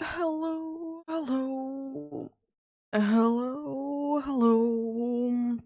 Hello, hello, hello, hello.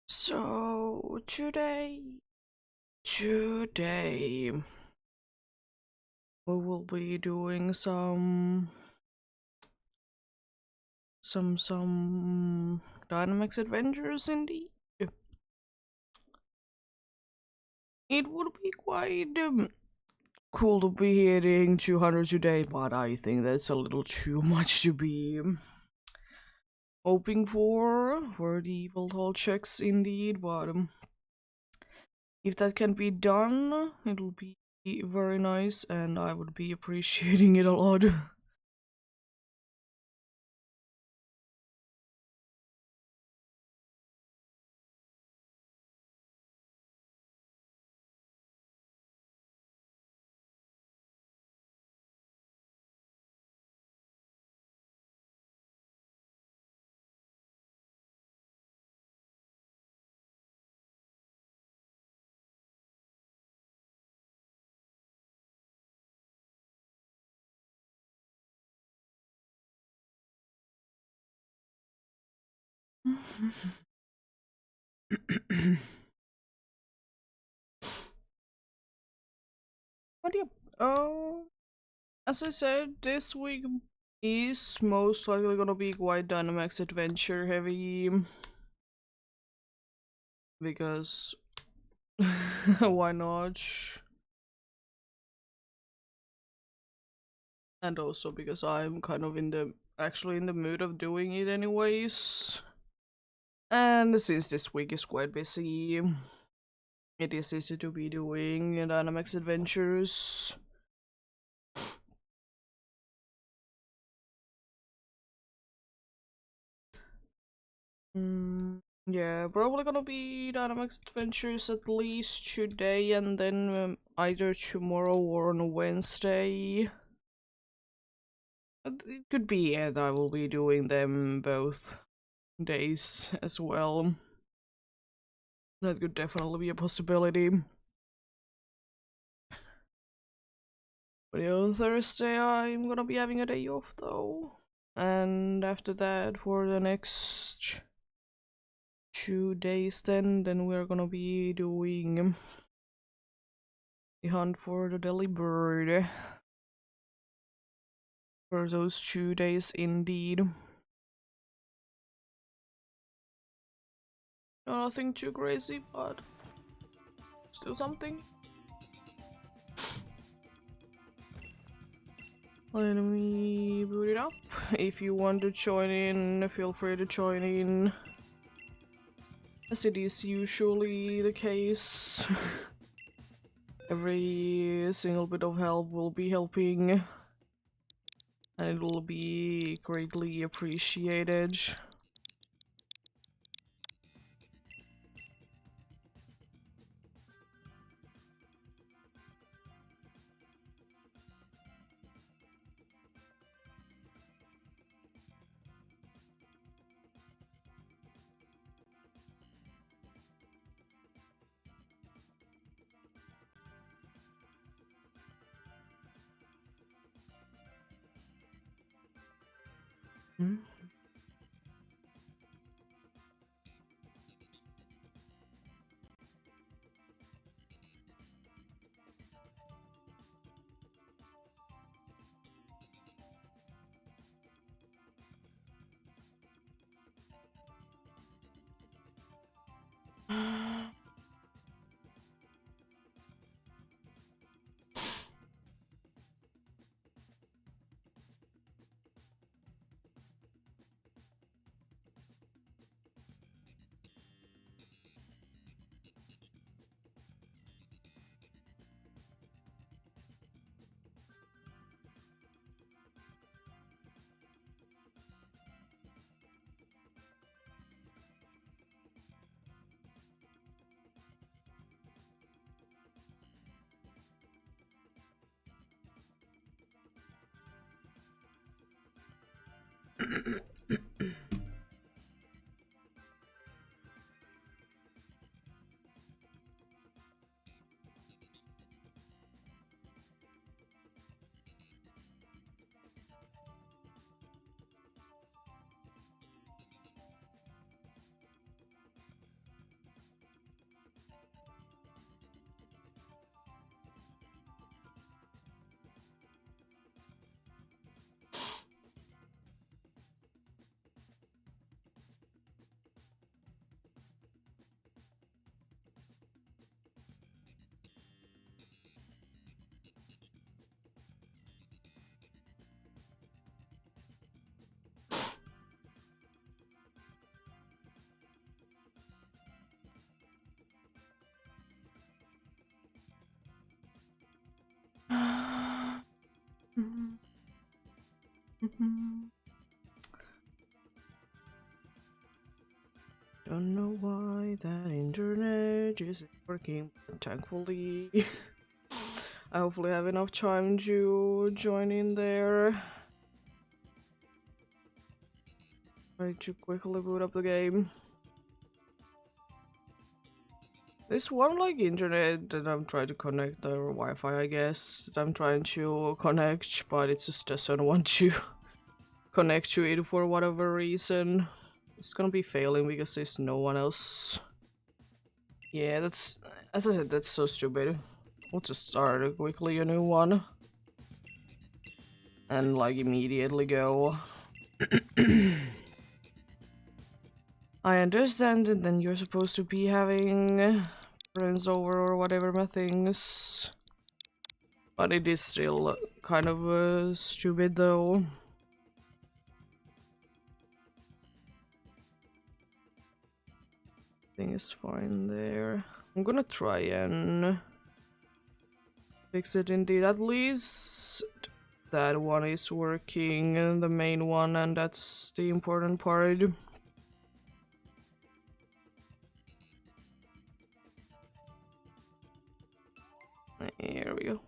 So today we will be doing some Dynamics adventures indeed. It would be quite cool to be hitting 200 today, but I think that's a little too much to be hoping for the evil toll checks indeed, but if that can be done, it'll be very nice and I would be appreciating it a lot. But yeah, as I said, this week is most likely gonna be quite Dynamax adventure heavy because why not? And also because I'm kind of actually in the mood of doing it anyways. And since this week is quite busy, it is easy to be doing Dynamax adventures. Yeah, probably gonna be Dynamax Adventures at least today and then either tomorrow or on Wednesday. It could be that I will be doing them both days as well. That could definitely be a possibility. But yeah, on Thursday I'm gonna be having a day off though. And after that, for the next 2 days then we're gonna be doing the hunt for the Delhi bird. For those 2 days indeed. Nothing too crazy, but still something. Let me boot it up. If you want to join in, feel free to join in. As it is usually the case. Every single bit of help will be helping. And it will be greatly appreciated. Don't know why that internet isn't working, but thankfully I hopefully have enough time to join in there. Try to quickly boot up the game. This one like internet that I'm trying to connect, or Wi-Fi I guess, that I'm trying to connect, but it just doesn't want to connect to it for whatever reason. It's gonna be failing because there's no one else. Yeah, that's, as I said, that's so stupid. We'll just start quickly a new one. And like immediately go. I understand that then you're supposed to be having friends over or whatever my things. But it is still kind of stupid though. Thing is fine there. I'm gonna try and fix it indeed. At least that one is working, the main one, and that's the important part. Here we go.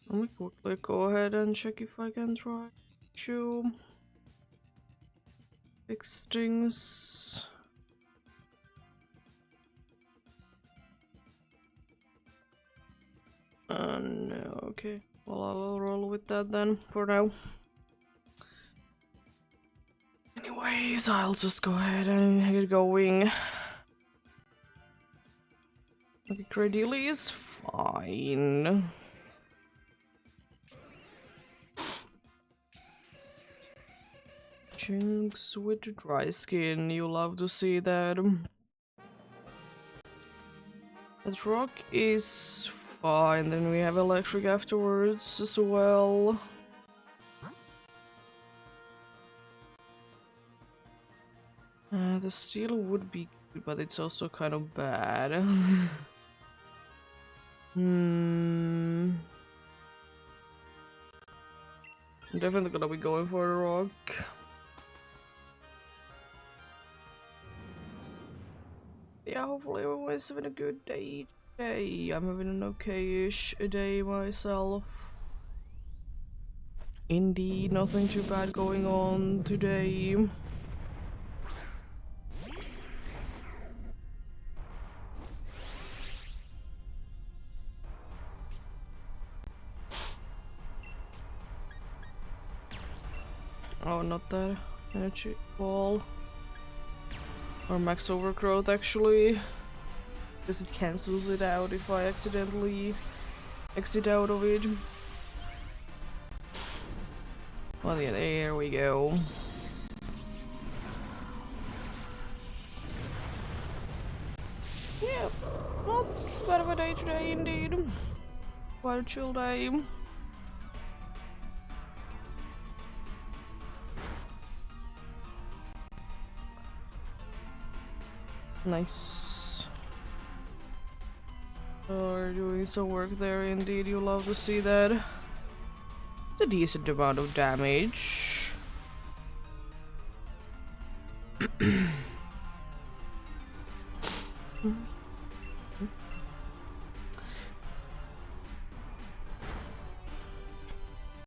Let me quickly go ahead and check if I can try to fix things. No, okay. Well, I'll roll with that then for now. Anyways, I'll just go ahead and get going. Okay, Cradily is fine. Jinx with dry skin, you love to see that. That rock is fine, then we have electric afterwards as well. The steel would be good, but it's also kind of bad. I'm definitely gonna be going for the rock. Yeah, hopefully everyone's having a good day today. I'm having an okay-ish day myself. Indeed, nothing too bad going on today. Oh, not that energy ball. Or max overgrowth actually. Because it cancels it out if I accidentally exit out of it. Well, yeah, there we go. Yeah, not bad of a day today indeed. Quite a chill day. Nice. Are doing some work there indeed, you love to see that. It's a decent amount of damage.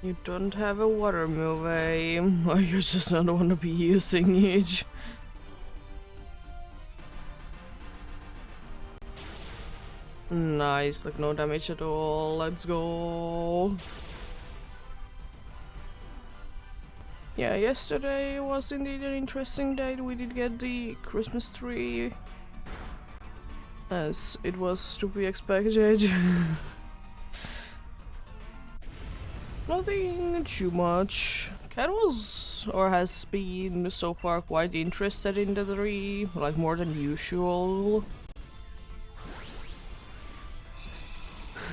You don't have a water move, eh? Or you just don't want to be using it. Nice, like no damage at all. Let's go. Yeah, yesterday was indeed an interesting day. We did get the Christmas tree, as it was to be expected. Nothing too much. Cat was, or has been so far, quite interested in the tree, like more than usual.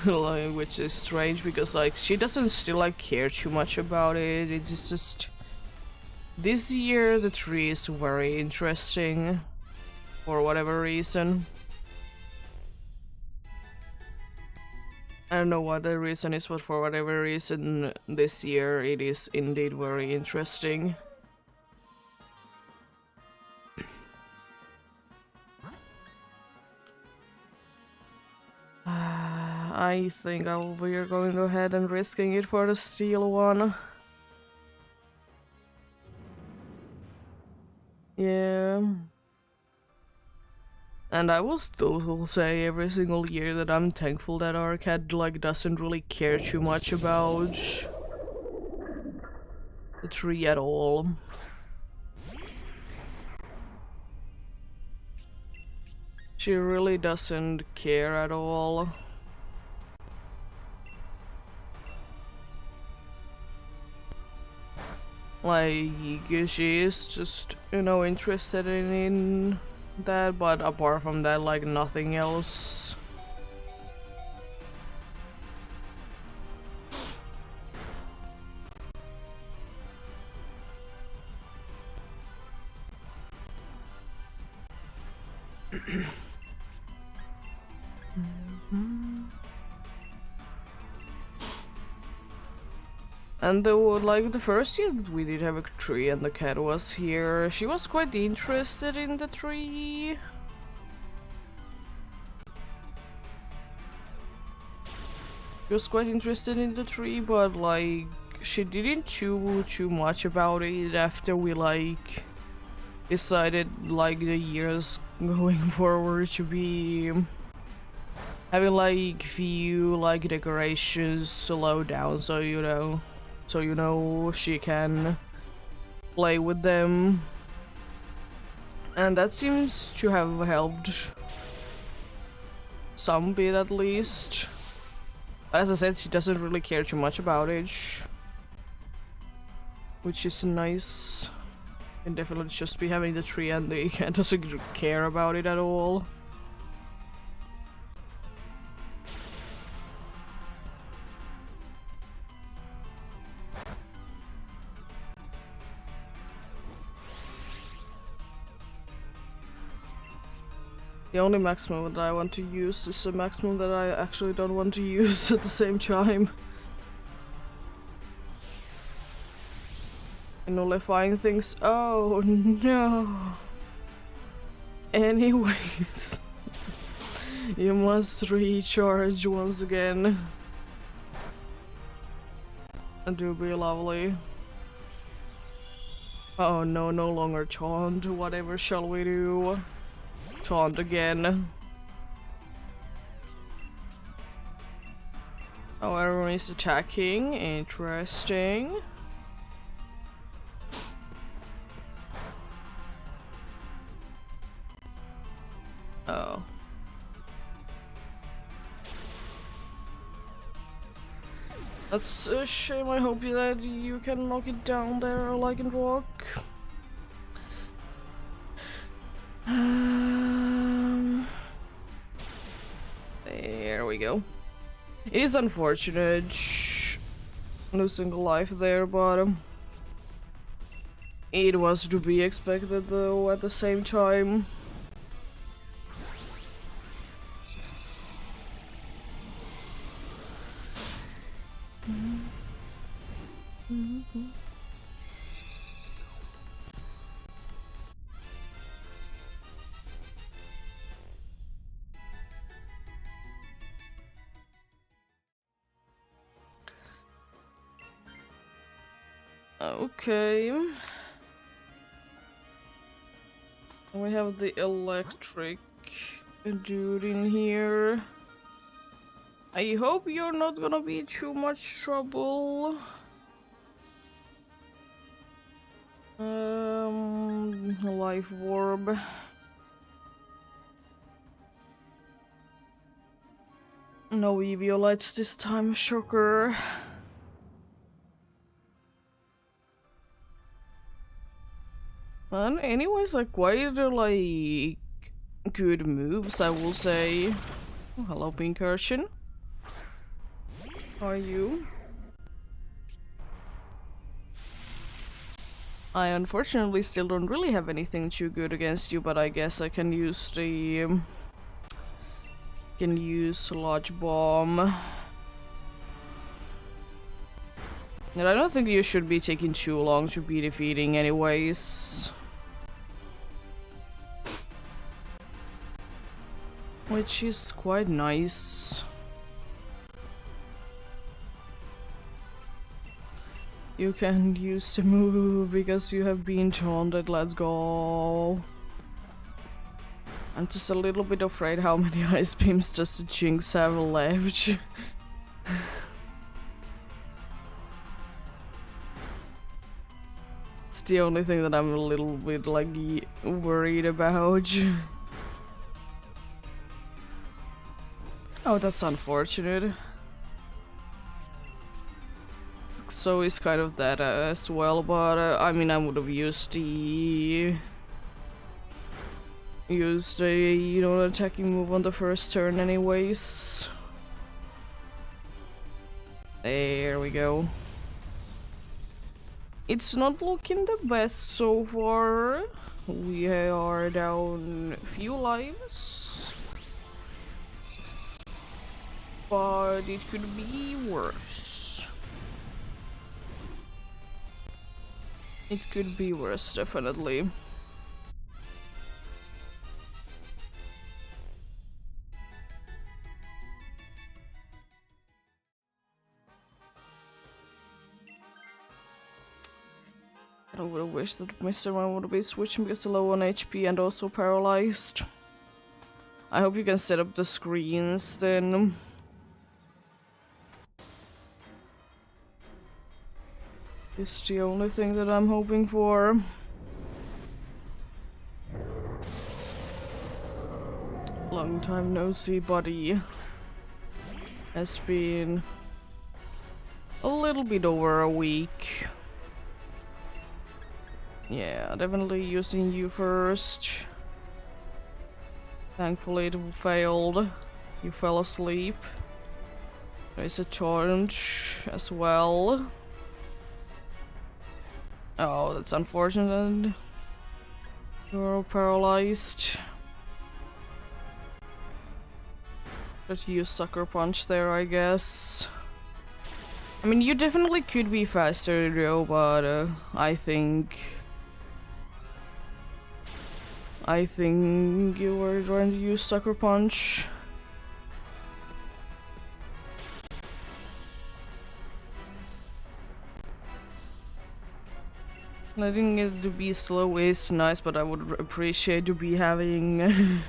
Like, which is strange because like she doesn't still like care too much about it. It's just this year the tree is very interesting for whatever reason. I don't know what the reason is, but for whatever reason this year it is indeed very interesting. I think we're going to go ahead and risking it for the steel one. Yeah. And I will still say every single year that I'm thankful that our cat like doesn't really care too much about the tree at all. She really doesn't care at all. Like, she is just, you know, interested in that, but apart from that, like, nothing else. And like the first year that we did have a tree and the cat was here, she was quite interested in the tree. She was quite interested in the tree, but like she didn't chew too much about it after we like decided like the years going forward to be having like few like decorations slow down, so you know she can play with them, and that seems to have helped some bit at least. But as I said, she doesn't really care too much about it, which is nice. Can definitely just be having the tree and the cat doesn't care about it at all. The only maximum that I want to use is a maximum that I actually don't want to use at the same time. And nullifying things. Oh no. Anyways. You must recharge once again. That would be lovely. Oh no, no longer taunt. Whatever shall we do? Taunt again. Oh, everyone is attacking. Interesting. Oh. That's a shame. I hope that you can knock it down there like in rock. There we go. It is unfortunate losing a life there, but it was to be expected though at the same time. Okay. We have the electric dude in here. I hope you're not gonna be too much trouble. Life orb. No Eviolites this time, shocker. And anyways, like quite like good moves, I will say. Oh, hello, Pinkirchen. How are you? I unfortunately still don't really have anything too good against you, but I guess I can use the can use Sludge Bomb. And I don't think you should be taking too long to be defeating anyways. Which is quite nice. You can use the move because you have been taunted, let's go. I'm just a little bit afraid how many ice beams does the Jinx have left. It's the only thing that I'm a little bit like worried about. Oh, that's unfortunate. So is kind of that as well, but I mean I would have used the you know, attacking move on the first turn anyways. There we go. It's not looking the best so far. We are down a few lives, but it could be worse. It could be worse, definitely. I would have wished that Mr. One would be switching because low on HP and also paralyzed. I hope you can set up the screens then. It's the only thing that I'm hoping for. Long time no see, buddy. Has been a little bit over a week. Yeah, definitely using you first. Thankfully it failed. You fell asleep. There's a torrent as well. Oh, that's unfortunate. You're paralyzed. Just use Sucker Punch there, I guess. I mean, you definitely could be faster though, but I think you were trying to use Sucker Punch. Letting it to be slow is nice, but I would appreciate to be having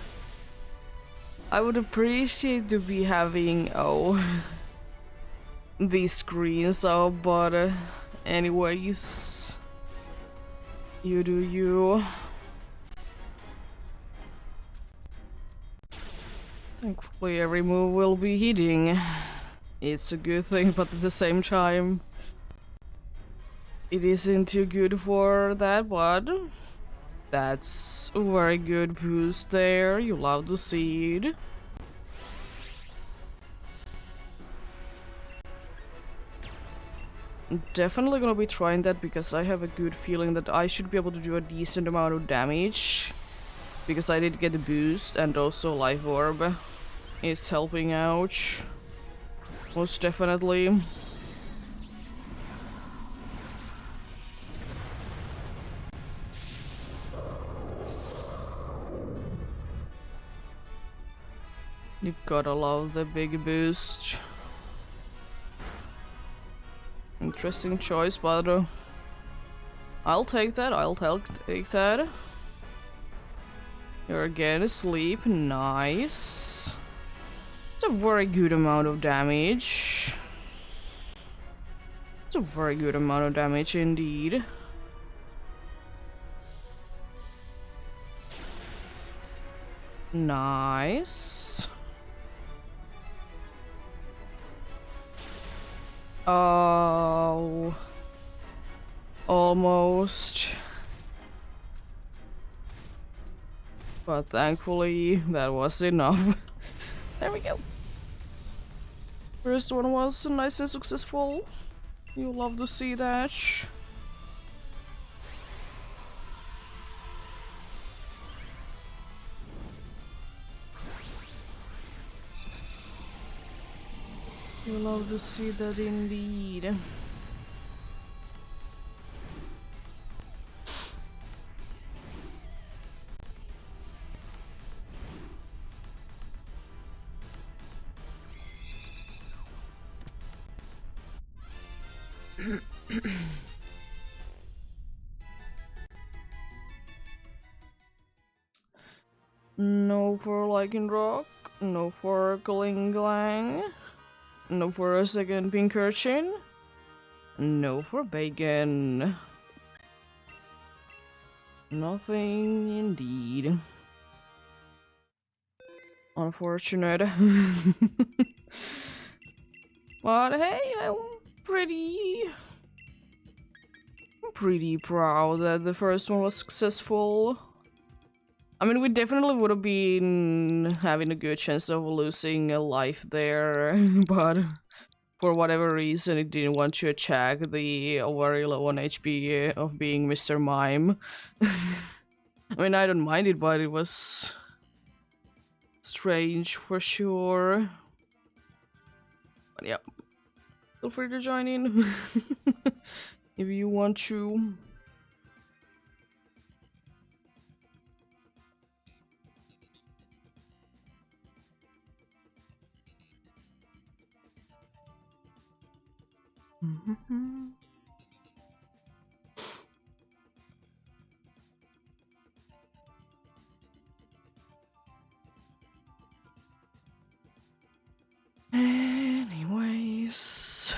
I would appreciate to be having these screens up, but anyways, you do you. Thankfully every move will be hitting. It's a good thing, but at the same time it isn't too good for that, but that's a very good boost there. You love the seed. I'm definitely gonna be trying that because I have a good feeling that I should be able to do a decent amount of damage. Because I did get a boost, and also Life Orb is helping out. Most definitely. You gotta love the big boost. Interesting choice, but I'll take that, take that. You're again asleep, nice. It's a very good amount of damage. It's a very good amount of damage indeed. Nice. Oh. Almost. But thankfully, that was enough. There we go. First one was nice and successful. You love to see that. You love to see that indeed. No for liking rock, no for gling glang, no for a second pink urchin, no for bacon. Nothing indeed. Unfortunate. But hey, I'm pretty proud that the first one was successful. I mean, we definitely would have been having a good chance of losing a life there, but for whatever reason, it didn't want to attack the very low on HP of being Mr. Mime. I mean, I don't mind it, but it was strange for sure. But yeah, feel free to join in if you want to. Anyways,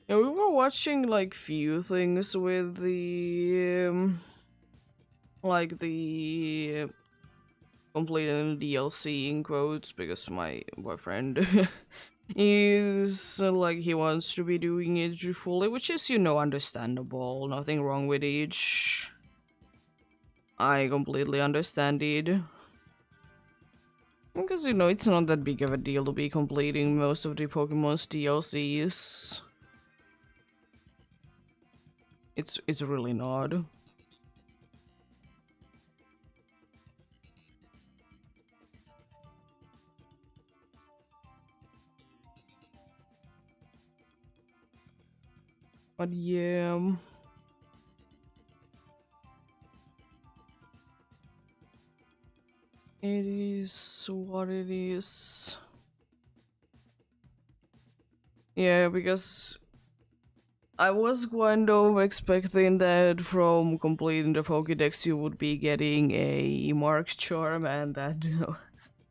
yeah, we were watching like few things with the like the completing DLC in quotes, because my boyfriend is like, he wants to be doing it fully, which is, you know, understandable. Nothing wrong with it. I completely understand it. Because, you know, it's not that big of a deal to be completing most of the Pokemon's DLCs. It's really not. But yeah. It is what it is. Yeah, because I was kind of expecting that from completing the Pokédex you would be getting a marked charm, and that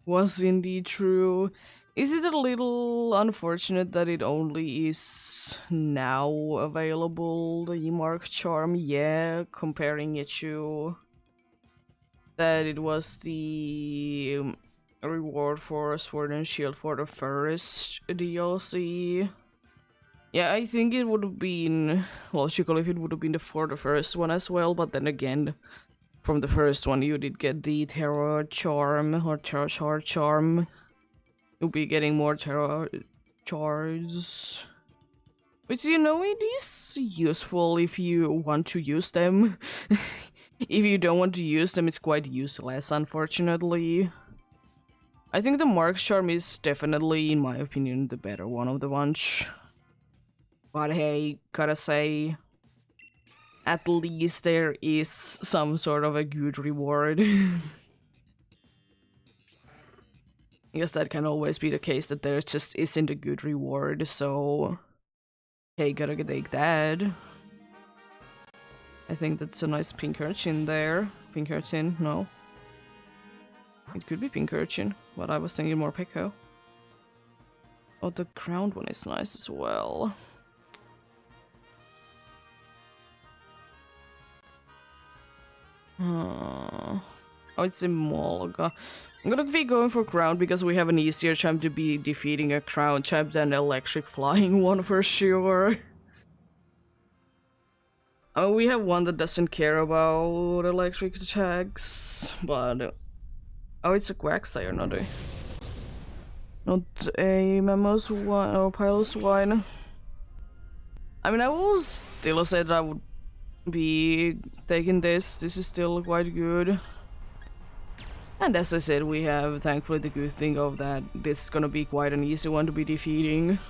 was indeed true. Is it a little unfortunate that it only is now available, the marked charm? Yeah, comparing it to that it was the reward for Sword and Shield for the first DLC. Yeah, I think it would have been logical if it would have been for the first one as well, but then again, from the first one you did get the Terror Charm, or Terror Shard Charm. You'll be getting more Terror Shards. Which, you know, it is useful if you want to use them. If you don't want to use them, it's quite useless, unfortunately. I think the Mark Charm is definitely, in my opinion, the better one of the bunch. But hey, gotta say, at least there is some sort of a good reward. I guess that can always be the case, that there just isn't a good reward, so... Okay, gotta take that. I think that's a nice pink urchin there. Pink urchin, no. It could be pink urchin, but I was thinking more Peko. Oh, the crowned one is nice as well. Oh, it's a Molga. I'm gonna be going for crown because we have an easier chance to be defeating a crown champ than an electric flying one for sure. Oh, we have one that doesn't care about electric attacks, but... Oh, it's a Quagsire, not a Memo Swine or Pile Swine. I mean, I will still say that I would be taking this. This is still quite good. And as I said, we have thankfully the good thing of that this is gonna be quite an easy one to be defeating.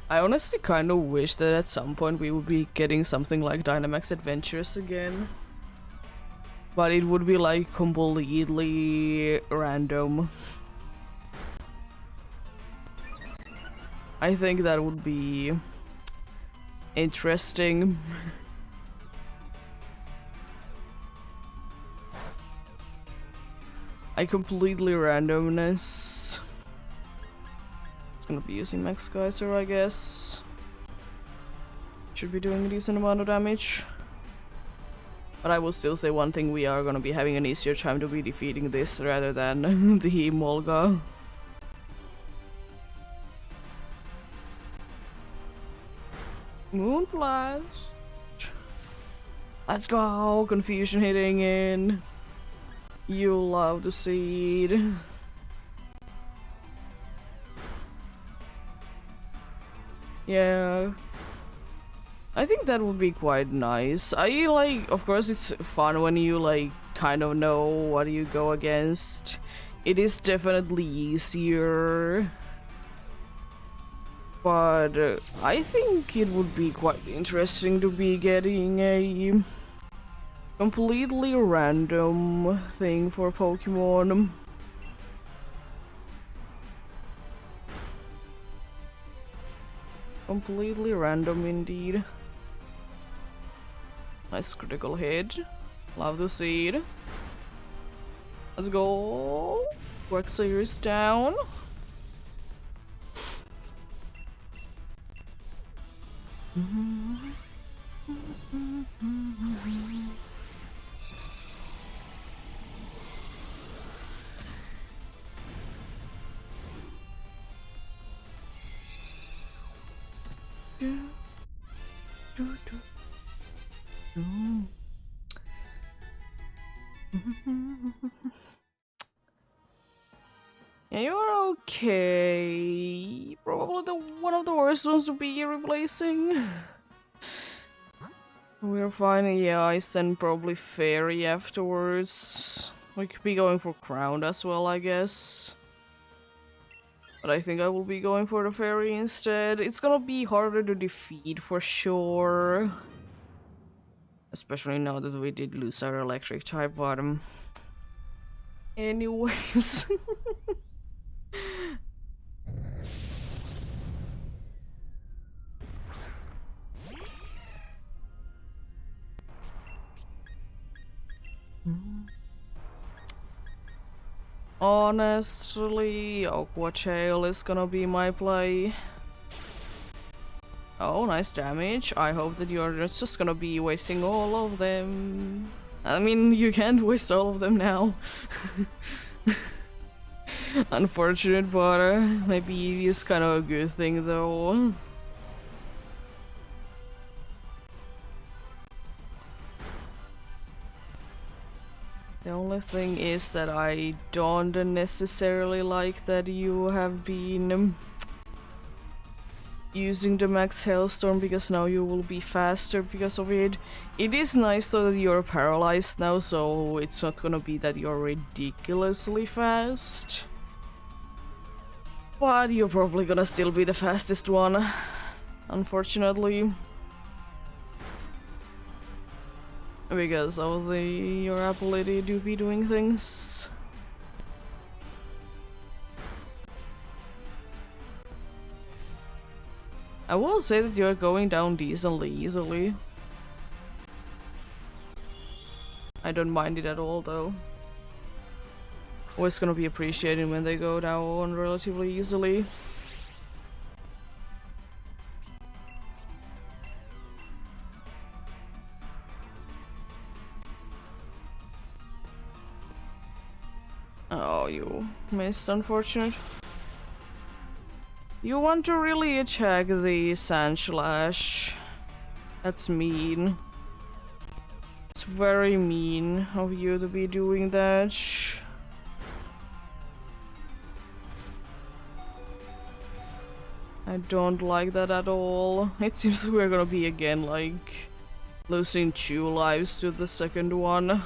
I honestly kind of wish that at some point we would be getting something like Dynamax Adventures again. But it would be like completely random. I think that would be interesting. Completely randomness. It's gonna be using Max Geyser, I guess. Should be doing a decent amount of damage. But I will still say one thing, we are gonna be having an easier time to be defeating this rather than the Molga. Moonblast. Let's go! Confusion hitting in. You love the seed. Yeah. I think that would be quite nice. Of course it's fun when you kind of know what you go against. It is definitely easier. But I think it would be quite interesting to be getting a completely random thing for Pokemon. Completely random indeed. Nice critical hit. Love the seed. Let's go. Quagsire is down. Yeah, you're okay. Probably one of the worst ones to be replacing. We're fine. Yeah, Ice and probably Fairy afterwards. We could be going for Crown as well, I guess. But I think I will be going for the Fairy instead. It's gonna be harder to defeat for sure. Especially now that we did lose our electric type bottom. Anyways. Honestly, Aqua Tail is gonna be my play. Oh, nice damage. I hope that you're just gonna be wasting all of them. I mean, you can't waste all of them now. Unfortunate, but maybe it is kind of a good thing though. The only thing is that I don't necessarily like that you have been using the max hailstorm because now you will be faster because of it. It is nice though that you're paralyzed now, so it's not gonna be that you're ridiculously fast. But you're probably gonna still be the fastest one, unfortunately. Because of your ability to be doing things. I will say that you're going down decently easily. I don't mind it at all though. Always gonna be appreciated when they go down relatively easily. Oh, you missed, unfortunate. You want to really check the Sand Slash. That's mean. It's very mean of you to be doing that. I don't like that at all. It seems like we're gonna be again like losing 2 lives to the second one.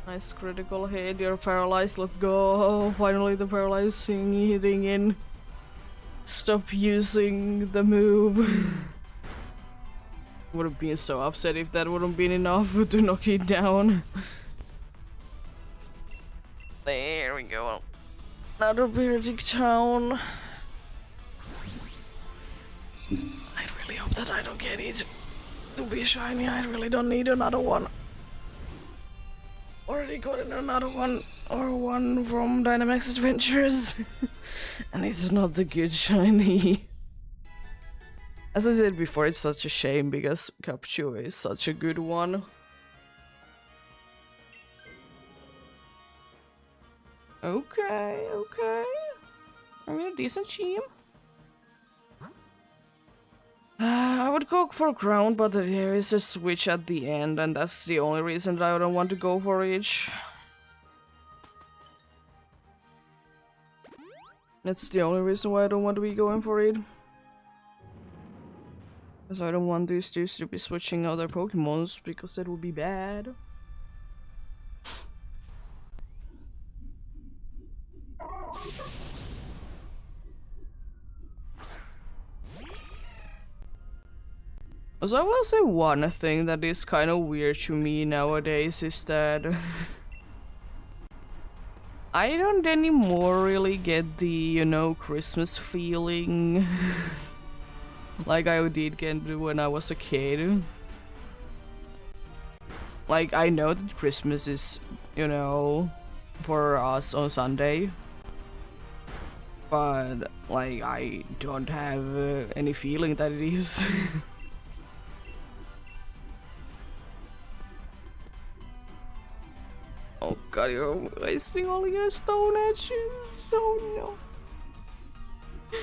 Nice critical hit, you're paralyzed, let's go. Finally the paralyzing hitting in. Stop using the move. Would have been so upset if that wouldn't been enough to knock it down. There we go. Another Beardic town. I really hope that I don't get it to be shiny. I really don't need another one. Already got another one, or one from Dynamax Adventures. And it's not the good shiny. As I said before, it's such a shame because Capture is such a good one. Okay, okay. I mean, a decent team. I would go for ground, but there is a switch at the end, and that's the only reason that I don't want to go for it. That's the only reason why I don't want to be going for it. Because I don't want these two to be switching other Pokemons, because that would be bad. So I will say one thing that is kind of weird to me nowadays is that I don't anymore really get the, you know, Christmas feeling like I did get when I was a kid. Like, I know that Christmas is, you know, for us on Sunday. But, like, I don't have any feeling that it is. Oh god, you're wasting all your stone edges. Oh no.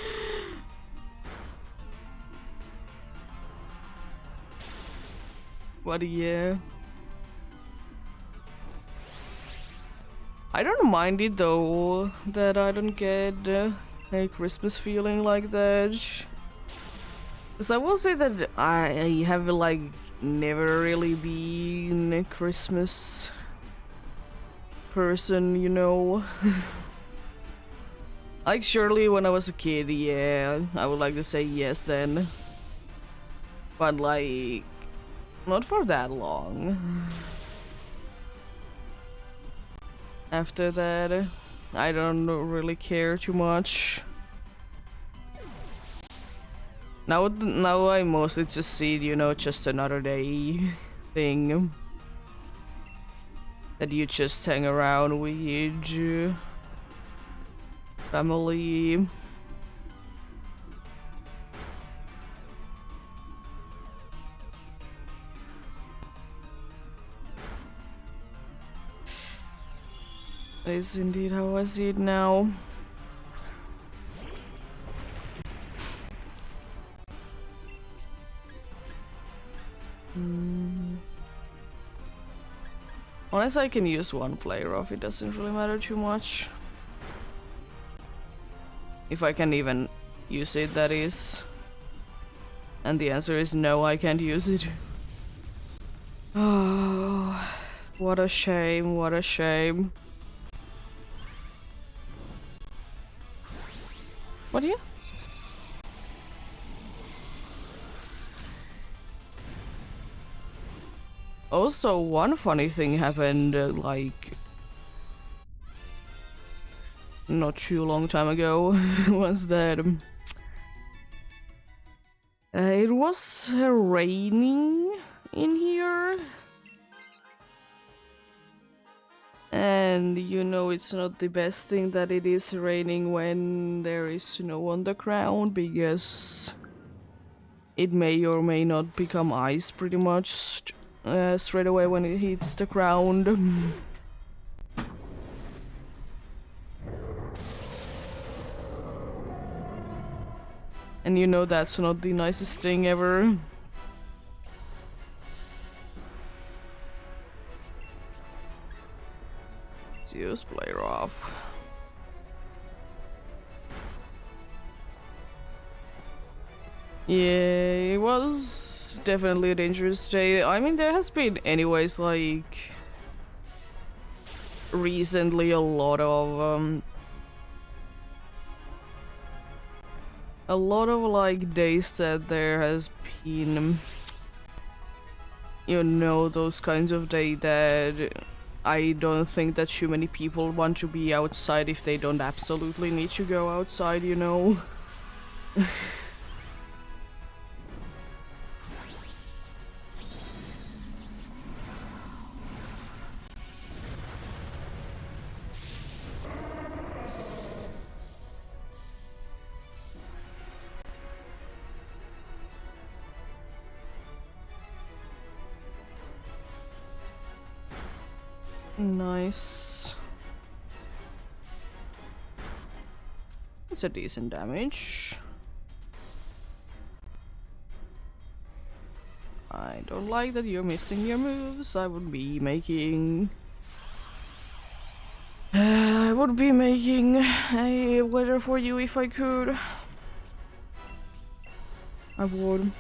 But yeah. I don't mind it though, that I don't get a Christmas feeling like that. Because I will say that I have like never really been a Christmas person, you know. Like surely when I was a kid, yeah, I would like to say yes then. But like, not for that long. After that, I don't really care too much. Now I mostly just see, you know, just another day thing. That you just hang around with family. That is indeed how I see it now. Unless I can use one player off, it doesn't really matter too much. If I can even use it, that is. And the answer is no, I can't use it. Oh, what a shame, what a shame. What are you? Also, one funny thing happened, like, not too long time ago, was that it was raining in here. And you know it's not the best thing that it is raining when there is snow on the ground, because it may or may not become ice pretty much straight away when it hits the ground. And you know that's not the nicest thing ever. Let's use player off. Yeah, it was definitely a dangerous day. I mean, there has been anyways, like, recently a lot of like days that there has been, you know, those kinds of days that I don't think that too many people want to be outside if they don't absolutely need to go outside, you know. Nice. It's a decent damage. I don't like that you're missing your moves. I would be making a weather for you if I could. I would.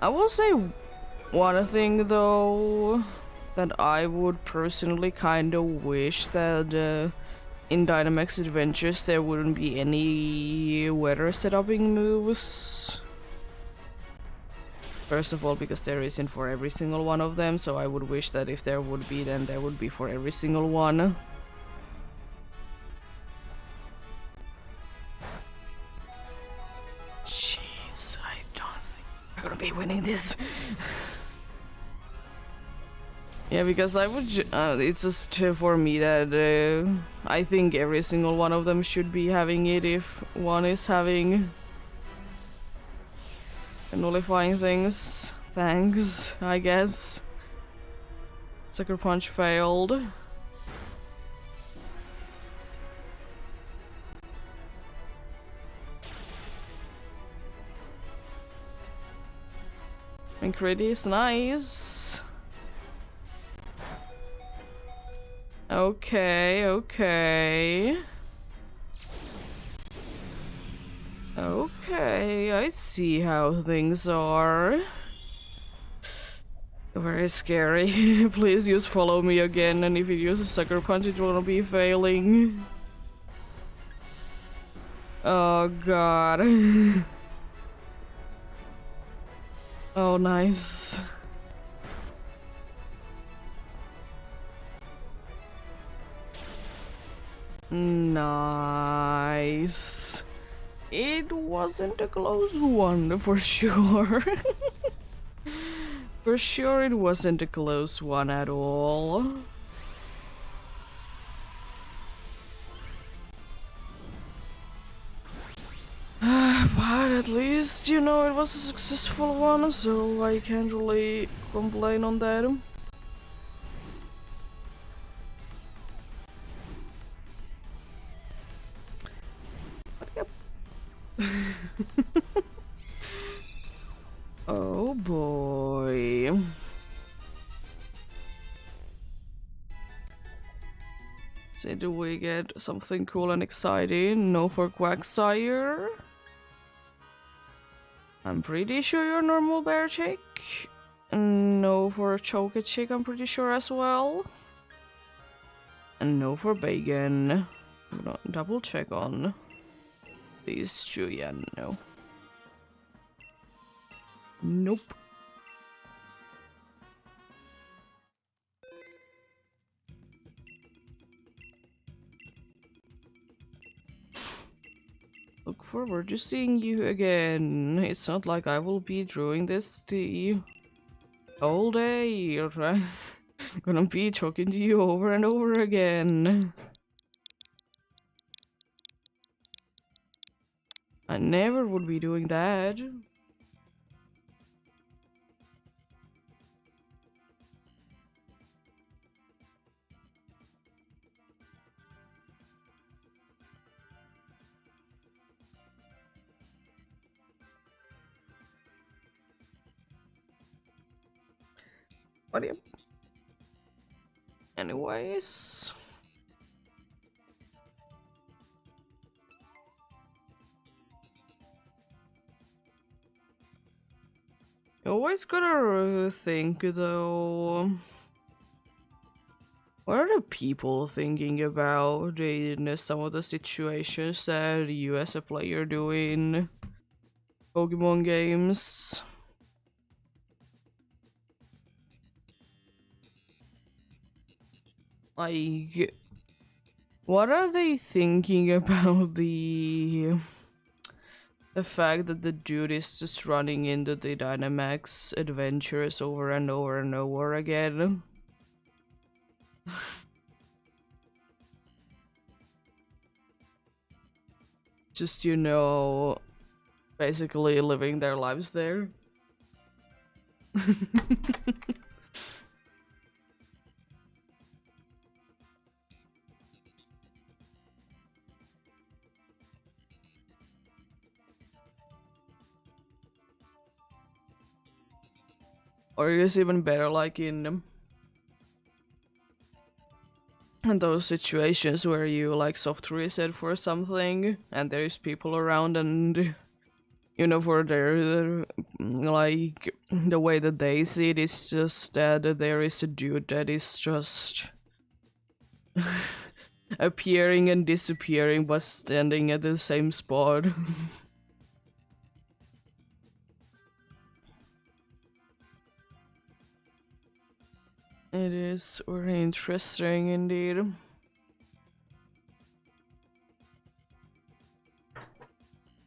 I will say one thing though, that I would personally kind of wish that in Dynamax Adventures there wouldn't be any weather setuping moves. First of all, because there isn't for every single one of them, so I would wish that if there would be, then there would be for every single one. Jeez, I don't think we're gonna be winning this. Yeah, because I would. It's just for me that I think every single one of them should be having it if one is having nullifying things. Thanks, I guess. Sucker Punch failed. And crit is nice. Okay, okay. Okay, I see how things are. Very scary. Please use follow me again, and if you use a sucker punch it will be failing. Oh god. Oh nice. Nice. It wasn't a close one, for sure. For sure it wasn't a close one at all. But at least, you know, it was a successful one, so I can't really complain on that. Oh boy. Did we get something cool and exciting? No for Quagsire. I'm pretty sure you're normal bear chick. No for Choka chick, I'm pretty sure as well. And no for Bacon. I'm gonna double check on these two. Yeah, no. Nope. Look forward to seeing you again. It's not like I will be doing this the whole day. I'm gonna be talking to you over and over again. I never would be doing that. But yeah. Anyways. You always gotta think though. What are the people thinking about in some of the situations that you as a player do in Pokemon games? Like, what are they thinking about the fact that the dude is just running into the Dynamax adventures over and over and over again? Just, you know, basically living their lives there. Or it is even better, like in those situations where you like soft reset for something and there's people around and you know for their like the way that they see it is just that there is a dude that is just appearing and disappearing but standing at the same spot. It is very interesting indeed.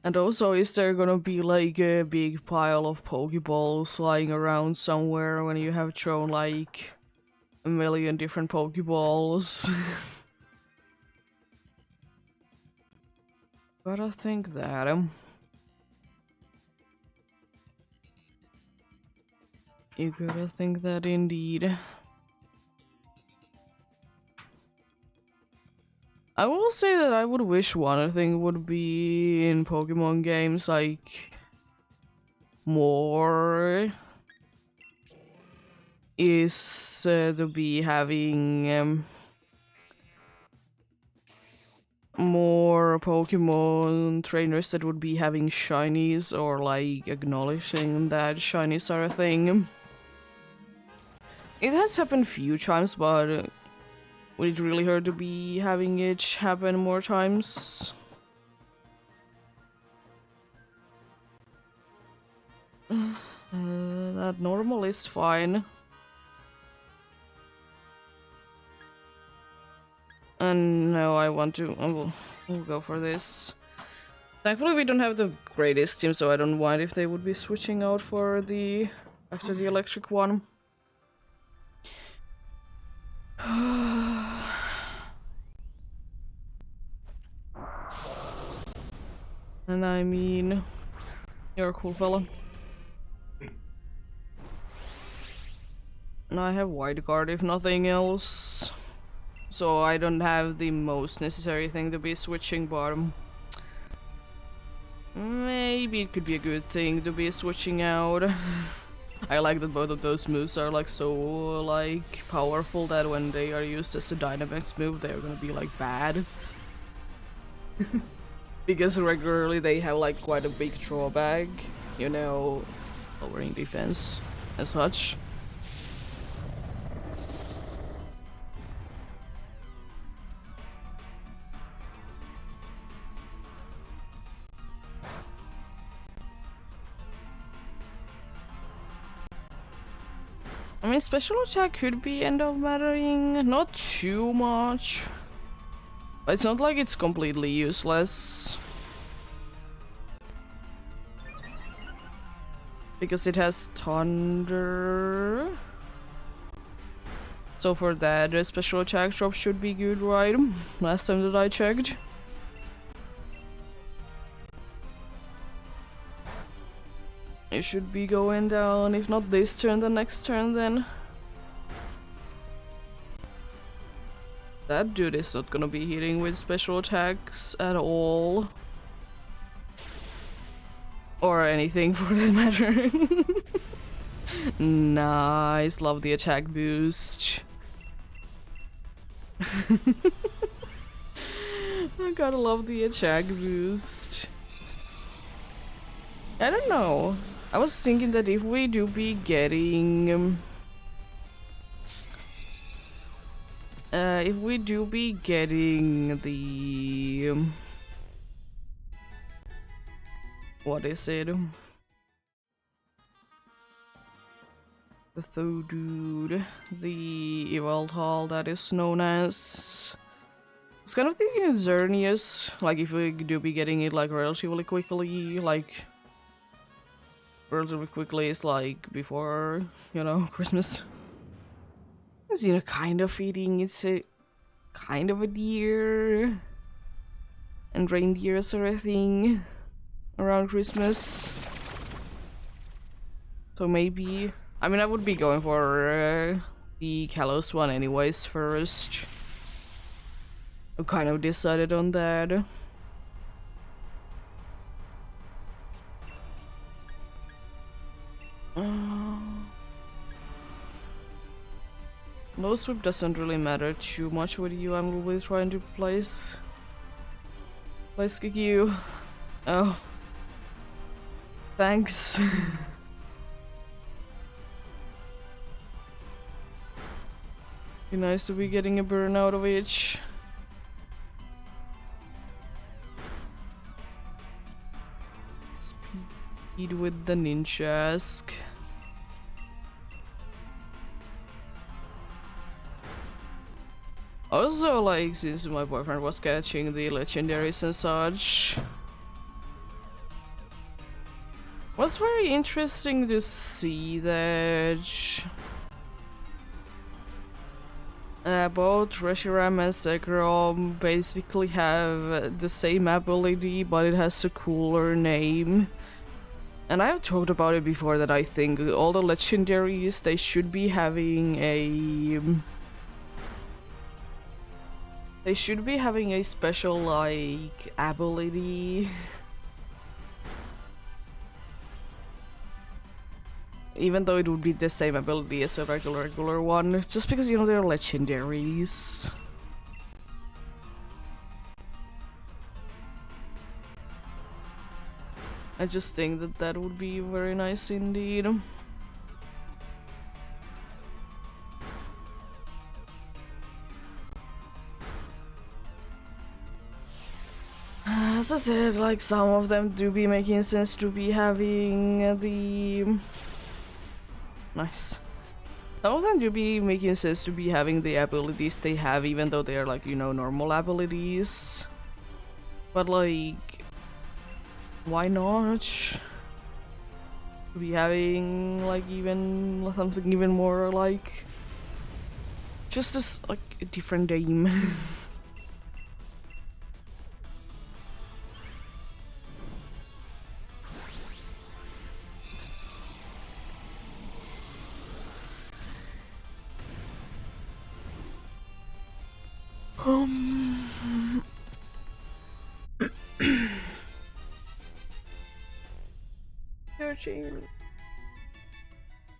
And also, is there gonna be like a big pile of Pokeballs lying around somewhere when you have thrown like a million different Pokeballs? Gotta think that. You gotta think that indeed. I will say that I would wish one thing would be in Pokemon games, like more is to be having more Pokemon trainers that would be having shinies or like acknowledging that shinies are a thing. It has happened few times, but would it really hurt to be having it happen more times? That normal is fine. And no, I want to. We'll go for this. Thankfully, we don't have the greatest team, so I don't mind if they would be switching out for the after the electric one. And I mean, you're a cool fella. And I have White Guard if nothing else. So I don't have the most necessary thing to be switching bottom. Maybe it could be a good thing to be switching out. I like that both of those moves are like so like powerful that when they are used as a Dynamax move, they're gonna be like bad. Because regularly they have like quite a big drawback, you know, lowering defense and such. I mean, special attack could be end up mattering, not too much. But it's not like it's completely useless. Because it has Thunder. So for that, the special attack drop should be good, right? Last time that I checked. It should be going down, if not this turn, the next turn then. That dude is not gonna be hitting with special attacks at all. Or anything for that matter. Nice, love the attack boost. I gotta love the attack boost. I don't know. I was thinking that if we do be getting the what is it? The Thodude, the Evoltal that is known as. It's kind of thinking Xerneas, like if we do be getting it like relatively quickly, like relatively quickly is like before, you know, Christmas. It's, you know, kind of eating, it's a kind of a deer and reindeer sort of thing around Christmas. So maybe, I mean, I would be going for the Kalos one anyways first. I kind of decided on that. Low sweep doesn't really matter too much with you. I'm really trying to place kick you. Oh, thanks. Be nice to be getting a burn out of each. Speed with the Ninjask. Also, like, since my boyfriend was catching the legendaries and such, was very interesting to see that both Reshiram and Zekrom basically have the same ability, but it has a cooler name. And I've talked about it before that I think all the legendaries, they should be having a special, like, ability. Even though it would be the same ability as a regular one, just because, you know, they're legendaries. I just think that that would be very nice indeed. As I said, like, some of them do be making sense to be having the... Nice. Some of them do be making sense to be having the abilities they have, even though they are, like, you know, normal abilities. But, like, why not be having, like, even something even more, like, just as, like, a different name.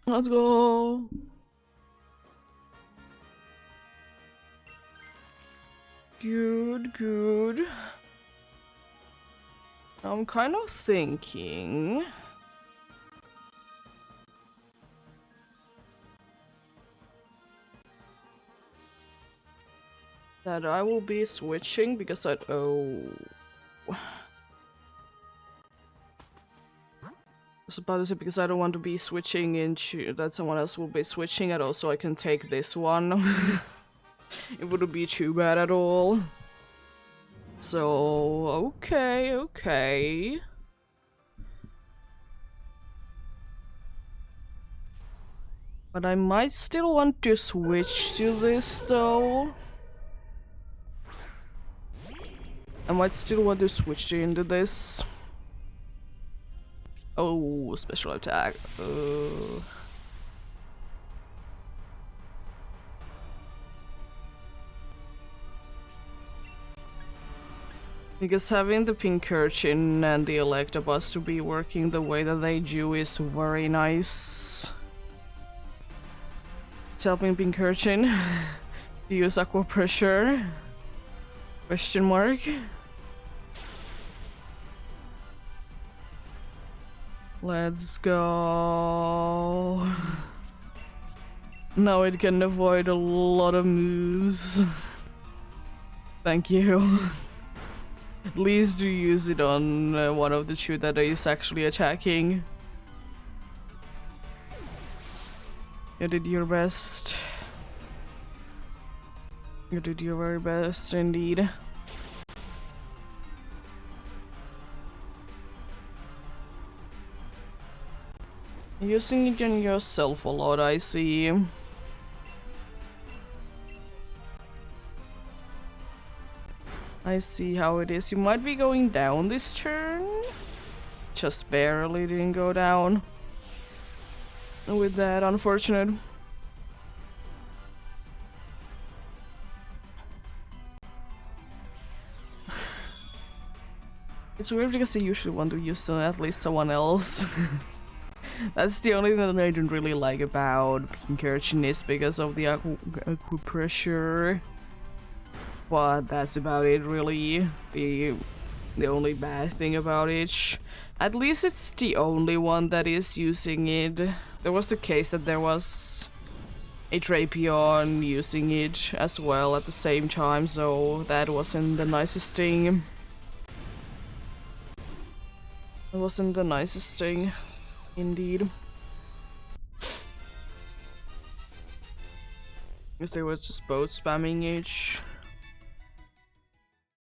Let's go. Good, good. I'm kind of thinking that I will be switching because I was about to say because I don't want to be switching into that someone else will be switching, and also I can take this one. It wouldn't be too bad at all. So, okay. But I might still want to switch to this though. I might still want to switch into this. Oh, special attack. Because having the Pincurchin and the Electabuzz to be working the way that they do is very nice. It's helping Pincurchin to use Aqua Pressure? Question mark? Let's go. Now it can avoid a lot of moves. Thank you. At least do use it on one of the two that is actually attacking. You did your best. You did your very best indeed. Using it on yourself a lot, I see. I see how it is. You might be going down this turn. Just barely didn't go down. With that, unfortunate. It's weird because I usually want to use at least someone else. That's the only thing that I don't really like about Pincurchin is because of the aqua pressure. But that's about it, really. The only bad thing about it. At least it's the only one that is using it. There was the case that there was a Drapion using it as well at the same time, so that wasn't the nicest thing. It wasn't the nicest thing. Indeed. Because they were just both spamming each.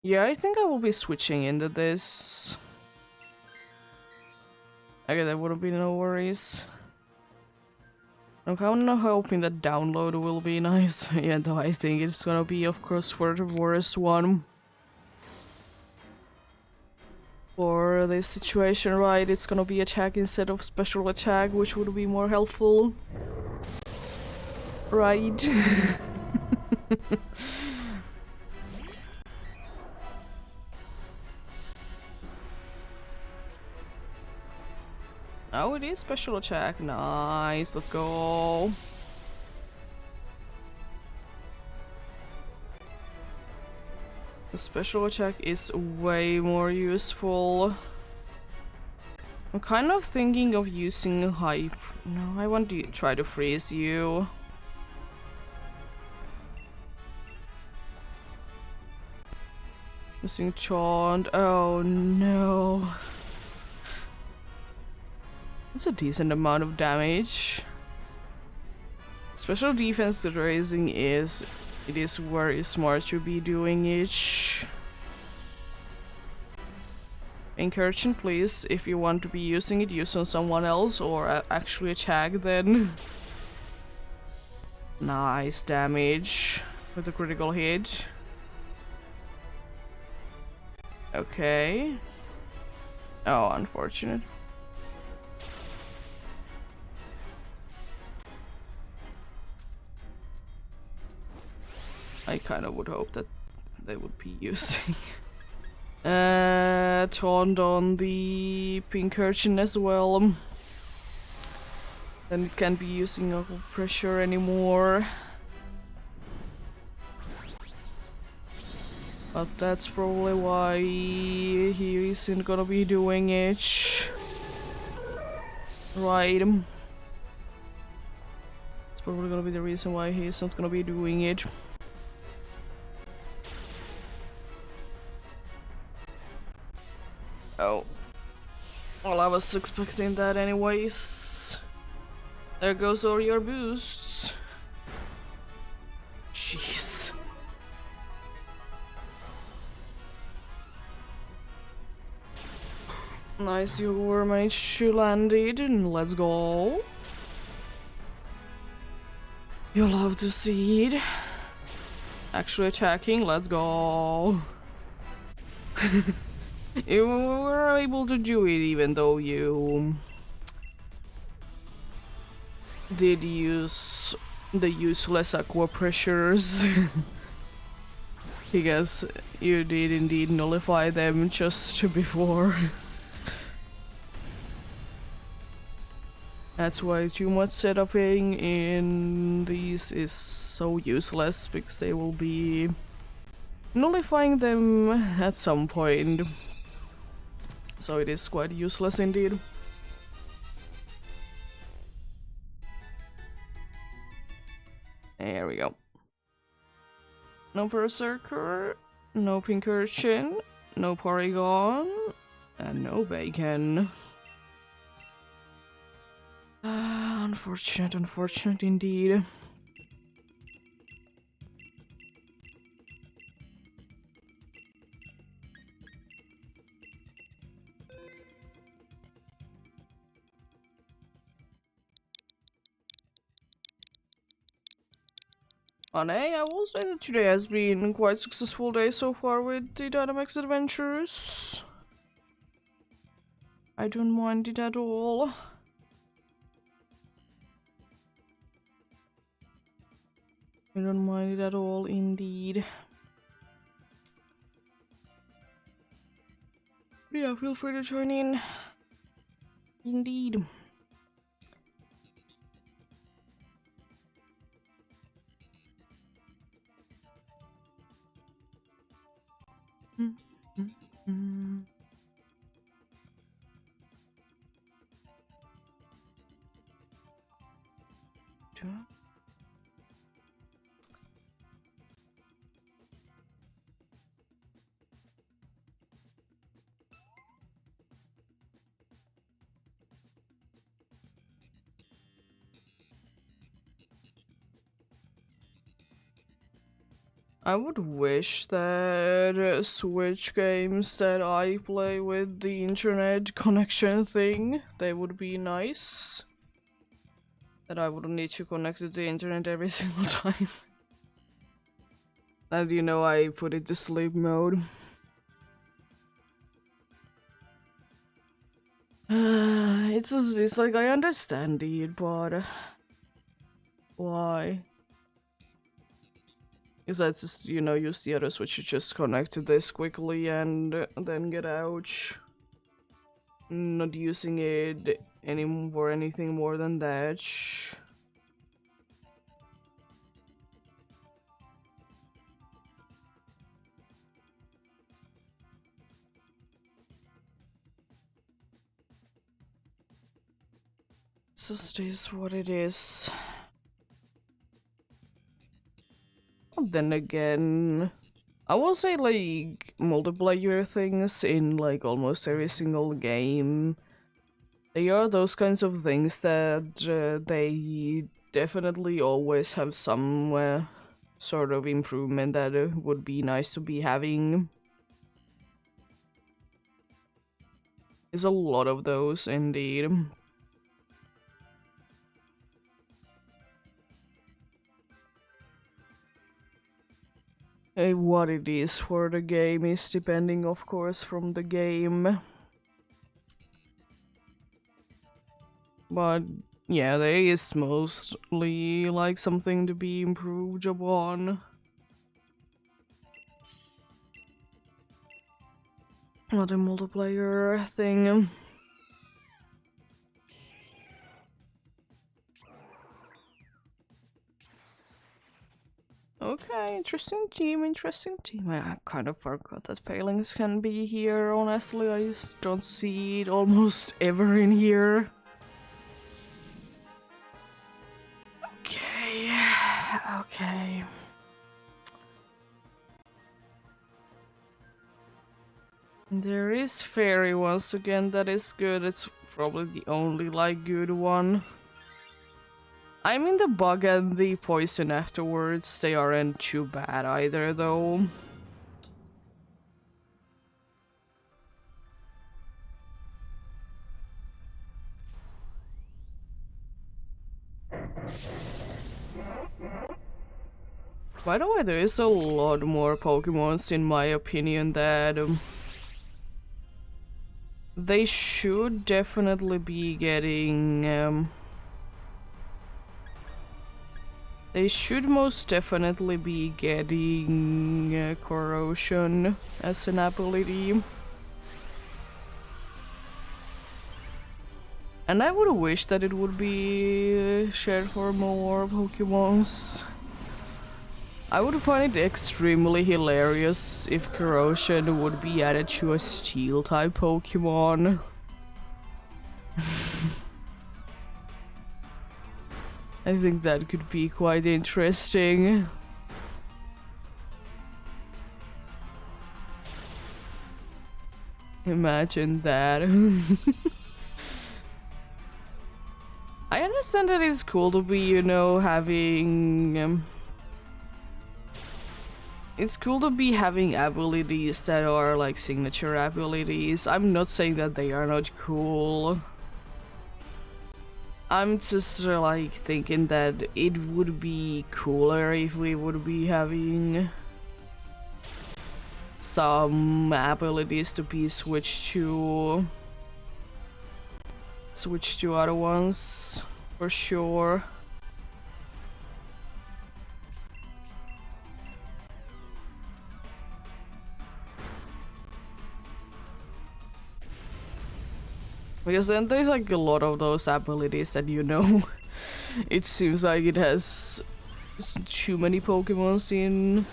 Yeah, I think I will be switching into this. Okay, that wouldn't be no worries. I'm kind of hoping that download will be nice. Yeah, though I think it's gonna be, of course, for the worst one. For this situation, right? It's gonna be attack instead of special attack, which would be more helpful. Right? Oh, it is special attack. Nice, let's go. The special attack is way more useful. I'm kind of thinking of using hype. No, I want to try to freeze you. Using Taunt. Oh no. That's a decent amount of damage. Special defense raising is... It is very smart to be doing it. Pincurchin, please, if you want to be using it, use on someone else or actually attack then. Nice damage with a critical hit. Okay. Oh, unfortunate. I kind of would hope that they would be using Taunt, on the Pincurchin as well. Then it can't be using upper pressure anymore. But that's probably why he isn't gonna be doing it. Right. It's probably gonna be the reason why he's not gonna be doing it. Oh. Well, I was expecting that anyways. There goes all your boosts. Jeez. Nice, you were managed to land it, and let's go. You love to see it. Actually attacking, let's go. You were able to do it even though you did use the useless aqua pressures. Because you did indeed nullify them just before. That's why too much setuping in these is so useless, because they will be nullifying them at some point. So it is quite useless indeed. There we go. No Berserker, no Pinkerton, no Porygon, and no Bacon. Unfortunate, unfortunate indeed. But hey, I will say that today has been quite a successful day so far with the Dynamax adventures. I don't mind it at all. I don't mind it at all, indeed. Yeah, feel free to join in. Indeed. I would wish that Switch games that I play with the internet connection thing, they would be nice. That I wouldn't need to connect to the internet every single time. And you know, I put it to sleep mode. It's like I understand it, but why? Because I just, you know, use the other switch to just connect to this quickly and then get out. Not using it for anything more than that. It just is what it is. Then again, I will say like multiplayer things in like almost every single game. They are those kinds of things that they definitely always have some sort of improvement that would be nice to be having. There's a lot of those indeed. What it is for the game is depending, of course, from the game. But yeah, there is mostly like something to be improved upon. Not a multiplayer thing. Okay, interesting team, interesting team. I kind of forgot that failings can be here, honestly. I just don't see it almost ever in here. Okay, okay. There is fairy once again, that is good. It's probably the only, like, good one. I mean, the bug and the poison afterwards, they aren't too bad either, though. By the way, there is a lot more Pokemons, in my opinion, that they should definitely be getting. They should most definitely be getting Corrosion as an ability. And I would wish that it would be shared for more Pokemons. I would find it extremely hilarious if Corrosion would be added to a Steel-type Pokemon. I think that could be quite interesting. Imagine that. I understand that it's cool to be, you know, having... it's cool to be having abilities that are like signature abilities. I'm not saying that they are not cool. I'm just like thinking that it would be cooler if we would be having some abilities to be switched to other ones, for sure. Because then there's like a lot of those abilities that, you know, it seems like it has too many Pokemons in.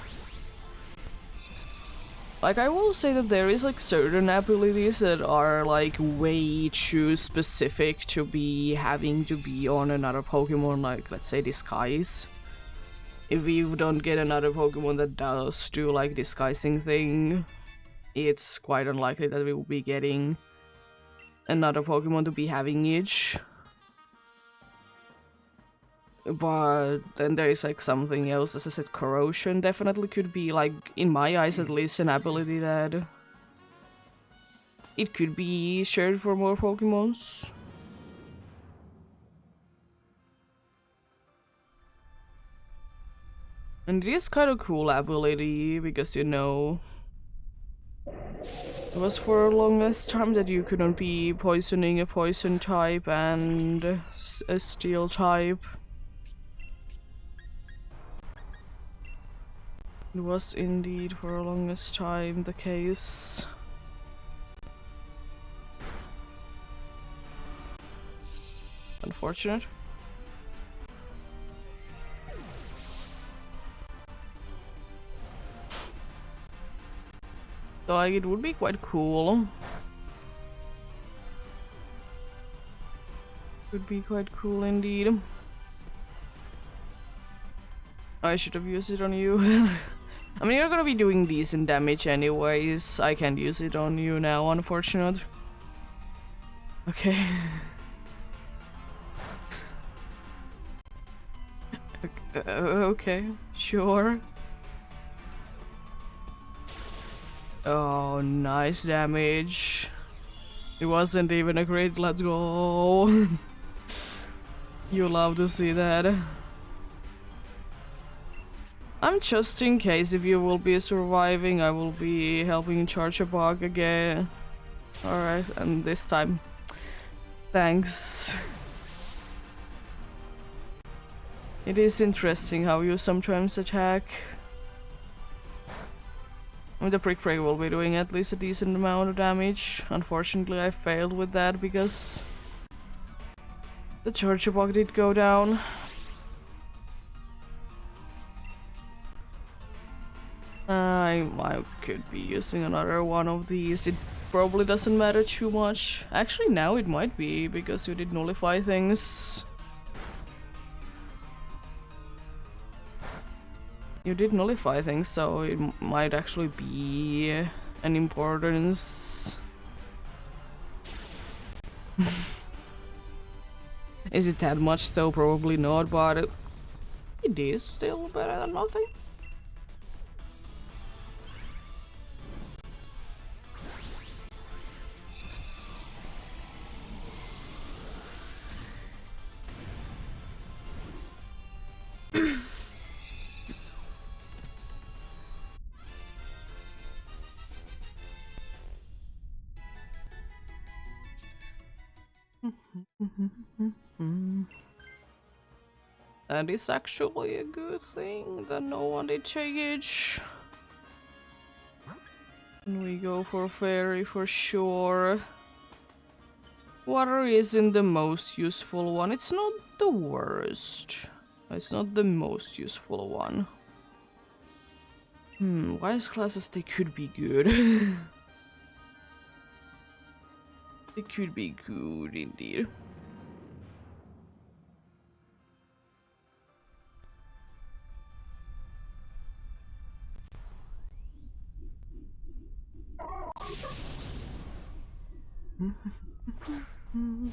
Like, I will say that there is like certain abilities that are like way too specific to be having to be on another Pokemon, like let's say Disguise. If we don't get another Pokemon that does do like disguising thing, it's quite unlikely that we will be getting another Pokemon to be having each. But then there is like something else, as I said, Corrosion definitely could be, like, in my eyes at least, an ability that it could be shared for more Pokemons. And it is kind of cool ability, because, you know, it was for the longest time that you couldn't be poisoning a poison type and a steel type. It was indeed for the longest time the case. Unfortunate. So, like, it would be quite cool. Would be quite cool indeed. I should have used it on you. I mean, you're gonna be doing decent damage anyways. I can't use it on you now, unfortunately. Okay. Okay, sure. Oh, nice damage. It wasn't even a crit, let's go. You love to see that. I'm just in case if you will be surviving, I will be helping charge a bug again. Alright, and this time. Thanks. It is interesting how you sometimes attack. I mean, the Prick Break will be doing at least a decent amount of damage. Unfortunately, I failed with that because the charge bug did go down. I could be using another one of these. It probably doesn't matter too much. Actually, now it might be, because you did nullify things. You did nullify things, so it might actually be an importance. Is it that much though? Probably not, but it is still better than nothing. That is actually a good thing that no one did change. And we go for fairy for sure. Water isn't the most useful one. It's not the worst. It's not the most useful one. Wise classes, they could be good. They could be good indeed.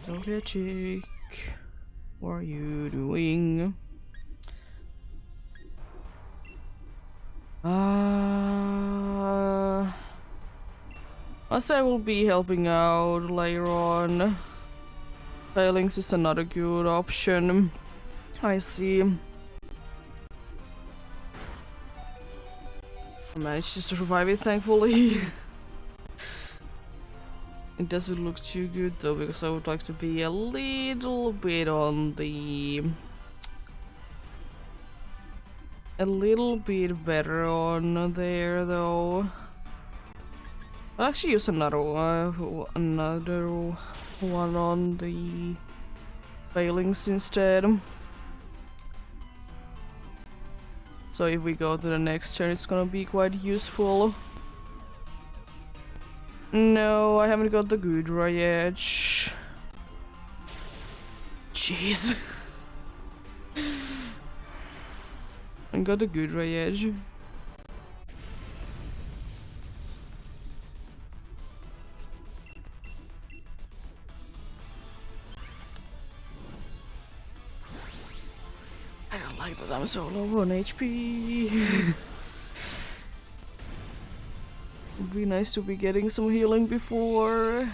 Sylvia chick, what are you doing? As I will be helping out later on. Failings is another good option. I see. I managed to survive it, thankfully. It doesn't look too good though, because I would like to be a little bit on the... a little bit better on there though. I'll actually use another one on the failings instead. So if we go to the next turn, it's gonna be quite useful. No, I haven't got the Gudra yet. Jeez. I got the Gudra yet. I don't like that I'm so low on HP. It'd be nice to be getting some healing before.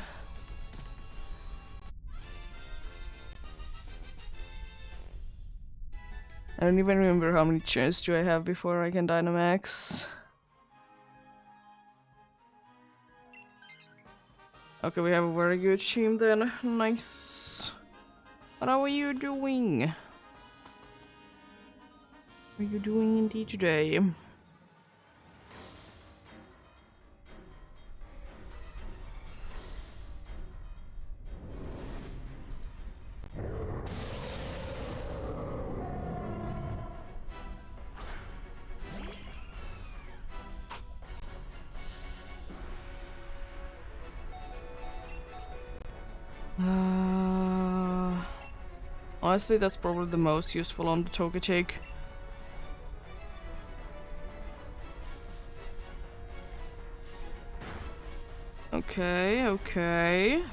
I don't even remember how many turns do I have before I can Dynamax. Okay, we have a very good team then. Nice. What are you doing? What are you doing indeed today? Honestly, that's probably the most useful on the Togetic. Okay, okay.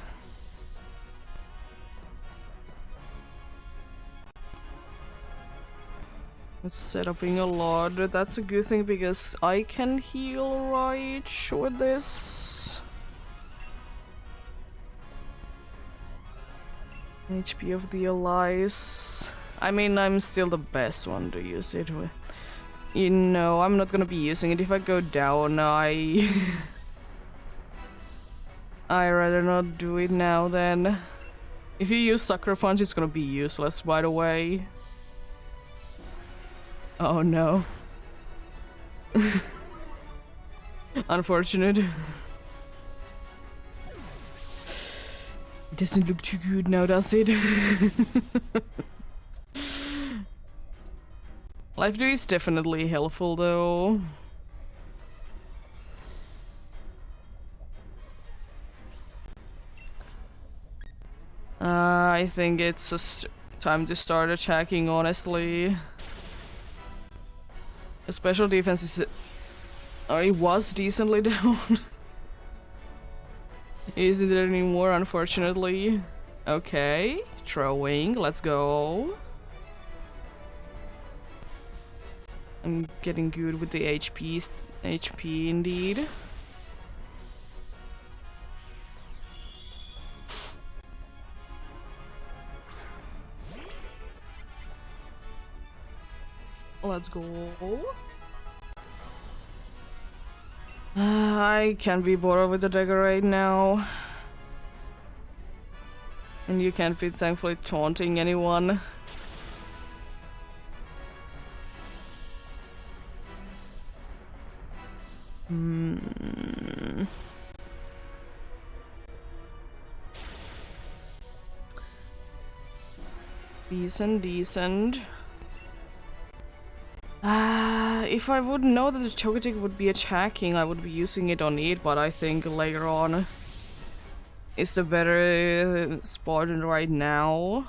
It's set upping a lot. That's a good thing because I can heal right with this. HP of the allies. I mean, I'm still the best one to use it with. You know, I'm not gonna be using it. If I go down, I rather not do it now then. If you use Sucker Punch, it's gonna be useless, by the way. Oh no. Unfortunate. Doesn't look too good now, does it? Life Dew is definitely helpful though. I think it's just time to start attacking, honestly. The special defense is... or it was decently down. Isn't it anymore, unfortunately? Okay, throwing, let's go. I'm getting good with the HP indeed. Let's go. I can't be bothered with the dagger right now. And you can't be thankfully taunting anyone. Decent. If I would know that the Togetic would be attacking, I would be using it on it, but I think later on is the better spot than right now.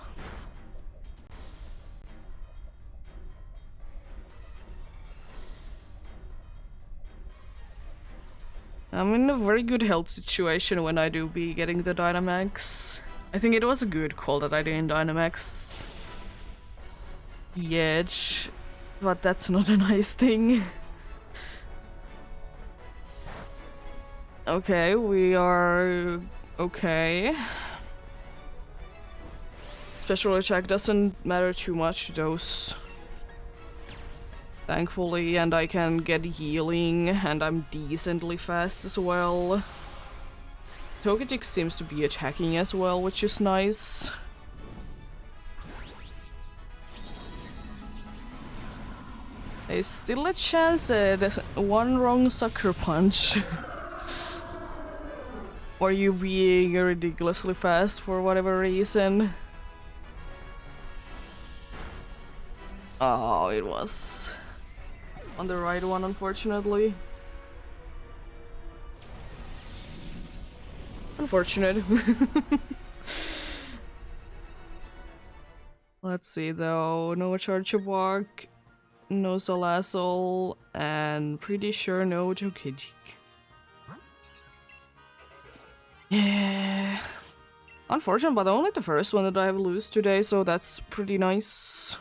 I'm in a very good health situation when I do be getting the Dynamax. I think it was a good call that I didn't Dynamax the edge, but that's not a nice thing. Okay, we are okay. Special attack doesn't matter too much to those. Thankfully, and I can get healing, and I'm decently fast as well. Togetic seems to be attacking as well, which is nice. There's still a chance that one wrong sucker punch. Or you being ridiculously fast for whatever reason. Oh, it was on the right one, unfortunately. Unfortunate. Let's see though, no Charjabug, no Salazzle, and pretty sure no Togetic. Yeah. Unfortunate, but only the first one that I have lost today, so that's pretty nice.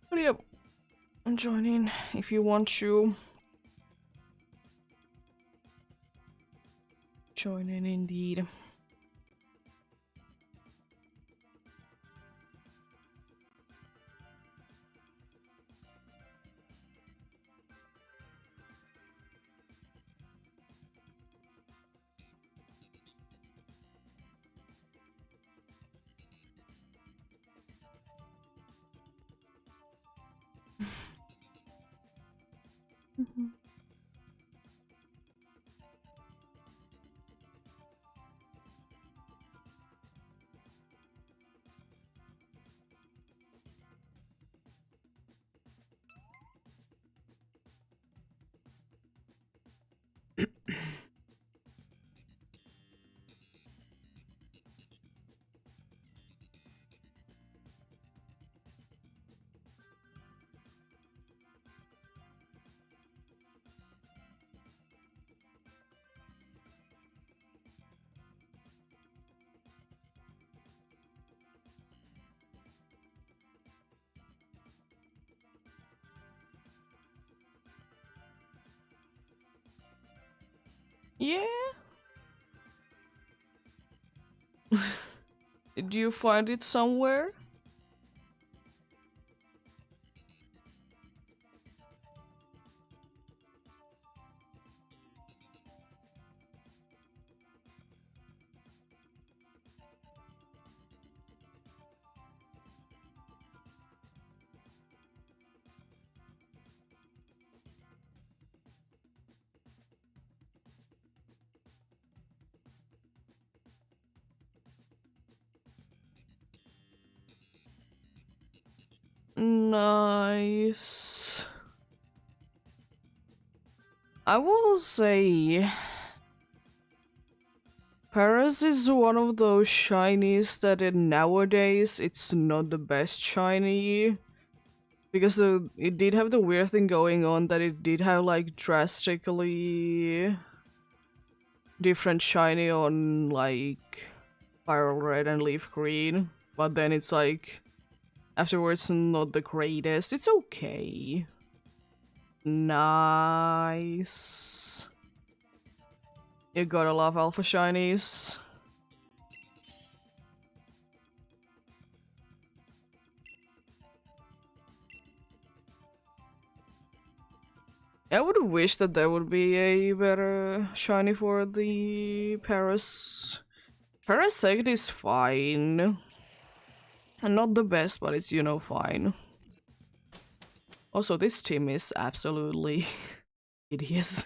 But yeah, join in if you want to. Join in indeed. Yeah. Did you find it somewhere? Nice. I will say Paris is one of those shinies that nowadays it's not the best shiny. Because it did have the weird thing going on that it did have like drastically different shiny on like Viral Red and Leaf Green. But then it's like afterwards not the greatest. It's okay. Nice. You gotta love alpha shinies. I would wish that there would be a better shiny for the Paris. Parasect is fine. And not the best, but it's, you know, fine. Also, this team is absolutely hideous.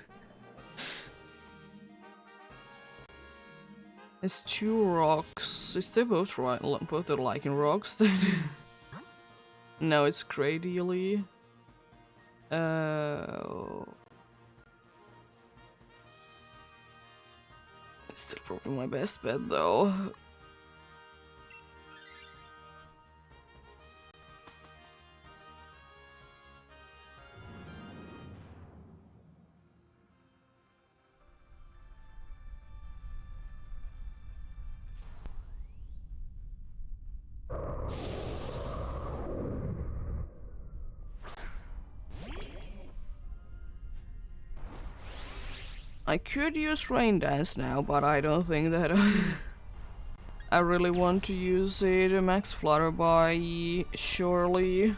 It's 2 rocks. Is they both right? Both are liking rocks then? No, it's Gradially. It's still probably my best bet though. I could use Rain Dance now, but I don't think that I really want to use it. Max Flutterby, surely.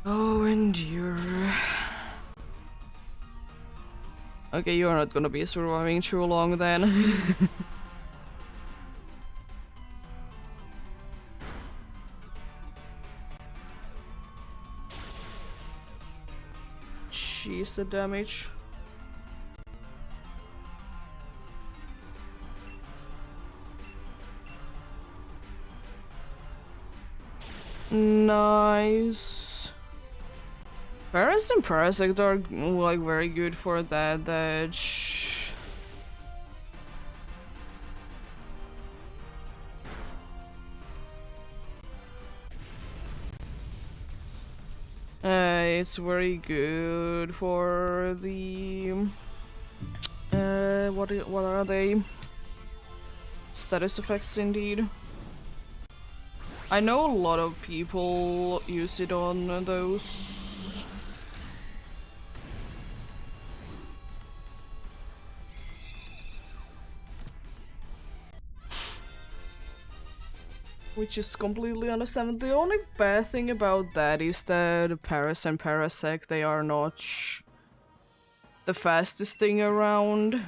Oh, endure. Okay, you're not gonna be surviving too long then. Jeez, the damage. Nice. Paras and Parasect are like very good for that edge. It's very good for the what are they? Status effects indeed. I know a lot of people use it on those. Which is completely understandable. The only bad thing about that is that Paras and Parasect, they are not the fastest thing around.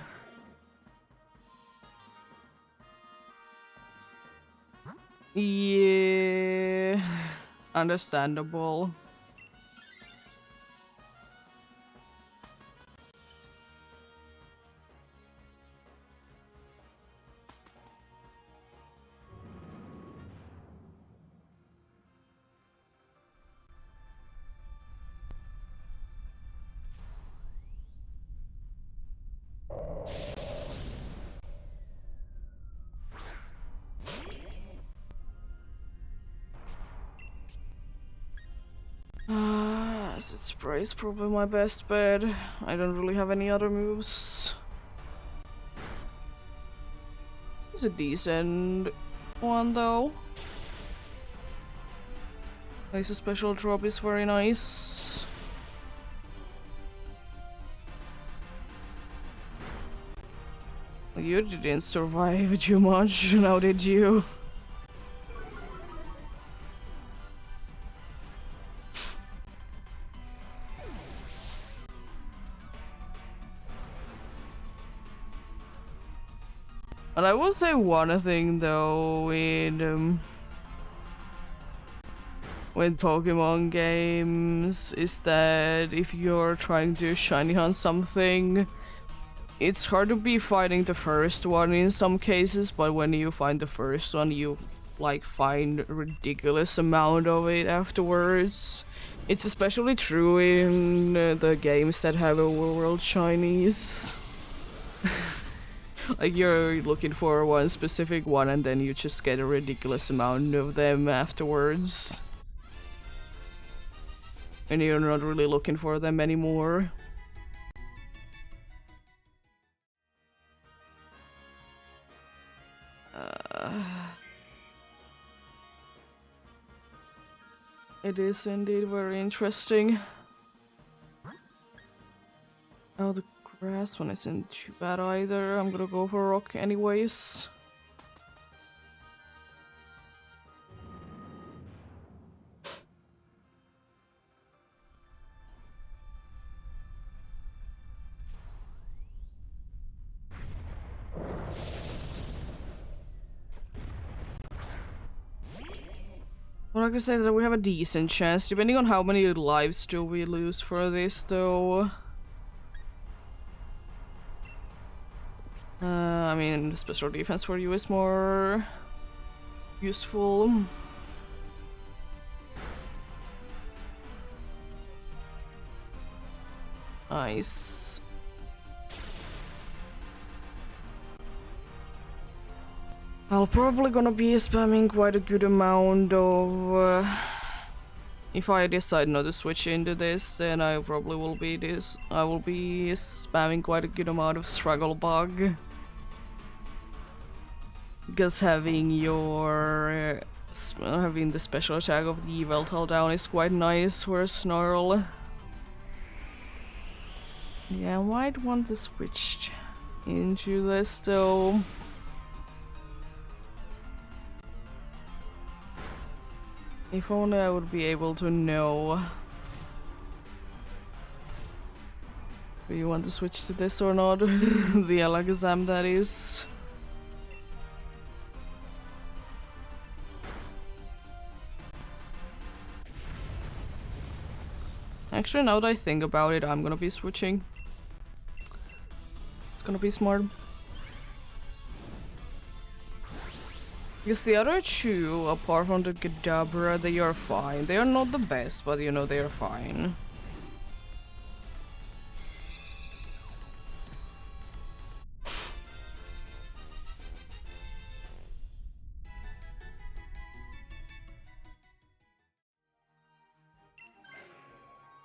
Yeah, understandable. Acid Spray is probably my best bet. I don't really have any other moves. It's a decent one though. At least a special drop is very nice. You didn't survive too much, now did you? And I will say one thing though, with Pokemon games is that if you're trying to shiny hunt something, it's hard to be fighting the first one in some cases, but when you find the first one, you like find a ridiculous amount of it afterwards. It's especially true in the games that have overworld shinies. Like you're looking for one specific one and then you just get a ridiculous amount of them afterwards. And you're not really looking for them anymore. It is indeed very interesting. Oh, the grass one isn't too bad either. I'm gonna go for rock anyways. Well, like I said, that we have a decent chance, depending on how many lives do we lose for this, though. I mean, special defense for you is more useful. Nice. I'll probably gonna be spamming quite a good amount of... if I decide not to switch into this, then I probably will be I will be spamming quite a good amount of Struggle Bug. Because having your... having the special attack of the Yveltal down is quite nice for a Snarl. Yeah, I might want to switch into this though. If only I would be able to know. Do you want to switch to this or not? The Alakazam, that is. Actually, now that I think about it, I'm gonna be switching. It's gonna be smart. Because the other two, apart from the Kadabra, they are fine. They are not the best, but you know, they are fine.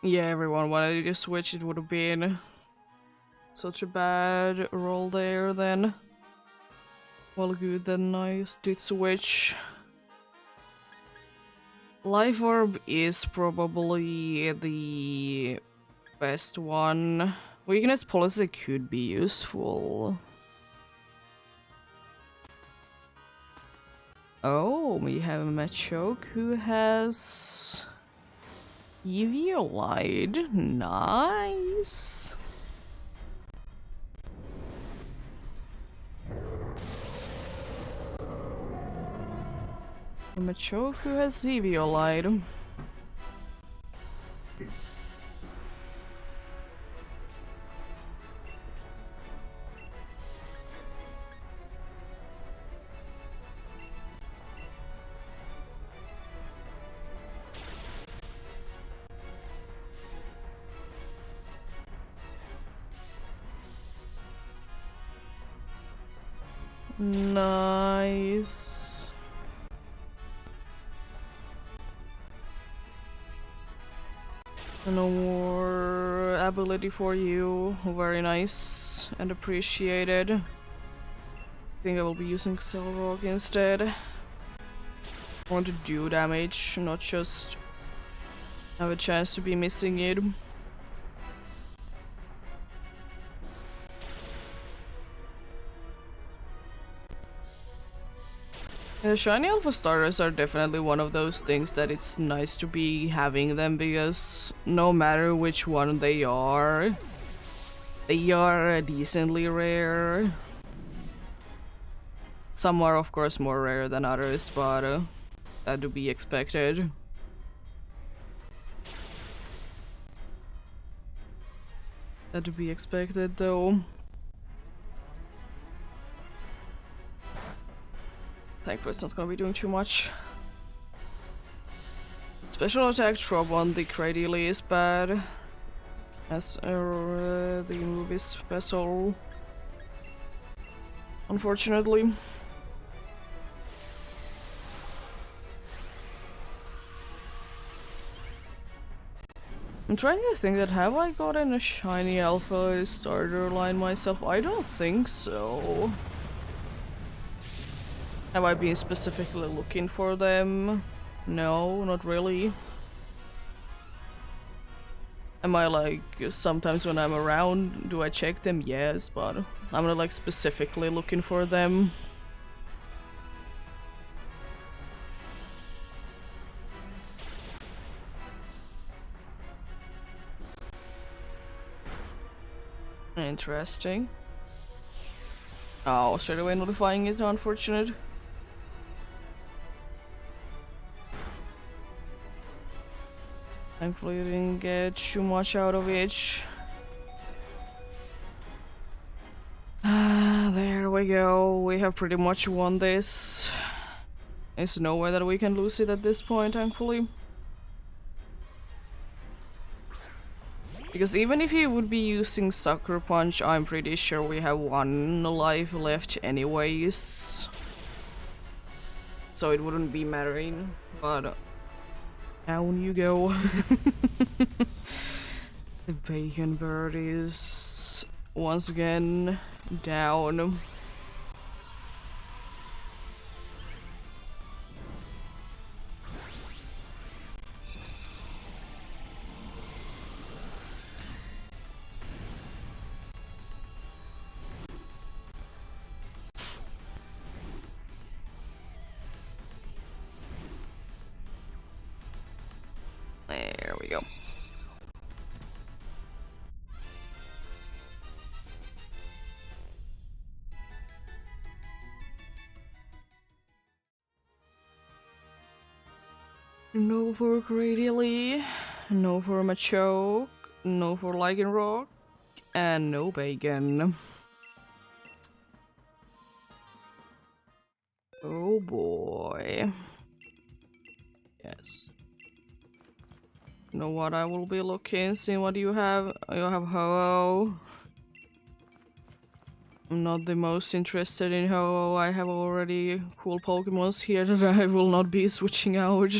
Yeah, everyone wanted to switch, it would have been such a bad roll there then. Well, good, then I did switch. Life Orb is probably the best one. Weakness Policy could be useful. Oh, we have a Machoke who has... Eviolite. Nice. A Machoke who has Eviolite. Nice. No more ability for you. Very nice and appreciated. I think I will be using Cellrock instead. I want to do damage, not just have a chance to be missing it. Shiny Alpha Starters are definitely one of those things that it's nice to be having them, because no matter which one they are decently rare. Some are of course more rare than others, but that to be expected. That to be expected though. Thankfully it's not gonna be doing too much. Special attack drop on the Cradily is bad. As the move is special. Unfortunately. I'm trying to think that have I gotten a shiny alpha starter line myself? I don't think so. Have I been specifically looking for them? No, not really. Am I like, sometimes when I'm around, do I check them? Yes, but I'm not like specifically looking for them. Interesting. Oh, straight away notifying it, unfortunate. Thankfully, I didn't get too much out of it. There we go. We have pretty much won this. There's no way that we can lose it at this point, thankfully. Because even if he would be using Sucker Punch, I'm pretty sure we have one life left anyways. So it wouldn't be mattering, but down you go. The Bacon Bird is once again down. There we go. No for Grady, no for Machoke, no for Lycanroc, and no Bacon. Oh boy. Yes. You know what, I will be looking, seeing what you have. You have Ho-Oh. I'm not the most interested in Ho-Oh. I have already cool Pokemons here that I will not be switching out.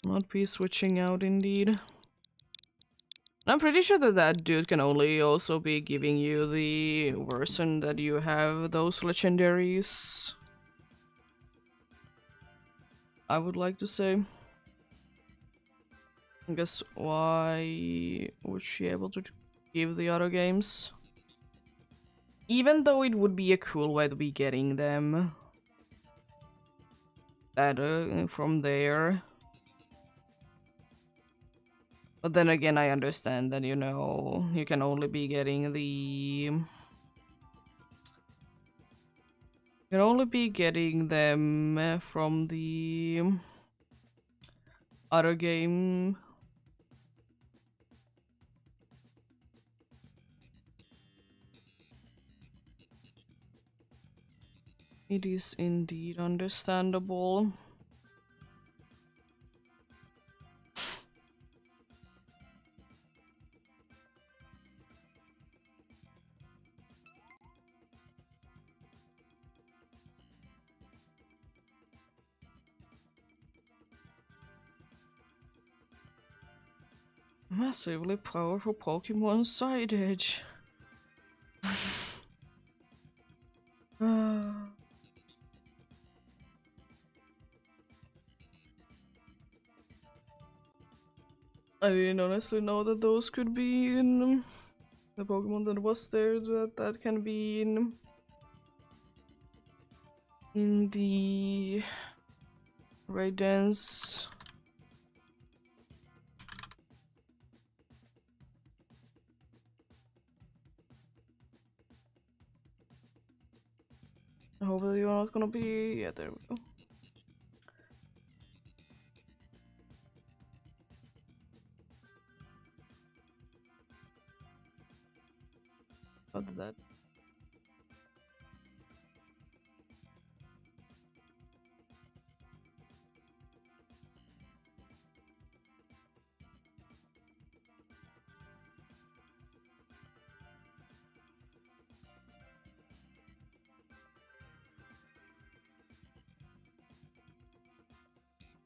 Not be switching out indeed. I'm pretty sure that that dude can only also be giving you the version that you have those legendaries. I would like to say. I guess why would she able to give the other games? Even though it would be a cool way to be getting them. That from there. But then again, I understand that, you know, you can only be getting the... You can only be getting them from the other game. It is indeed understandable. Massively powerful Pokemon Side Edge. I didn't honestly know that those could be in the Pokemon that was there, that can be in the Raid Dance. I hope that you're not gonna be... Yeah, there we go. What did that?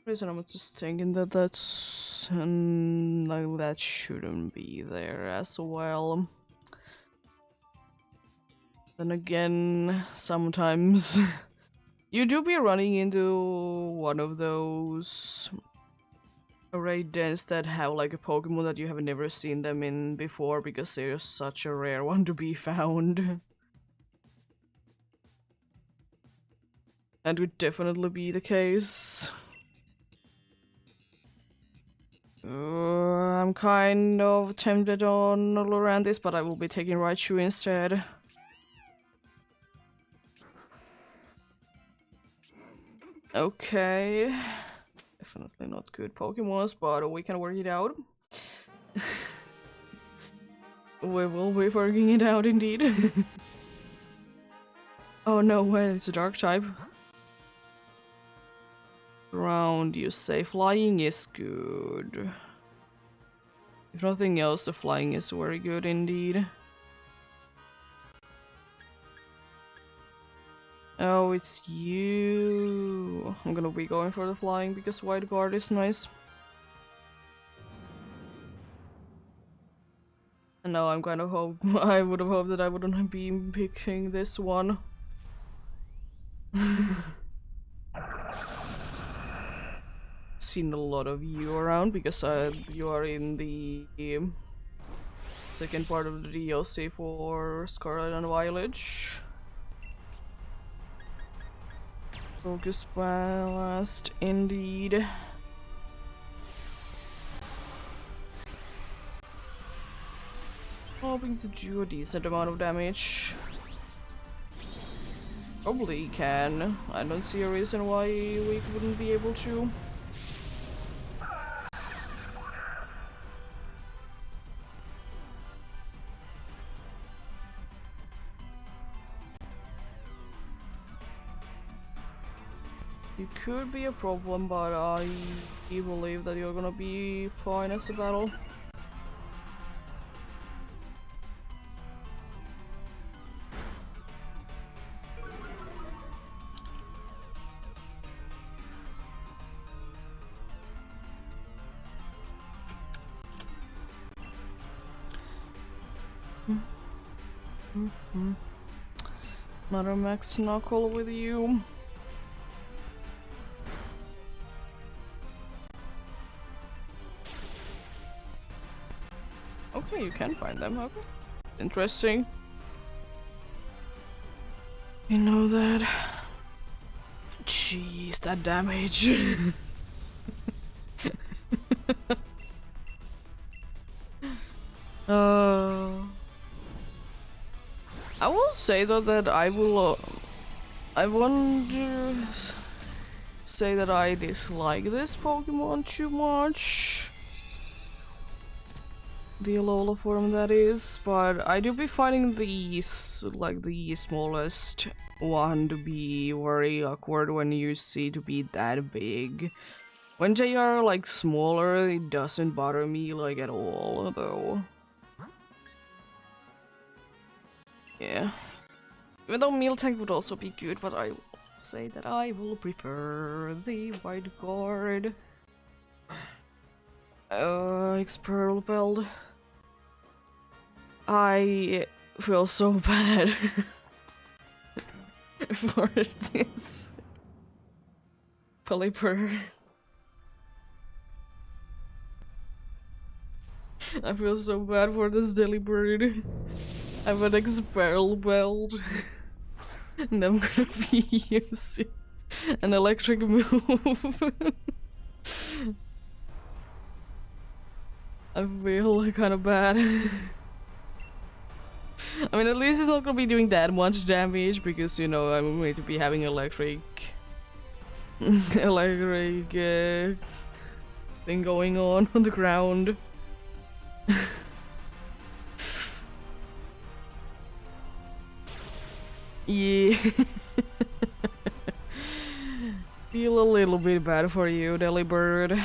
Reason I'm just thinking that that's like that shouldn't be there as well. Then again, sometimes you do be running into one of those array dens that have like a Pokemon that you have never seen them in before because they're such a rare one to be found. That would definitely be the case. I'm kind of tempted on Lorantis, but I will be taking Raichu instead. Okay. Definitely not good Pokemons, but we can work it out. We will be working it out indeed. Oh no, wait, it's a dark type. Ground, you say flying is good. If nothing else, the flying is very good indeed. Oh, it's you. I'm gonna be going for the flying because White Guard is nice. And now I'm kind of hope I would have hoped that I wouldn't be picking this one. Seen a lot of you around because you are in the second part of the DLC for Scarlet and Violet. Focus Ballast, indeed. Hoping to do a decent amount of damage. Probably can. I don't see a reason why we wouldn't be able to. It could be a problem, but I believe that you're gonna be fine as a battle. Another max knuckle with you. Okay, you can find them, okay. Interesting. You know that. Jeez, that damage. I will say though that I will. I wonder. Say that I dislike this Pokemon too much. The Alola form, that is, but I do be finding these, like the smallest one, to be very awkward when you see to be that big. When they are like smaller, it doesn't bother me like at all, though. Yeah. Even though Miltank would also be good, but I will say that I will prefer the White Guard. Expelled. I feel so bad for this Pelipper. I feel so bad for this Delibird. I'm an expelled. And I'm gonna be using an electric move. I feel kinda bad. I mean, at least it's not gonna be doing that much damage because, you know, I'm going to be having electric... electric thing going on the ground. Yeah. Feel a little bit bad for you, Delibird.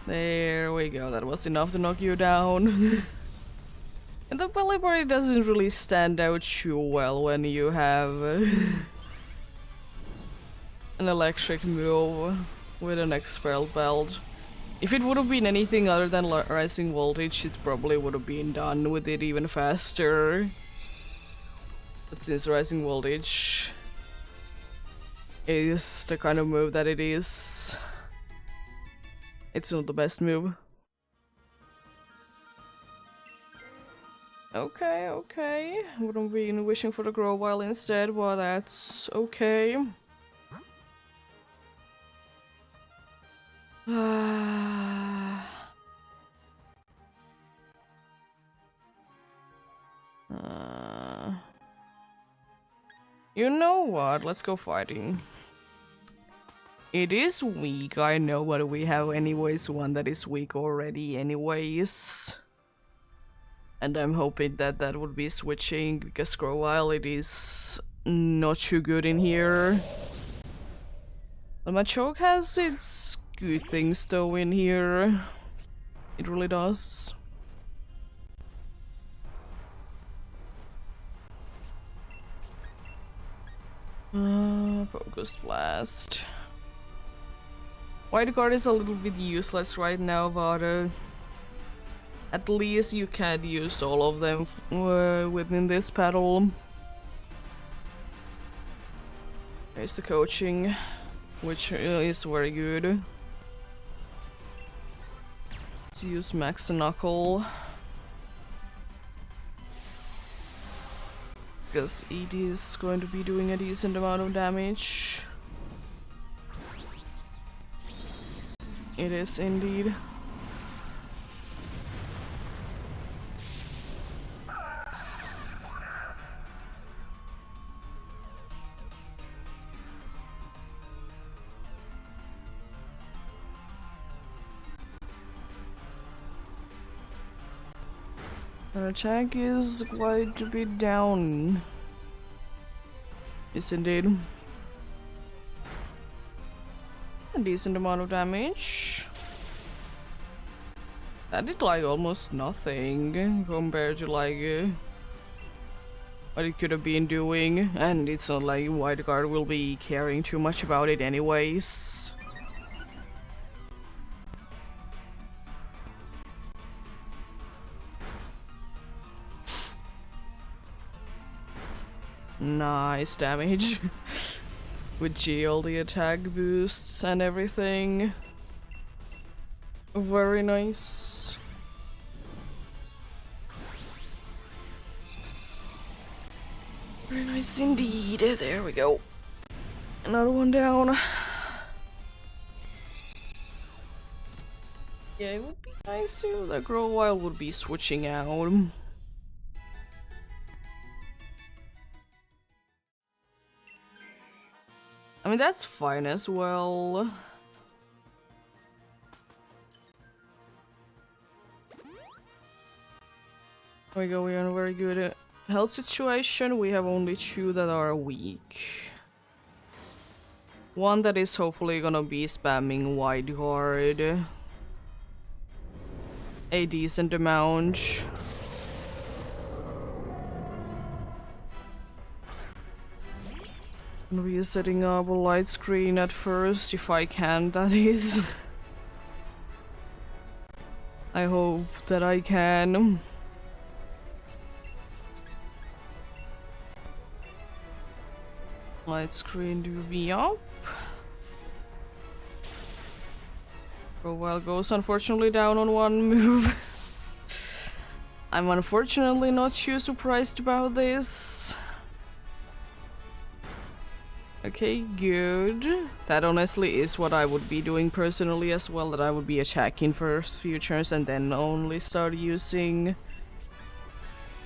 There we go, that was enough to knock you down. And the Delibird doesn't really stand out too well when you have an electric move with an expel belt. If it would have been anything other than rising voltage, it probably would have been done with it even faster. But since rising voltage is the kind of move that it is, it's not the best move. Okay, okay. Would have been wishing for the Grovyle instead, but that's okay. You know what? Let's go fighting. It is weak, I know, but we have anyways one that is weak already anyways. And I'm hoping that that would be switching, because Grovyle, it is not too good in here. But my choke has its good things though in here. It really does. Focus blast. White guard is a little bit useless right now, but at least you can use all of them within this battle. There's the coaching, which is very good. Let's use Max Knuckle. Because it is going to be doing a decent amount of damage. It is indeed. Our attack is quite a bit down. Yes, indeed. A decent amount of damage. That did like almost nothing compared to like what it could have been doing, and it's not like White Guard will be caring too much about it anyways. Nice damage. With GL, the attack boosts and everything. Very nice. Very nice indeed. There we go. Another one down. Yeah, it would be nice if the Grovyle would be switching out. I mean, that's fine as well. There we go, we are in a very good health situation. We have only 2 that are weak. One that is hopefully gonna be spamming Wide Guard a decent amount. I'm gonna be setting up a light screen at first, if I can, that is. I hope that I can. Light screen to be up. Grovyle goes unfortunately down on one move. I'm unfortunately not too surprised about this. Okay, good. That honestly is what I would be doing personally as well, that I would be attacking first few turns and then only start using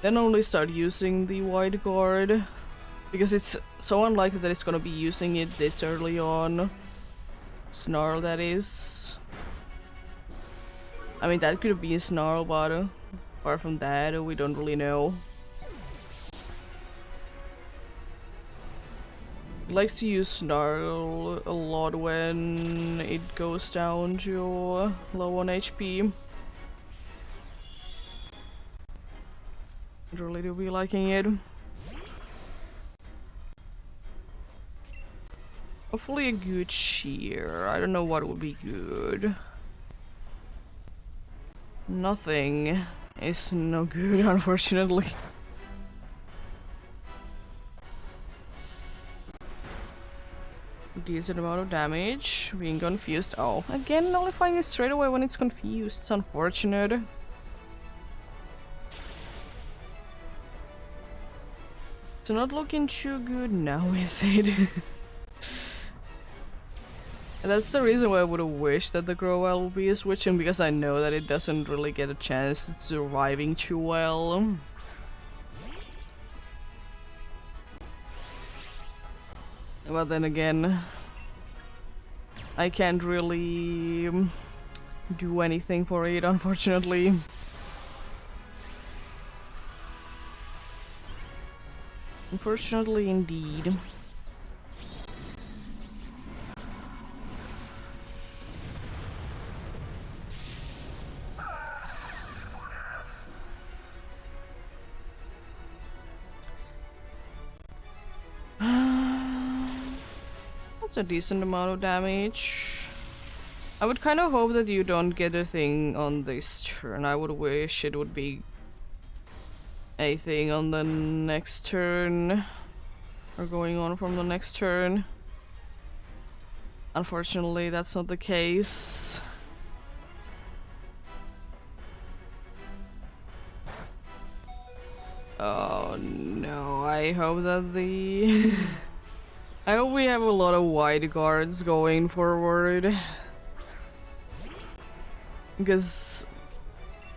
the wide guard. Because it's so unlikely that it's gonna be using it this early on. Snarl, that is. I mean, that could be a Snarl, but apart from that, we don't really know. It likes to use Snarl a lot when it goes down to low on HP. I really do be liking it. Hopefully a good cheer. I don't know what would be good. Nothing is no good, unfortunately. Decent amount of damage. Being confused. Oh, again, nullifying it straight away when it's confused. It's unfortunate. It's not looking too good now, is it? That's the reason why I would have wished that the Growell would be switching, because I know that it doesn't really get a chance at surviving too well. But then again, I can't really do anything for it, unfortunately. Unfortunately, indeed. That's a decent amount of damage. I would kind of hope that you don't get a thing on this turn. I would wish it would be a thing on the next turn. Or going on from the next turn. Unfortunately, that's not the case. Oh no, I hope that the... I hope we have a lot of wide guards going forward. Because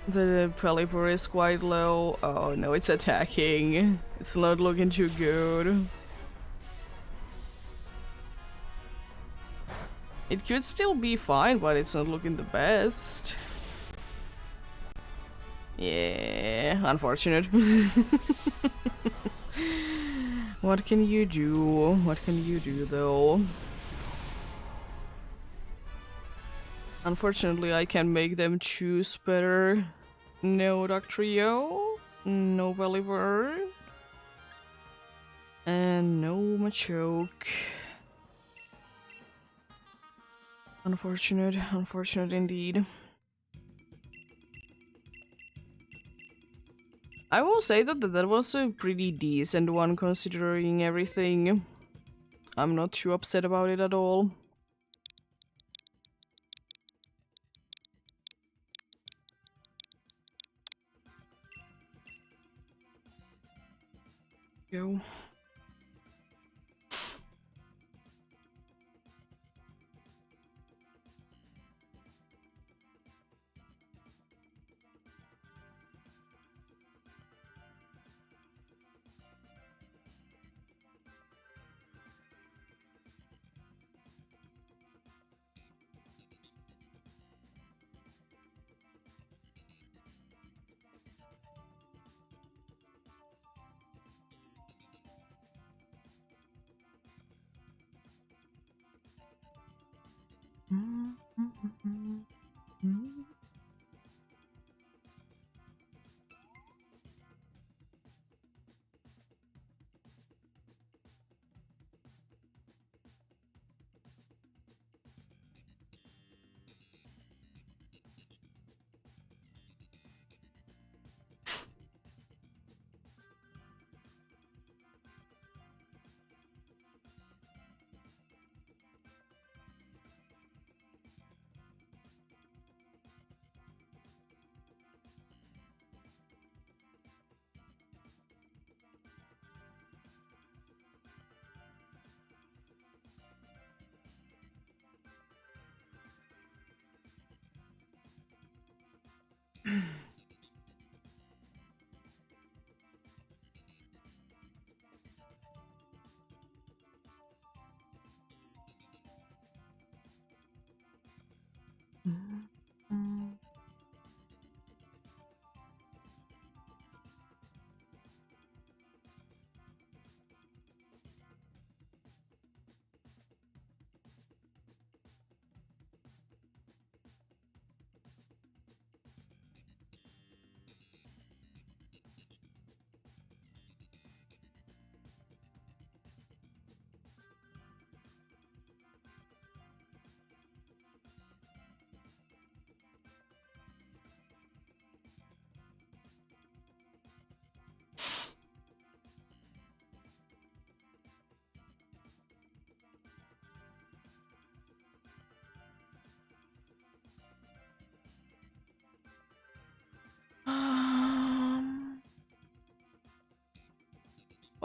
the Pelipper is quite low. Oh no, it's attacking. It's not looking too good. It could still be fine, but it's not looking the best. Yeah, unfortunate. What can you do? What can you do though? Unfortunately, I can make them choose better. No Doctrio, no Believer, and no Machoke. Unfortunate, unfortunate indeed. I will say that that was a pretty decent one considering everything. I'm not too upset about it at all. Go.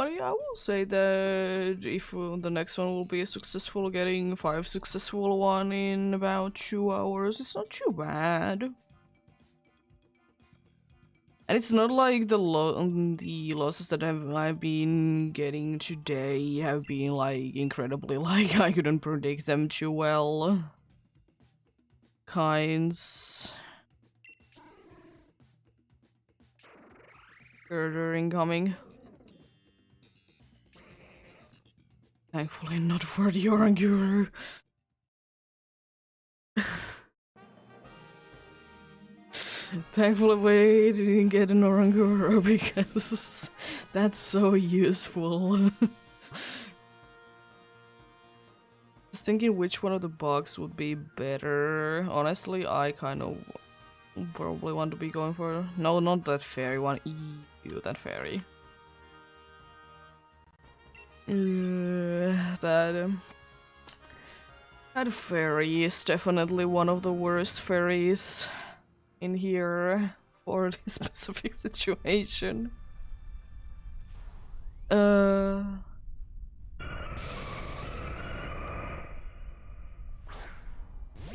But yeah, I will say that if the next one will be successful, getting 5 successful one in about 2 hours, it's not too bad. And it's not like the losses that I've been getting today have been like incredibly like I couldn't predict them too well. Kinds. Further incoming. Thankfully not for the Oranguru. Thankfully we didn't get an Oranguru because that's so useful. Just thinking which one of the bugs would be better. Honestly, I kind of probably want to be going for... No, not that fairy one. Ew, that fairy. That fairy is definitely one of the worst fairies in here for this specific situation. I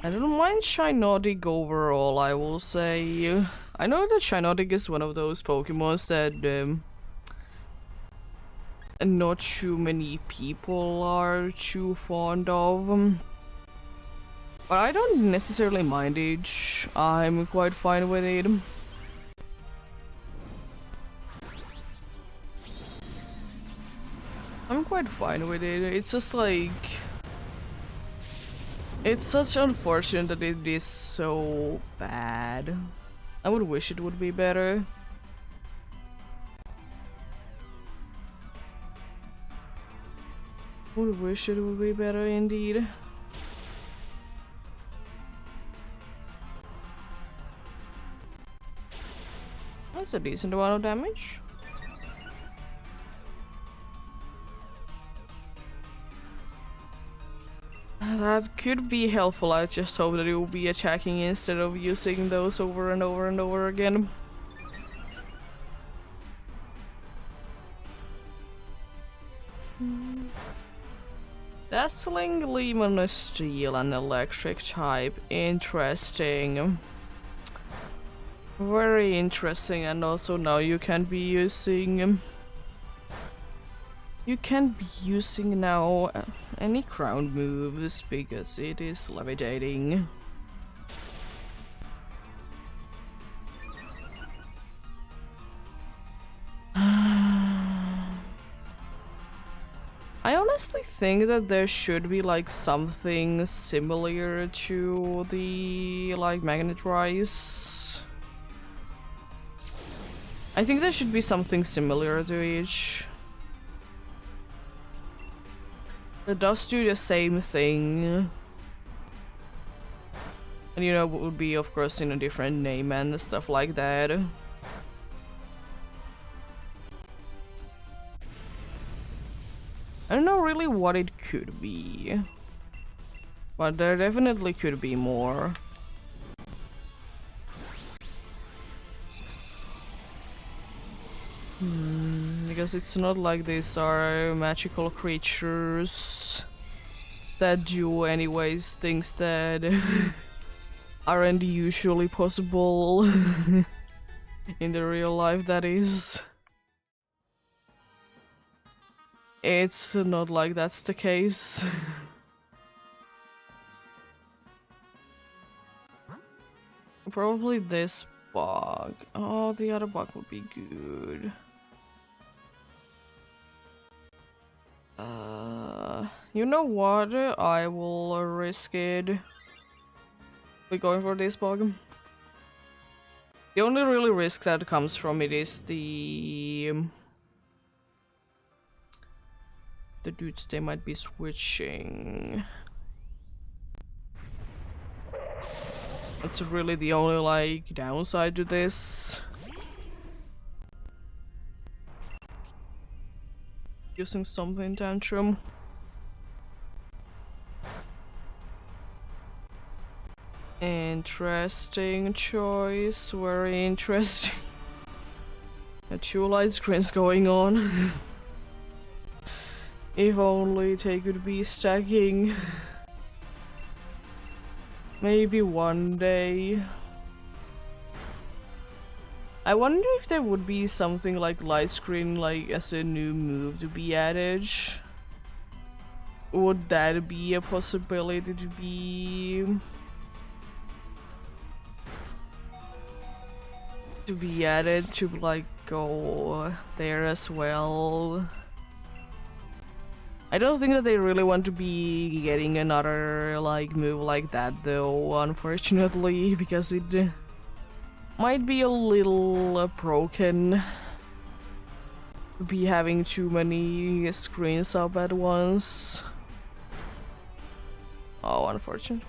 don't mind Shinotic overall, I will say. I know that Shinotic is one of those Pokemons that not too many people are too fond of. But I don't necessarily mind it. I'm quite fine with it. I'm quite fine with it. It's just like... It's such unfortunate that it is so bad. I would wish it would be better. Would wish it would be better indeed. That's a decent amount of damage. That could be helpful. I just hope that it will be attacking instead of using those over and over and over again. Dazzling Lemon Steel and Electric type. Interesting. Very interesting, and also now you can be using... You can be using now any ground moves because it is levitating. I honestly think that there should be like something similar to the like Magnet Rise. I think there should be something similar to each. It does do the same thing. And you know, it would be of course in a different name and stuff like that. I don't know really what it could be. But there definitely could be more. Because it's not like these are magical creatures that do anyways things that aren't usually possible in the real life, that is. It's not like that's the case. Probably this bug. Oh, the other bug would be good. You know what? I will risk it. We're going for this bug. The only really risk that comes from it is the dudes they might be switching. That's really the only like downside to this. Using something tantrum. Interesting choice, very interesting. Got two light screens going on. If only they could be stacking. Maybe one day. I wonder if there would be something like light screen like as a new move to be added. Would that be a possibility to be added to like go there as well? I don't think that they really want to be getting another like move like that though, unfortunately, because it might be a little broken to be having too many screens up at once. Oh, unfortunate.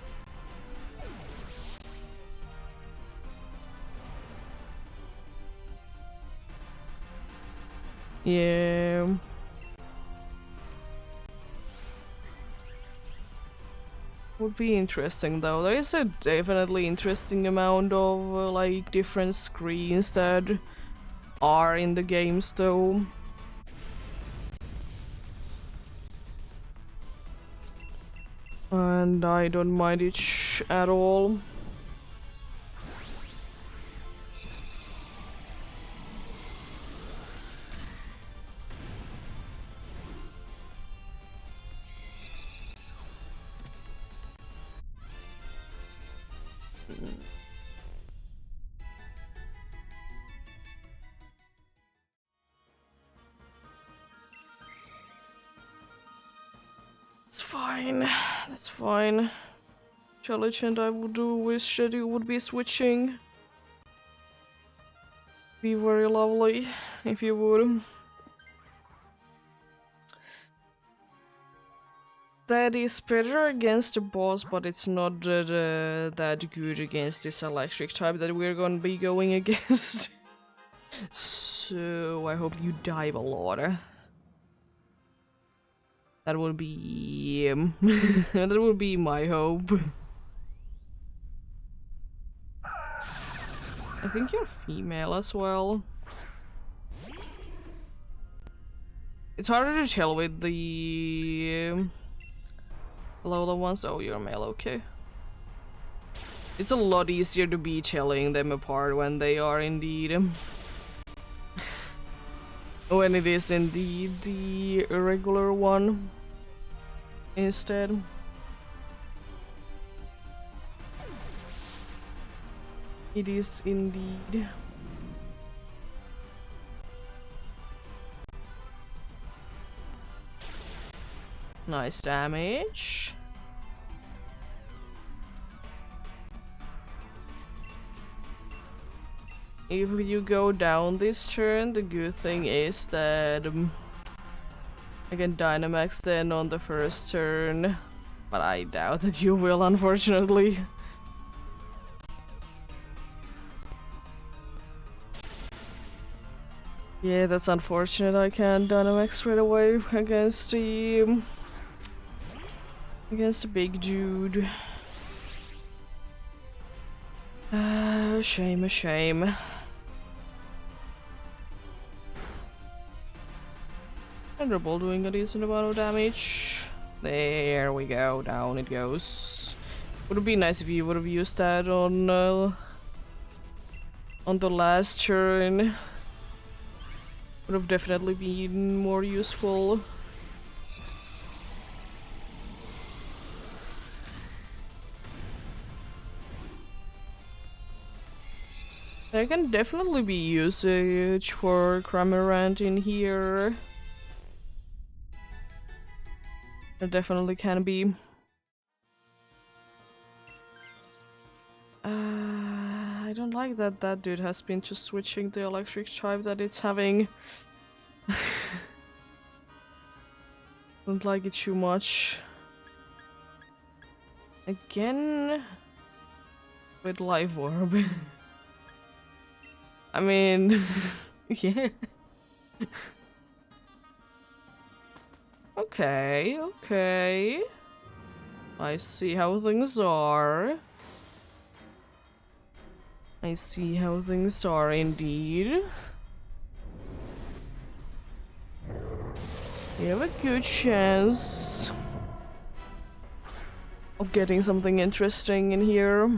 Yeah. Would be interesting though. There is a definitely interesting amount of like different screens that are in the games though. And I don't mind it at all. It's fine. That's fine. Challenge, and I would wish that you would be switching. Be very lovely if you would. That is better against the boss, but it's not that good against this electric type that we're gonna be going against. So I hope you dive a lot. That would be that would be my hope. I think you're female as well. It's harder to tell with the Lola ones. Oh, you're male, okay. It's a lot easier to be telling them apart when they are indeed when it is indeed the irregular one instead. It is indeed. Nice damage. If you go down this turn, the good thing is that I can Dynamax then on the first turn, but I doubt that you will, unfortunately. Yeah, that's unfortunate. I can't Dynamax straight away against the big dude. Shame, a shame. Thunderbolt doing a decent amount of damage. There we go, down it goes. Would have been nice if you would have used that on the last turn. Would have definitely been more useful. There can definitely be usage for Cramorant in here. There definitely can be. I don't like that that dude has been just switching the electric type that it's having. Don't like it too much. Again with Life Orb. I mean, yeah. Okay, okay. I see how things are. I see how things are indeed. You have a good chance of getting something interesting in here.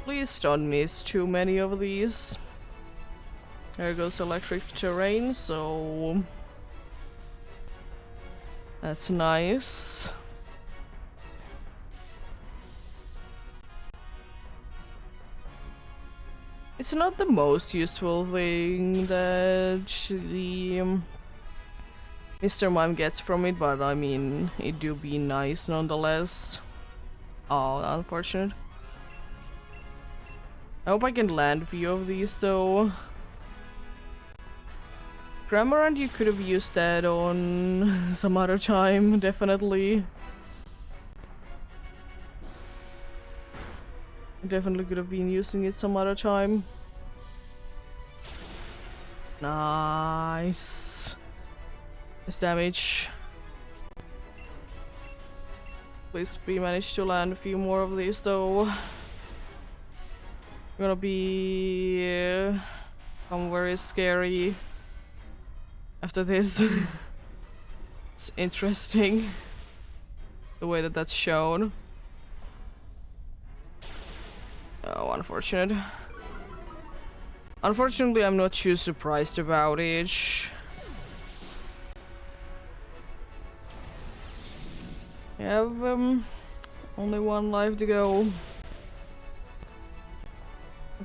Please don't miss too many of these. There goes electric terrain, so that's nice. It's not the most useful thing that the Mr. Mime gets from it, but I mean, it do be nice nonetheless. Oh, unfortunate. I hope I can land a few of these though. Cramorant, you could have used that on some other time, definitely. Definitely could have been using it some other time. Nice. Nice damage. Please we managed to land a few more of these though. Gonna be very scary after this. It's interesting the way that that's shown. Oh, unfortunate. Unfortunately, I'm not too surprised about it. I have only one life to go. I'm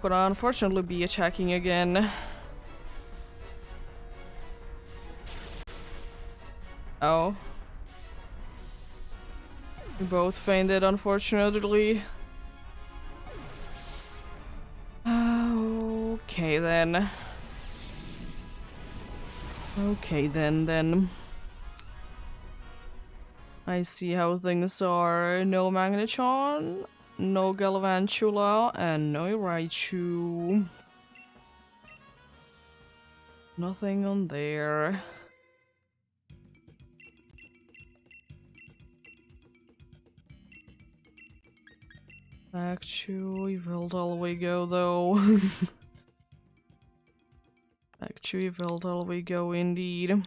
gonna unfortunately be attacking again. Oh. We both fainted, unfortunately. Okay then. Okay then. I see how things are. No Magnetron, no Galvantula, and no Raichu. Nothing on there. Back to Yveltal we go though. Back to Yveltal we go indeed.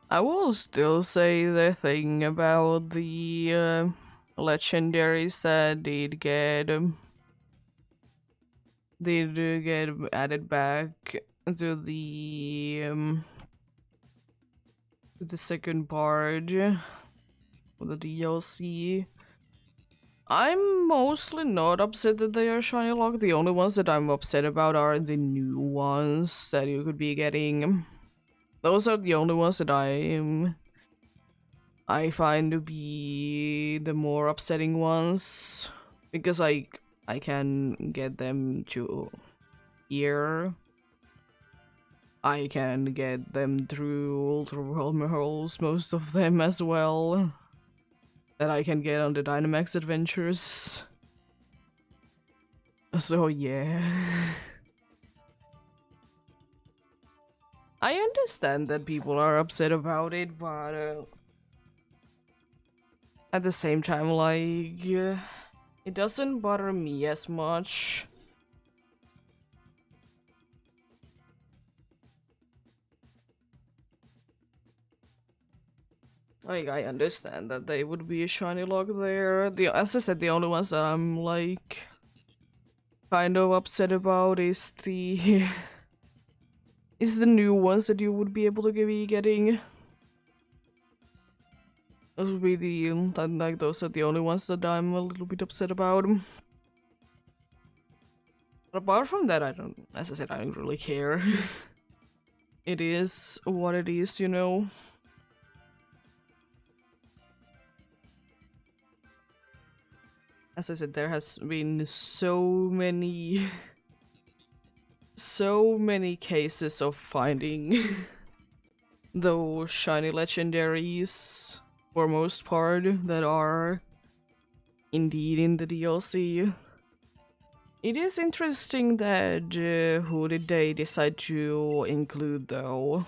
I will still say the thing about the legendaries that did get added back to the second part of the DLC. I'm mostly not upset that they are shiny locked. The only ones that I'm upset about are the new ones that you could be getting. Those are the only ones that I find to be the more upsetting ones, because I can get them to here. I can get them through Ultra Holes, most of them as well. That I can get on the Dynamax adventures. So yeah. I understand that people are upset about it, but at the same time, like, it doesn't bother me as much. Like, I understand that they would be a shiny lock there. As I said, the only ones that I'm, like, kind of upset about is the... is the new ones that you would be able to be getting. Those would be the, like, those are the only ones that I'm a little bit upset about. But apart from that, as I said, I don't really care. It is what it is, you know. As I said, there has been so many so many cases of finding those shiny legendaries, for most part, that are indeed in the DLC. It is interesting that who did they decide to include, though?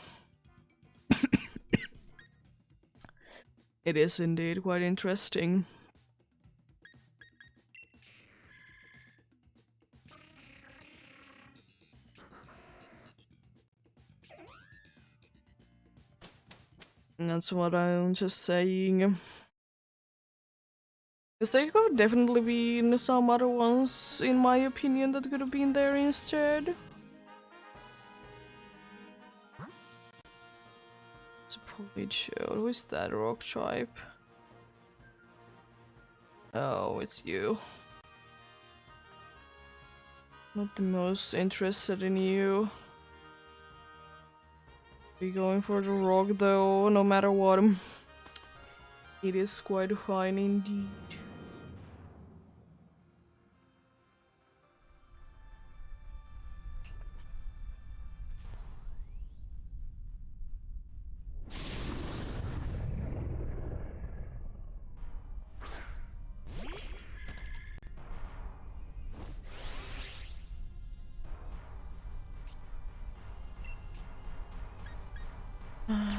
It is indeed quite interesting. And that's what I'm just saying. Because there could have definitely been some other ones, in my opinion, that could have been there instead. It's a page. Who is that rock type? Oh, it's you. Not the most interested in you. Be going for the rock though, no matter what. It is quite fine indeed.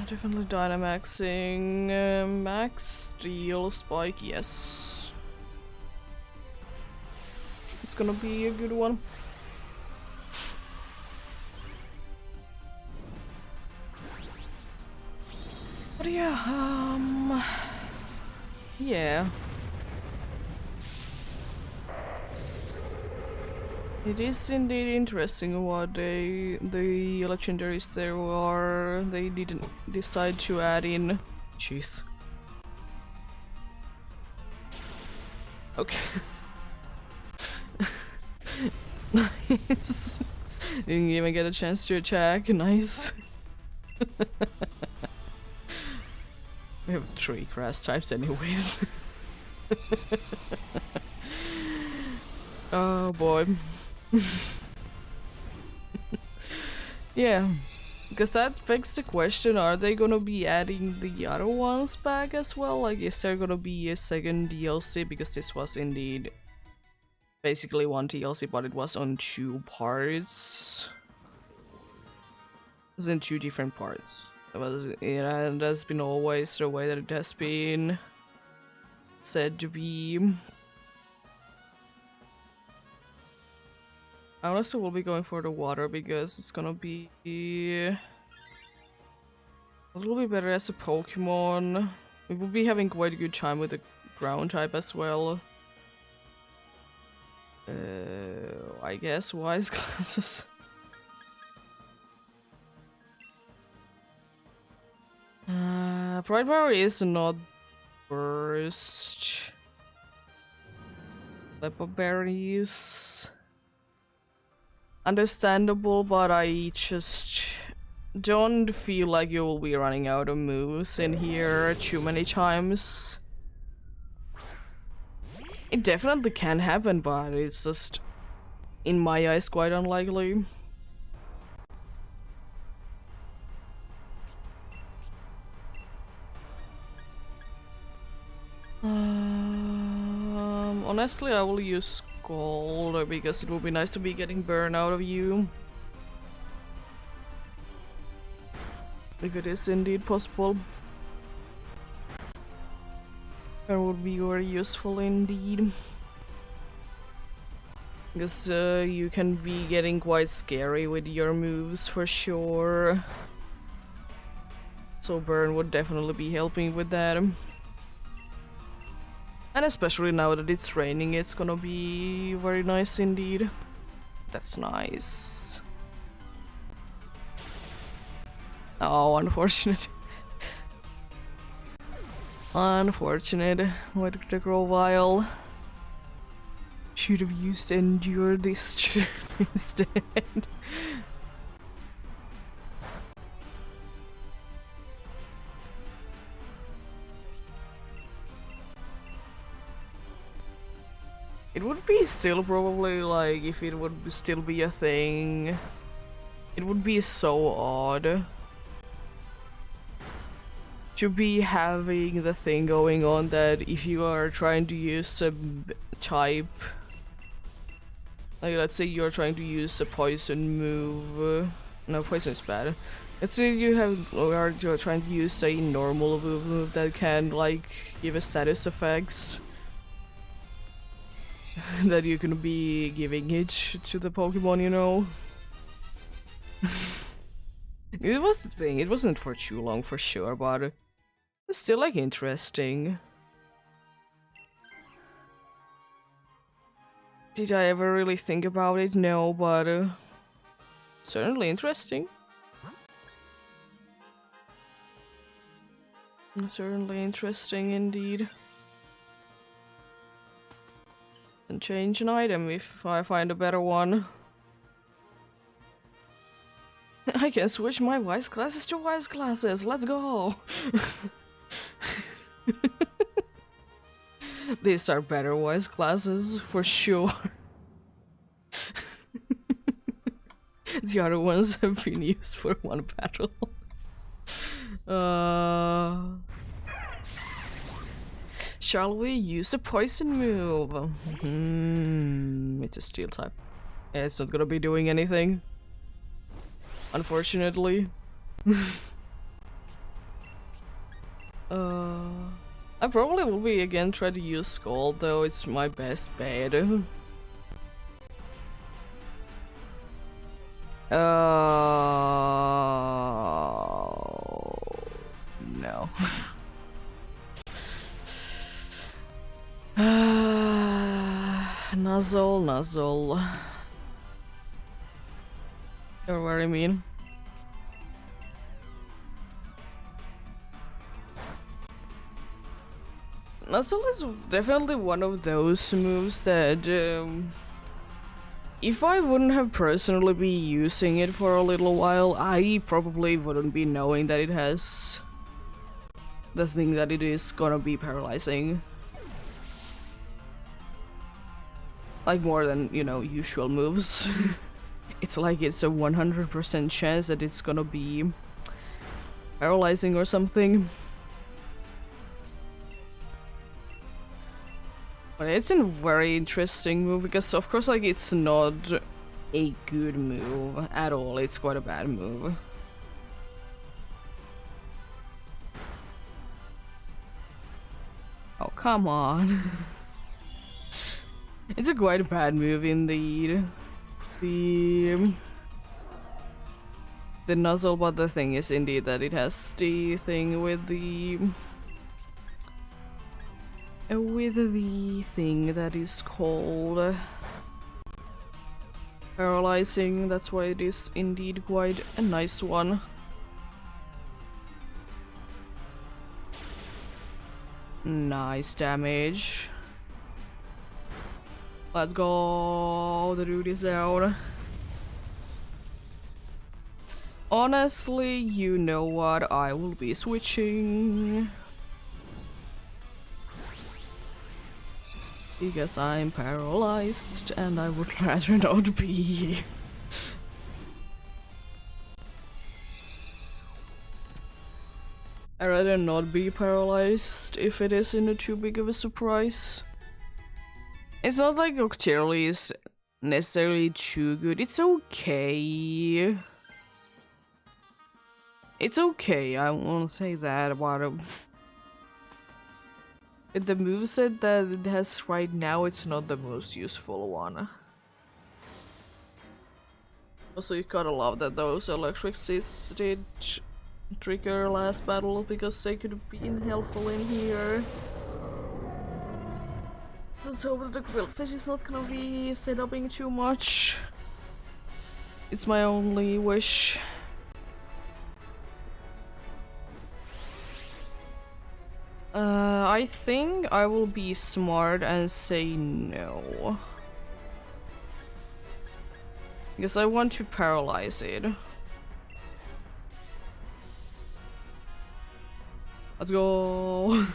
Definitely Dynamaxing. Max, Steel, Spike, yes. It's gonna be a good one. But yeah, yeah. It is indeed interesting what the legendaries there are. They didn't decide to add in. Jeez. Okay. Nice. Didn't even get a chance to attack. Nice. We have 3 grass types anyways. Oh boy. Yeah, because that begs the question, are they gonna be adding the other ones back as well? Like, is there gonna be a second DLC? Because this was indeed basically one DLC, but it was on 2 parts. It was in 2 different parts. It was, and that's been always the way that it has been said to be. I honestly will be going for the water because it's gonna be a little bit better as a Pokemon. We will be having quite a good time with the ground type as well. I guess wise glasses. Primary is not burst. Leper berries. Understandable, but I just don't feel like you will be running out of moves in here too many times. It definitely can happen, but it's just, in my eyes, quite unlikely. Honestly, I will use Gold because it will be nice to be getting burn out of you. If it is indeed possible. That would be very useful indeed. Because you can be getting quite scary with your moves for sure. So burn would definitely be helping with that. And especially now that it's raining, it's gonna be very nice indeed. That's nice. Oh, unfortunate. Unfortunate. Why did it grow while? Should have used Endure this instead. It would be still probably like if it would still be a thing. It would be so odd to be having the thing going on that if you are trying to use a type, like let's say you're trying to use a poison move. No, poison is bad. Let's say you're trying to use a normal move that can like give a status effects that you can be giving it to the Pokemon, you know. It was the thing. It wasn't for too long for sure, but it's still like interesting. Did I ever really think about it? No, but certainly interesting. Certainly interesting indeed. And change an item if I find a better one. I can switch my wise classes to wise classes. Let's go! These are better wise classes for sure. The other ones have been used for one battle. Shall we use a poison move? It's a steel type. Yeah, it's not gonna be doing anything. Unfortunately. I probably will be again try to use Scald, though it's my best bet. No. Nuzzle. You're very mean. Nuzzle is definitely one of those moves that, if I wouldn't have personally been using it for a little while, I probably wouldn't be knowing that it has the thing that it is gonna be paralyzing. Like more than, you know, usual moves. It's like it's a 100% chance that it's gonna be paralyzing or something. But it's a very interesting move because of course like it's not a good move at all, it's quite a bad move. Oh, come on. It's a quite bad move indeed. The Nuzzle, but the thing is indeed that it has the thing with the thing that is called paralyzing. That's why it is indeed quite a nice one. Nice damage. Let's go. The dude is down. Honestly, you know what? I will be switching. Because I'm paralyzed and I would rather not be. I'd rather not be paralyzed if it isn't too big of a surprise. It's not like Octillery is necessarily too good. It's okay. It's okay, I won't say that about it. The moveset that it has right now, it's not the most useful one. Also, you gotta love that those electric seeds did trigger last battle because they could have been helpful in here. Let's hope the Quillfish is not gonna be set-upping too much. It's my only wish. I think I will be smart and say no. Because I want to paralyze it. Let's go.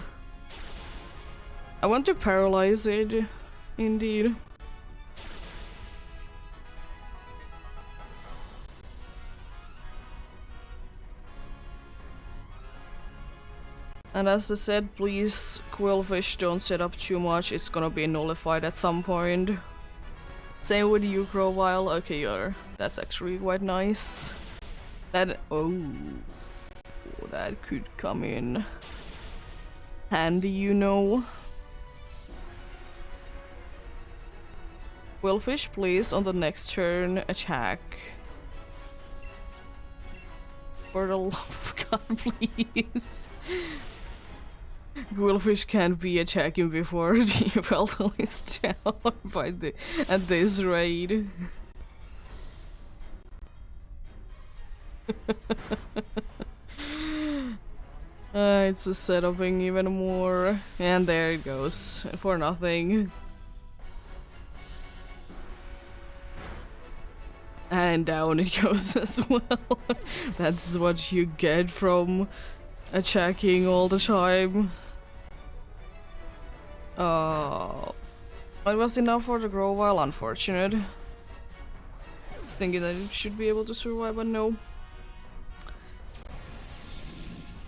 I want to paralyze it Indeed. And as I said, please, Quillfish, don't set up too much, it's gonna be nullified at some point. Same with you, Crowvile. Okay, that's actually quite nice. That, oh, that could come in handy, you know. Quillfish, please, on the next turn, attack. For the love of God, please. Quillfish can't be attacking before the Veltal is down by at this rate. It's setuping even more. And there it goes. For nothing. And down it goes as well. That's what you get from attacking all the time. Oh. It was enough for the Growvile, unfortunate. I was thinking that it should be able to survive, but no.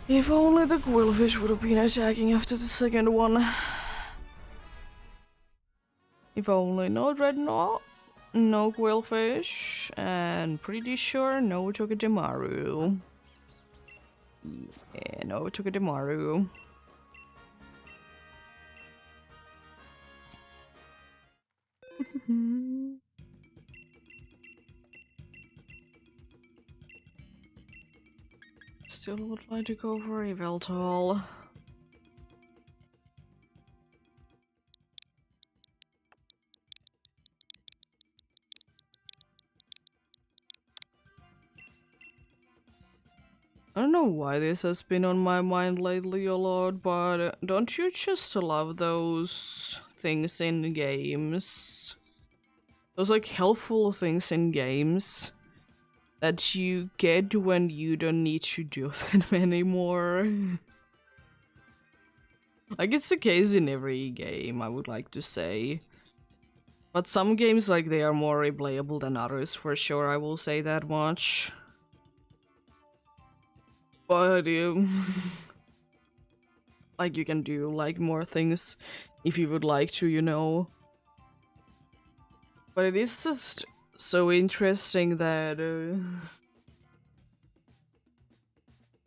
If only the Quillfish would have been attacking after the second one. If only. No Dreadnought, no Quillfish, and pretty sure no Togedemaru. Yeah, no Togedemaru. Still would like to go for a Veltal. I don't know why this has been on my mind lately a lot, but don't you just love those things in games? Those like helpful things in games that you get when you don't need to do them anymore. Like it's the case in every game, I would like to say. But some games, like, they are more replayable than others, for sure, I will say that much. But, like, you can do, like, more things if you would like to, you know. But it is just so interesting that,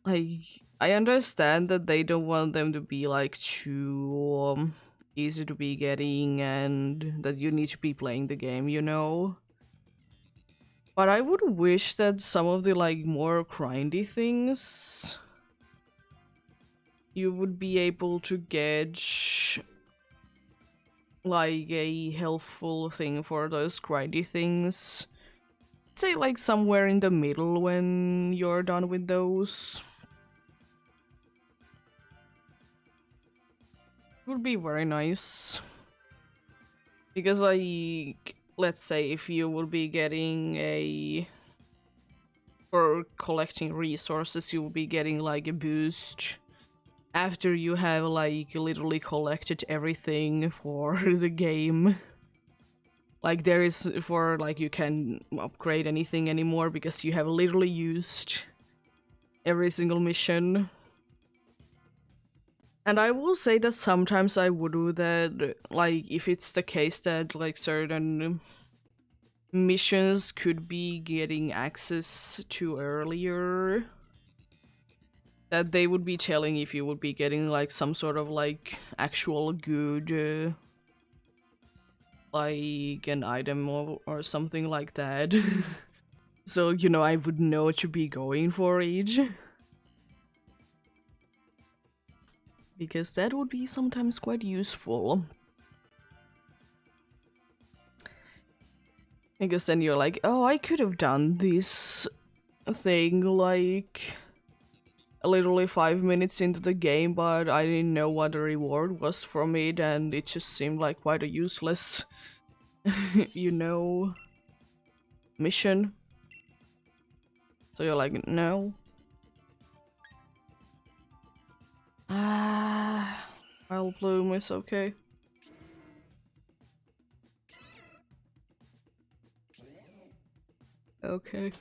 like, I understand that they don't want them to be, like, too easy to be getting and that you need to be playing the game, you know? But I would wish that some of the, like, more grindy things you would be able to get, like, a helpful thing for those grindy things. Say, like, somewhere in the middle when you're done with those. Would be very nice. Because, like, let's say if you will be getting a... for collecting resources, you will be getting, like, a boost after you have, like, literally collected everything for the game. Like, there is for, like, you can upgrade anything anymore because you have literally used every single mission. And I will say that sometimes I would do that, like, if it's the case that, like, certain missions could be getting access to earlier, that they would be telling if you would be getting, like, some sort of, like, actual good, like, an item or something like that. So, you know, I would know what to be going for each. Because that would be sometimes quite useful. Because then you're like, oh, I could have done this thing, like, literally 5 minutes into the game, but I didn't know what the reward was from it, and it just seemed like quite a useless, you know, mission. So you're like, no. Wild Bloom is okay. Okay.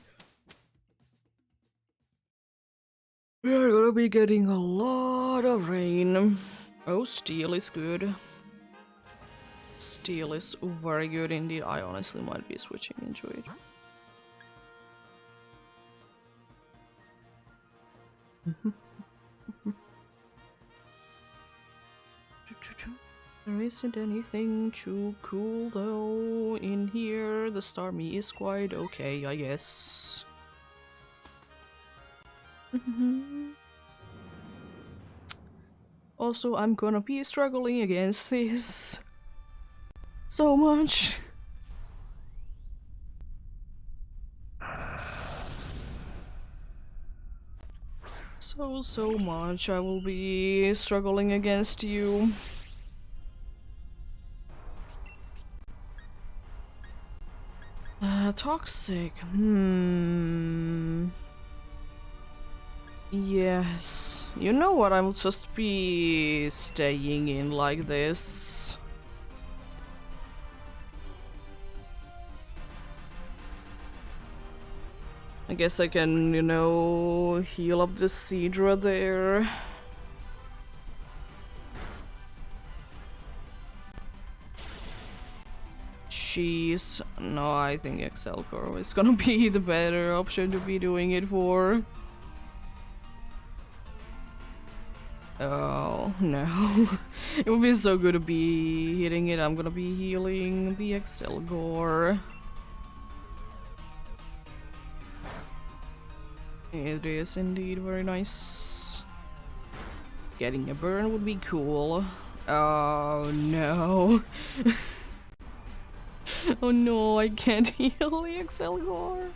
We're gonna be getting a lot of rain. Oh, steel is good. Steel is very good indeed. I honestly might be switching into it. There isn't anything too cool though in here. The Starmie is quite okay, I guess. Also, I'm gonna be struggling against this so much. So much I will be struggling against you. Toxic. Yes. You know what? I will just be staying in like this. I guess I can, you know, heal up the Cedra there. Jeez. No, I think Excelcor is gonna be the better option to be doing it for. Oh, no. It would be so good to be hitting it. I'm gonna be healing the Excelgor. It is indeed very nice. Getting a burn would be cool. Oh no. Oh no, I can't heal the Excelgor.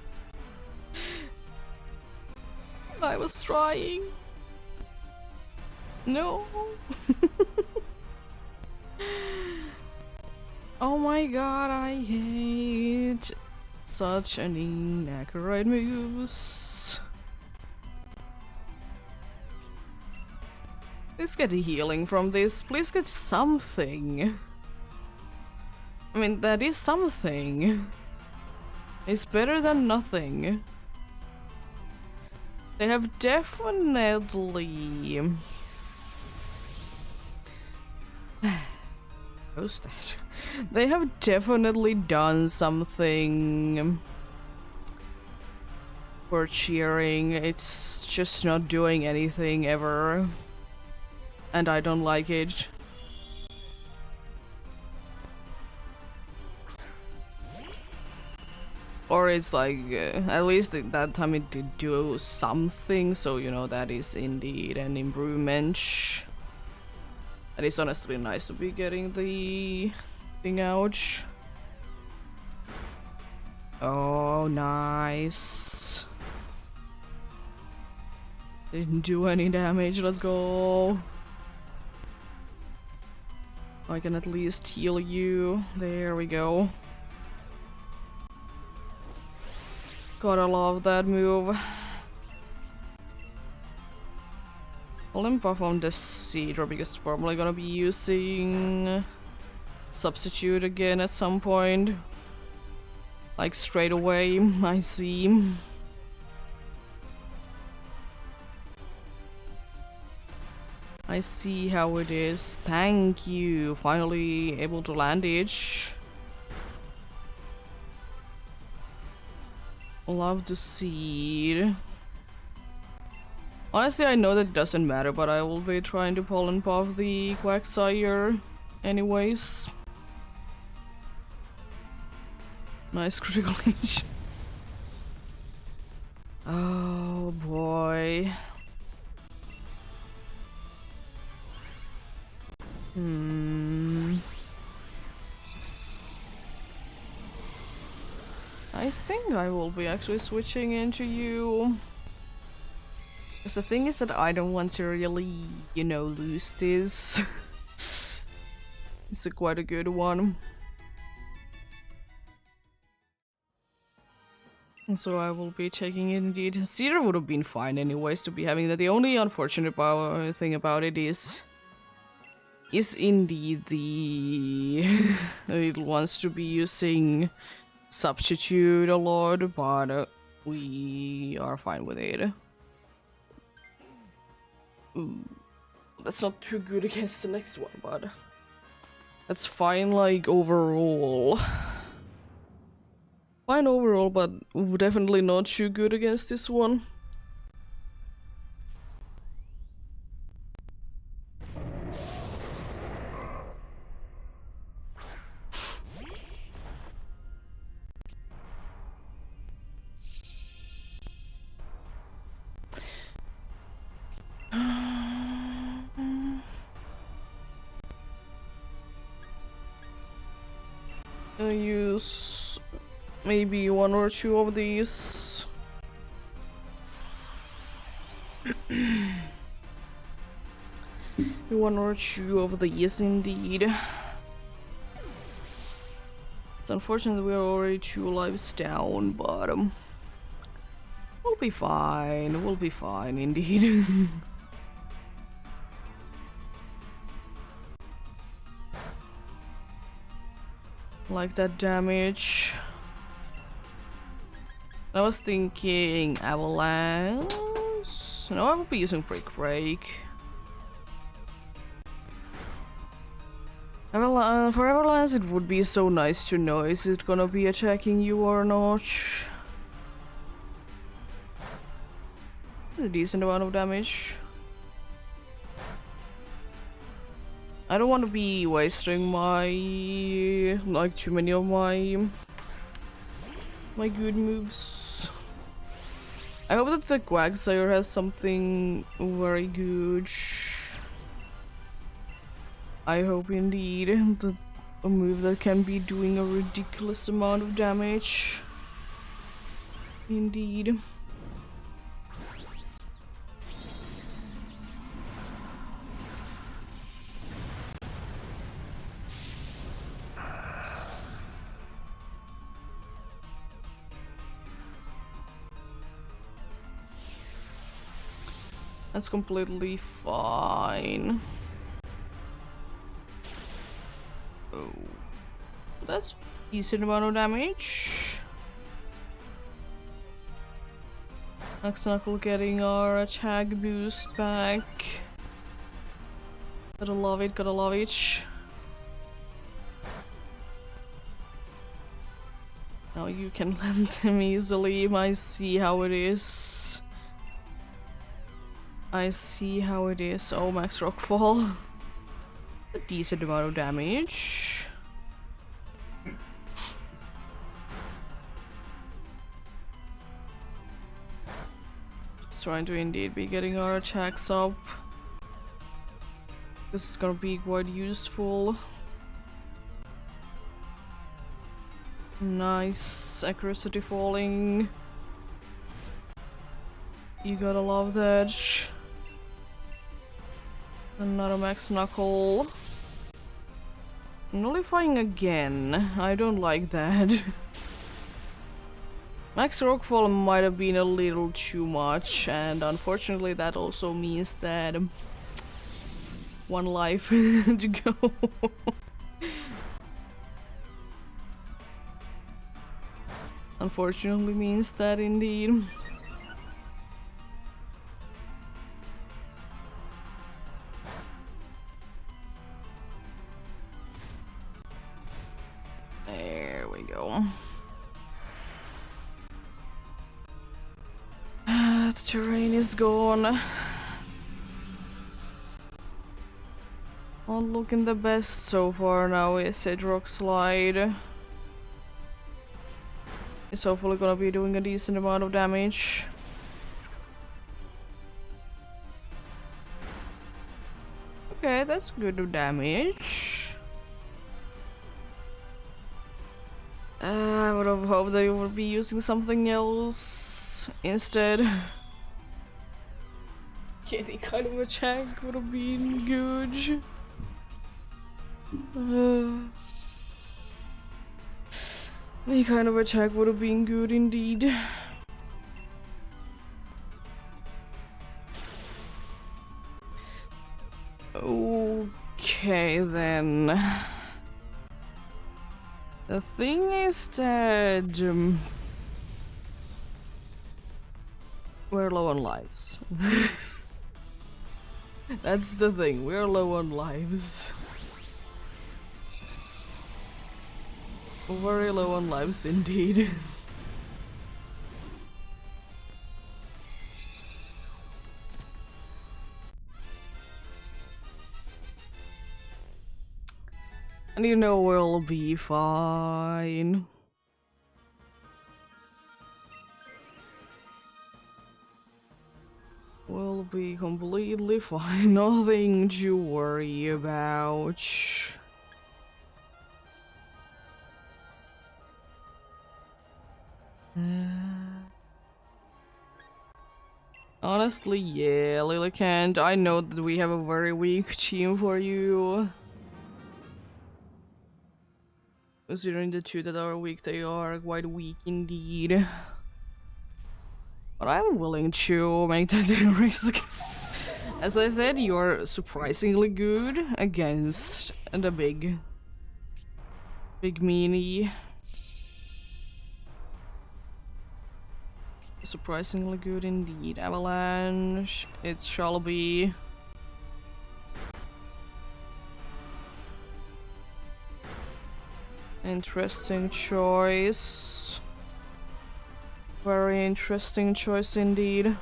I was trying. No. Oh my god, I hate such an inaccurate moves. Please get a healing from this. Please get something. I mean, that is something. It's better than nothing. They have definitely... Who's that? They have definitely done something for cheering. It's just not doing anything ever. And I don't like it. Or it's like, at least at that time it did do something, so you know that is indeed an improvement. And it's honestly nice to be getting the thing out. Oh, nice. Didn't do any damage, let's go. I can at least heal you. There we go. Gotta love that move. I'll buff on the Cedar because we're probably gonna be using Substitute again at some point. Like straight away, I see. I see how it is. Thank you. Finally able to land it. Love the seed. Honestly, I know that it doesn't matter, but I will be trying to pull and puff the Quagsire anyways. Nice critical hit. Oh boy. I think I will be actually switching into you. Because the thing is that I don't want to really, you know, lose this. It's quite a good one. And so I will be taking it indeed. Cedar would have been fine anyways to be having that. The only unfortunate thing about it is indeed the it wants to be using substitute a lot, but we are fine with it. Ooh, that's not too good against the next one, but that's fine, like, overall. Fine overall, but definitely not too good against this one. I'll use maybe one or two of these. One or two of these, indeed. It's unfortunate we're already 2 lives down, but we'll be fine. We'll be fine, indeed. Like that damage. I was thinking avalanche. No, I will be using break. For avalanche, it would be so nice to know is it gonna be attacking you or not. A decent amount of damage. I don't want to be wasting my too many of my good moves. I hope that the Quagsire has something very good. I hope indeed that a move that can be doing a ridiculous amount of damage. Indeed. That's completely fine. Oh, that's a decent amount of damage. Max Knuckle getting our attack boost back. Gotta love it, gotta love it. Now you can land them easily. I see how it is. I see how it is. Oh, Max Rockfall. A decent amount of damage. Just trying to indeed be getting our attacks up. This is gonna be quite useful. Nice accuracy falling. You gotta love that. Another Max Knuckle. Nullifying again. I don't like that. Max Rockfall might have been a little too much, and unfortunately that also means that 1 life to go. Unfortunately means that indeed. There we go. The terrain is gone. Not looking the best so far now, is it? Rock Slide. It's hopefully gonna be doing a decent amount of damage. Okay, that's good damage. I would have hoped that you would be using something else instead. Any kind of attack would have been good. Any kind of attack would have been good indeed. Okay then. The thing is that we're low on lives. That's the thing, we're low on lives. Very low on lives indeed. And you know we'll be fine. We'll be completely fine, nothing to worry about. Honestly, yeah, Lillicant, I know that we have a very weak team for you. Considering the two that are weak, they are quite weak indeed. But I'm willing to make that risk. As I said, you're surprisingly good against the big meanie. Surprisingly good indeed. Avalanche, it shall be. Interesting choice. Very interesting choice indeed.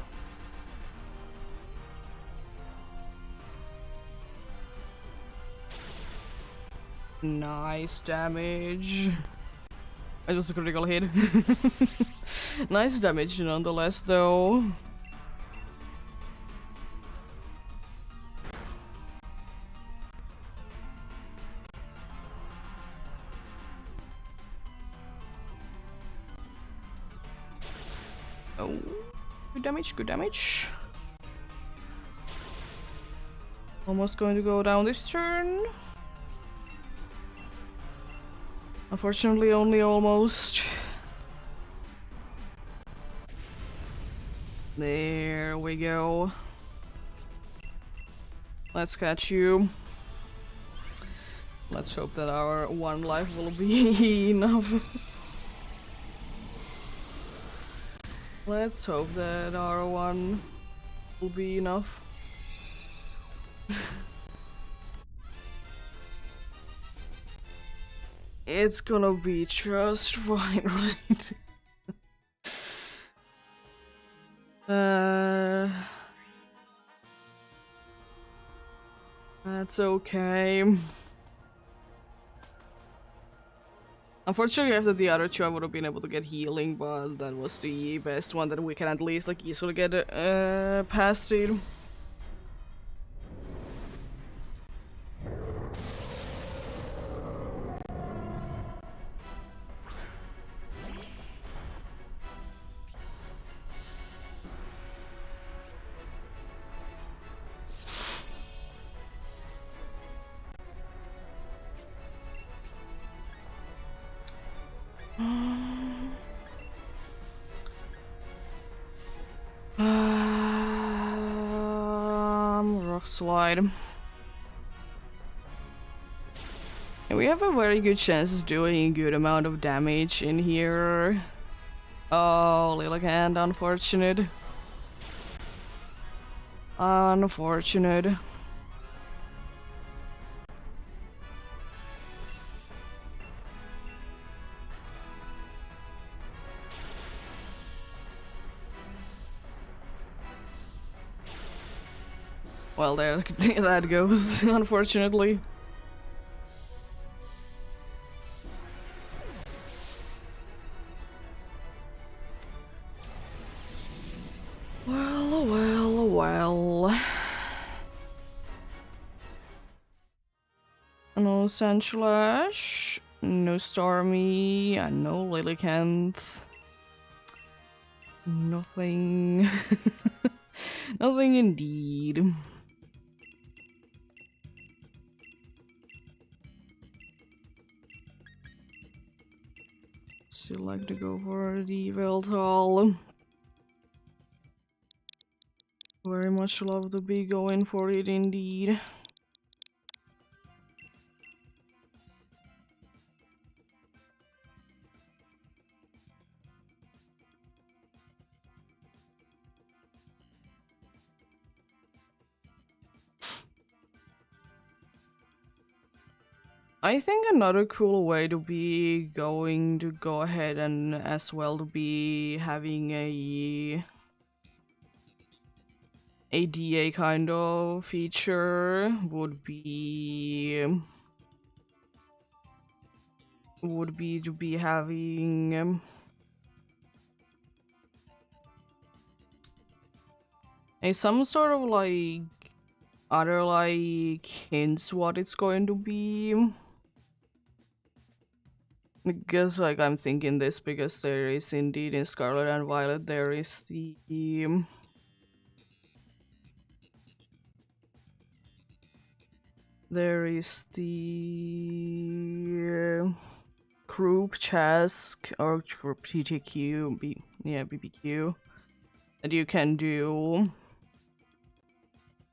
Nice damage. It was a critical hit. Nice damage nonetheless, though. Oh, good damage, good damage. Almost going to go down this turn. Unfortunately, only almost. There we go. Let's catch you. Let's hope that our one life will be enough. Let's hope that our one will be enough. It's gonna be just fine, right? That's okay. Unfortunately, after the other two, I would have been able to get healing, but that was the best one that we can at least like easily get past it. Rock slide. And we have a very good chance of doing a good amount of damage in here. Oh, Lillicant, unfortunate. Unfortunate. Well, there that goes, unfortunately. Well. No Sandslash, no Stormy, and no Lillicanth. Nothing. Nothing indeed. Still like to go for the Veltal. Very much love to be going for it indeed. I think another cool way to be going to go ahead and as well to be having a DA kind of feature would be to be having a some sort of like other like hints what it's going to be. Because like I'm thinking this because there is indeed in Scarlet and Violet there is the group task or group PTQ, BBQ that you can do.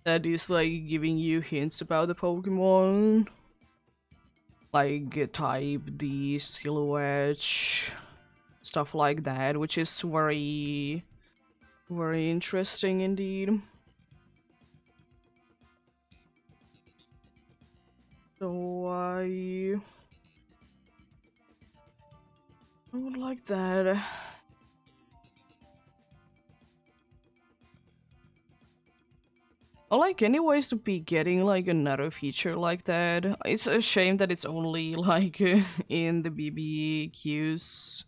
That is like giving you hints about the Pokemon, like type, the silhouette, stuff like that, which is very, very interesting indeed. So I would like that. I like anyways to be getting like another feature like that. It's a shame that it's only like in the BBQs.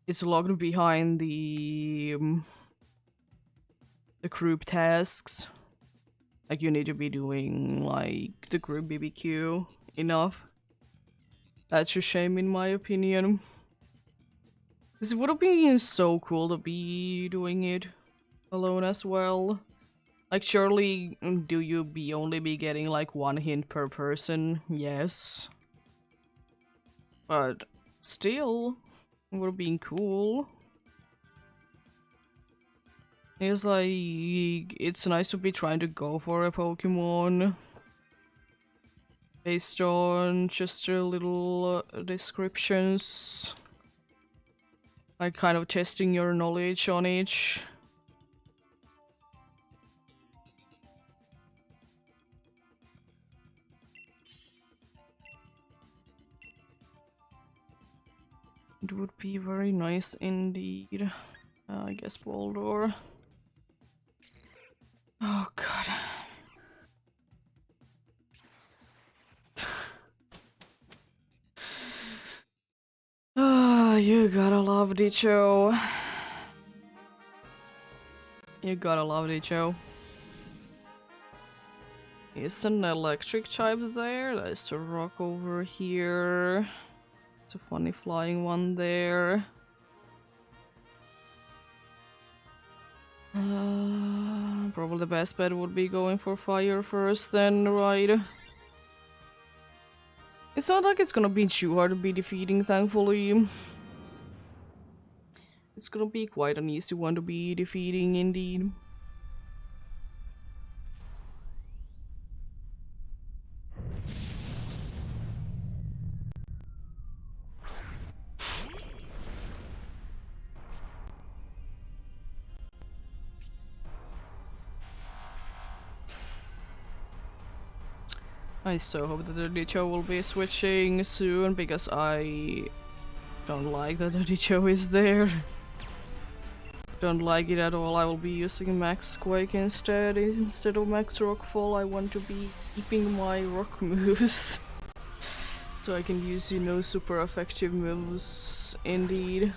It's locked behind the group tasks. Like you need to be doing like the group BBQ enough. That's a shame in my opinion. Because it would have been so cool to be doing it alone as well. Like surely do you only be getting like one hint per person? Yes. But still, it would have been cool. It's like, it's nice to be trying to go for a Pokemon based on just a little descriptions. Like kind of testing your knowledge on each. It would be very nice indeed. I guess Boldor. Oh god. Ah, you gotta love Dicho. You gotta love Dicho. Is an electric type there? There's a rock over here. It's a funny flying one there. Probably the best bet would be going for fire first then, right? It's not like it's gonna be too hard to be defeating, thankfully. It's gonna be quite an easy one to be defeating, indeed. I so hope that the Dicho will be switching soon, because I don't like that the Dicho is there. Don't like it at all. I will be using Max Quake instead of Max Rockfall. I want to be keeping my rock moves. So I can use, you know, super effective moves indeed.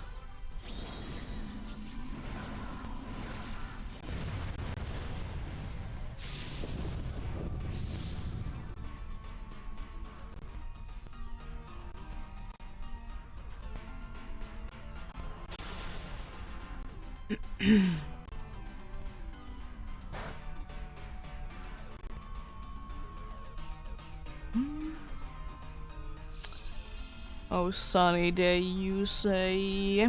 Oh, sunny day, you say?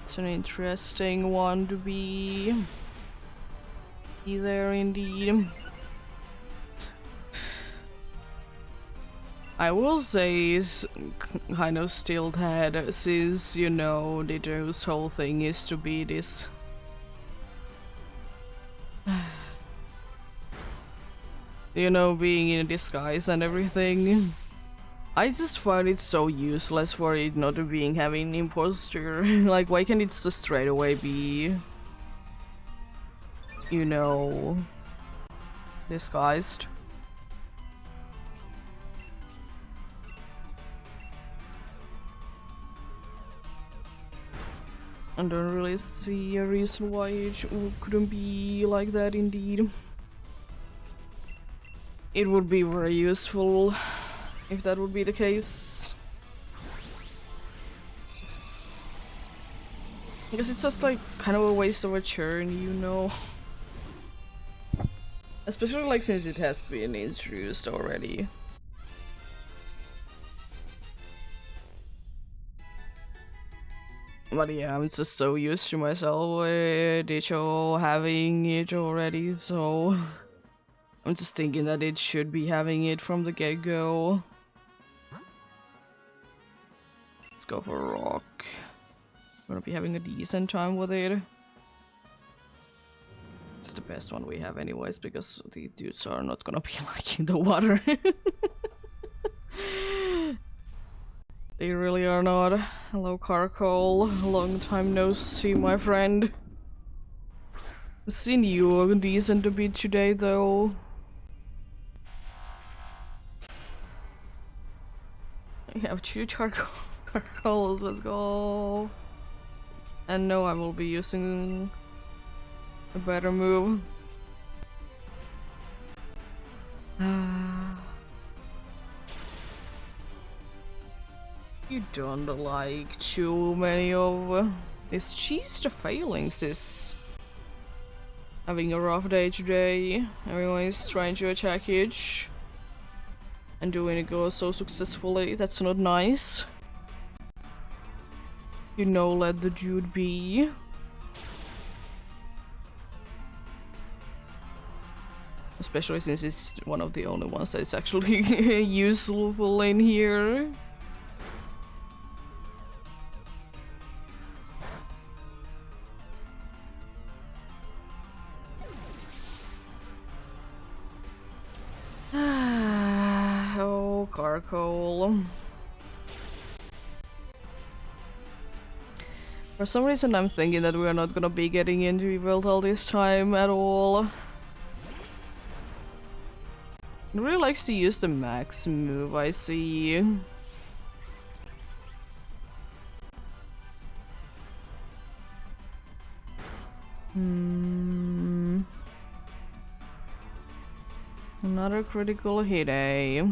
It's an interesting one to be there indeed. I will say it's kind of still that, since, you know, Ditto's whole thing is to be this You know, being in disguise and everything. I just find it so useless for it not being having imposter. Like, why can't it just straight away be, you know, disguised? I don't really see a reason why it couldn't be like that indeed. It would be very useful if that would be the case. Because it's just like kind of a waste of a turn, you know. Especially like since it has been introduced already. But yeah, I'm just so used to myself with Dicho having it already, so I'm just thinking that it should be having it from the get-go. Let's go for Rock. We're gonna be having a decent time with it. It's the best one we have anyways, because the dudes are not gonna be liking the water. They really are not. Hello, Carcol. Long time no see, my friend. Seen you decent a bit today, though. I have two Carcols, let's go. And no, I will be using a better move. You don't like too many of this cheese. The failings is having a rough day today. Everyone is trying to attack it and doing it go so successfully. That's not nice. You know, let the dude be. Especially since it's one of the only ones that is actually useful in here. Oh, Carcol. For some reason I'm thinking that we're not gonna be getting into Yveltal this time at all. He really likes to use the max move, I see. Another critical hit, eh?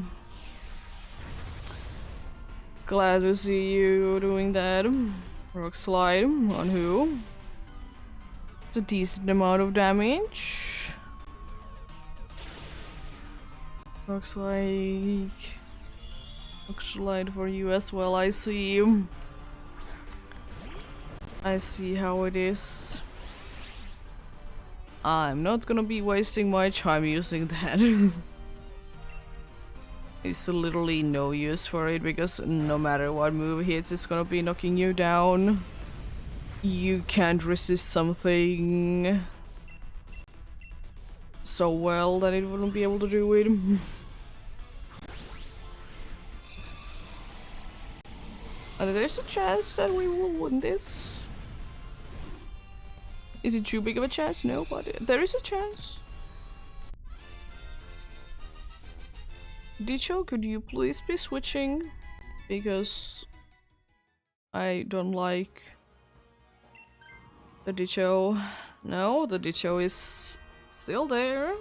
Glad to see you doing that. Rock slide on who? It's a decent amount of damage. Looks like rock slide for you as well, I see. I see how it is. I'm not gonna be wasting my time using that. It's literally no use for it because no matter what move hits, it's gonna be knocking you down. You can't resist something so well that it wouldn't be able to do it. And there's a chance that we will win this. Is it too big of a chance? No, but there is a chance. Dicho, could you please be switching? Because I don't like the Dicho. No, the Dicho is still there.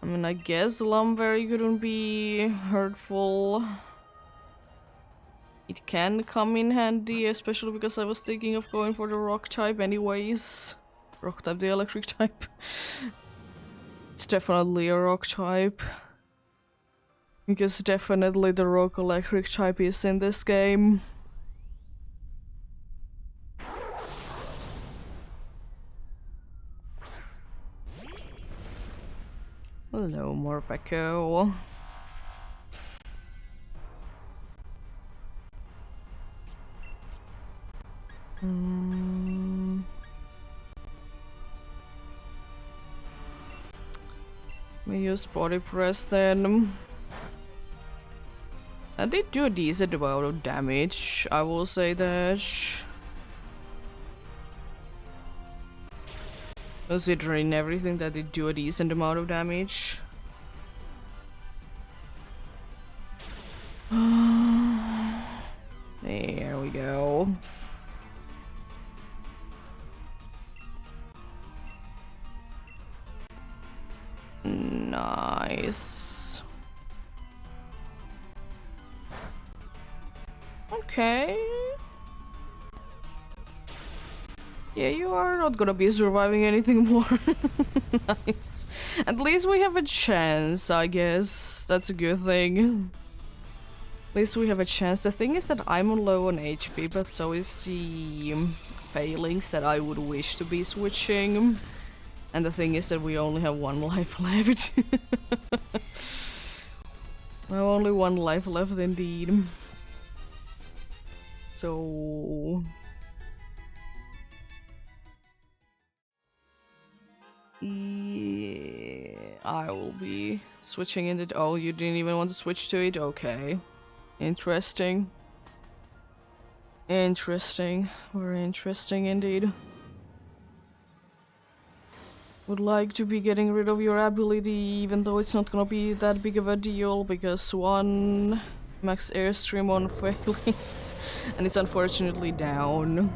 I mean, I guess Lumberry couldn't be hurtful. It can come in handy, especially because I was thinking of going for the rock type anyways. Rock type, the electric type. It's definitely a rock type. Because definitely the rock electric type is in this game. Hello, Morpeko. We use body press then. I did do a decent amount of damage, I will say that. Considering everything, that did do a decent amount of damage. There we go. Nice. Okay. Yeah, you are not gonna be surviving anything more. Nice. At least we have a chance, I guess. That's a good thing. At least we have a chance. The thing is that I'm low on HP, but so is the failings that I would wish to be switching. And the thing is that we only have 1 life left. I have only 1 life left indeed. So... yeah, I will be switching into... oh, you didn't even want to switch to it? Okay. Interesting. Interesting. Very interesting indeed. Would like to be getting rid of your ability, even though it's not gonna be that big of a deal, because 1 max airstream on failings, and it's unfortunately down.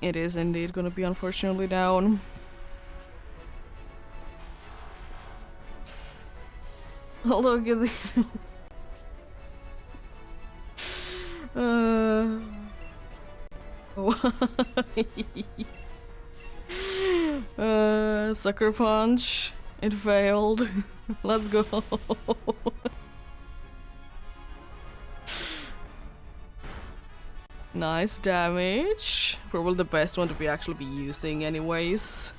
It is indeed gonna be unfortunately down. Look at this. Sucker punch. It failed. Let's go. Nice damage. Probably the best one to be actually be using anyways.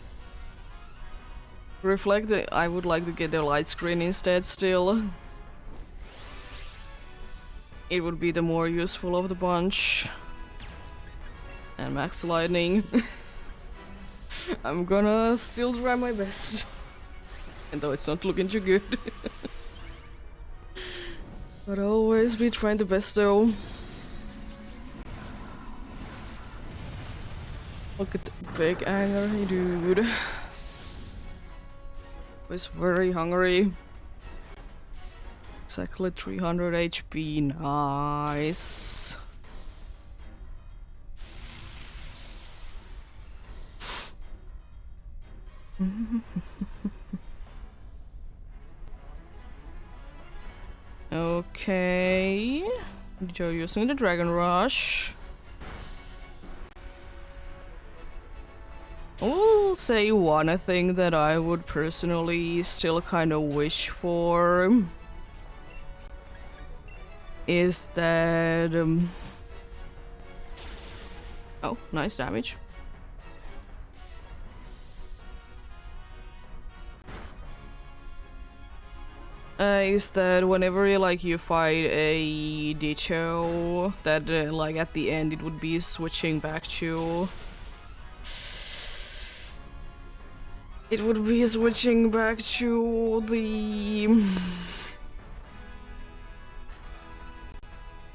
Reflect, I would like to get the light screen instead still. It would be the more useful of the bunch. And max lightning. I'm gonna still try my best. And though it's not looking too good. But always be trying the best though. Look at the big angry dude. He's very hungry. Exactly 300 HP. Nice. Okay. You're using the Dragon Rush. I will say one thing that I would personally still kind of wish for is that oh, nice damage. Is that whenever you fight a Dicho, that like at the end it would be switching back to... it would be switching back to the...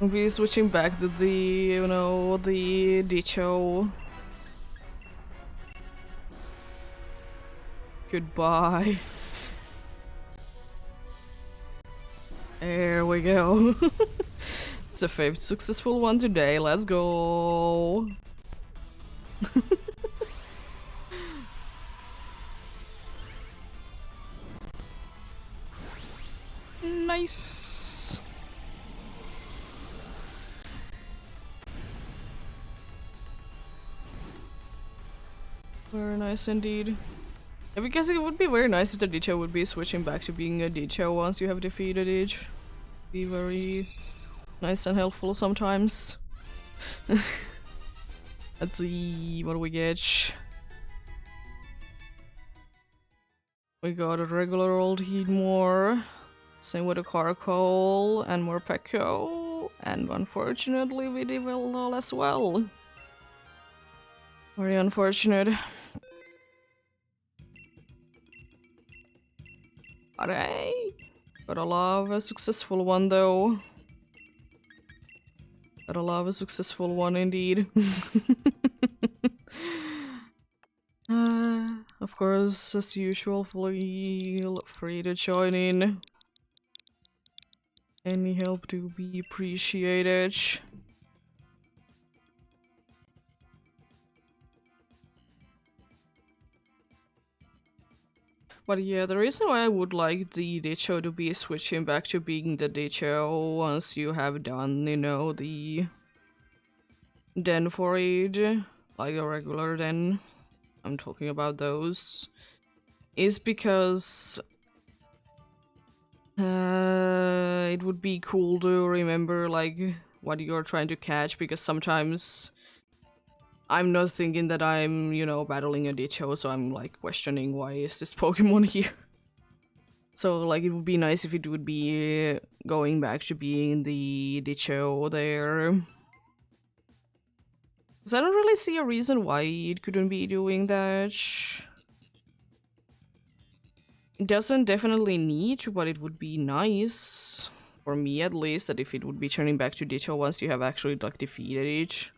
would be switching back to the, you know, the Dicho. Goodbye. There we go. It's the 5th successful one today. Let's go. Nice. Very nice indeed. Yeah, because it would be very nice if the Dicho would be switching back to being a Dicho once you have defeated it. Be very nice and helpful sometimes. Let's see, what do we get? We got a regular old Heatmore. Same with a Caracol and more Pekko. And unfortunately we Divelol as well. Very unfortunate. But hey, gotta love a successful one though. Gotta love a successful one indeed. Of course, as usual, feel free to join in. Any help to be appreciated. But yeah, the reason why I would like the Ditcho to be switching back to being the Ditcho once you have done, you know, the Den Forage, like a regular Den, I'm talking about those, is because it would be cool to remember like what you're trying to catch, because sometimes I'm not thinking that I'm, you know, battling a Ditcho, so I'm like questioning why is this Pokemon here. So like it would be nice if it would be going back to being the Ditcho there. Because I don't really see a reason why it couldn't be doing that. It doesn't definitely need to, but it would be nice. For me at least, that if it would be turning back to Ditcho once you have actually like defeated it.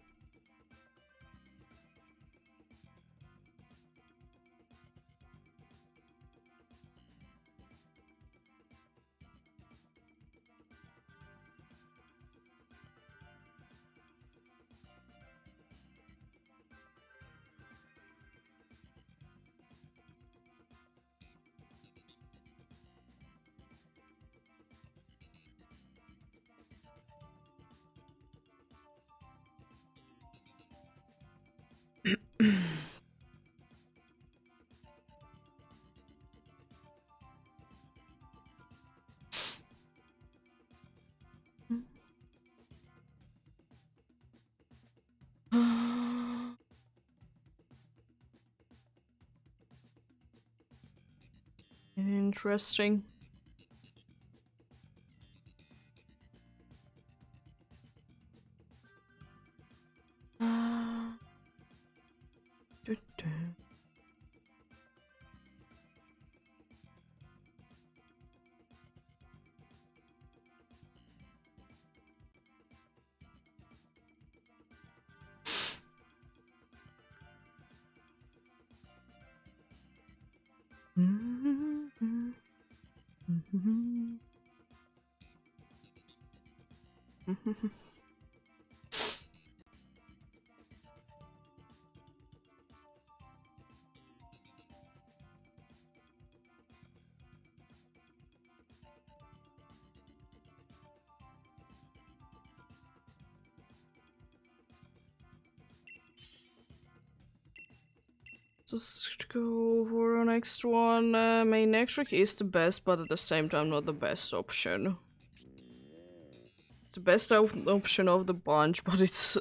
Interesting. Just go for the next one. Main Electric is the best, but at the same time not the best option. It's the best option of the bunch, but it's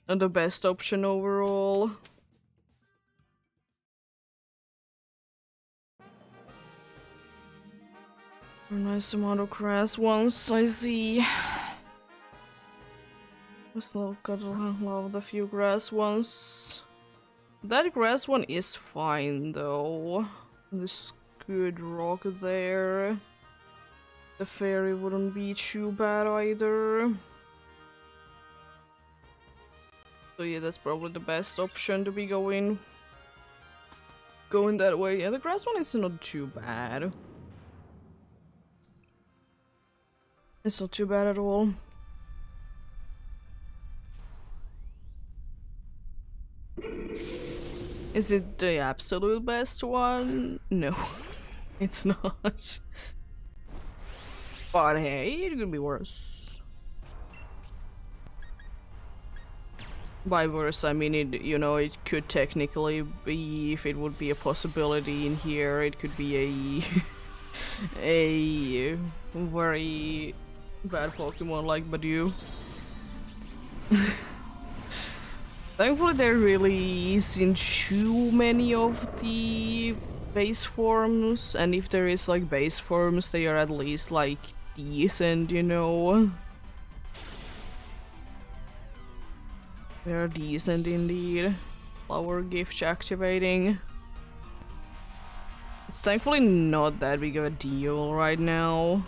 not the best option overall. A nice amount of grass ones, I see. Still gotta love the few grass ones. That grass one is fine though. This good rock there. The fairy wouldn't be too bad either. So yeah, that's probably the best option to be going that way. Yeah, the grass one is not too bad. It's not too bad at all. Is it the absolute best one? No, it's not. But hey, it could be worse. By worse, I mean it. You know, it could technically be, if it would be a possibility in here, it could be a very bad Pokemon like Badu. Thankfully, there really isn't too many of the base forms, and if there is like base forms, they are at least like decent, you know. They are decent indeed. Flower gift activating. It's thankfully not that big of a deal right now.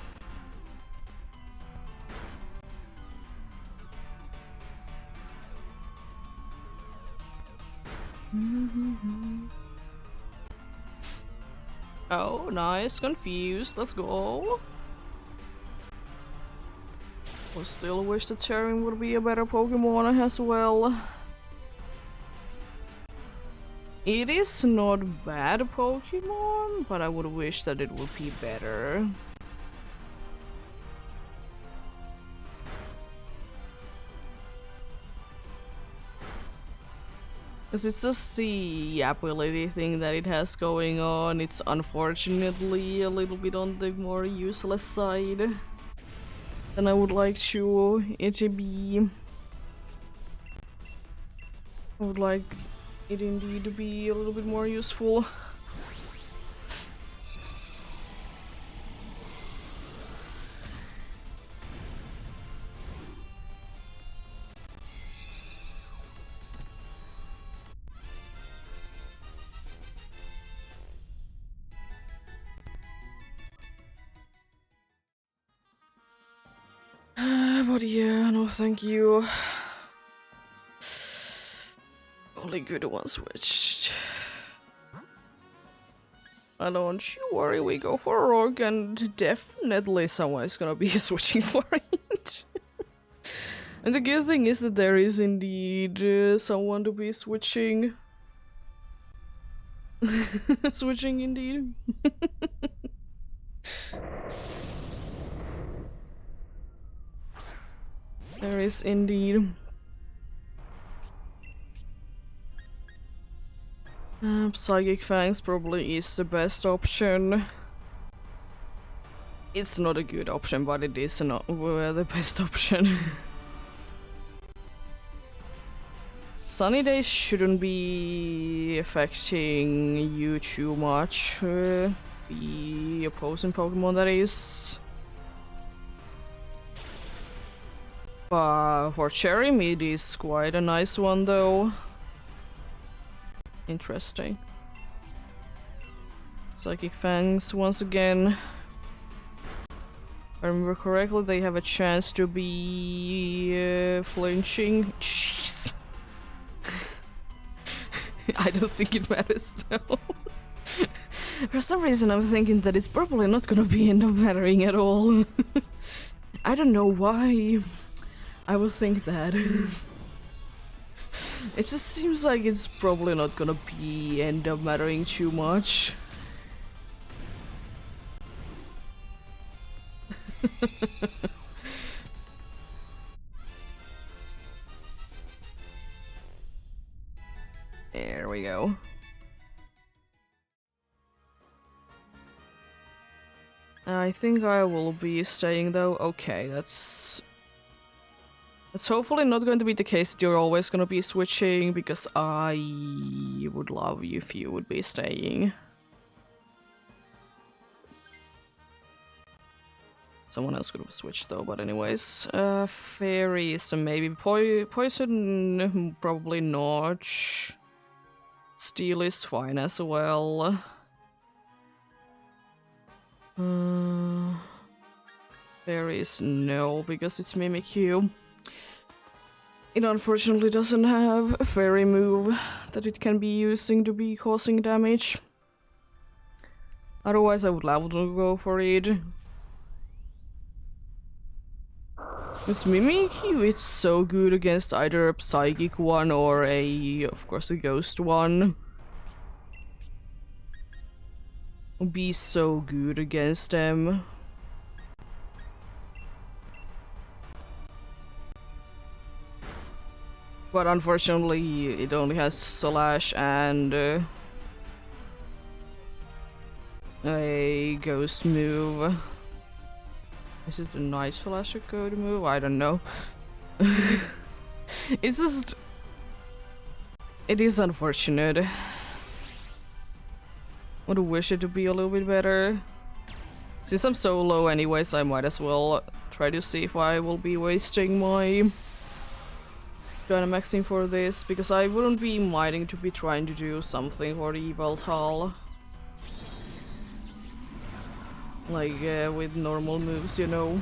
Oh, nice. Confused. Let's go. I still wish that Charin would be a better Pokemon as well. It is not bad Pokemon, but I would wish that it would be better. Because it's just the ability thing that it has going on. It's unfortunately a little bit on the more useless side than I would like it to be. I would like it indeed to be a little bit more useful. But yeah, no thank you. Only good one switched. Don't you worry, we go for a rock and definitely someone is gonna be switching for it. And the good thing is that there is indeed someone to be switching. Switching indeed. There is indeed. Psychic Fangs probably is the best option. It's not a good option, but it is not the best option. Sunny days shouldn't be affecting you too much. The opposing Pokemon, that is. For Cherry, it is quite a nice one though. Interesting. Psychic Fangs, once again. If I remember correctly, they have a chance to be flinching. Jeez. I don't think it matters though. For some reason I'm thinking that it's probably not gonna end up mattering at all. I don't know why I would think that. It just seems like it's probably not gonna end up mattering too much. There we go. I think I will be staying though. Okay, that's hopefully not going to be the case that you're always gonna be switching, because I would love you if you would be staying. Someone else could have switched though, but anyways. Fairies, maybe poison, probably not. Steel is fine as well. Fairies, no, because it's Mimikyu. It unfortunately doesn't have a fairy move that it can be using to be causing damage. Otherwise I would love to go for it. This Mimikyu, it's so good against either a psychic one or of course, a ghost one. Would be so good against them. But unfortunately, it only has Slash and a ghost move. Is it a Night Slash a good move? I don't know. It's just... It is unfortunate. Would wish it to be a little bit better. Since I'm so low anyways, I might as well try to see if I will be wasting my Dynamaxing for this, because I wouldn't be minding to be trying to do something for the Yveltal. Like, with normal moves, you know.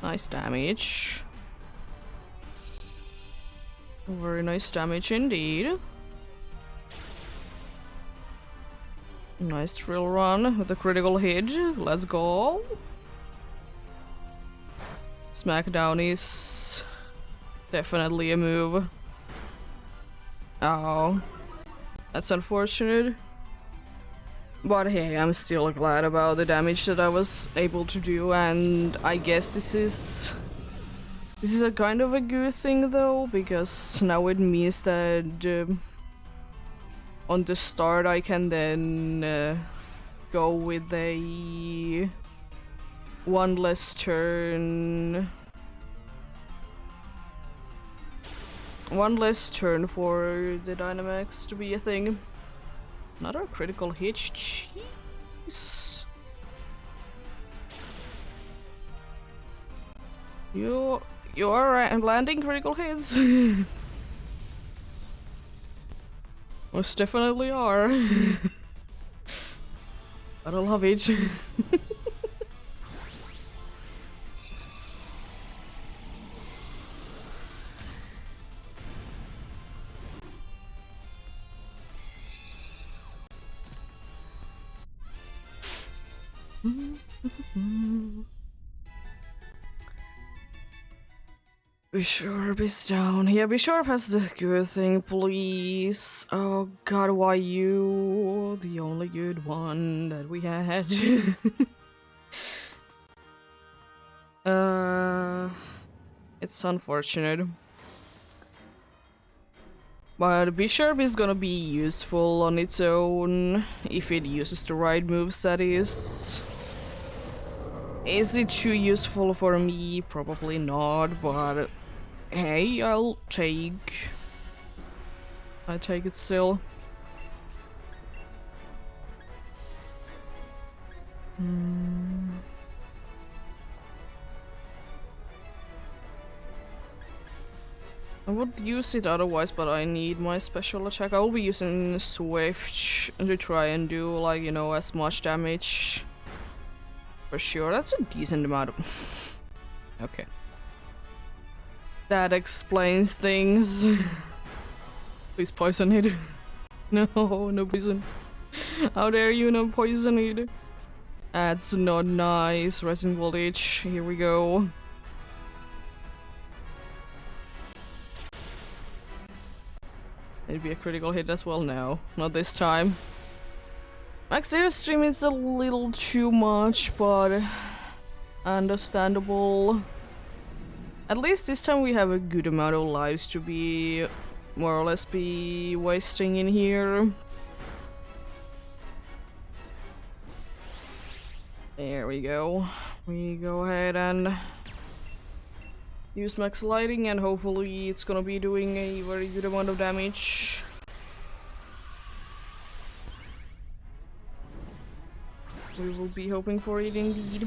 Nice damage. Very nice damage indeed. Nice drill run with a critical hit. Let's go. Smackdown is definitely a move. Oh, that's unfortunate. But hey, I'm still glad about the damage that I was able to do, and I guess this is a kind of a good thing though, because now it means that on the start I can then go with a one less turn. One less turn for the Dynamax to be a thing. Another critical hit, jeez. You are landing critical hits. Most definitely are. But I love it. Bishorp is down. Yeah, Bishorp has the good thing, please. Oh god, why you? The only good one that we had. It's unfortunate. But Bishorp is gonna be useful on its own, if it uses the right moves, that is. Is it too useful for me? Probably not, but hey, I take it still. I would use it otherwise, but I need my special attack. I will be using Swift to try and do, like, you know, as much damage. For sure, that's a decent amount of... Okay. That explains things. Please poison it. No, no poison. How dare you not poison it? That's not nice. Rising voltage. Here we go. It'd be a critical hit as well. No, not this time. Max Air Stream is a little too much, but understandable. At least this time we have a good amount of lives to be more or less be wasting in here. There we go. We go ahead and use max lighting, and hopefully it's gonna be doing a very good amount of damage. We will be hoping for it indeed.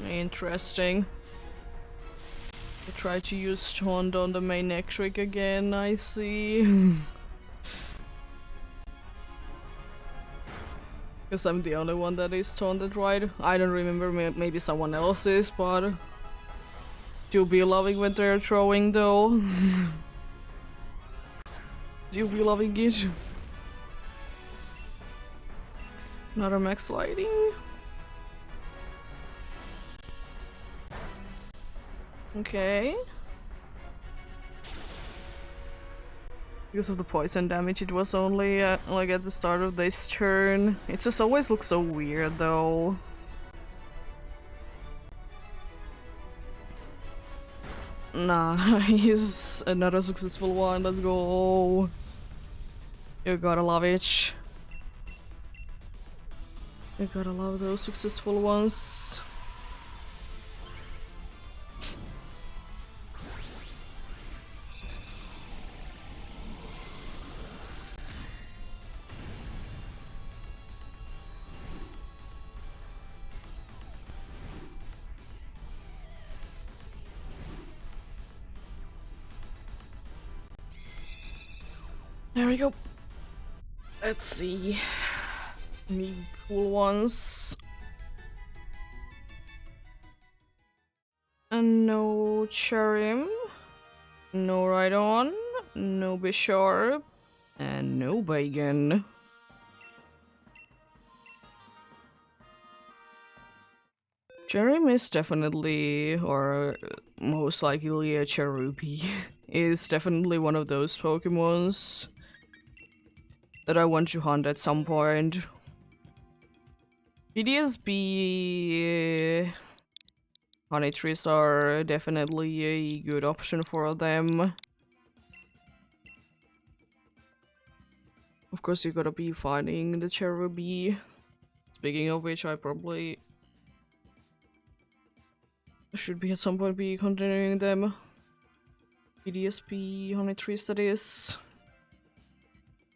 Interesting. I try to use Taunt on the main Ectric again, I see. Because I'm the only one that is taunted, right? I don't remember, maybe someone else is, but... Do be loving when they're throwing, though. Do be loving it. Another max lighting. Okay. Because of the poison damage, it was only like at the start of this turn. It just always looks so weird though. Nice. Another successful one. Let's go. You gotta love it. You gotta love those successful ones. There we go. Let's see. Any cool ones? And no Cherim. No Rhydon. No Bisharp. And no Bacon. Cherim is definitely, or most likely a Cherubi, is definitely one of those Pokemons that I want to hunt at some point. PDSB honey trees are definitely a good option for them. Of course, you gotta be finding the Cherubi. Speaking of which, I probably should be at some point be continuing them. PDSP honey trees, that is.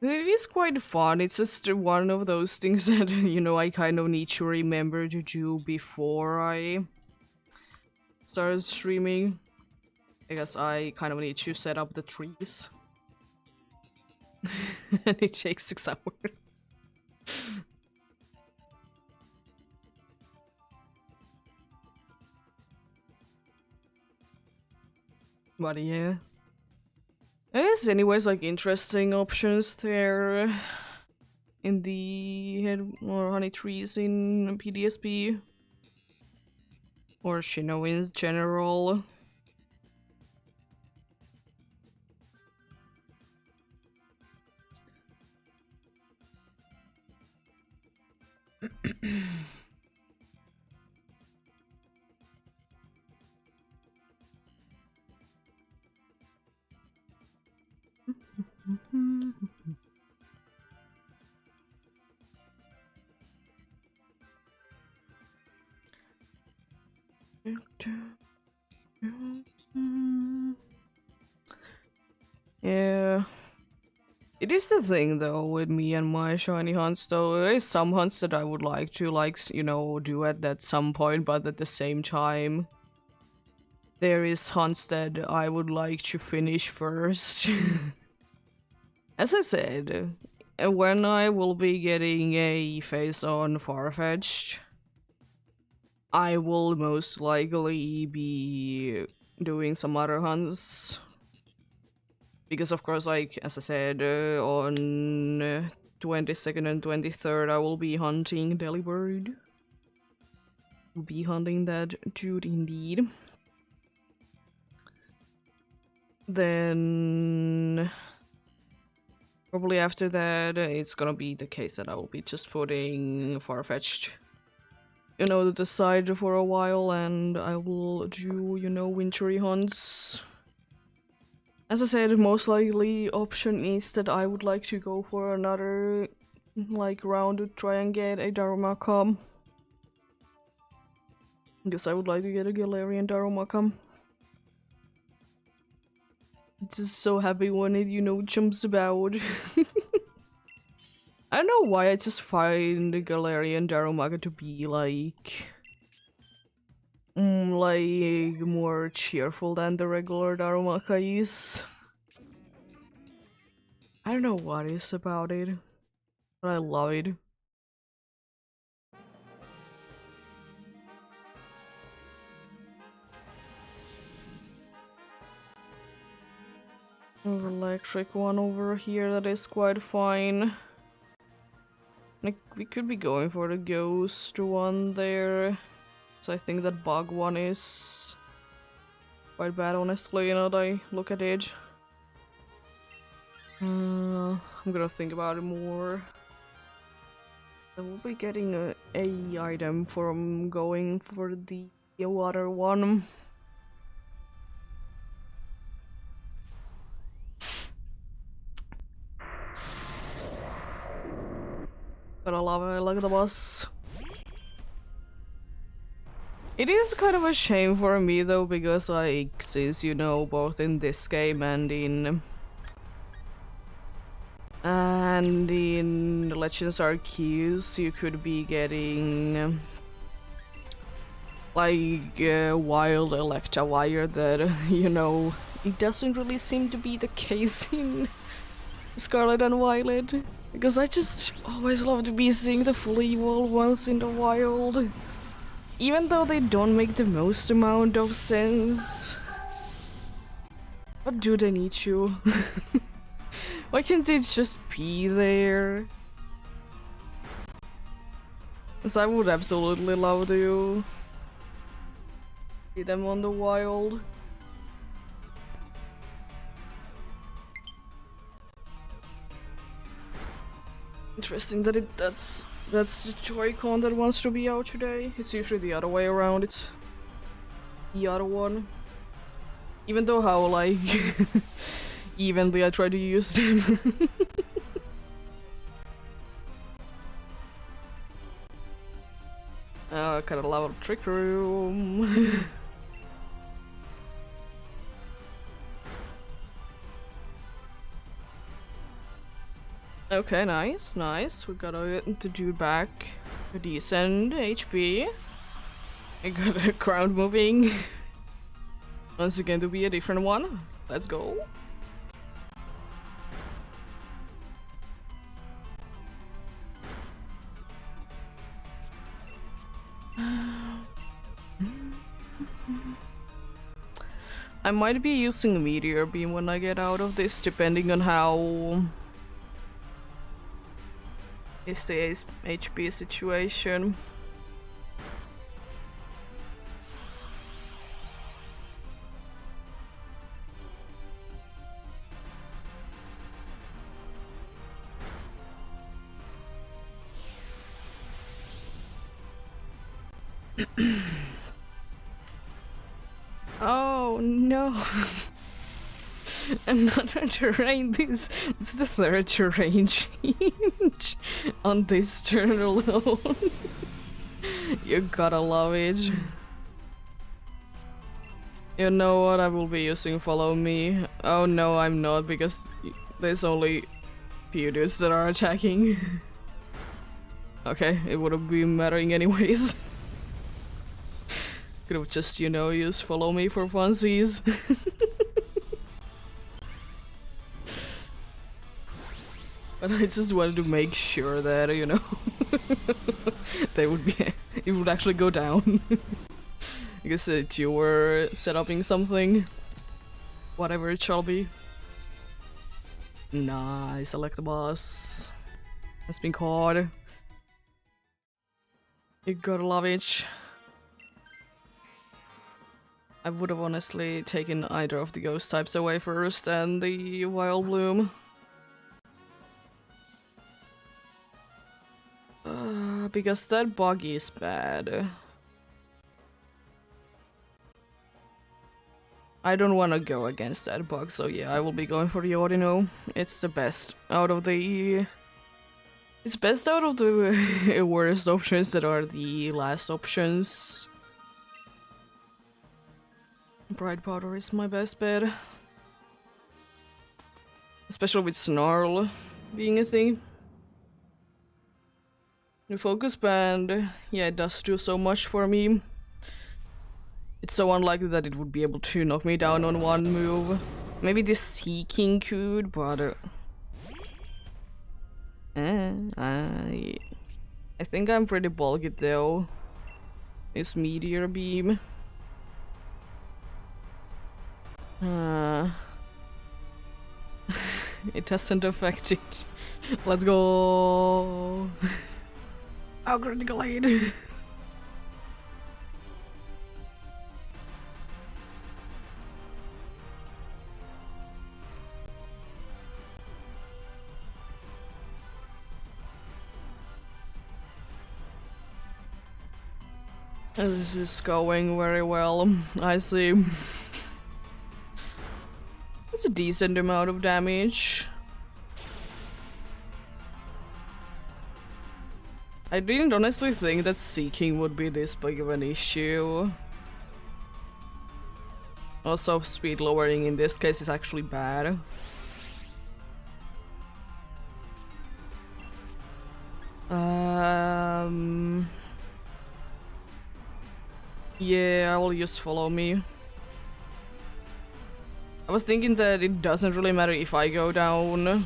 It is quite fun. It's just one of those things that, you know, I kind of need to remember to do before I start streaming. I guess I kind of need to set up the trees. And it takes 6 hours. But yeah. There's anyways like interesting options there in the head or honey trees in PDSP. Or Shino in general. Yeah. It is the thing though with me and my shiny hunts though. There is some hunts that I would like to you know, do at some point, but at the same time there is hunts that I would like to finish first. As I said, when I will be getting a face on Farfetch'd, I will most likely be doing some other hunts. Because of course, like, as I said, on 22nd and 23rd, I will be hunting Delibird. Will be hunting that dude indeed. Then probably after that, it's gonna be the case that I will be just putting Farfetch'd, you know, to the side for a while, and I will do, you know, wintry hunts. As I said, most likely option is that I would like to go for another like round to try and get a Darumaka. I guess I would like to get a Galarian Darumaka. Just so happy when it, you know, jumps about. I don't know why I just find the Galarian Darumaka to be like more cheerful than the regular Darumaka is. I don't know what it is about it, but I love it. Electric one over here that is quite fine. Like, we could be going for the ghost one there. So I think that bug one is quite bad, honestly, now that I look at it. I'm gonna think about it more. I will be getting a item from going for the water one. Gotta love it, like the boss. It is kind of a shame for me though, because like, since you know, both in this game and in Legends Arceus, you could be getting like wild Electivire that, you know, it doesn't really seem to be the case in Scarlet and Violet. Because I just always love to be seeing the fully evolved ones in the wild. Even though they don't make the most amount of sense. What do they need you? Why can't they just be there? Because I would absolutely love to see them on the wild. Interesting that that's the Joy-Con that wants to be out today. It's usually the other way around. It's the other one. Even though how like evenly I try to use them. Kind of level Trick Room. Okay, nice, nice. We got the dude back. A decent HP. I got a crowd moving. Once again to be a different one. Let's go. I might be using a Meteor Beam when I get out of this, depending on how is the HP situation. Oh no. Another terrain. This is the third terrain change on this turn alone. You gotta love it. You know what? I will be using Follow Me. Oh no, I'm not, because there's only few dudes that are attacking. Okay, it wouldn't be mattering anyways. Could have just, you know, used Follow Me for funsies. But I just wanted to make sure that, you know, they would be, it would actually go down. I guess that you were setuping something. Whatever it shall be. Nice, select the boss. Has been caught. You gotta love it. I would have honestly taken either of the ghost types away first and the Wild Bloom. Because that bug is bad. I don't want to go against that bug, so yeah, I will be going for the Ordino. It's the best out of the... It's best out of the worst options that are the last options. Bright Powder is my best bet. Especially with Snarl being a thing. The Focus Band, yeah, it does do so much for me. It's so unlikely that it would be able to knock me down on one move. Maybe the Seeking could, but... I think I'm pretty bulky though. This Meteor Beam. It doesn't affect it. Let's go! Oh, critical hit! This is going very well, I see. It's a decent amount of damage. I didn't honestly think that seeking would be this big of an issue. Also, speed lowering in this case is actually bad. Yeah, I will just follow me. I was thinking that it doesn't really matter if I go down.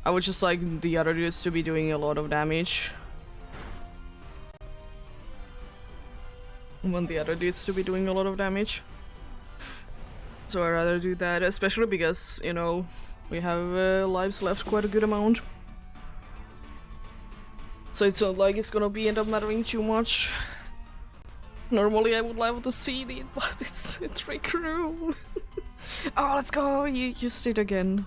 I would just like the other dudes to be doing a lot of damage. I want the other dudes to be doing a lot of damage. So I'd rather do that, especially because, you know, we have lives left quite a good amount. So it's not like it's gonna be end up mattering too much. Normally I would love to see it, but it's a trick room. Oh, let's go! You used it again.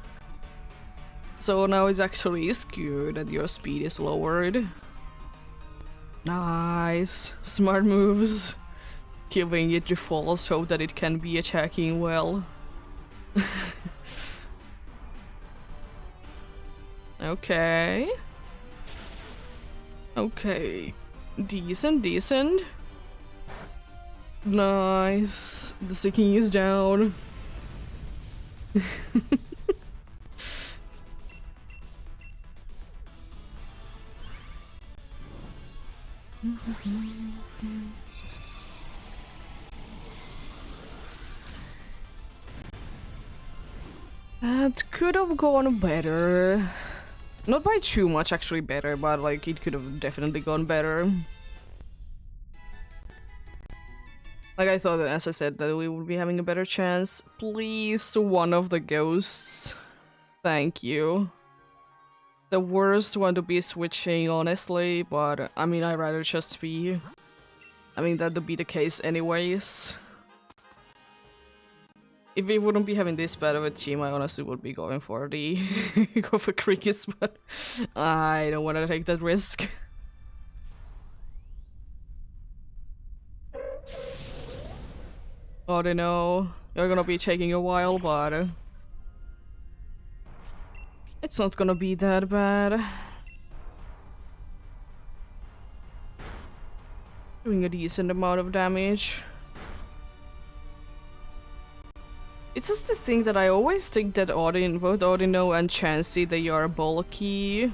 So now it's actually skewed that your speed is lowered. Nice. Smart moves. Giving it the false hope that it can be attacking well. Okay. Okay. Decent, decent. Nice. The sinking is down. That could have gone better. Not by too much actually better, but like it could have definitely gone better. Like I thought, as I said, that we would be having a better chance. Please, one of the ghosts. Thank you. The worst one to be switching, honestly, but I mean, I'd rather just be... I mean, that would be the case anyways. If we wouldn't be having this bad of a team, I honestly would be going for the... go for Crickets, but I don't want to take that risk. Oh, they know. You're gonna be taking a while, but... it's not gonna be that bad. Doing a decent amount of damage. It's just the thing that I always think that both Audino and Chansey, they are bulky.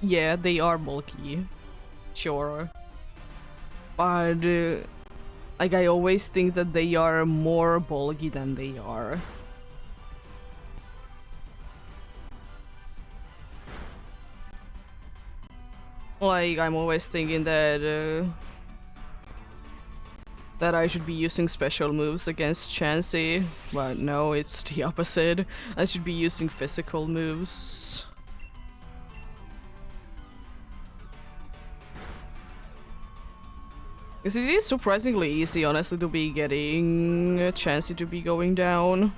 Yeah, they are bulky. Sure. But, like, I always think that they are more bulky than they are. Like, I'm always thinking that, that I should be using special moves against Chansey, but no, it's the opposite. I should be using physical moves. Because it is surprisingly easy, honestly, to be getting Chansey to be going down.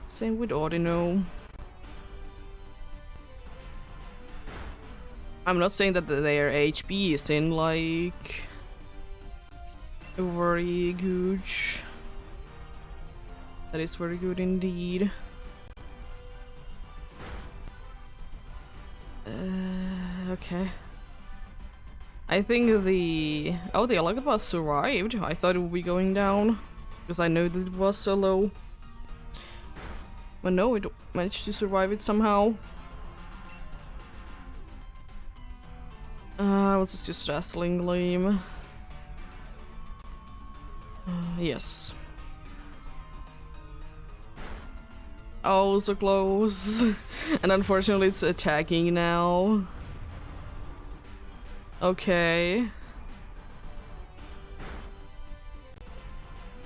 Same with Audino. I'm not saying that their HP is in like very good. That is very good indeed. Okay. I think the... oh, the Elagabas survived. I thought it would be going down. Because I know that it was so low. But no, it managed to survive it somehow. Was this just Dazzling Gleam? Yes. Oh, so close. And unfortunately it's attacking now. Okay.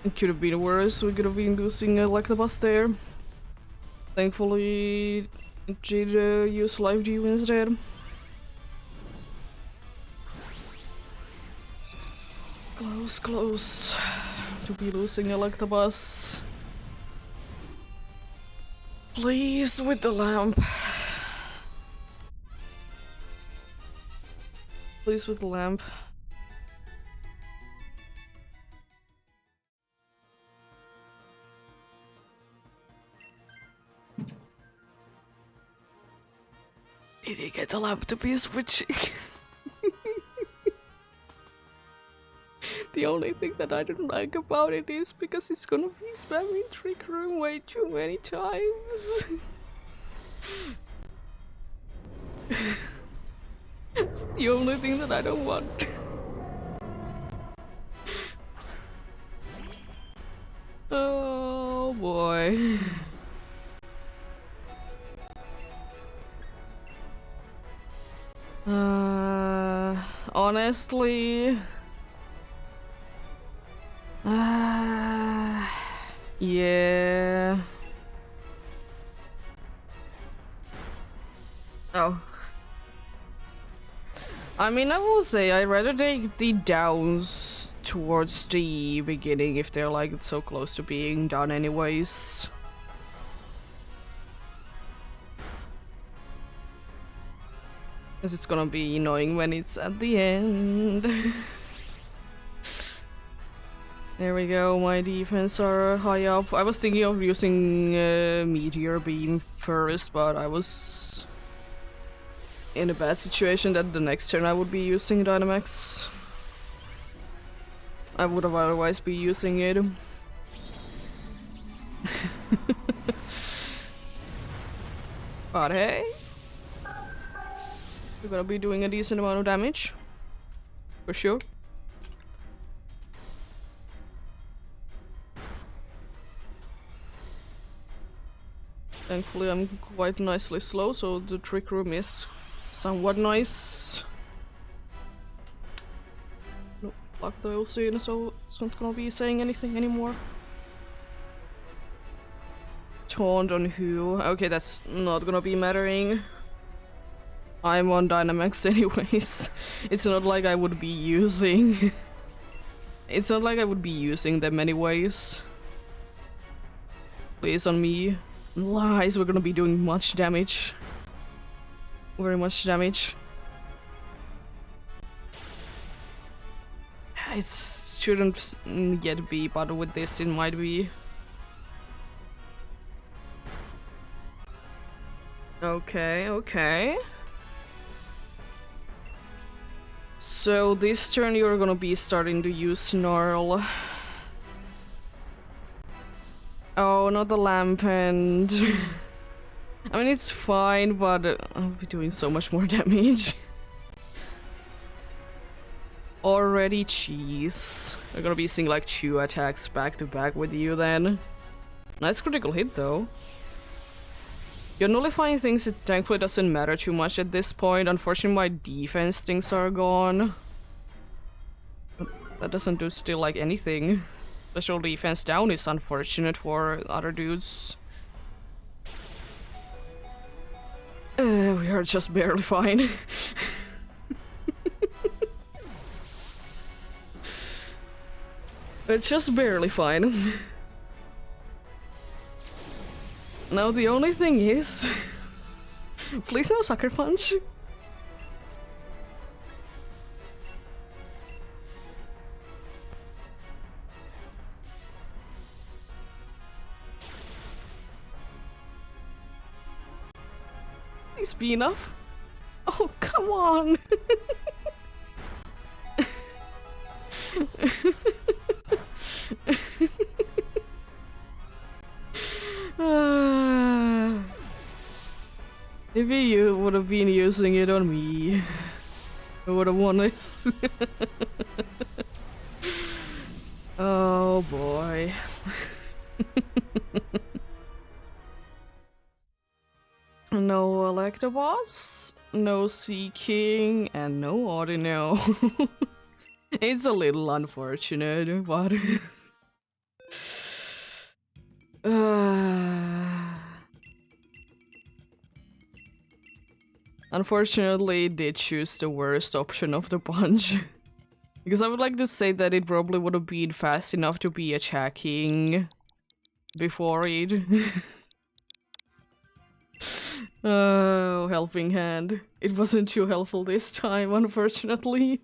It could have been worse. We could have been losing Electabuzz there. Thankfully, it did use Life Dew instead. Close, close to be losing Electabuzz. Please, with the lamp. Please, with the lamp. Did he get the lamp to be switching? The only thing that I don't like about it is because it's gonna be spamming Trick Room way too many times. It's the only thing that I don't want. Oh boy. Honestly... yeah... Oh. I mean, I will say I'd rather take the downs towards the beginning if they're like so close to being done anyways. Because it's gonna be annoying when it's at the end. There we go, my defense are high up. I was thinking of using Meteor Beam first, but I was in a bad situation that the next turn I would be using Dynamax. I would have otherwise be using it. But hey, we're gonna be doing a decent amount of damage. For sure. Thankfully I'm quite nicely slow, so the Trick Room is somewhat nice. No, block the Ulcine, so it's not gonna be saying anything anymore. Taunt on who? Okay, that's not gonna be mattering. I'm on Dynamax anyways. It's not like I would be using... It's not like I would be using them anyways. Please on me. Lies, we're gonna be doing much damage. Very much damage. It shouldn't yet be, but with this it might be. Okay, okay. So this turn you're gonna be starting to use Snarl. Oh, not the Lampent. I mean, it's fine, but I'll be doing so much more damage. Already cheese. We're gonna be seeing like 2 attacks back to back with you then. Nice critical hit though. Your nullifying things, it thankfully doesn't matter too much at this point. Unfortunately, my defense things are gone. But that doesn't do still like anything. Special defense down is unfortunate for other dudes. We are just barely fine. We're just barely fine. Now the only thing is... Please no Sucker Punch. Please be enough. Oh, come on. Maybe you would have been using it on me. I would have won this. Oh boy. No Electabuzz, no Seeking, and no Audino. It's a little unfortunate, but... Unfortunately, it did choose the worst option of the bunch. Because I would like to say that it probably would have been fast enough to be attacking before it. Oh, helping hand. It wasn't too helpful this time, unfortunately.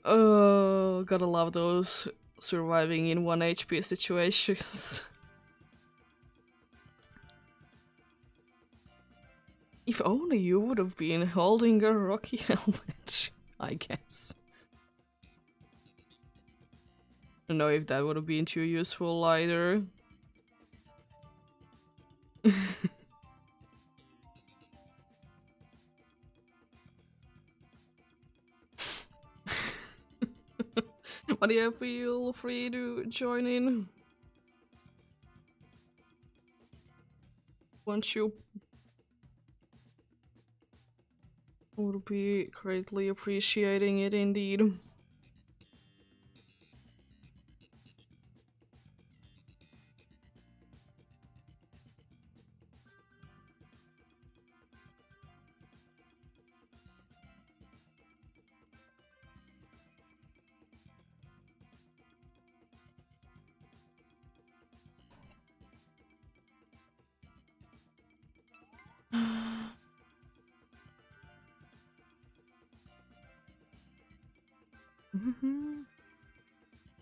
Oh, gotta love those surviving in 1 HP situations. If only you would have been holding a rocky helmet, I guess. I don't know if that would have been too useful either. But yeah, feel free to join in once you would be greatly appreciating it indeed.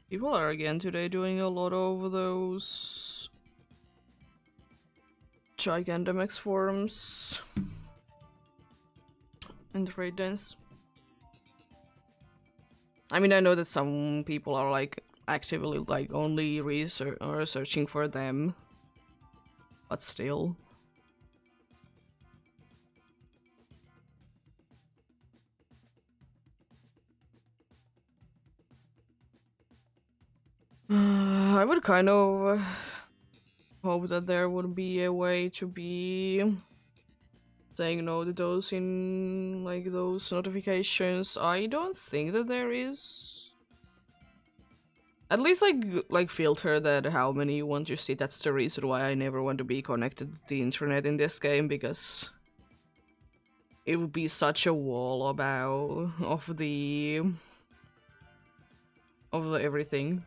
People are again today doing a lot of those Gigantamax forms in the raid dance. I mean, I know that some people are like actively like only researching for them, but still. I would kind of hope that there would be a way to be saying no to those in like those notifications. I don't think that there is. At least like filter that how many you want to see. That's the reason why I never want to be connected to the internet in this game, because it would be such a wall about of the everything.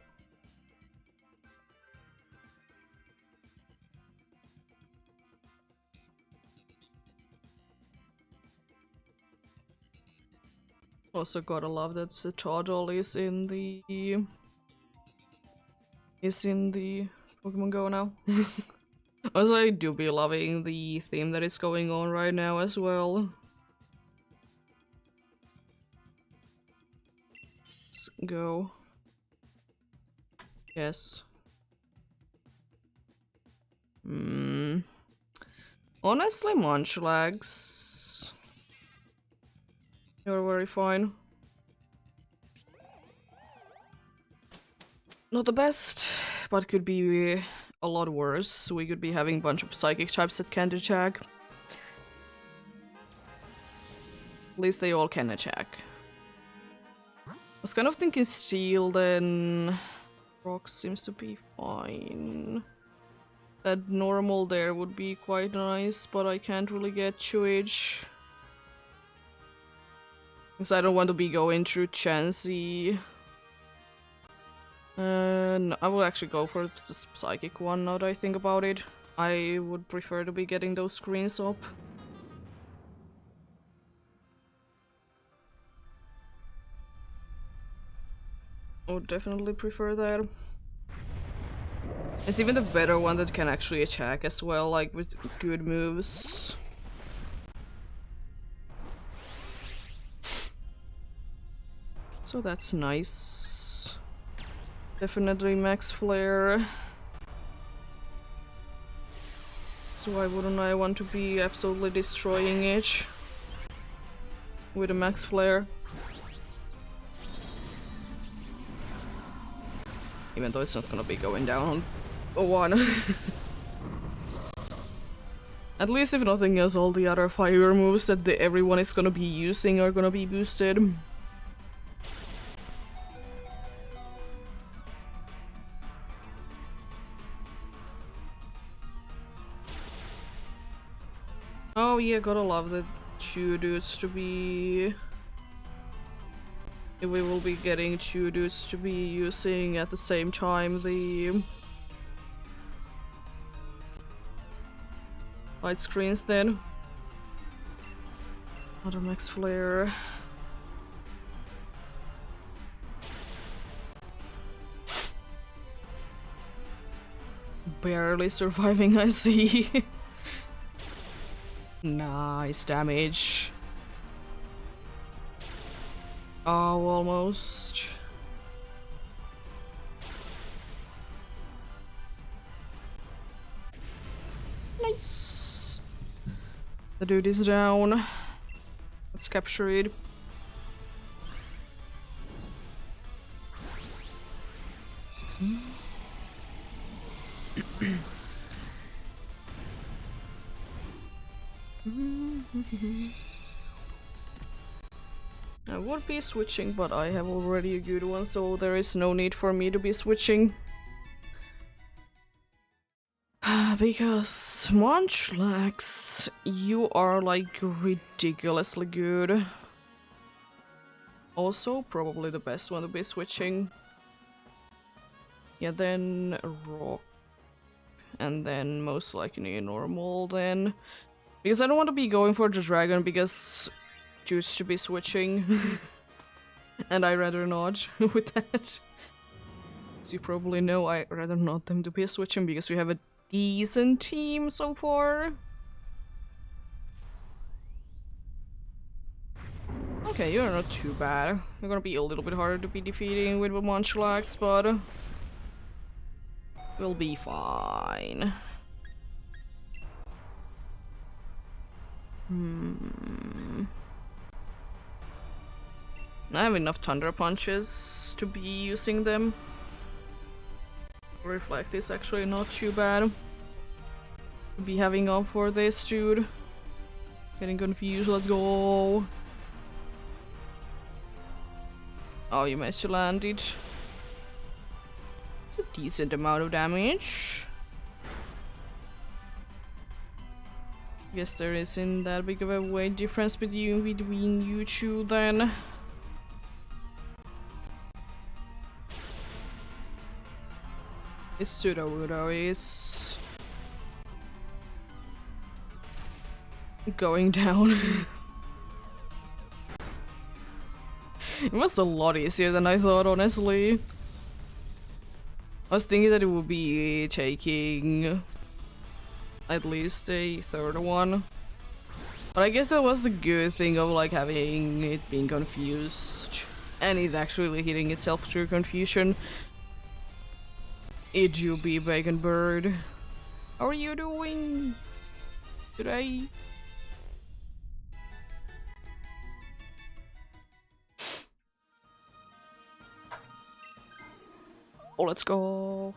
Also gotta love that the Toddle is in the Pokemon Go now. Also, I do be loving the theme that is going on right now as well. Let's go. Yes. Honestly, Munchlax, you're very fine. Not the best, but could be a lot worse. We could be having a bunch of psychic types that can't attack. At least they all can attack. I was kind of thinking steel, then rock seems to be fine. That normal there would be quite nice, but I can't really get to it. Because I don't want to be going through Chansey. No, I will actually go for the psychic one now that I think about it. I would prefer to be getting those screens up. I would definitely prefer that. It's even the better one that can actually attack as well, like with good moves. So that's nice. Definitely max flare. So why wouldn't I want to be absolutely destroying it with a max flare? Even though it's not gonna be going down on a one. At least if nothing else, all the other fire moves that everyone is gonna be using are gonna be boosted. Oh yeah, gotta love the two dudes to be... We will be getting two dudes to be using at the same time the light screens then. Another max flare. Barely surviving, I see. Nice damage. Oh, almost. Nice. The dude is down. Let's capture it. I would be switching, but I have already a good one, so there is no need for me to be switching. Because Munchlax, you are like ridiculously good. Also, probably the best one to be switching. Yeah, then Rock. And then most likely normal then. Because I don't want to be going for the dragon because choose to be switching. And I rather not with that. As you probably know, I rather not them to be switching because we have a decent team so far. Okay, you're not too bad. You're gonna be a little bit harder to be defeating with Munchlax, but we'll be fine. I have enough Thunder Punches to be using them. Reflect is actually not too bad to be having on for this dude. Getting confused, let's go. Oh, you managed to land it. It's a decent amount of damage. Guess there isn't that big of a weight difference between you two then. This Sudowoodo is going down. It was a lot easier than I thought, honestly. I was thinking that it would be taking at least a third one. But I guess that was the good thing of like having it being confused. And it actually hitting itself through confusion. It you be Bacon Bird. How are you doing today? Oh, let's go.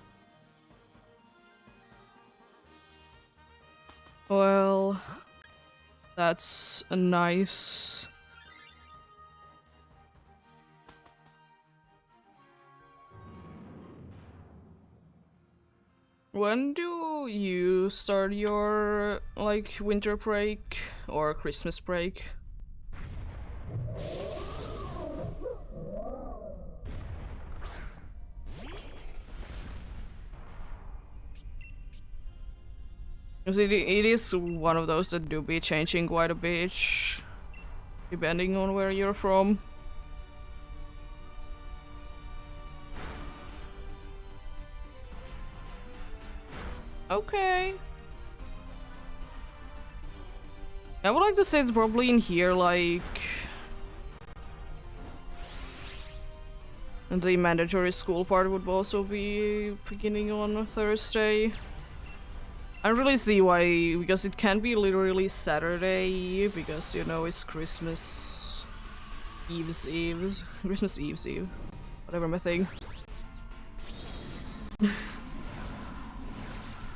Well, that's a nice. When do you start your, like, winter break or Christmas break? Because it is one of those that do be changing quite a bit, depending on where you're from. Okay. I would like to say it's probably in here, like... And the mandatory school part would also be beginning on Thursday. I don't really see why, because it can be literally Saturday, because, you know, it's Christmas Eve's, Christmas Eve's Eve, whatever my thing.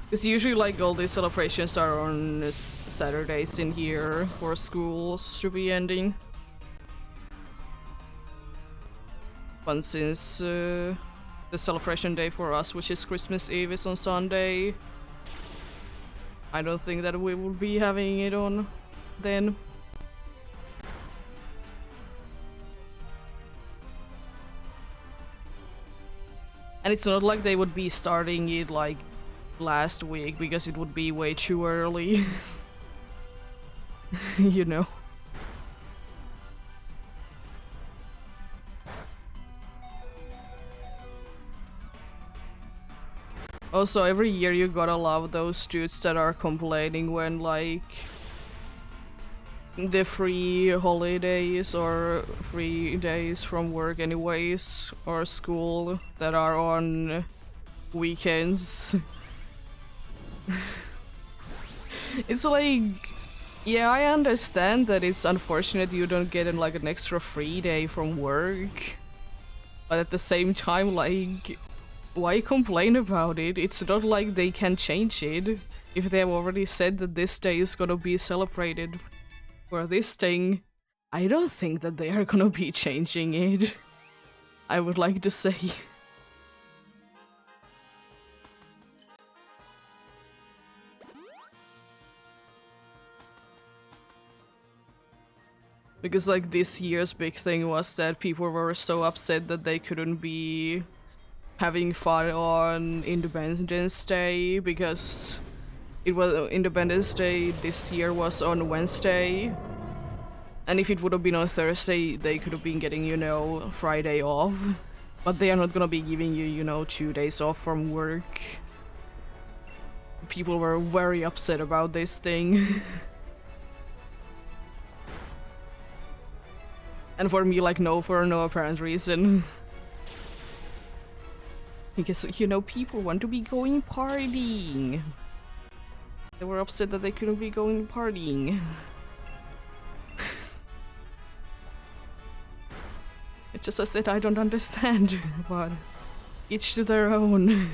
Because usually, like, all these celebrations are on Saturdays in here for schools to be ending. But since the celebration day for us, which is Christmas Eve, is on Sunday, I don't think that we will be having it on then. And it's not like they would be starting it like last week, because it would be way too early. You know. Also, every year you gotta love those dudes that are complaining when, like, the free holidays or free days from work anyways, or school that are on weekends. It's like, yeah, I understand that it's unfortunate you don't get like an extra free day from work, but at the same time, like, why complain about it? It's not like they can change it if they have already said that this day is gonna be celebrated for this thing. I don't think that they are gonna be changing it, I would like to say. Because like this year's big thing was that people were so upset that they couldn't be having fun on Independence Day because it was Independence Day this year was on Wednesday. And if it would have been on Thursday, they could have been getting, you know, Friday off. But they are not gonna be giving you, you know, 2 days off from work. People were very upset about this thing. And for me, like, no, for no apparent reason. Because, you know, people want to be going partying. They were upset that they couldn't be going partying. It's just I said I don't understand, but each to their own.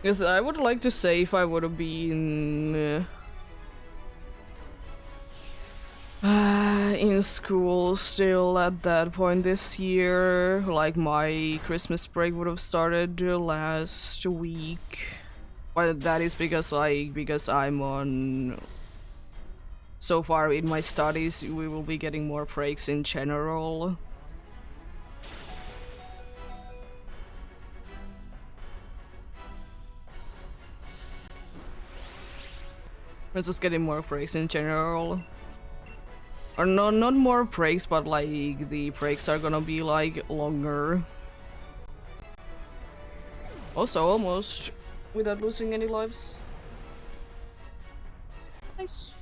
Because I would like to say if I would have been in school still at that point this year, like my Christmas break would have started last week. But that is because I'm on. So far in my studies, we will be getting more breaks in general. We're just getting more breaks in general. Or no, not more breaks, but like the breaks are gonna be like longer. Also, almost without losing any lives. Nice.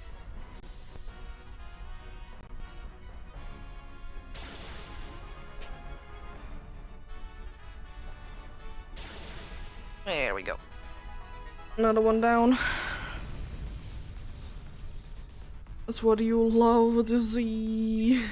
There we go. Another one down. That's what you love to see.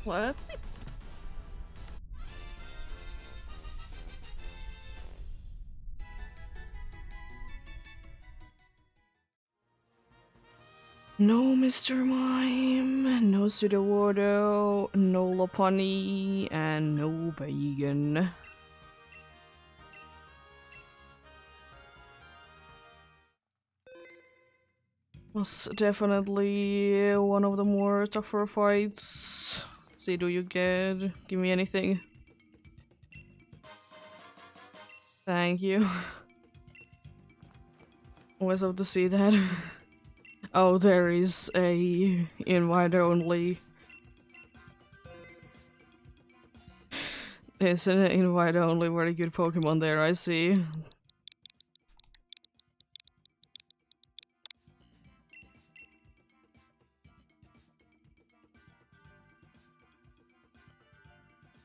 Let's see. No Mr. Mime, no Sudowoodo, no Lopunny, and no Bacon. Was definitely one of the more tougher fights. Let's see, do you give me anything? Thank you. Always love to see that. Oh, there is a invite only. There's an invite only very good Pokemon there, I see.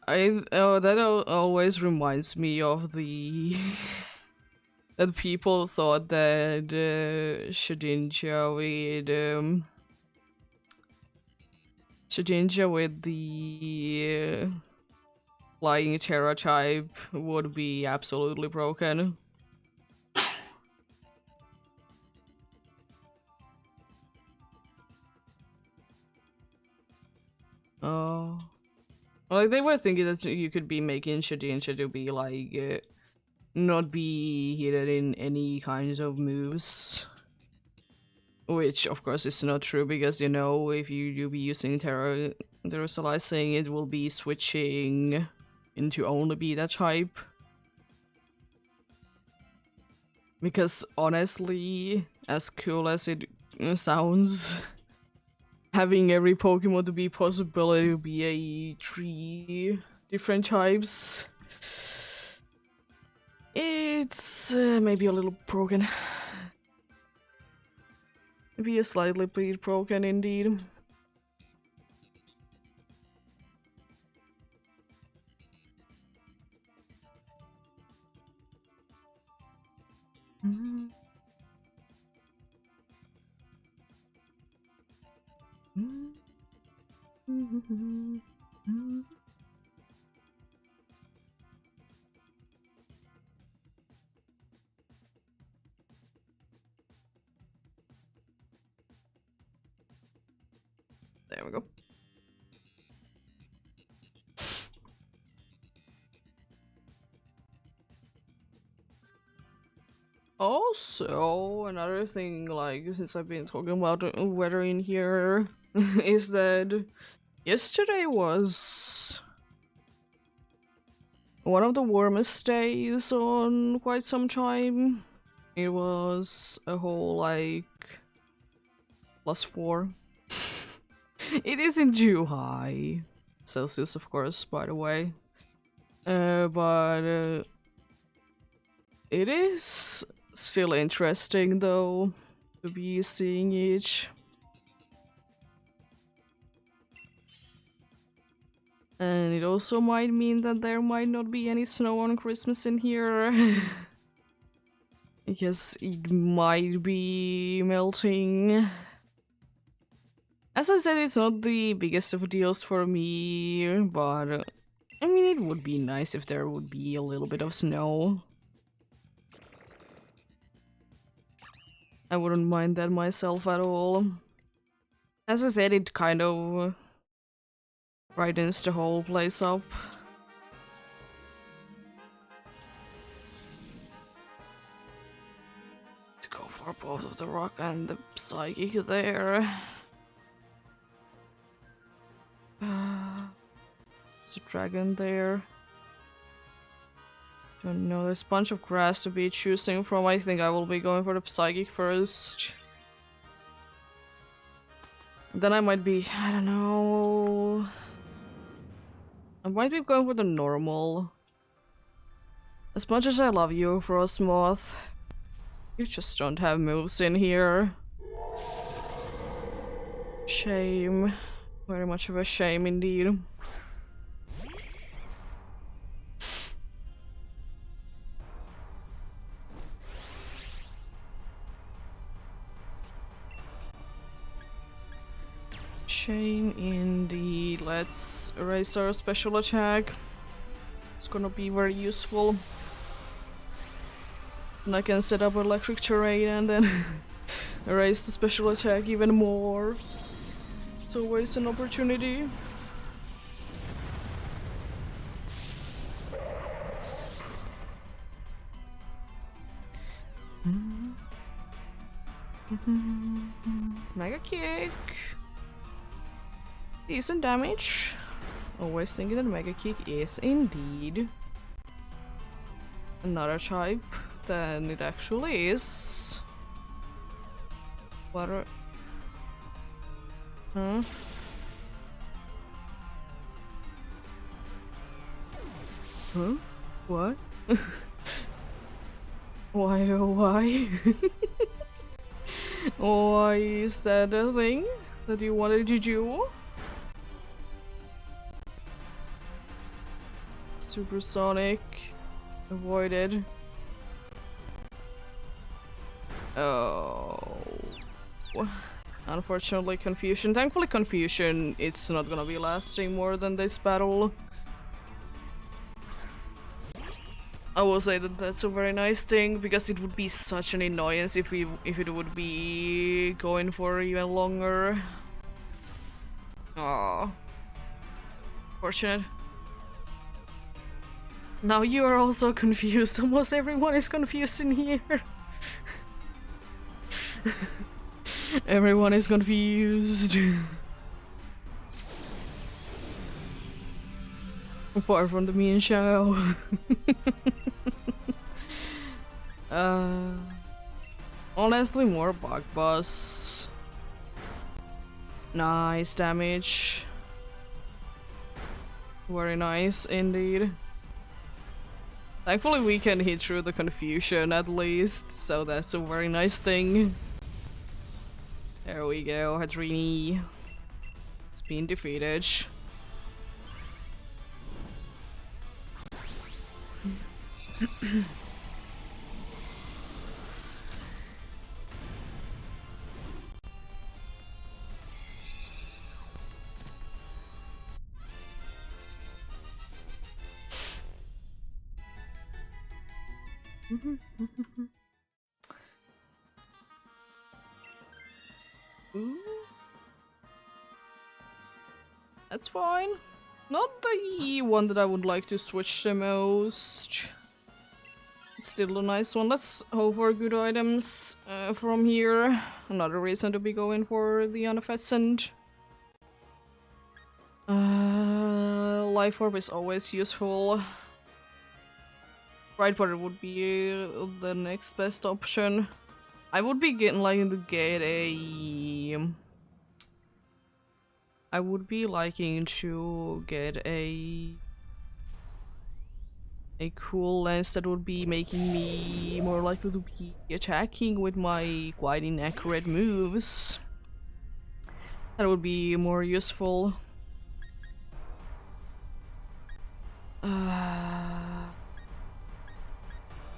That always reminds me of the that people thought that Shedinja with the flying Terra type would be absolutely broken. Oh. Like, they were thinking that you could be making Shedinja to be, like, not be hidden in any kinds of moves. Which, of course, is not true, because, you know, if you be using Terrorizing, it will be switching into only be that type. Because, honestly, as cool as it sounds, having every Pokemon to be possibility to be 3 different types, it's maybe a little broken. Maybe a slightly bit broken indeed. There we go. Also, another thing, like, since I've been talking about weather in here, is that yesterday was one of the warmest days on quite some time. It was a whole, like, +4. It isn't too high. Celsius, of course, by the way. But it is still interesting, though, to be seeing each. And it also might mean that there might not be any snow on Christmas in here. Because it might be melting. As I said, it's not the biggest of deals for me, but I mean, it would be nice if there would be a little bit of snow. I wouldn't mind that myself at all. As I said, it kind of brightens the whole place up. To go for both of the rock and the psychic there. There's a dragon there. Don't know, there's a bunch of grass to be choosing from. I think I will be going for the psychic first. Then I might be, I don't know. I might be going for the normal. As much as I love you, Frostmoth, you just don't have moves in here. Shame. Very much of a shame indeed. Shame indeed. Let's erase our special attack. It's gonna be very useful. And I can set up electric terrain and then erase the special attack even more. It's always an opportunity. Mega kick. Decent damage. Always thinking that Mega Kick is indeed another type than it actually is. What are... Huh? Huh? What? Why, oh why? Why is that a thing that you wanted to do? Supersonic. Avoided. Oh. Unfortunately, Confusion. Thankfully, Confusion, it's not gonna be lasting more than this battle. I will say that that's a very nice thing, because it would be such an annoyance if it would be going for even longer. Aww. Fortunate. Now you are also confused. Almost everyone is confused in here. Everyone is confused. Apart from the me and Xiao. Honestly, more bug boss. Nice damage. Very nice indeed. Thankfully we can hit through the confusion at least, so that's a very nice thing. There we go, Hadrini. It's been defeated. Ooh. That's fine. Not the one that I would like to switch the most. It's still a nice one. Let's hope for good items from here. Another reason to be going for the Unfescent. Life Orb is always useful. Right, but it would be the next best option. I would be liking to get a... I would be liking to get a cool lens that would be making me more likely to be attacking with my quite inaccurate moves. That would be more useful.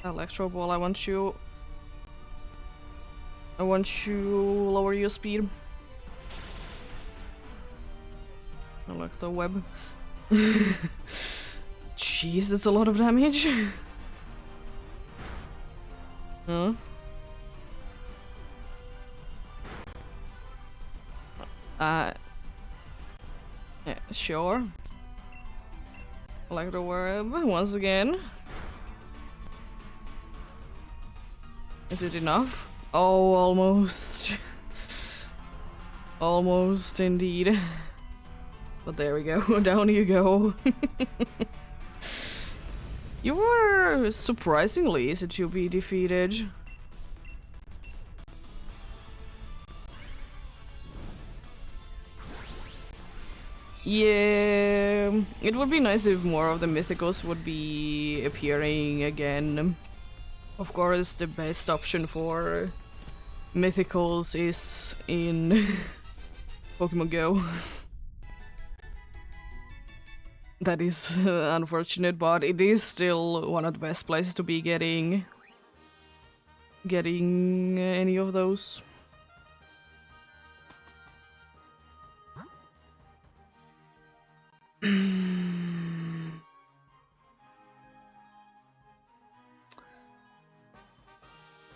Electro Ball, I want to lower your speed. Electro Web. Jeez, that's a lot of damage. Huh? Yeah, sure. Electro Web once again. Is it enough? Oh, almost. Almost indeed. But there we go, down you go. You were surprisingly easy to be defeated. Yeah, it would be nice if more of the mythicals would be appearing again. Of course, the best option for mythicals is in Pokemon Go. That is unfortunate, but it is still one of the best places to be getting any of those.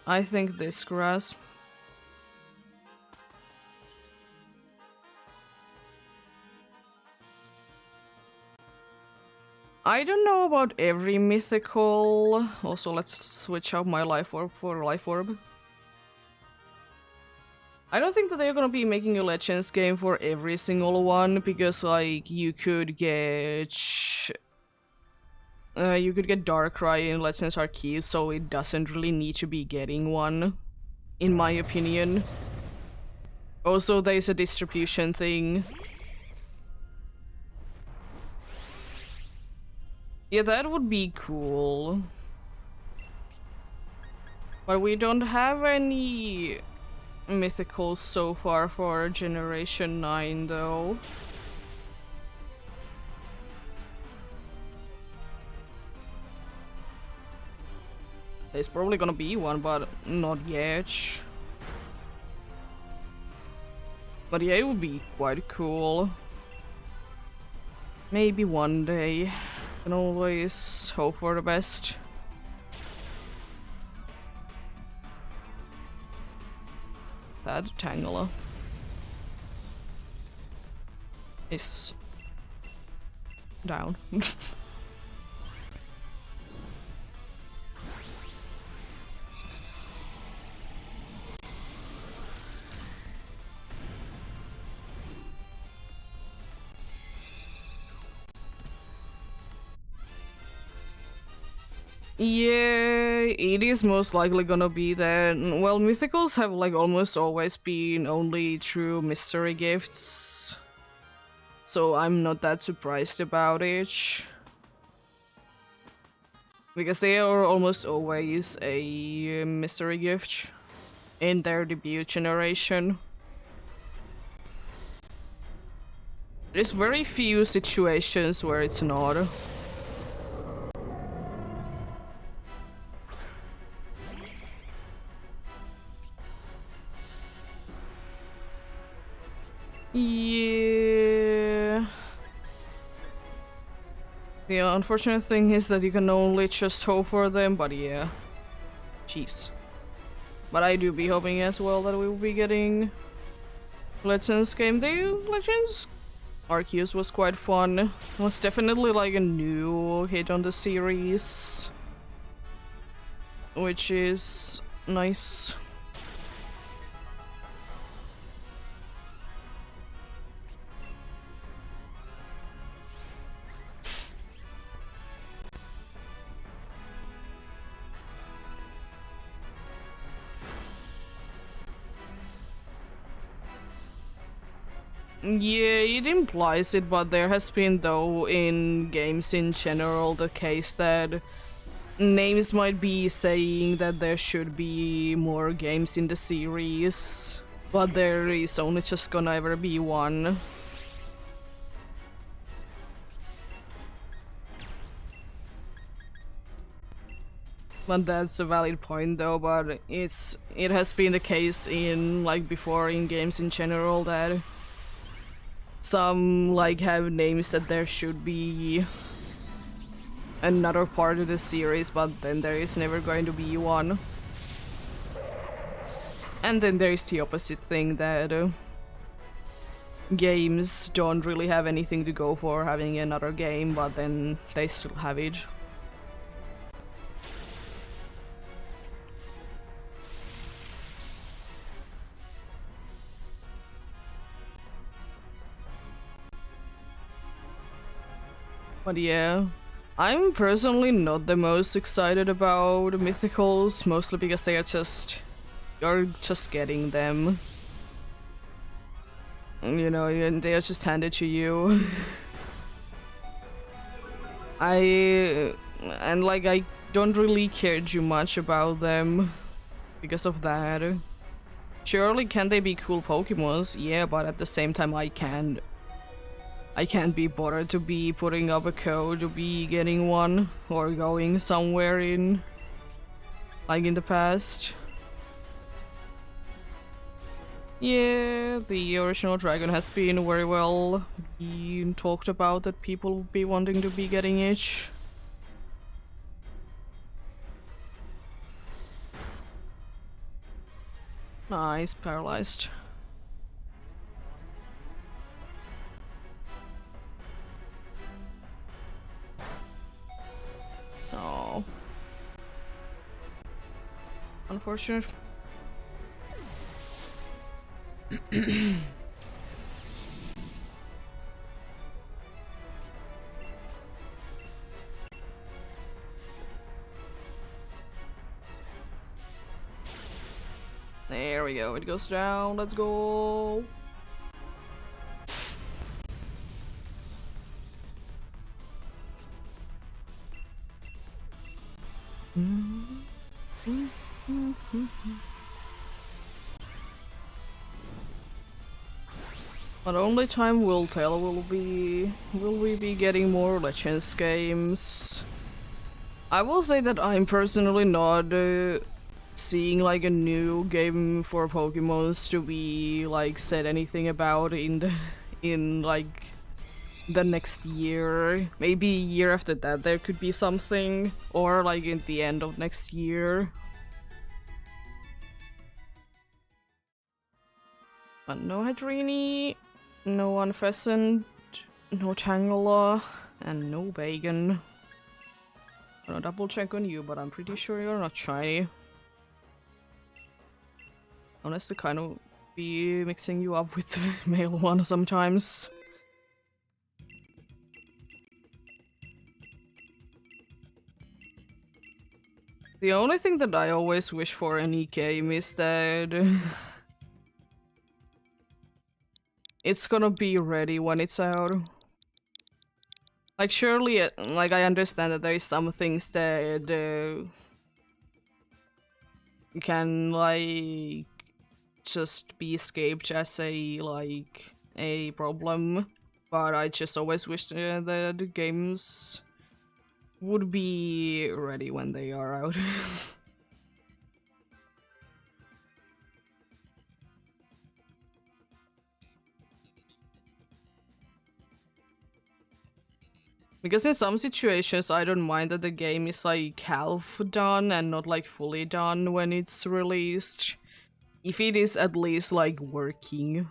I think this grass. I don't know about every mythical. Also, let's switch out my Life Orb for Life Orb. I don't think that they're gonna be making a Legends game for every single one, because like you could get Darkrai in Legends Arceus, so it doesn't really need to be getting one, in my opinion. Also, there's a distribution thing. Yeah, that would be cool. But we don't have any mythicals so far for Generation 9, though. There's probably gonna be one, but not yet. But yeah, it would be quite cool. Maybe one day. Can always hope for the best. That Tangela is down. Yeah, it is most likely gonna be that. Well, mythicals have like almost always been only true mystery gifts, so I'm not that surprised about it. Because they are almost always a mystery gift in their debut generation. There's very few situations where it's not. Yeah. The unfortunate thing is that you can only just hope for them, but yeah. Jeez. But I do be hoping as well that we will be getting Legends game. The Legends Arceus was quite fun. It was definitely like a new hit on the series, which is nice. Yeah, it implies it, but there has been, though, in games in general, the case that names might be saying that there should be more games in the series, but there is only just gonna ever be one. But that's a valid point, though, but it has been the case in, like, before in games in general that some, like, have names that there should be another part of the series, but then there is never going to be one. And then there is the opposite thing that games don't really have anything to go for having another game, but then they still have it. But yeah, I'm personally not the most excited about mythicals, mostly because you're just getting them. You know, and they are just handed to you. I don't really care too much about them because of that. Surely can they be cool Pokemons? Yeah, but at the same time I can't be bothered to be putting up a code to be getting one or going somewhere in like in the past. Yeah, the original dragon has been very well being talked about, that people will be wanting to be getting it. Nice, paralyzed. Oh. Unfortunate. There we go, it goes down, let's go. But only time will tell. Will we be getting more Legends games? I will say that I'm personally not seeing like a new game for Pokemons to be like said anything about in like the next year. Maybe a year after that there could be something, or like in the end of next year. But no Hadrini, no Unpheasant, no Tangela. And no bacon. I'm gonna double check on you, but I'm pretty sure you're not shiny. Unless to kind of be mixing you up with the male one sometimes. The only thing that I always wish for in a game is that it's gonna be ready when it's out. Like, surely, like, I understand that there is some things that can, like, just be escaped as like, a problem. But I just always wish that the games would be ready when they are out. Because in some situations I don't mind that the game is like half done and not like fully done when it's released. If it is at least like working.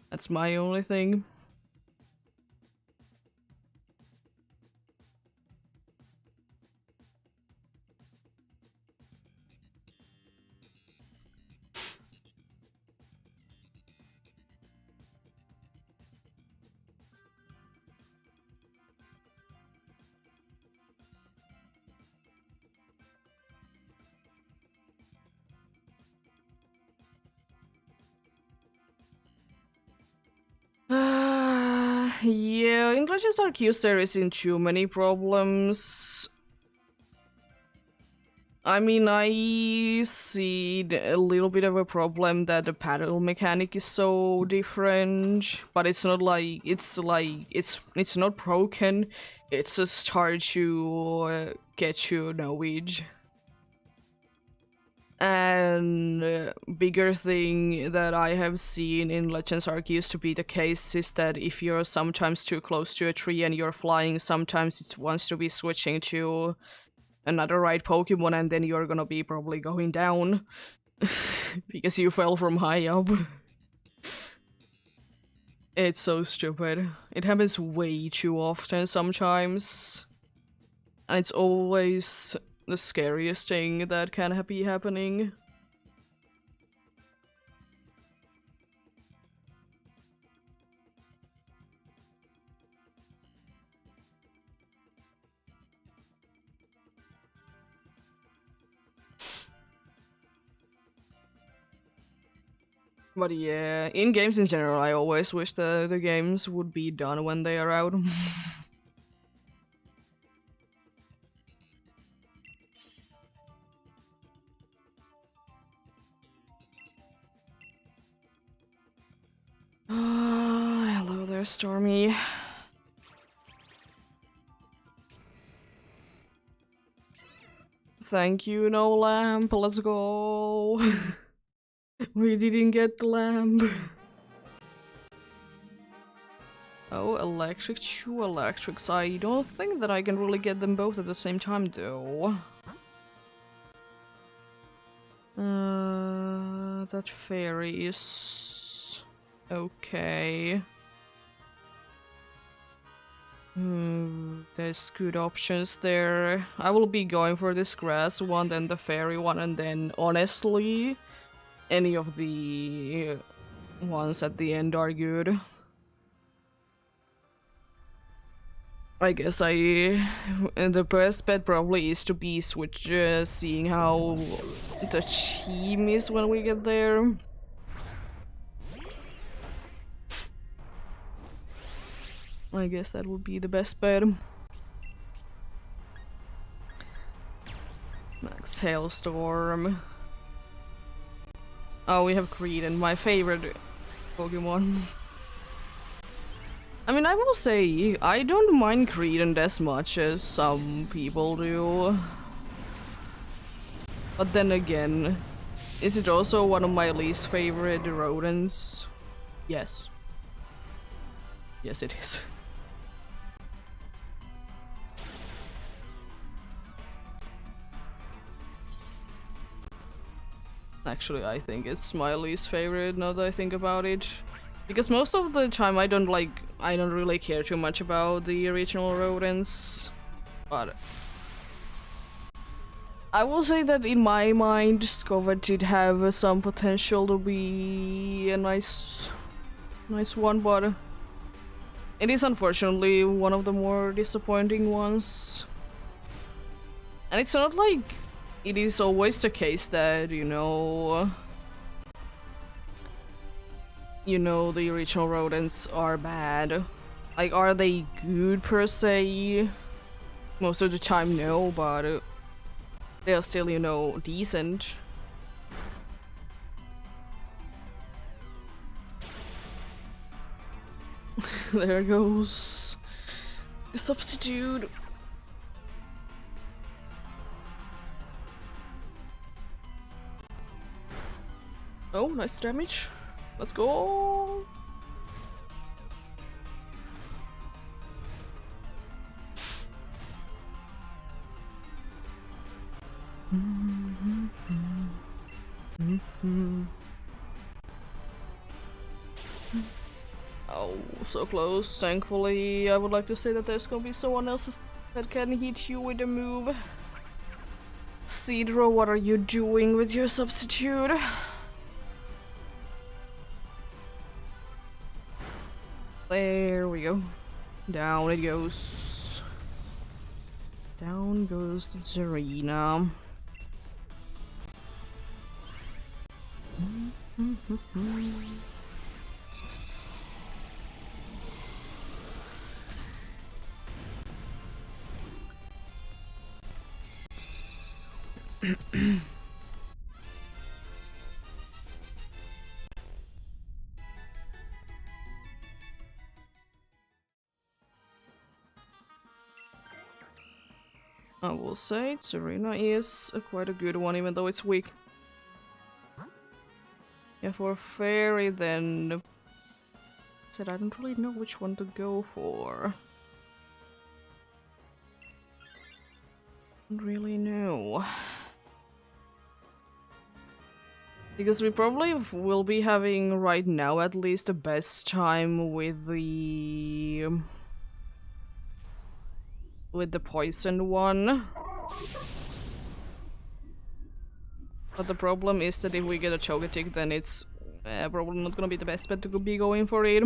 That's my only thing. Yeah, English Arceus there isn't too many problems. I mean, I see a little bit of a problem that the paddle mechanic is so different, but it's not like it's not broken. It's just hard to get to know it. And bigger thing that I have seen in Legends Arceus to be the case is that if you're sometimes too close to a tree and you're flying, sometimes it wants to be switching to another right Pokemon, and then you're gonna be probably going down because you fell from high up. It's so stupid. It happens way too often sometimes. And it's always the scariest thing that can be happening. But yeah, in games in general, I always wish the games would be done when they are out. Hello there, Stormy. Thank you, no lamp. Let's go. We didn't get the lamp. Oh, electric, two electrics. I don't think that I can really get them both at the same time, though. That fairy is okay. There's good options there. I will be going for this grass one, then the fairy one, and then honestly, any of the ones at the end are good. I guess the best bet probably is to be switch, seeing how the team is when we get there. I guess that would be the best bet. Max Hailstorm. Oh, we have Creedon, my favorite Pokemon. I mean, I will say, I don't mind Creedon as much as some people do. But then again, is it also one of my least favorite rodents? Yes. Yes, it is. Actually, I think it's my least favorite now that I think about it. Because most of the time I don't really care too much about the original rodents. But I will say that in my mind, Discover did have some potential to be a nice one, but it is unfortunately one of the more disappointing ones. And it's not like it is always the case that, you know, the original rodents are bad. Like, are they good per se? Most of the time, no, but they're still, you know, decent. There goes the substitute. Oh, nice damage. Let's go. Oh, so close. Thankfully, I would like to say that there's gonna be someone else that can hit you with a move. Cedro, what are you doing with your substitute? There we go. Down it goes. Down goes the Zarina. I will say Serena is quite a good one, even though it's weak. Yeah, for a fairy then... Said I don't really know which one to go for. Don't really know. Because we probably will be having right now at least the best time with the poison one. But the problem is that if we get a Chogetic, then it's probably not gonna be the best bet to be going for it.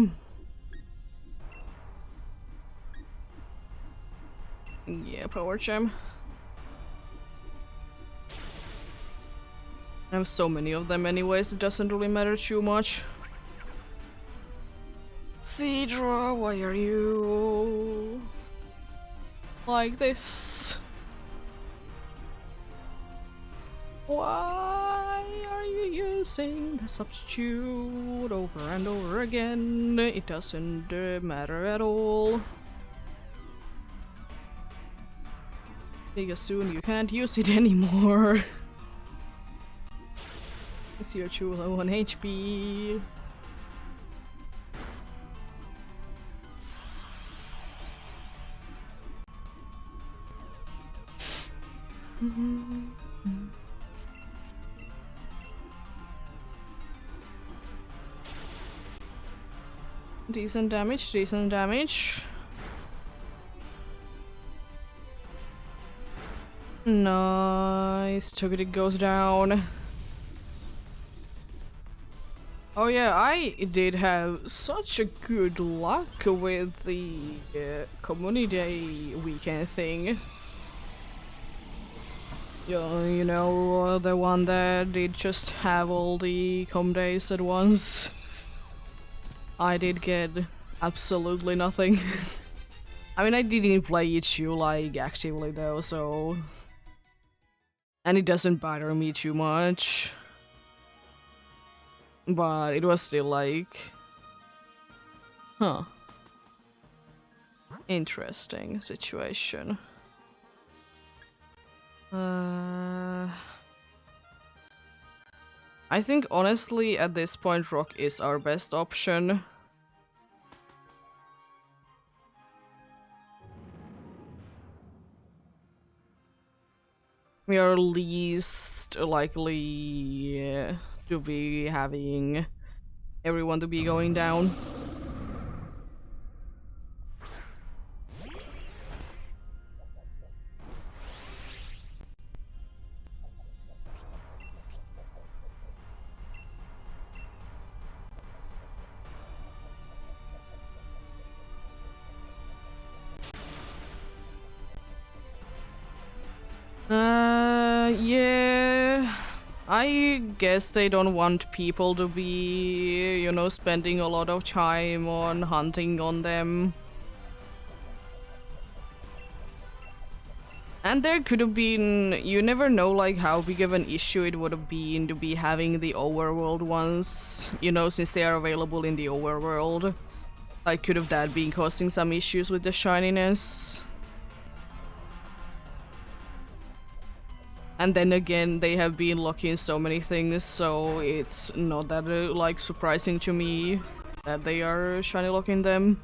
Yeah, Power Gem. I have so many of them anyways, it doesn't really matter too much. Cedra, why are you like this? Why are you using the substitute over and over again? It doesn't matter at all. Because soon you can't use it anymore. It's your true low on HP. Decent damage, decent damage. Nice. Chogetic goes down. Oh yeah, I did have such a good luck with the Community Day weekend thing. You know, the one that did just have all the com days at once. I did get absolutely nothing. I mean, I didn't play Ichu like actively though, so... And it doesn't bother me too much. But it was still like... Huh. Interesting situation. I think honestly at this point Rock is our best option. I we are least likely to be having everyone to be going down. Yeah, I guess they don't want people to be, you know, spending a lot of time on hunting on them. And there could have been, you never know like how big of an issue it would have been to be having the overworld ones, you know, since they are available in the overworld. Like, could have that been causing some issues with the shininess? And then again, they have been locking so many things, so it's not that like surprising to me that they are shiny locking them.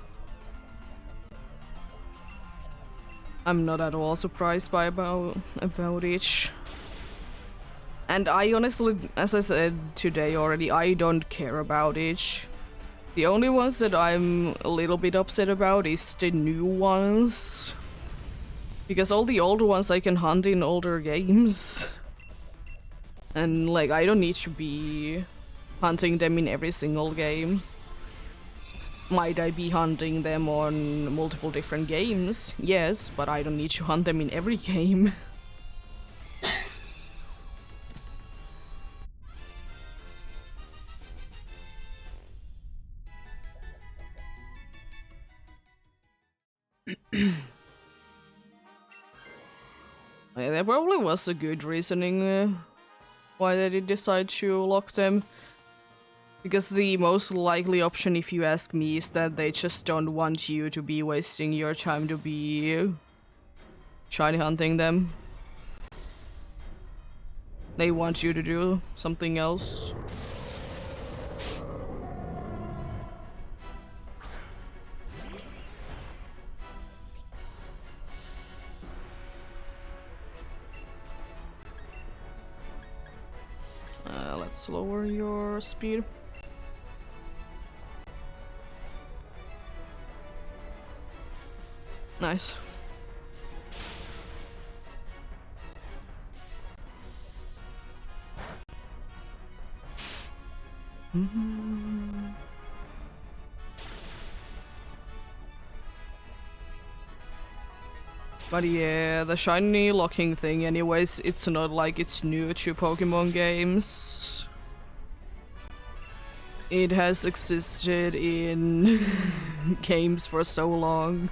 I'm not at all surprised by about it. And I honestly, as I said today already, I don't care about it. The only ones that I'm a little bit upset about is the new ones. Because all the older ones I can hunt in older games. And like, I don't need to be hunting them in every single game. Might I be hunting them on multiple different games? Yes, but I don't need to hunt them in every game. Yeah, there probably was a good reasoning why they did decide to lock them. Because the most likely option, if you ask me, is that they just don't want you to be wasting your time to be shiny hunting them. They want you to do something else. Let's lower your speed. Nice. But yeah, the shiny locking thing anyways, it's not like it's new to Pokemon games. It has existed in games for so long.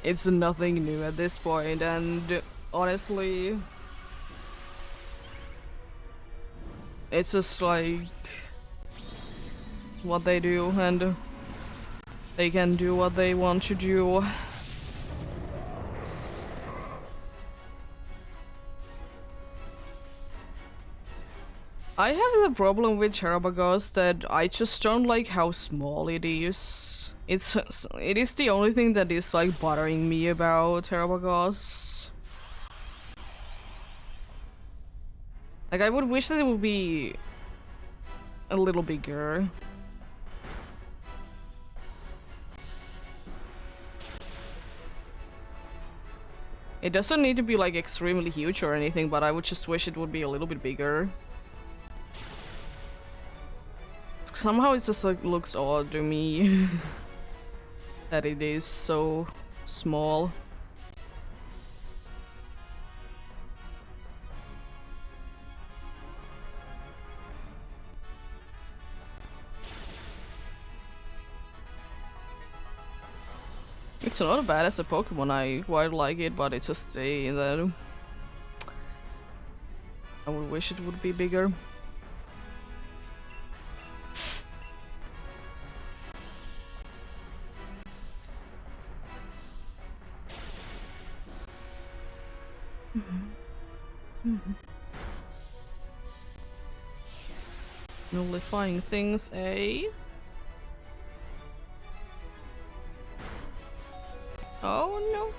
It's nothing new at this point, and honestly, it's just like what they do, and they can do what they want to do. I have the problem with Terabagos that I just don't like how small it is. It is the only thing that is like bothering me about Terabagos. Like, I would wish that it would be a little bigger. It doesn't need to be like extremely huge or anything, but I would just wish it would be a little bit bigger. Somehow it just like looks odd to me that it is so small. It's not bad as a Pokemon, I quite like it, but it's just that I would wish it would be bigger. Nullifying things, eh? Oh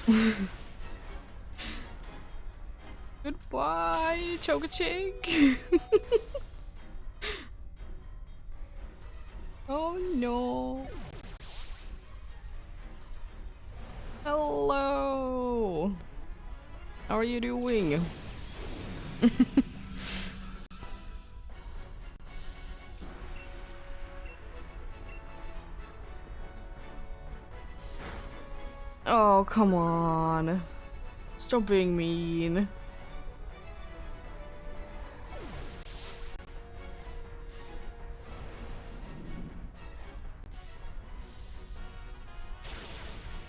no. Goodbye, Chocochick. Oh no. Hello. How are you doing? Oh, come on. Stop being mean.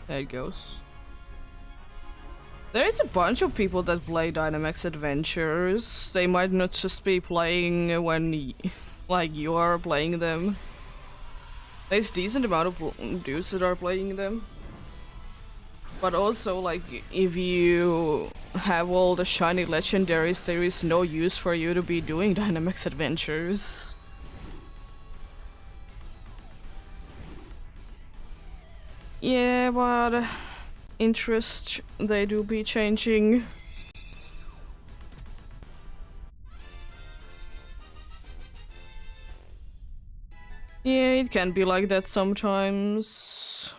There it goes. There is a bunch of people that play Dynamax Adventures. They might not just be playing when like you are playing them. There's a decent amount of dudes that are playing them. But also, like, if you have all the shiny legendaries, there is no use for you to be doing Dynamax Adventures. Yeah, but interest, they do be changing. Yeah, it can be like that sometimes.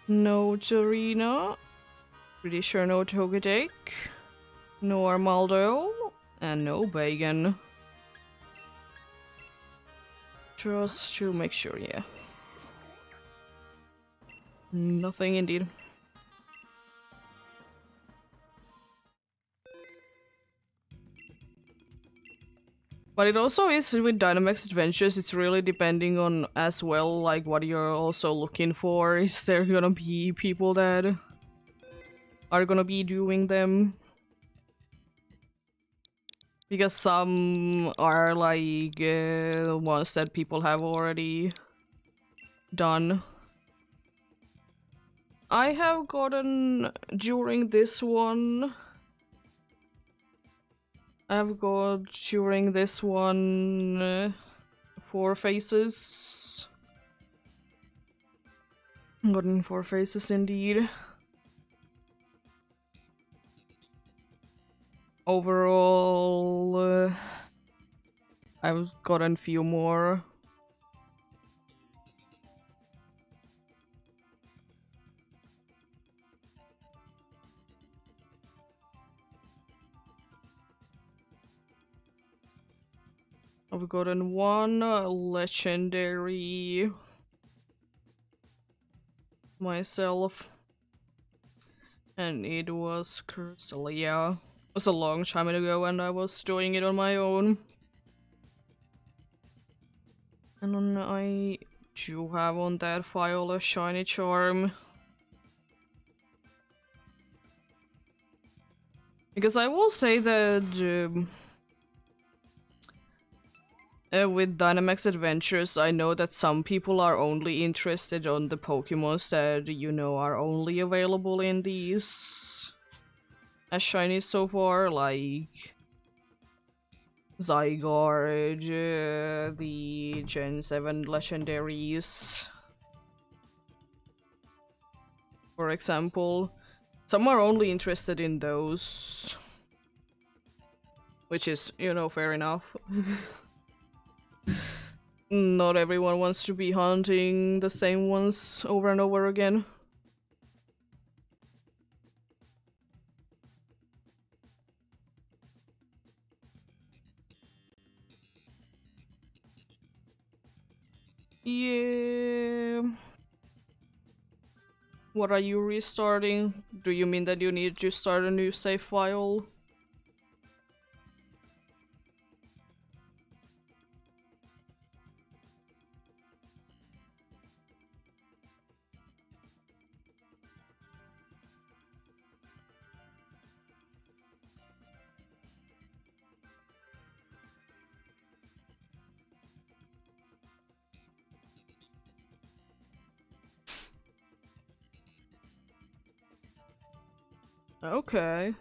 No Jarina. Pretty sure no Togetic. No Armaldo. And no Bacon. Just to make sure, yeah. Nothing indeed. But it also is with Dynamax Adventures, it's really depending on as well, like what you're also looking for. Is there gonna be people that are gonna be doing them? Because some are like the ones that people have already done. I have gotten during this one. I've got during this one 4 faces. Gotten 4 faces indeed. Overall, I've gotten few more. I've gotten 1 legendary myself, and it was Cresselia. It was a long time ago and I was doing it on my own. And then I do have on that file a shiny charm. Because I will say that with Dynamax Adventures, I know that some people are only interested on the Pokemons that, you know, are only available in these as shinies so far, like Zygarde, the Gen 7 legendaries, for example. Some are only interested in those, which is, you know, fair enough. Not everyone wants to be hunting the same ones over and over again. Yeah. What are you restarting? Do you mean that you need to start a new save file? Okay.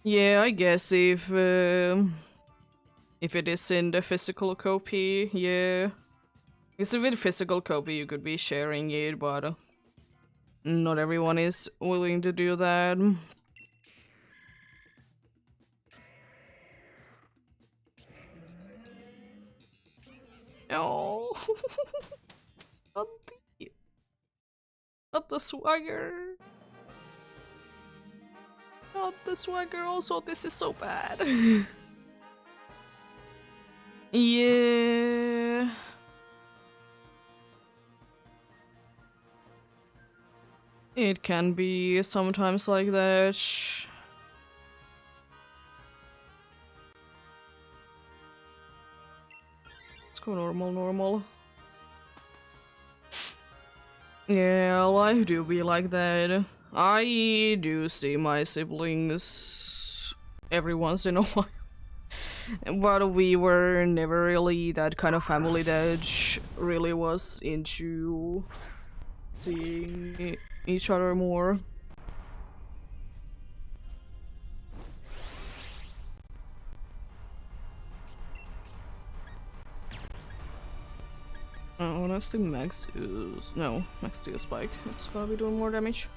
Yeah, I guess if it is in the physical copy, yeah. Because if it's physical copy, you could be sharing it, but not everyone is willing to do that. No. not, not the swagger. Not the swagger. Also, this is so bad. Yeah. It can be sometimes like that. Let's go normal. Yeah, life do be like that. I do see my siblings every once in a while. But we were never really that kind of family that really was into seeing each other more. Honestly, Max is... no, Max Steel Spike. It's gonna be doing more damage.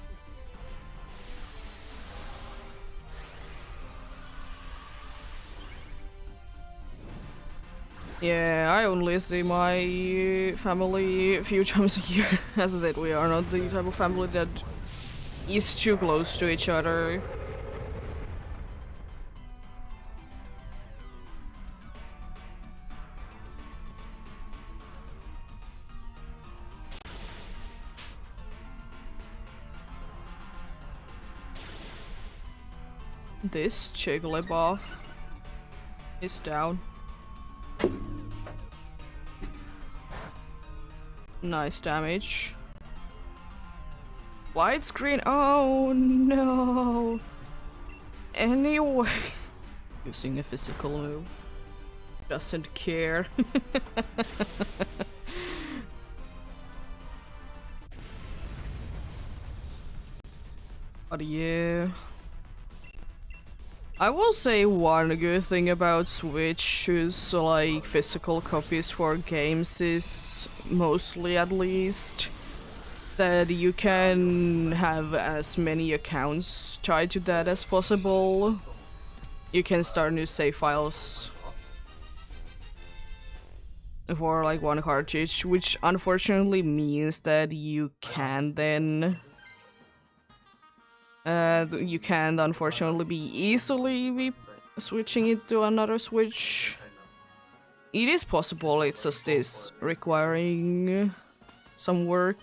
Yeah, I only see my family a few times a year. As I said, we are not the type of family that is too close to each other. This Jigglypuff is down. Nice damage. Light screen. Oh no. Anyway, using a physical move. Doesn't care. But yeah. I will say one good thing about Switch's like physical copies for games is, mostly at least, that you can have as many accounts tied to that as possible. You can start new save files for like one cartridge, which unfortunately means that you can then you can't unfortunately be easily be switching it to another Switch. It is possible, it's just this requiring some work.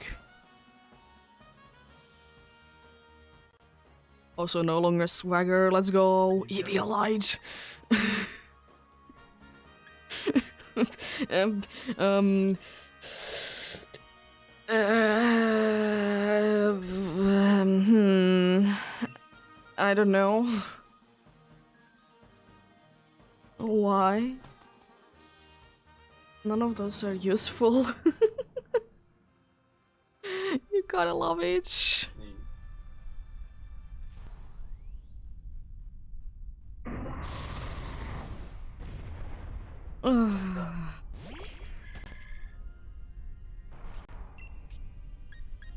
Also no longer swagger, let's go! Eviolite! I don't know. Why? None of those are useful. You gotta love it.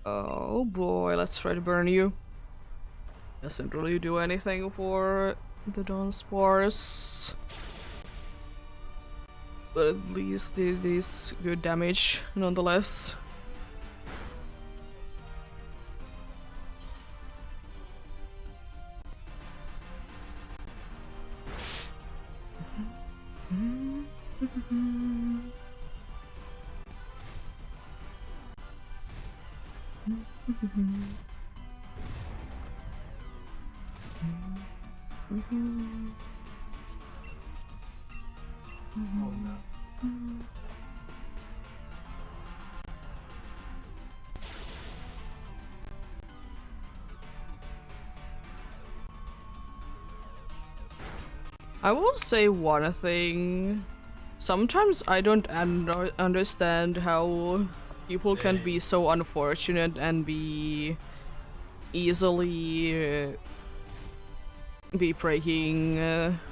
Oh boy, let's try to burn you. Doesn't really do anything for the Dawn Spores. But at least it is good damage, nonetheless. I will say one thing. Sometimes I don't understand how people can be so unfortunate and be easily be breaking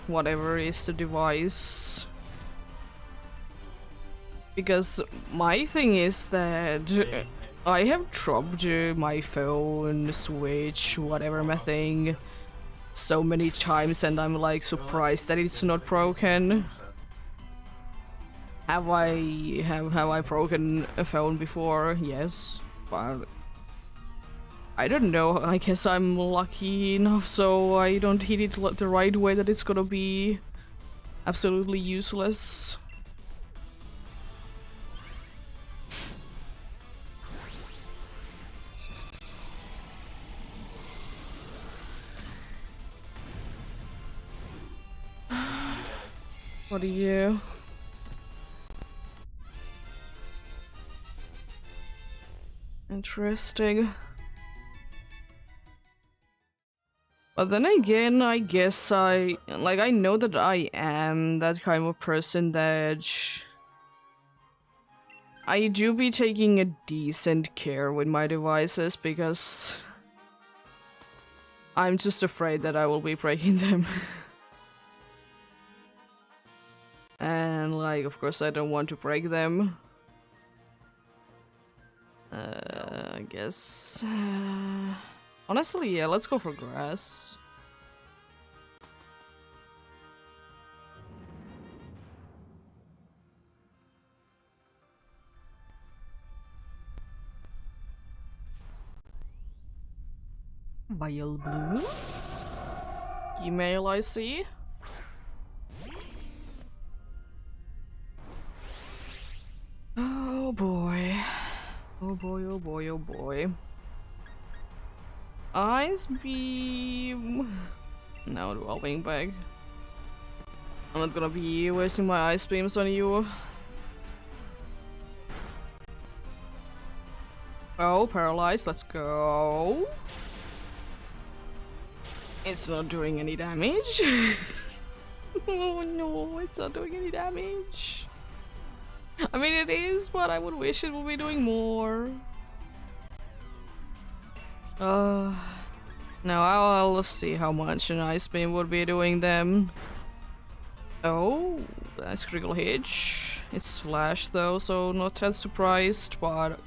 whatever is the device. Because my thing is that I have dropped my phone, Switch, whatever my thing, so many times, and I'm like surprised that it's not broken. Have I broken a phone before? Yes, but I don't know. I guess I'm lucky enough so I don't hit it the right way that it's gonna be absolutely useless. What are you? Interesting. But then again, I guess I know that I am that kind of person that I do be taking a decent care with my devices because I'm just afraid that I will be breaking them. And like, of course I don't want to break them. I guess... honestly, yeah, let's go for grass. Vile blue. Email I see. Oh boy. Oh boy, oh boy, oh boy. Ice beam. No, dwelling bag. I'm not gonna be wasting my ice beams on you. Oh, paralyzed, let's go. It's not doing any damage. Oh no, it's not doing any damage. I mean, it is, but I would wish it would be doing more. No, I'll see how much an ice beam would be doing them. Oh, that's critical hit. It's slash though, so not that surprised, but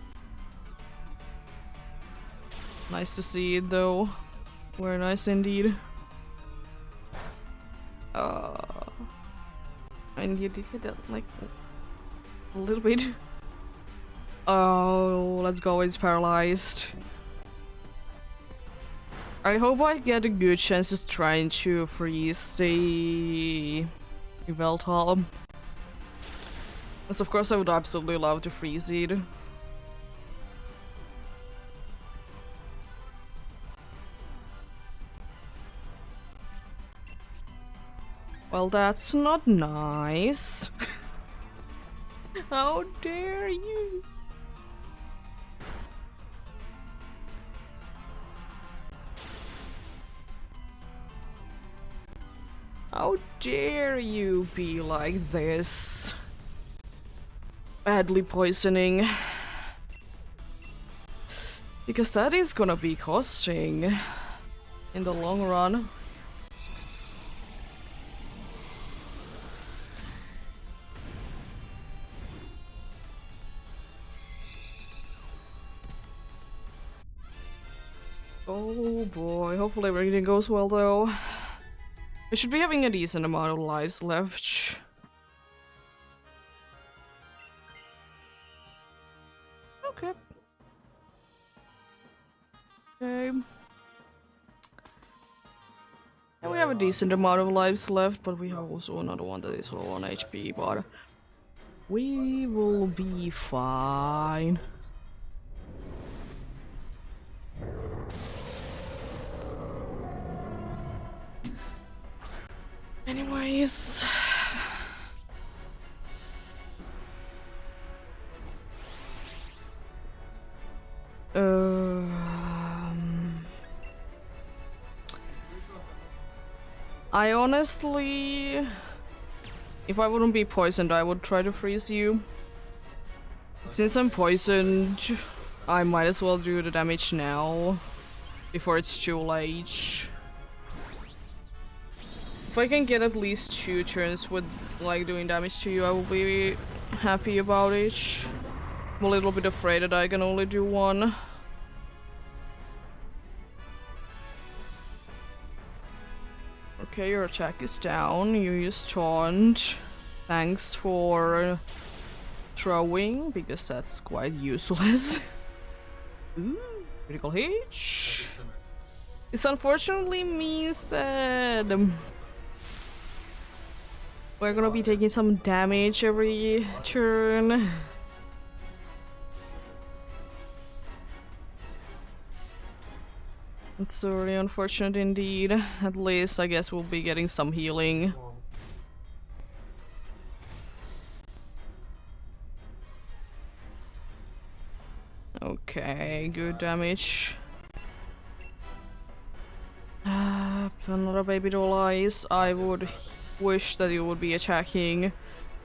nice to see it though. Very nice indeed. And you did get that like a little bit. Oh, let's go, it's paralyzed. I hope I get a good chance of trying to freeze the Veltal. Yes, of course I would absolutely love to freeze it. Well, that's not nice. How dare you? How dare you be like this? Badly poisoning. Because that is gonna be costing in the long run. Oh boy, hopefully everything goes well though. We should be having a decent amount of lives left. Okay. Okay. And we have a decent amount of lives left, but we have also another one that is low on HP, but we will be fine. Anyways, I honestly, if I wouldn't be poisoned, I would try to freeze you. Since I'm poisoned, I might as well do the damage now, before it's too late. If I can get at least 2 turns with like doing damage to you, I will be happy about it. I'm a little bit afraid that I can only do one. Okay, your attack is down. You use taunt. Thanks for throwing, because that's quite useless. Ooh, critical hit. This unfortunately means that we're gonna be taking some damage every turn. It's really unfortunate indeed. At least I guess we'll be getting some healing. Okay, good damage. Another baby doll eyes. I would wish that you would be attacking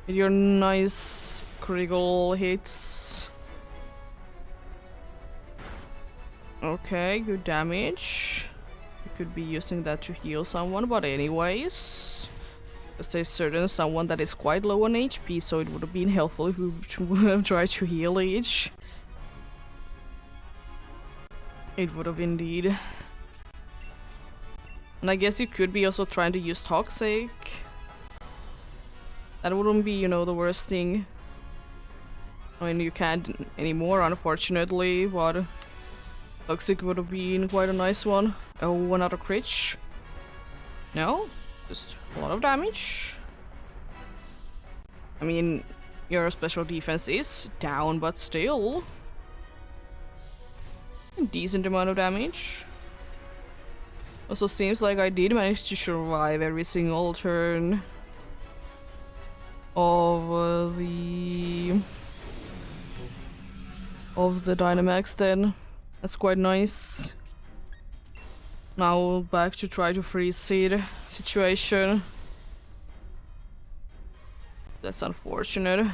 with your nice critical hits. Okay, good damage. You could be using that to heal someone, but anyways. Let's say certain someone that is quite low on HP, so it would have been helpful if we would have tried to heal each. It would have indeed. And I guess you could be also trying to use Toxic. That wouldn't be, you know, the worst thing. I mean, you can't anymore, unfortunately, but Toxic would have been quite a nice one. Oh, another crit. No? Just a lot of damage. I mean, your special defense is down, but still. A decent amount of damage. Also seems like I did manage to survive every single turn of the Dynamax then. That's quite nice. Now back to try to freeze seed situation. That's unfortunate.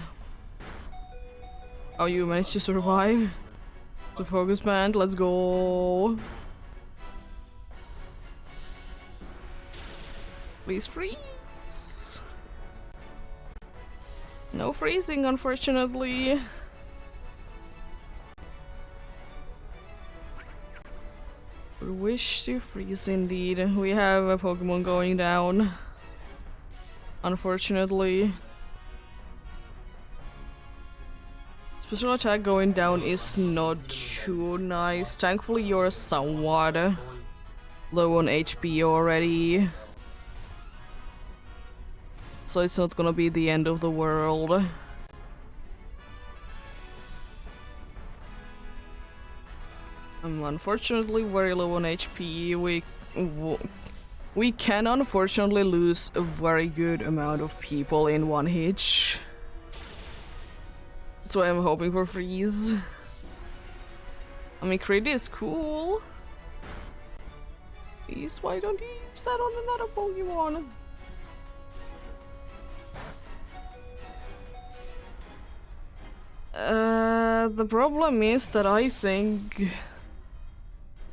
Oh, you managed to survive? The focus band, let's go. Please freeze. No freezing, unfortunately. We wish to freeze indeed. We have a Pokemon going down. Unfortunately. Special attack going down is not too nice. Thankfully you're somewhat low on HP already. So it's not gonna be the end of the world. I'm unfortunately very low on HP. We can unfortunately lose a very good amount of people in one hit. That's why I'm hoping for freeze. I mean, crit is cool. Please, why don't you use that on another Pokemon? The problem is that I think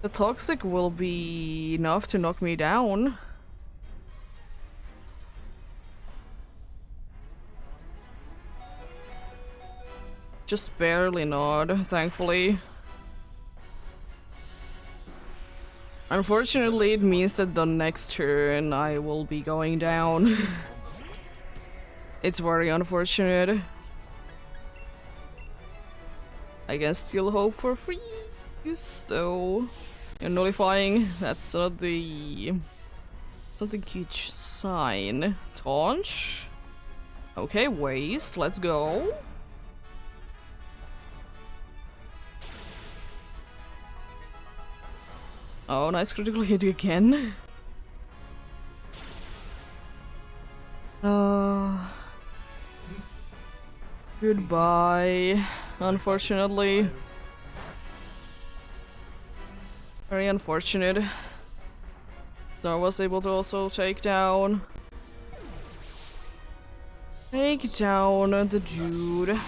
the Toxic will be enough to knock me down. Just barely not, thankfully. Unfortunately, it means that the next turn I will be going down. It's very unfortunate. I can still hope for freeze, though. And nullifying, that's not the... it's not a huge sign. Taunt? Okay, waste, let's go. Oh, nice critical hit again. Goodbye. Unfortunately. Very unfortunate. Star was able to also take down the dude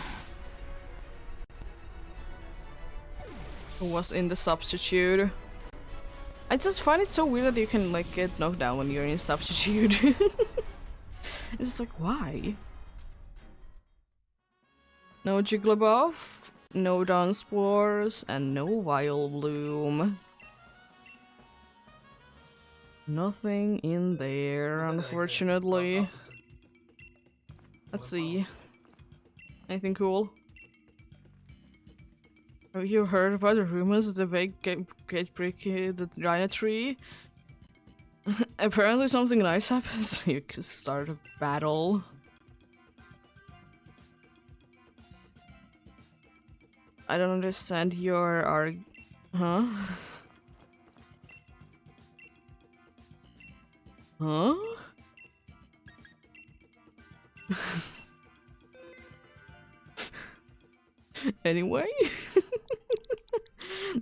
who was in the substitute. I just find it so weird that you can like get knocked down when you're in substitute. It's just like, why? No Jigglypuff? No Dunsparce, and no Vileplume. Nothing in there, unfortunately. Let's see. Anything cool? Have you heard about the rumors that the big get break the Rhino tree? Apparently something nice happens. You can start a battle. I don't understand your huh? Huh? Anyway.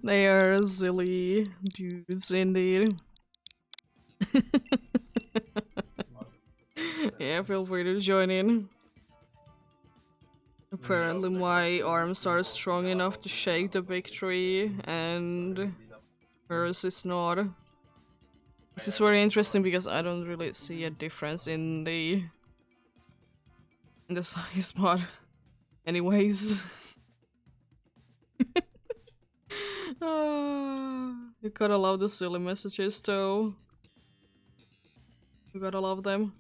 They are silly dudes indeed. Yeah, feel free to join in. Apparently my arms are strong enough to shake the big tree, and hers is not. Which is very interesting because I don't really see a difference in the size, but anyways. You gotta love the silly messages though. You gotta love them.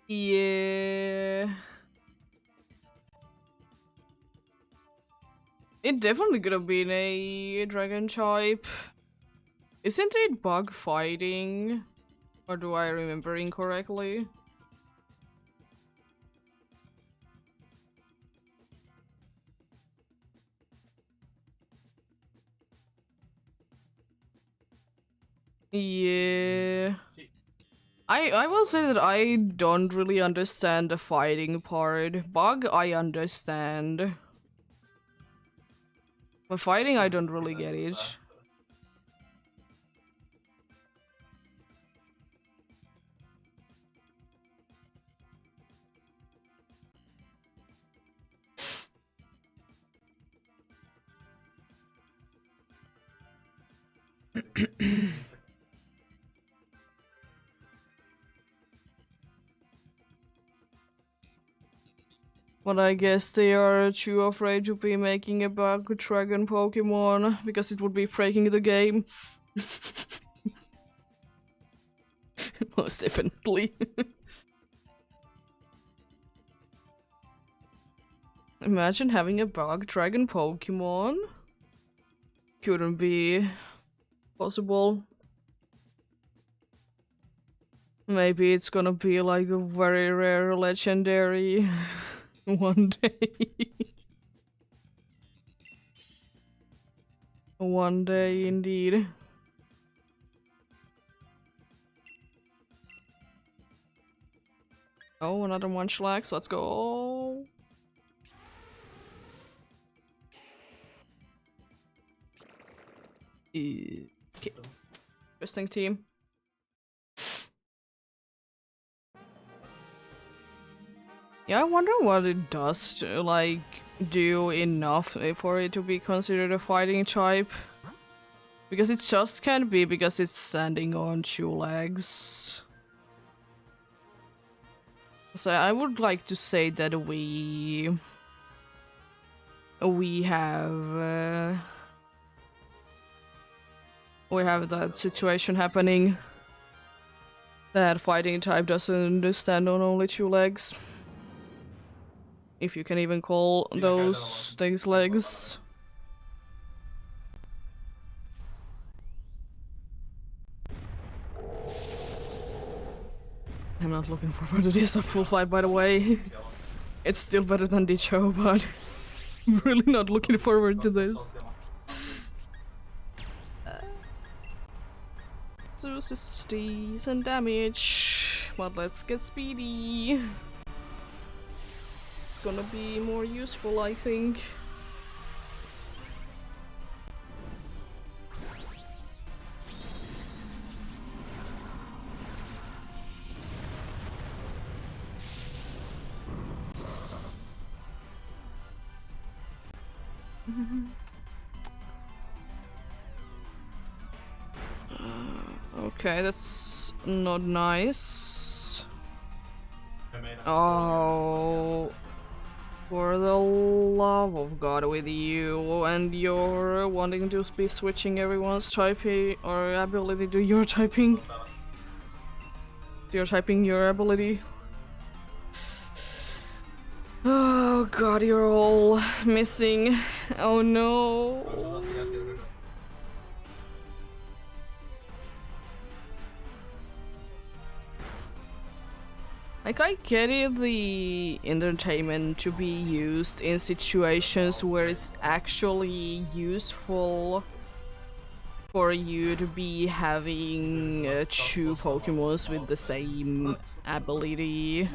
Yeah. It definitely could have been a dragon type. Isn't it bug fighting? Or do I remember incorrectly? Yeah. I will say that I don't really understand the fighting part. Bug, I understand. But fighting, I don't really get it. But I guess they are too afraid to be making a bug dragon Pokemon because it would be breaking the game. Most definitely. Imagine having a bug dragon Pokemon. Couldn't be possible. Maybe it's gonna be like a very rare legendary one day. One day indeed. Oh, another Munchlax, let's go. Okay. Interesting team. Yeah, I wonder what it does to, like, do enough for it to be considered a fighting type. Because it just can't be because it's standing on two legs. So I would like to say that we have that situation happening. That fighting type doesn't stand on only two legs. If you can even call those things legs. I'm not looking forward to this full fight, by the way. It's still better than Dicho, but I'm really not looking forward to this. Zeus is decent damage, but let's get speedy. Let's gonna be more useful, I think. Okay, that's not nice. Oh, for the love of God with you and your wanting to be switching everyone's typing or ability to your typing. You're typing your ability. Oh God, you're all missing. Oh no. Like, I get it, the entertainment to be used in situations where it's actually useful for you to be having two Pokemons with the same ability.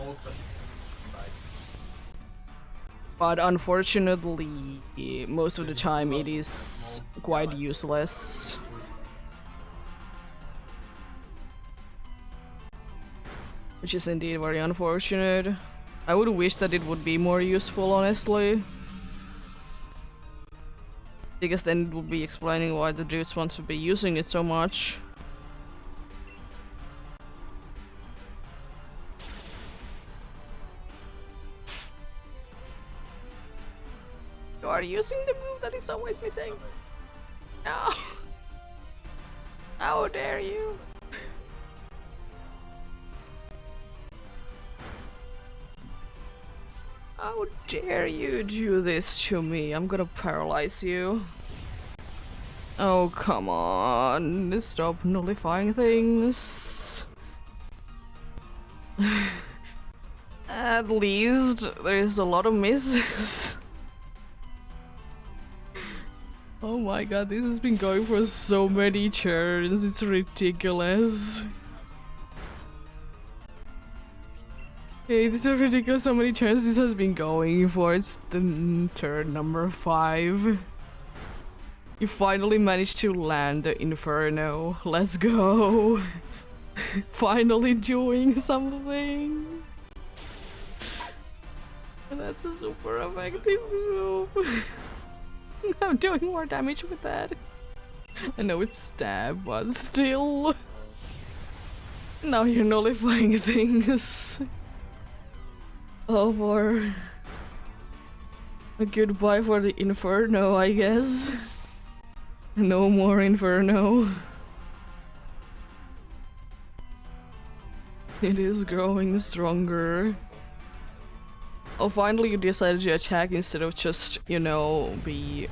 But unfortunately, most of the time it is quite useless. Which is indeed very unfortunate. I would wish that it would be more useful, honestly. Because then it would be explaining why the dudes want to be using it so much. You are using the move that is always missing. No. How dare you? How dare you do this to me? I'm gonna paralyze you. Oh, come on. Stop nullifying things. At least there's a lot of misses. Oh my god, this has been going for so many turns. It's ridiculous. It's so ridiculous how many turns this has been going for. It's the turn number 5. You finally managed to land the Inferno. Let's go. Finally doing something. That's a super effective move. I'm doing more damage with that. I know it's stab, but still. Now you're nullifying things. Oh, for a goodbye for the Inferno, I guess. No more Inferno. It is growing stronger. Oh, finally you decided to attack instead of just, you know, be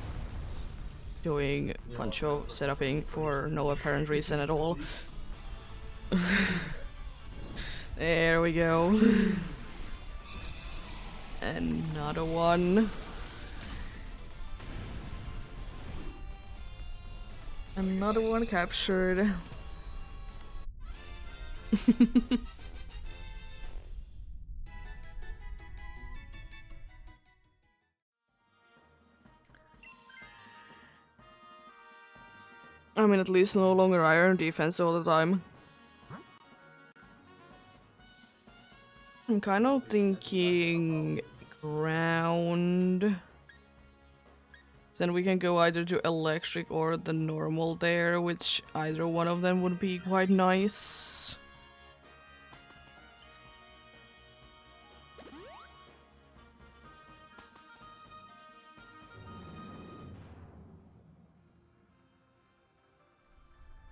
doing a bunch of setuping for no apparent reason at all. There we go. Another one. Another one captured. I mean, at least no longer iron defense all the time. I'm kind of thinking ground. Then we can go either to electric or the normal there, which either one of them would be quite nice.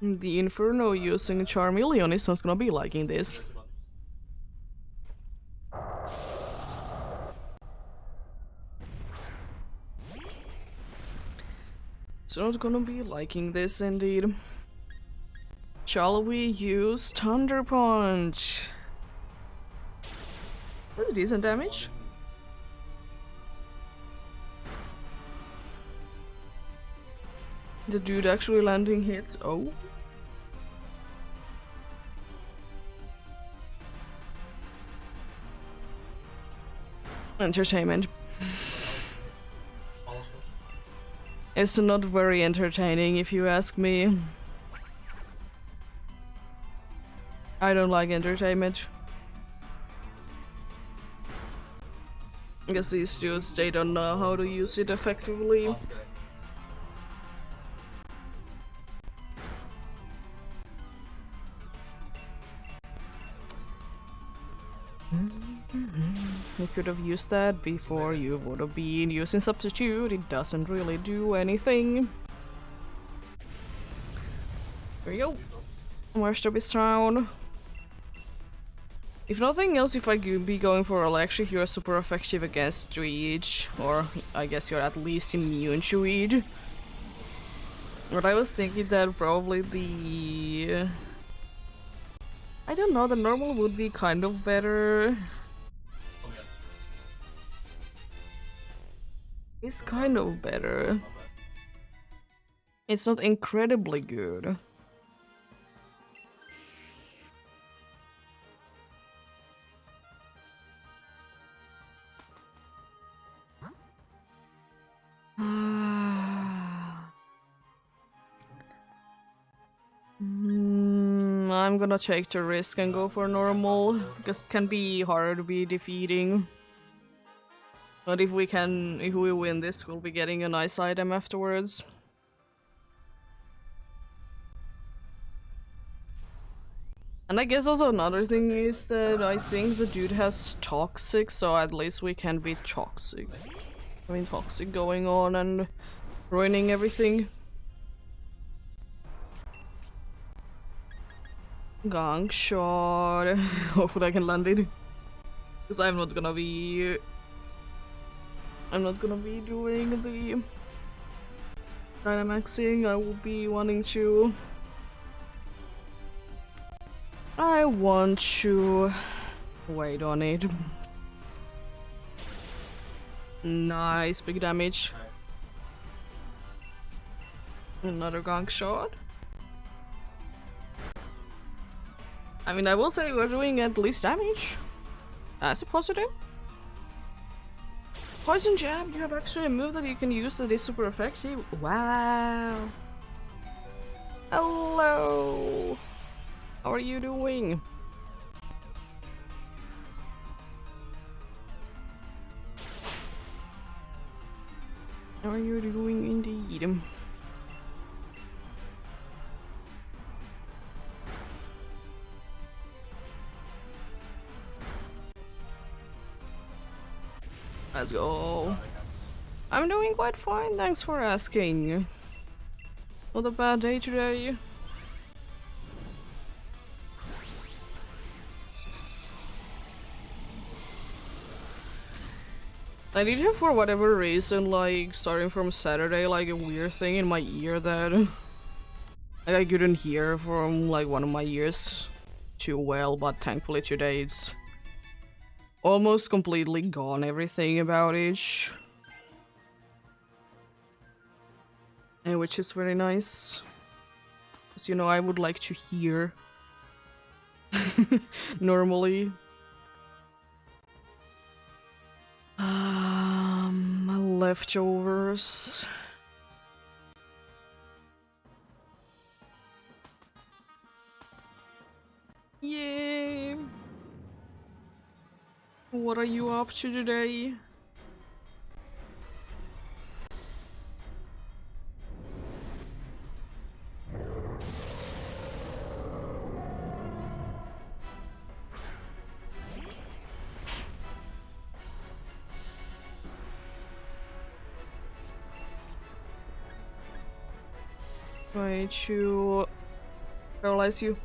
The Inferno using Charmeleon is not gonna be liking this. It's not gonna be liking this indeed. Shall we use Thunder Punch? That's decent damage. The dude actually landing hits. Oh. Entertainment. It's not very entertaining if you ask me. I don't like entertainment. I guess these dudes, they don't know how to use it effectively. You could have used that before you would have been using substitute. It doesn't really do anything. There we go. Where's the town? If nothing else, if I could be going for electric, you're super effective against Druid, or I guess you're at least immune to it. But I was thinking that probably the... I don't know, the normal would be kind of better. It's kind of better. It's not incredibly good. I'm gonna take the risk and go for normal, because it can be hard to be defeating. But if we win this, we'll be getting a nice item afterwards. And I guess also another thing is that I think the dude has toxic, so at least we can be toxic. I mean, toxic going on and ruining everything. Gong shot. Hopefully I can land it. Because I'm not gonna be doing the Dynamaxing. I will be wanting to... I want to wait on it. Nice, big damage. Another gong shot. I mean, I will say we're doing at least damage. That's a positive. Poison Jab, you have actually a move that you can use that is super effective. Wow. Hello. How are you doing? How are you doing indeed? Let's go. I'm doing quite fine, thanks for asking. Not a bad day today. I did have, for whatever reason, like, starting from Saturday, like, a weird thing in my ear that like, I couldn't hear from, like, one of my ears too well, but thankfully today it's almost completely gone, everything about it. And which is very nice. Because, you know, I would like to hear normally. My leftovers. Yay! What are you up to today? Try to paralyze you.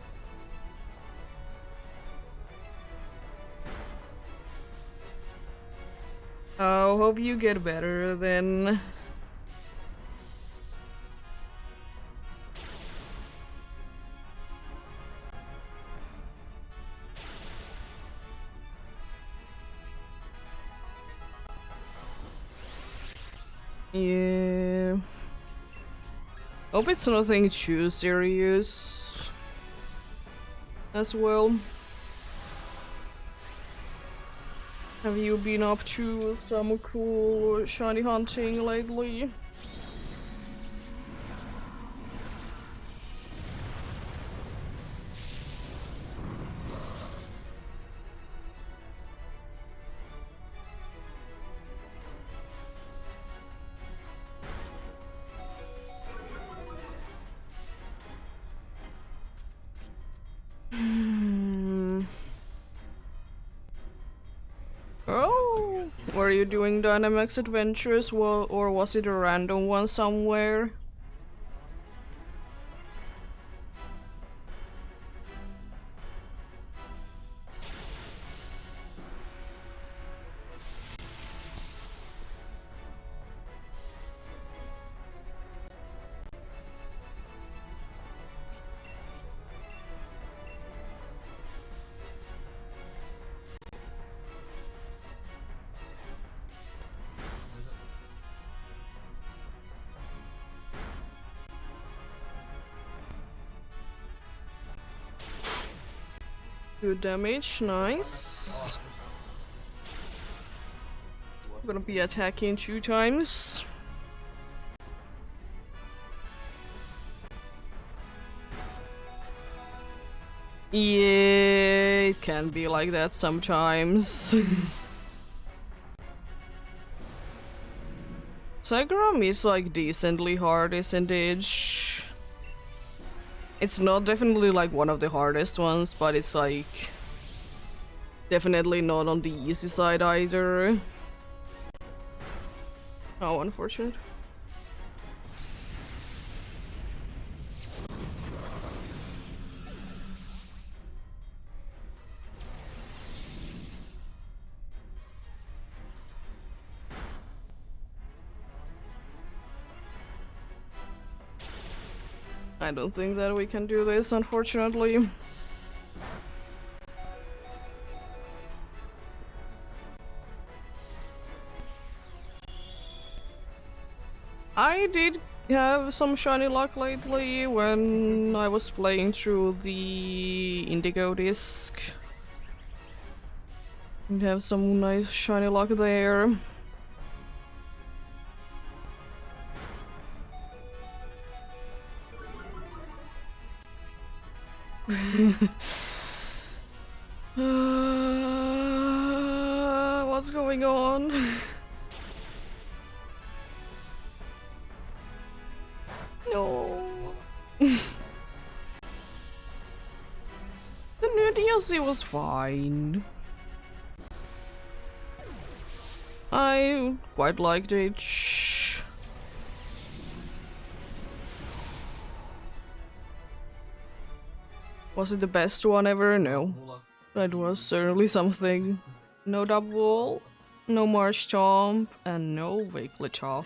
Oh, hope you get better then. Yeah. Hope it's nothing too serious as well. Have you been up to some cool shiny hunting lately? Oh, were you doing Dynamax Adventures, or was it a random one somewhere? Good damage, nice. I'm gonna be attacking 2 times. Yeah, it can be like that sometimes. Cyclone is like decently hard, isn't it? It's not definitely like one of the hardest ones, but it's like definitely not on the easy side either. Oh, unfortunate. I don't think that we can do this, unfortunately. I did have some shiny luck lately when I was playing through the Indigo disc. Did have some nice shiny luck there. What's going on? No. The new DLC was fine. I quite liked it. Was it the best one ever? No. That was certainly something. No double, no Marsh Chomp, and no Wigglytuff.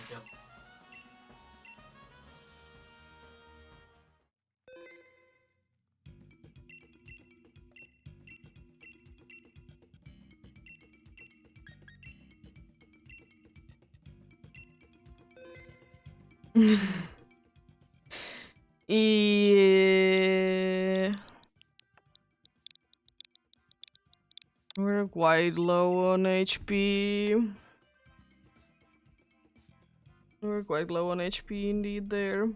Yeah. We're quite low on HP. We're quite low on HP indeed there.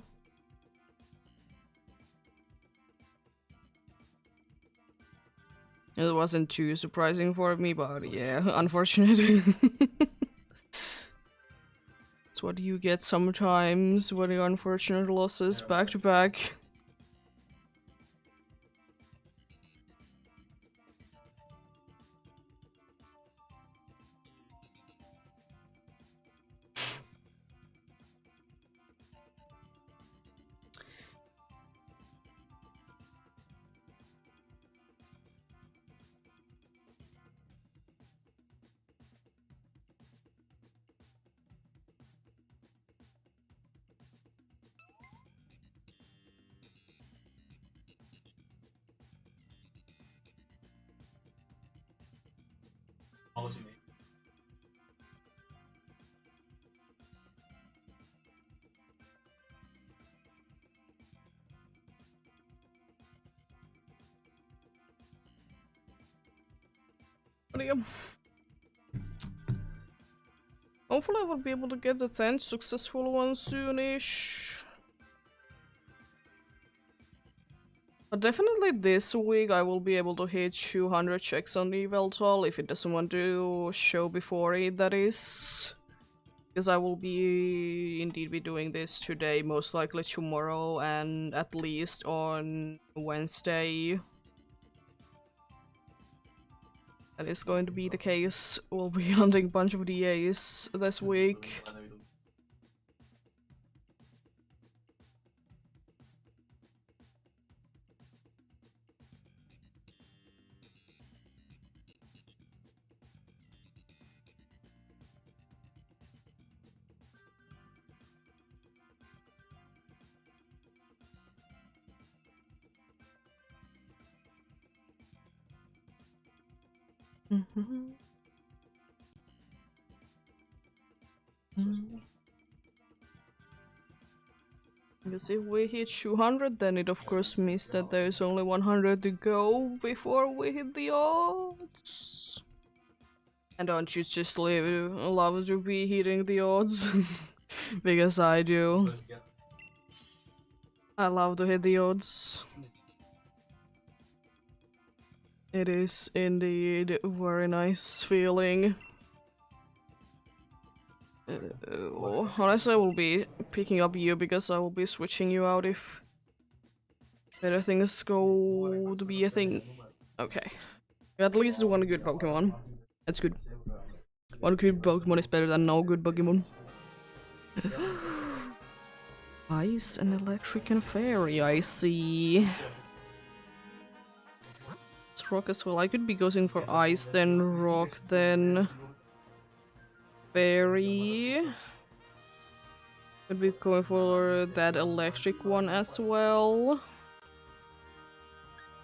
It wasn't too surprising for me, but yeah, unfortunate. It's what you get sometimes when you unfortunate losses back to back. Hopefully I will be able to get the 10th successful one soonish. But definitely this week I will be able to hit 200 checks on the eval toll if it doesn't want to show before it, that is. Because I will be indeed be doing this today, most likely tomorrow, and at least on Wednesday. That is going to be the case. We'll be hunting a bunch of DAs this week. Because if we hit 200, then it of course means that there's only 100 to go before we hit the odds. And don't you just love to be hitting the odds? Because I do. I love to hit the odds. It is indeed a very nice feeling. Honestly, I will be picking up you because I will be switching you out if better things go to be a thing. Okay. At least one good Pokemon. That's good. One good Pokemon is better than no good Pokemon. Ice and electric and fairy, I see. It's rock as well. I could be going for ice, then rock, then fairy. Could be going for that electric one as well.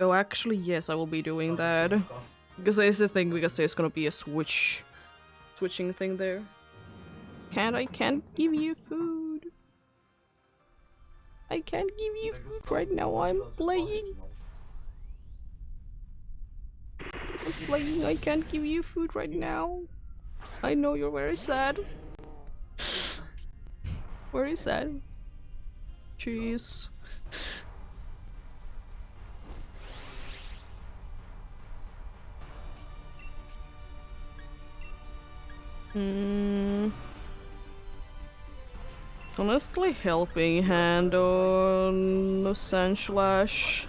Oh, actually, yes, I will be doing that. Because there's the thing, because there's gonna be a switching thing there. I can't give you food. I can't give you food right now, I'm playing. I can't give you food right now. I know you're very sad. Very sad. Jeez. Honestly, helping hand on Sandslash.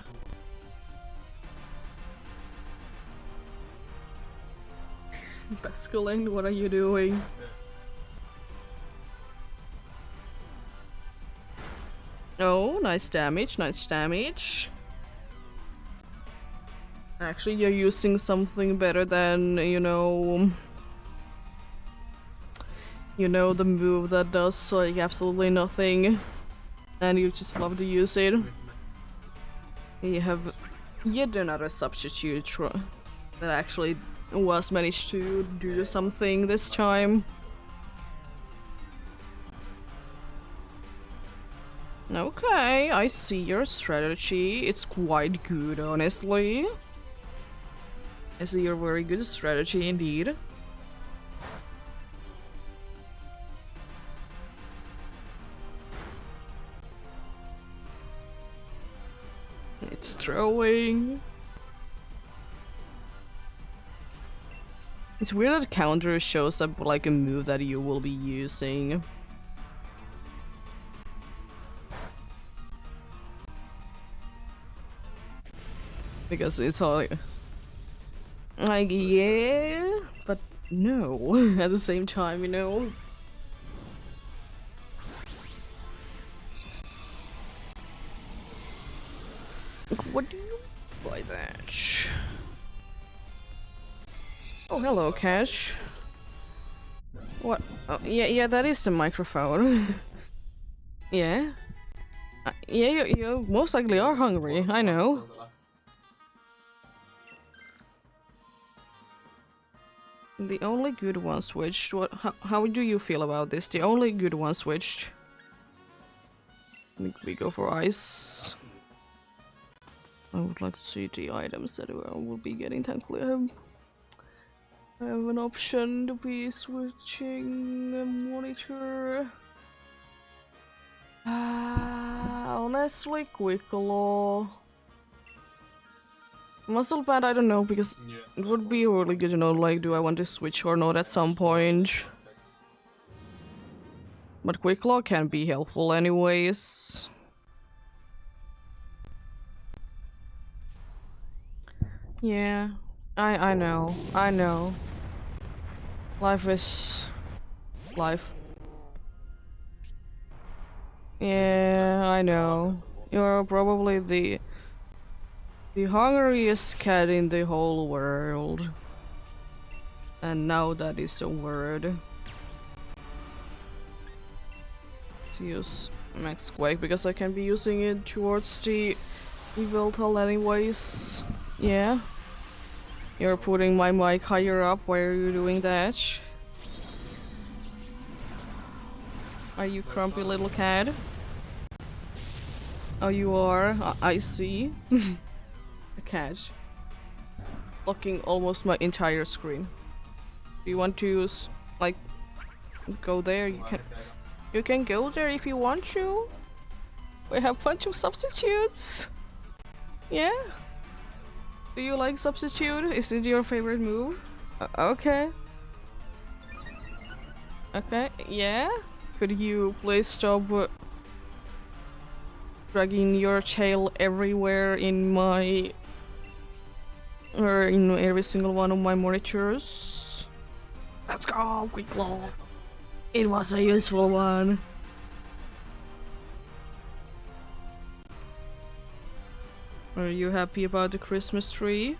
Basculine, what are you doing? Oh, nice damage, nice damage. Actually, you're using something better than, you know, the move that does like absolutely nothing, and you just love to use it. You have yet another substitute that actually was managed to do something this time. Okay, I see your strategy. It's quite good, honestly. I see your very good strategy indeed. It's throwing. It's weird that counter shows up like a move that you will be using. Because it's all like, yeah, but no, at the same time, you know. What do you buy that? Oh, hello, Cash. What? Oh, yeah, that is the microphone. Yeah? Yeah, you most likely are hungry, I know. The only good one switched. How do you feel about this? The only good one switched. We go for ice. I would like to see the items that we will be getting, thankfully. I have an option to be switching the monitor. Honestly, quick law. Muscle pad, I don't know, because it would be really good to know, like, do I want to switch or not at some point. But quick law can be helpful anyways. Yeah, I know. Life is life. Yeah, I know. You're probably the hungriest cat in the whole world. And now that is a word. Let's use Max Quake because I can be using it towards the Eveltal anyways. Yeah. You're putting my mic higher up. Why are you doing that? Are you grumpy little cat? Oh, you are? I see. A cat. Blocking almost my entire screen. Do you want to, like, go there? You can go there if you want to. We have a bunch of substitutes. Yeah? Do you like substitute? Is it your favorite move? Okay. Okay, yeah? Could you please stop dragging your tail everywhere in my... or in every single one of my monitors? Let's go, quick law. It was a useful one. Are you happy about the Christmas tree?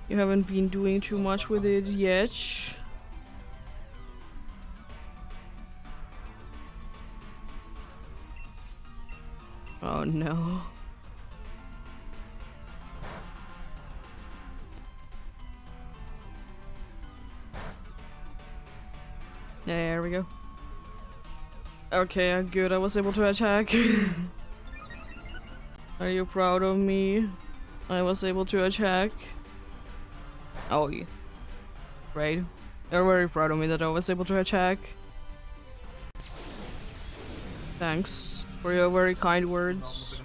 You haven't been doing too much with it yet. Oh no. There we go. Okay, good. I was able to attack. Are you proud of me? I was able to attack. Oh, yeah. Great. You're very proud of me that I was able to attack. Thanks for your very kind words.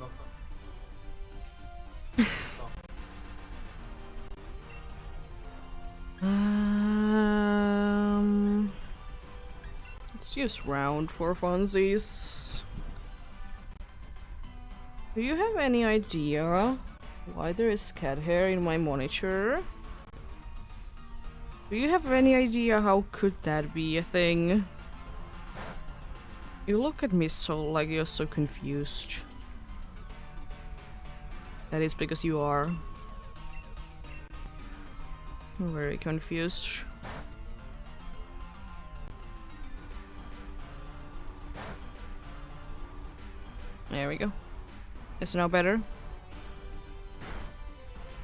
Let's use round for funsies. Do you have any idea why there is cat hair in my monitor? Do you have any idea how could that be a thing? You look at me so like you're so confused. That is because you are. I'm very confused. There we go. Is it now better?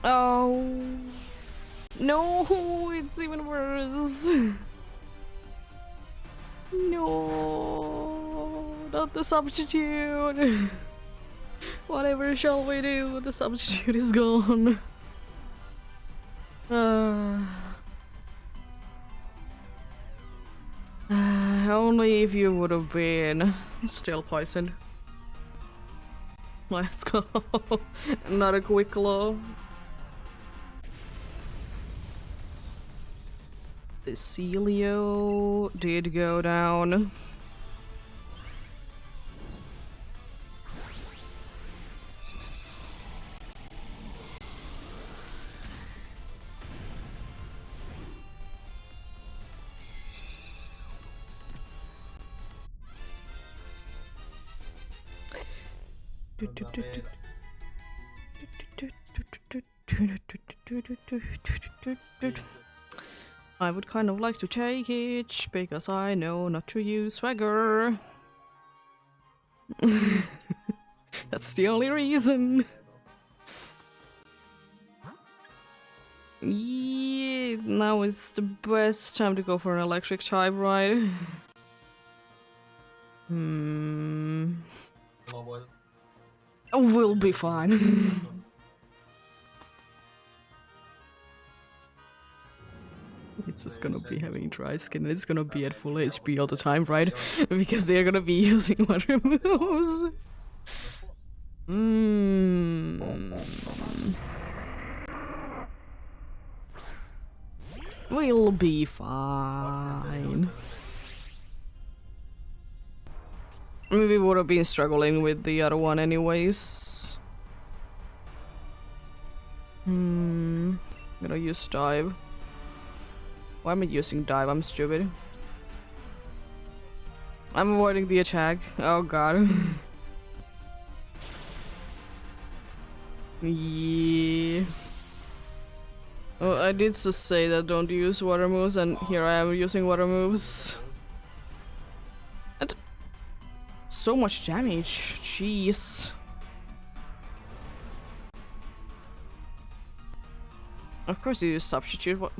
Oh no, it's even worse. No, not the substitute. Whatever shall we do? The substitute is gone. Only if you would have been still poisoned. Let's go. Not a quick law. The Celio did go down. I would kind of like to take it because I know not to use swagger. That's the only reason. Yeah, now is the best time to go for an electric type, right? We'll be fine. It's just gonna be having dry skin and it's gonna be at full HP all the time, right? Because they're gonna be using water moves. We'll be fine. We would have been struggling with the other one anyways. I'm gonna use dive. Why am I using dive? I'm stupid. I'm avoiding the attack. Oh god. Yeah. Oh, I did just say that don't use water moves, and here I am using water moves. And so much damage. Jeez. Of course you use substitute. What?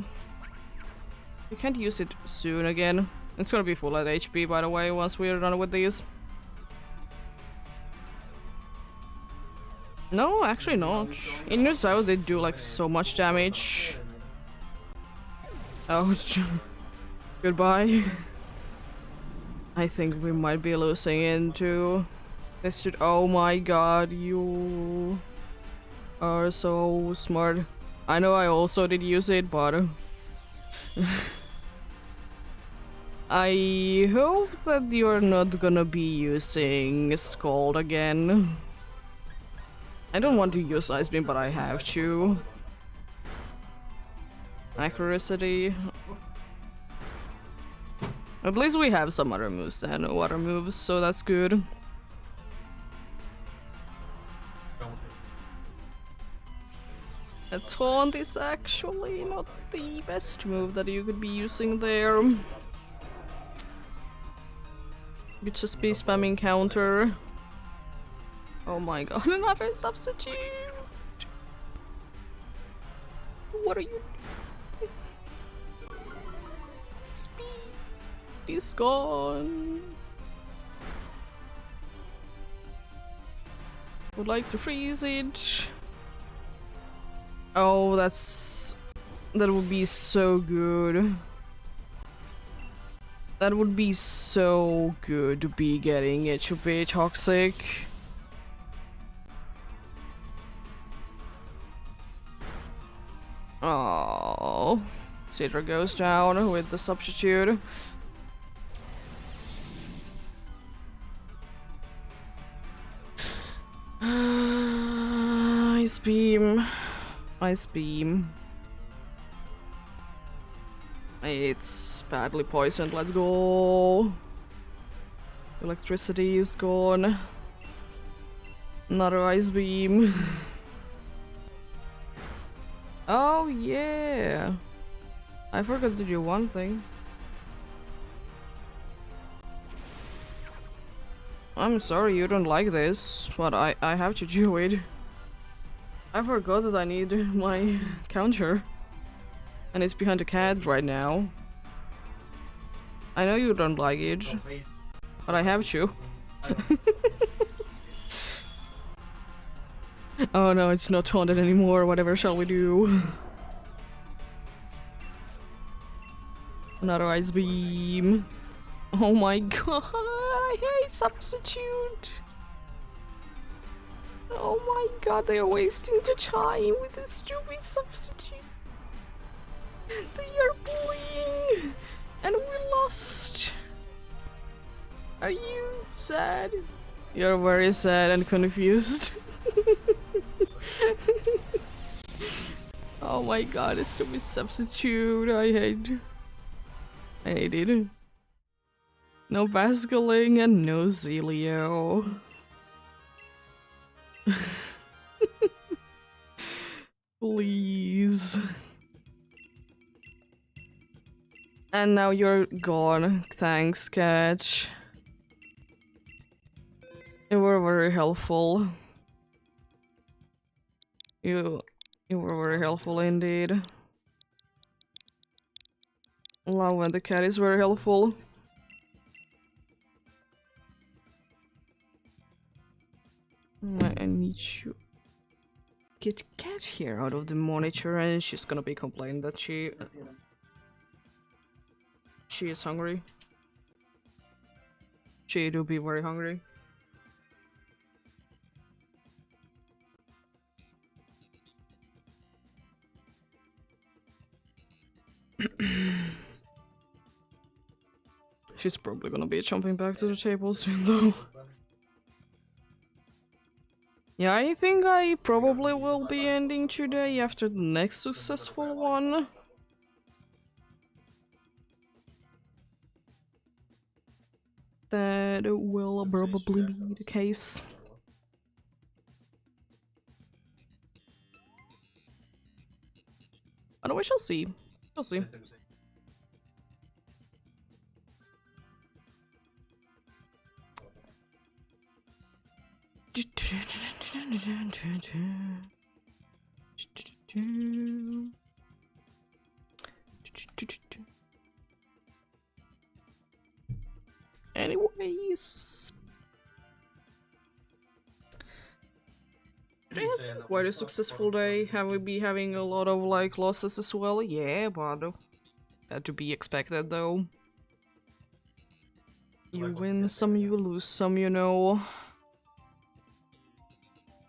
You can't use it soon again. It's gonna be full at HP, by the way, once we're done with these. No, actually not. In New South they do like so much damage. Ouch. Goodbye. I think we might be losing into this should— oh my god, you are so smart. I know I also did use it, but I hope that you're not gonna be using Scald again. I don't want to use Ice Beam, but I have to. Accuracy. At least we have some other moves than water moves, so that's good. A taunt is actually not the best move that you could be using there. You could just be spamming counter. Oh my god, another substitute! What are you doing? Speed is gone. Would like to freeze it. Oh, that would be so good. That would be so good to be getting it to be toxic. Oh, Cedra goes down with the substitute. Ice beam. Ice beam. It's badly poisoned. Let's go. Electricity is gone. Another ice beam. Oh yeah. I forgot to do one thing. I'm sorry you don't like this, but I have to do it. I forgot that I need my counter. And it's behind the cat right now. I know you don't like it, but I have to. Oh no, it's not taunted anymore. Whatever shall we do? Another ice beam. Oh my god, I hate substitute. Oh my god, they are wasting the time with this stupid substitute. They are bullying, and we lost. Are you sad? You're very sad and confused. Oh my god, a stupid substitute. I hate it. No Basculing and no Zelio. Please. And now you're gone. Thanks, Catch. You were very helpful. You were very helpful indeed. Love when the cat is very helpful. I need to get Cat here out of the monitor, and she's gonna be complaining that she she is hungry. She do be very hungry. She's probably gonna be jumping back to the table soon though. Yeah, I think I probably will be ending today after the next successful one. That will probably be the case. But we shall see. We'll see. Anyways, today has been quite a successful day. Have we been having a lot of like losses as well? Yeah, but had to be expected though. You win some, you lose some, you know.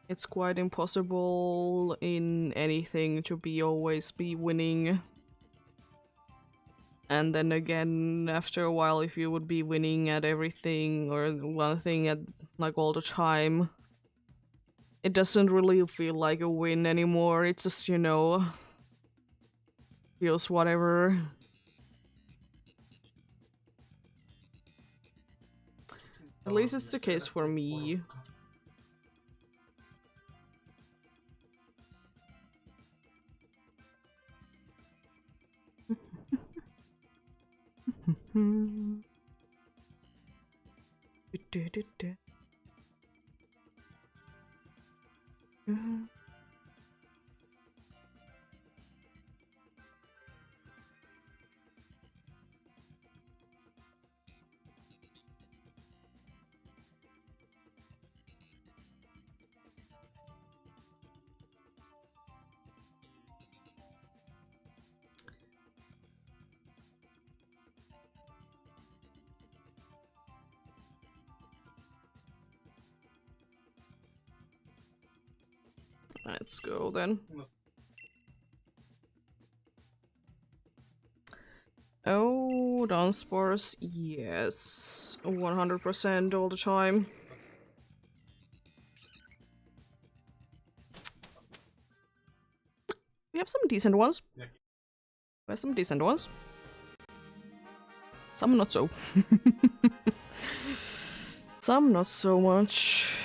It's quite impossible in anything to always be winning. And then again, after a while, if you would be winning at everything or one thing at like all the time, it doesn't really feel like a win anymore. It's just, you know, feels whatever. At least it's the case for me. Let's go then. Oh, dance spores, yes, 100% all the time. We have some decent ones. We have some decent ones. Some not so. Some not so much.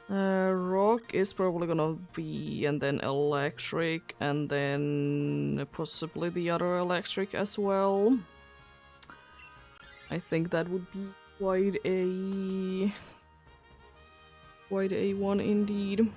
Rock is probably gonna be, and then electric, and then possibly the other electric as well. I think that would be quite a one indeed.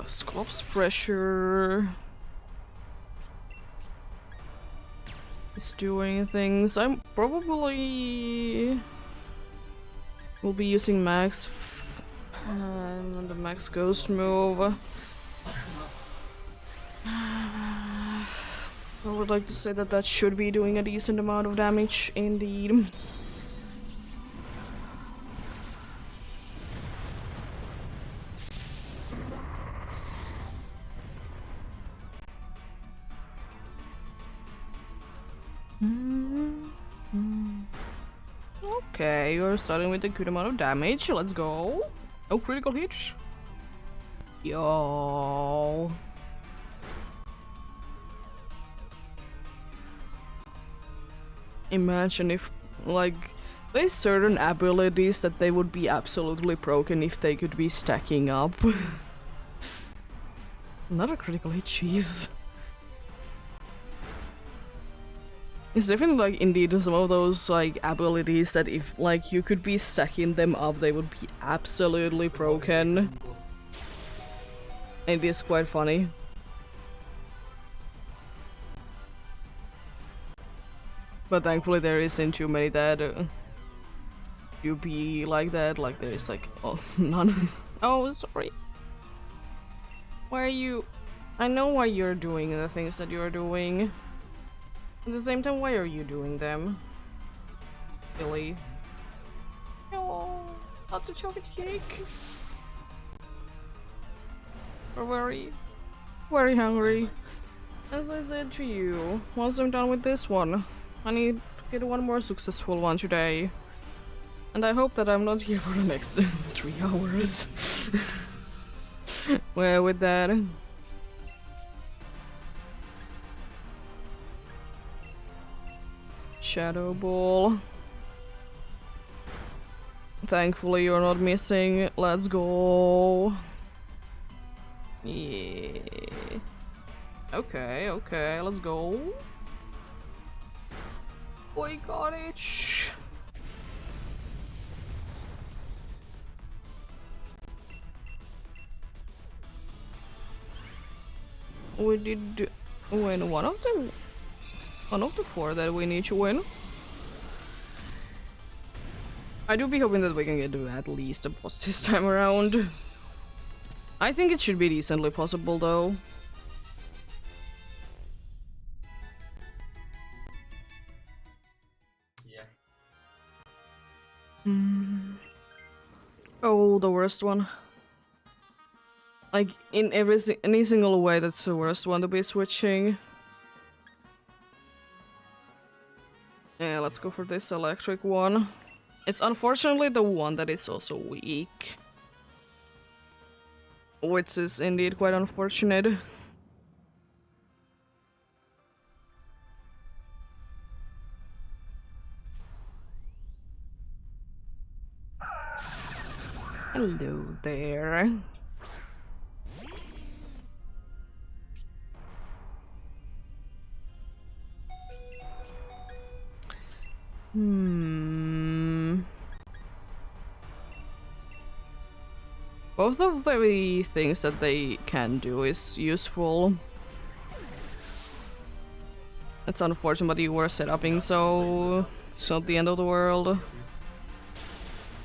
Scop's pressure is doing things. I'm probably will be using Max and the Max Ghost move. I would like to say that that should be doing a decent amount of damage indeed. Okay, you're starting with a good amount of damage. Let's go. No critical hits. Yo. Imagine if, like, there's certain abilities that they would be absolutely broken if they could be stacking up. Another critical hit, jeez. It's definitely like indeed some of those like abilities that if like you could be stacking them up, they would be absolutely broken. It is quite funny. But thankfully there isn't too many that you be like that. Like there's like none. Oh, sorry. Why are you? I know why you're doing the things that you're doing. At the same time, why are you doing them? Really? No, not the chocolate cake. We're very hungry. As I said to you, once I'm done with this one, I need to get one more successful one today. And I hope that I'm not here for the next 3 hours. Well, with that... Shadow Ball. Thankfully you're not missing. Let's go. Yeah. Okay, let's go. Boy cottage. We did win one of them. One of the 4 that we need to win. I do be hoping that we can get to at least a boss this time around. I think it should be decently possible though. Yeah. Oh, the worst one. Like, in any single way, that's the worst one to be switching. Yeah, let's go for this electric one. It's unfortunately the one that is also weak. Which is indeed quite unfortunate. Hello there. Both of the things that they can do is useful. It's unfortunate, but you were setuping, so it's not the end of the world.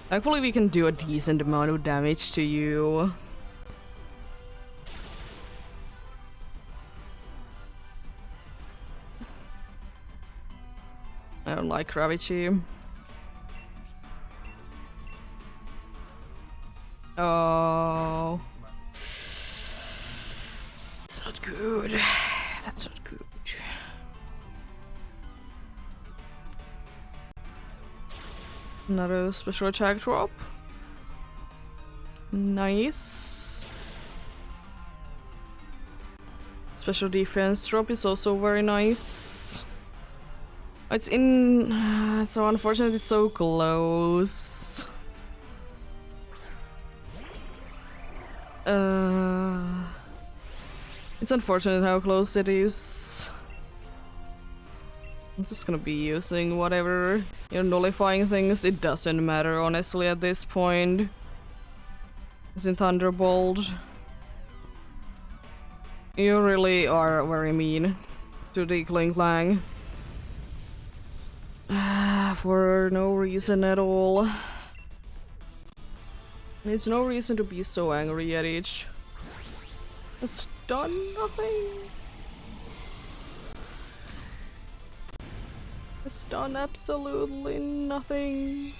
Thankfully, we can do a decent amount of damage to you. I don't like gravity. Oh. That's not good. That's not good. Another special attack drop. Nice. Special defense drop is also very nice. It's in... so unfortunate it's so close. It's unfortunate how close it is. I'm just gonna be using whatever you're nullifying things. It doesn't matter, honestly, at this point. It's in Thunderbolt. You really are very mean to the Kling Klang. For no reason at all. There's no reason to be so angry at each. It's done nothing. It's done absolutely nothing.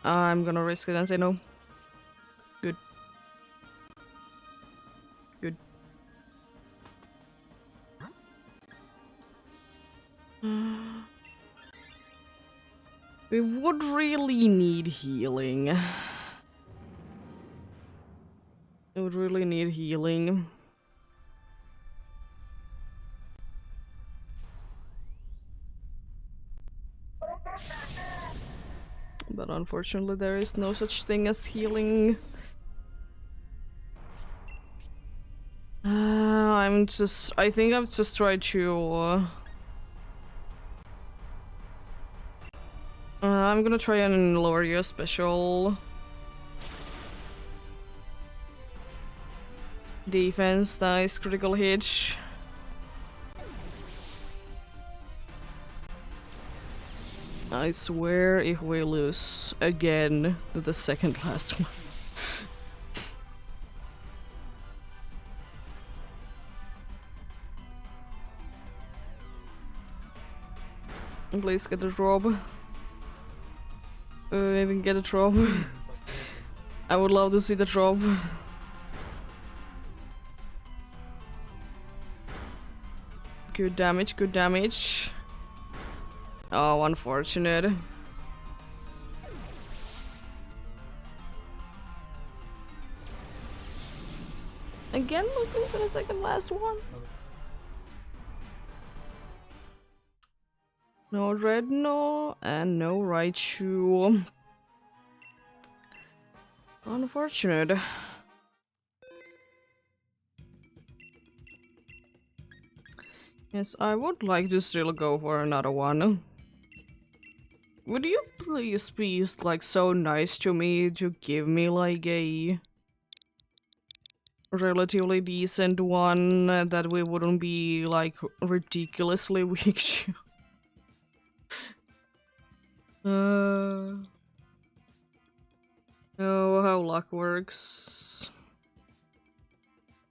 I'm gonna risk it and say no. Good. Good. We would really need healing. We would really need healing. But unfortunately there is no such thing as healing. I think I've just tried to... I'm gonna try and lower your special defense. Nice critical hit. I swear if we lose again to the second last one. Please get a drop. I didn't get a drop. I would love to see the drop. Good damage, good damage. Oh, unfortunate. Again, losing for the second last one. No red, no, and no Raichu. Unfortunate. Yes, I would like to still go for another one. Would you please be like so nice to me to give me like a relatively decent one that we wouldn't be like ridiculously weak to? Oh, how luck works.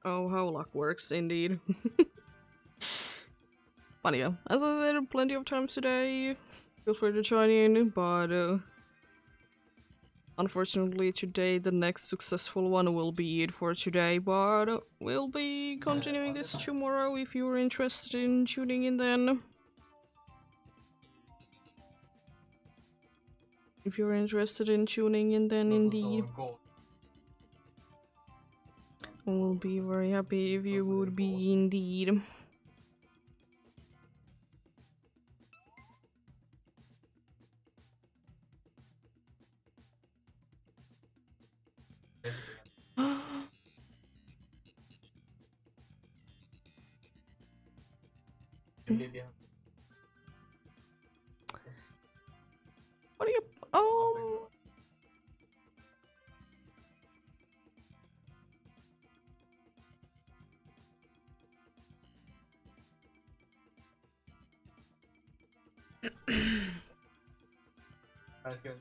Oh, how luck works indeed. But yeah, as I said plenty of times today, feel free to join in, but unfortunately today the next successful one will be it for today, but we'll be continuing this tomorrow if you're interested in tuning in then. If you're interested in tuning in then indeed. We'll be very happy if you would be indeed. What are you? Oh. That's good.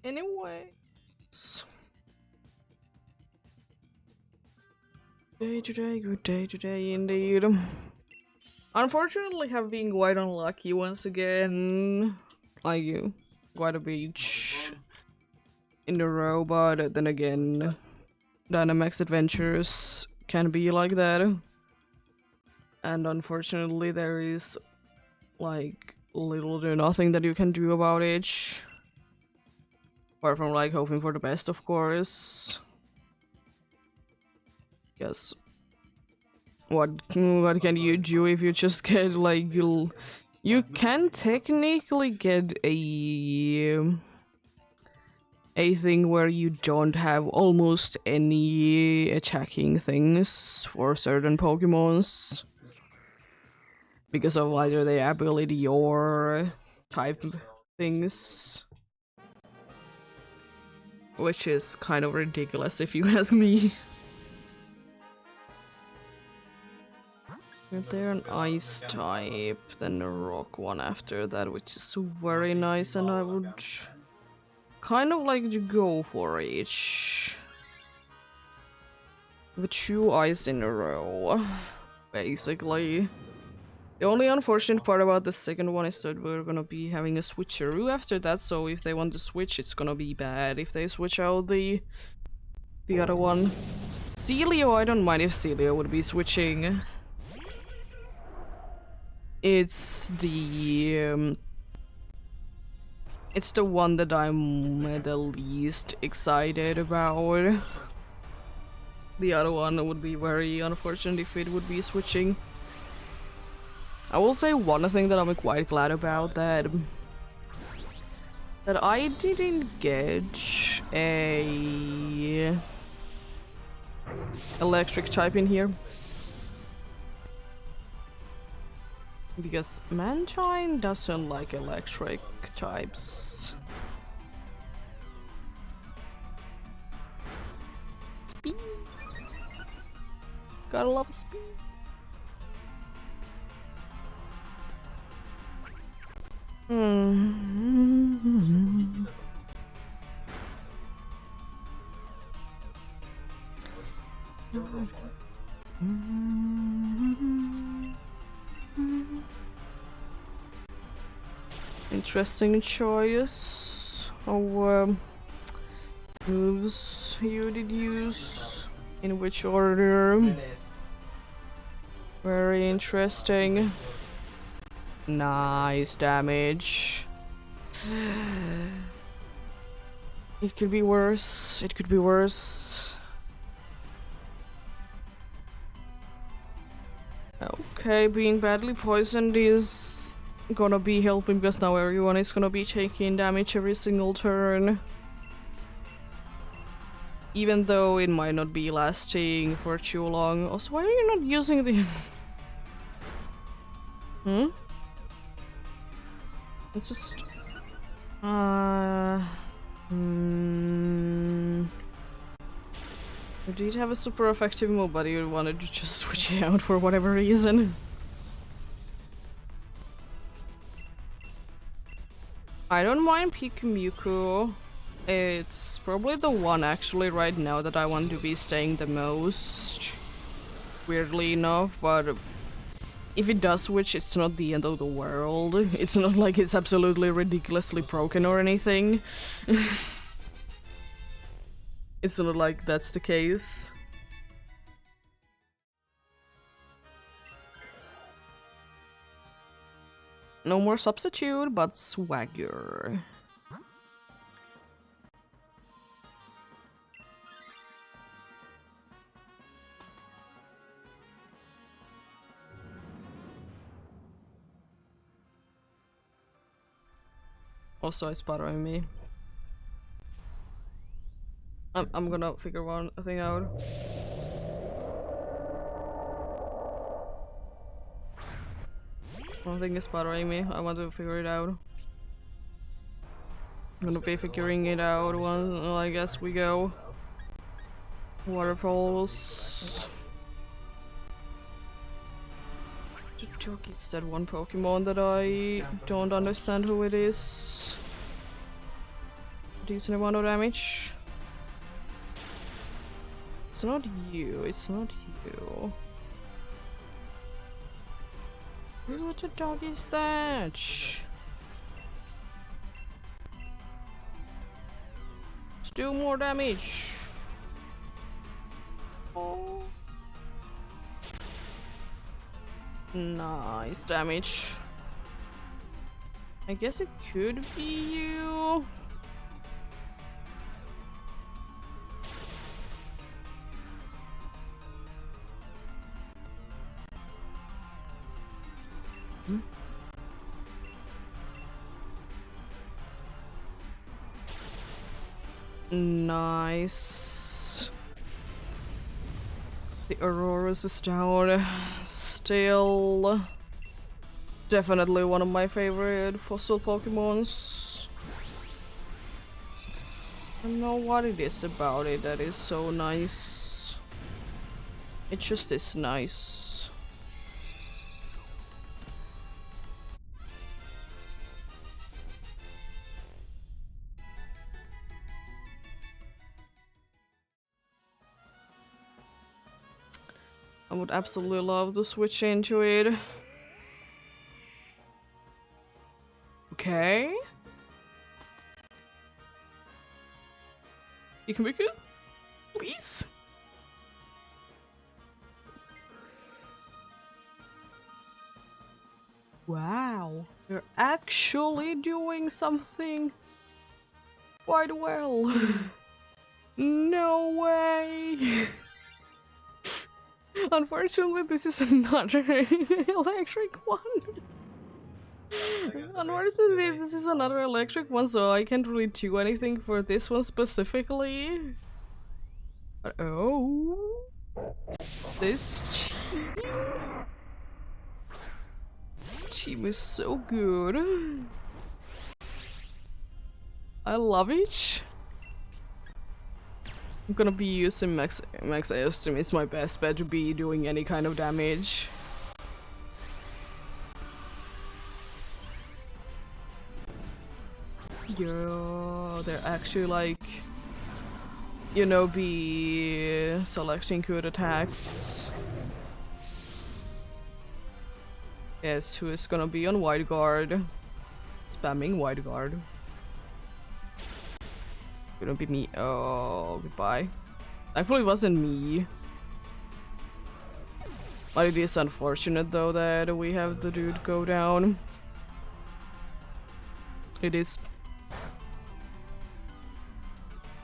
Anyway, day today, good day today indeed. Unfortunately, have been quite unlucky once again. Like you, quite a beach in a row, but then again, Dynamax adventures can be like that. And unfortunately, there is like little to nothing that you can do about it. Apart from like hoping for the best, of course. Yes. What can you do if you just get like you can technically get a thing where you don't have almost any attacking things for certain Pokemons because of either their ability or type things. Which is kind of ridiculous if you ask me. If they're an ice type, then a rock one after that, which is very nice, and I would kind of like to go for each. With 2 ice in a row, basically. The only unfortunate part about the second one is that we're gonna be having a switcheroo after that, so if they want to switch, it's gonna be bad if they switch out the other one. Celio, I don't mind if Celio would be switching. It's the one that I'm the least excited about. The other one would be very unfortunate if it would be switching. I will say one thing that I'm quite glad about that I didn't get a electric type in here. Because Mangine doesn't like electric types. Speed. Gotta love speed. Interesting choice. Oh, moves you did use. In which order? Very interesting. Nice damage. It could be worse. It could be worse. Okay, being badly poisoned is gonna be helping because now everyone is gonna be taking damage every single turn. Even though it might not be lasting for too long. Also, why are you not using the... It's just... You did have a super effective move, but you wanted to just switch it out for whatever reason. I don't mind Pikumuku. It's probably the one actually right now that I want to be staying the most. Weirdly enough, but if it does switch, it's not the end of the world. It's not like it's absolutely ridiculously broken or anything. It's not like that's the case. No more substitute, but swagger. Also, it's bothering me. I'm gonna figure one thing out. One thing is bothering me. I want to figure it out. I'm gonna be figuring it out well, I guess we go. Waterfalls. It's that one Pokemon that I don't understand who it is. Decent amount of damage. It's not you, it's not you. What the dog is that? Let's do more damage. Oh. Nice damage. I guess it could be you. Nice. The Aurora's is down. Still definitely one of my favorite fossil Pokemons. I don't know what it is about it that is so nice. It just is nice. I would absolutely love to switch into it. Okay. You can make it? Please? Wow. You're actually doing something quite well. No way. Unfortunately, this is another electric one. Unfortunately, this is another electric one, so I can't really do anything for this one specifically. But oh, this team is so good. I love it. I'm gonna be using max Aeostream. It's my best bet to be doing any kind of damage. Yeah, they're actually like, you know, be selecting good attacks. Yes, who is gonna be on wide guard? Spamming wide guard. Gonna be me. Oh, goodbye. Thankfully, it wasn't me. But it is unfortunate though that we have the dude go down. It is.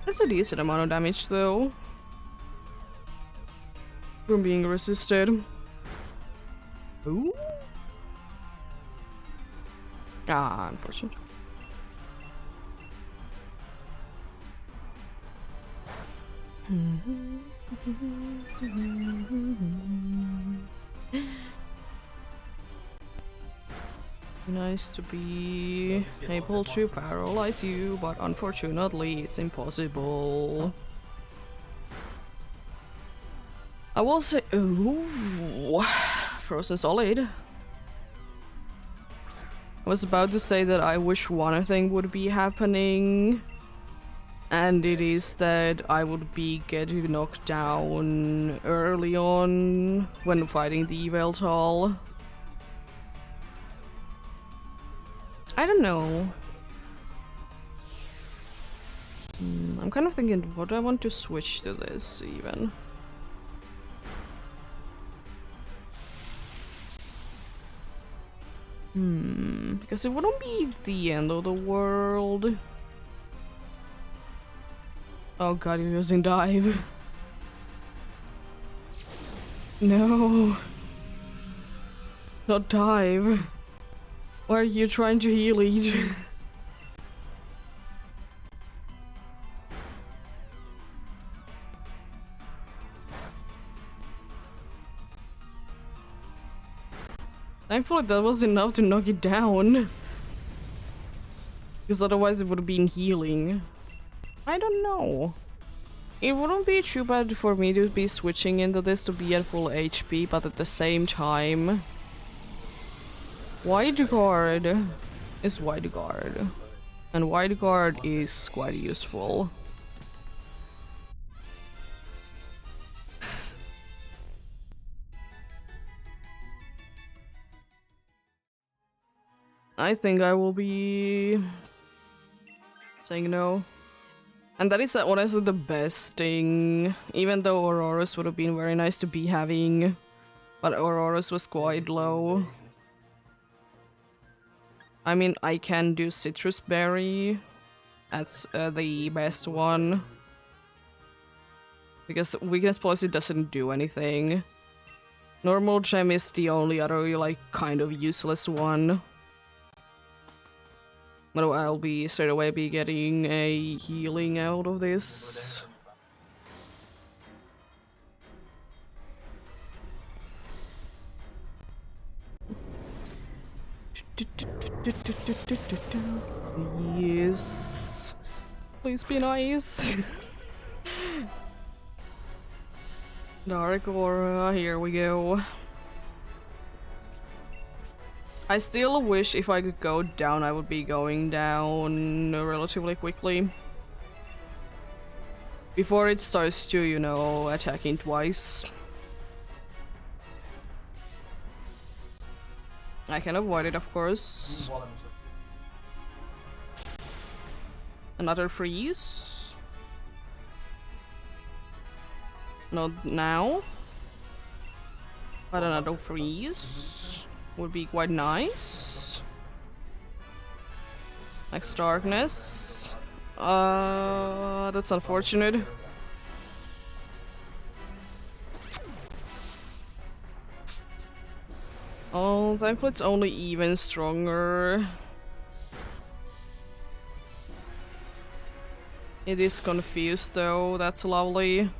That's a decent amount of damage though. From being resisted. Ooh. Ah, unfortunate. Nice to be able to paralyze you, but unfortunately it's impossible. I will say, ooh, Frozen Solid. I was about to say that I wish one thing would be happening, and it is that I would be getting knocked down early on when fighting the Yveltal. I don't know. I'm kind of thinking, what do I want to switch to this even? Because it wouldn't be the end of the world. Oh god, you're using dive. No. Not dive. Why are you trying to heal it? Thankfully that was enough to knock it down. Because otherwise it would have been healing. I don't know. It wouldn't be too bad for me to be switching into this to be at full HP, but at the same time... Wide guard is wide guard. And wide guard is quite useful. I think I will be saying no. And that is honestly the best thing, even though Aurora's would have been very nice to be having, but Aurora's was quite low. I mean, I can do Citrus Berry as the best one, because Weakness Policy doesn't do anything. Normal Gem is the only other, like, kind of useless one. But I'll be straight away be getting a healing out of this. Yes. Please be nice. Dark Aura, here we go. I still wish if I could go down, I would be going down relatively quickly. Before it starts to, you know, attacking twice. I can avoid it, of course. Another freeze. Not now. But another freeze would be quite nice. Next darkness. That's unfortunate. Oh, thankfully it's only even stronger. It is confused though, that's lovely.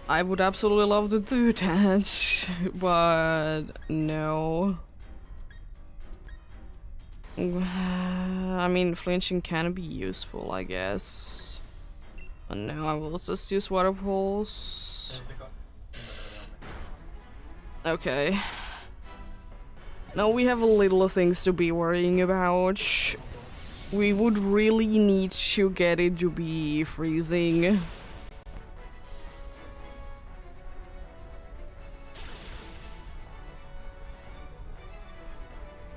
I would absolutely love to do that, but no. I mean, flinching can be useful, I guess. But no, I will just use water pulse. Okay. Now we have little things to be worrying about. We would really need to get it to be freezing.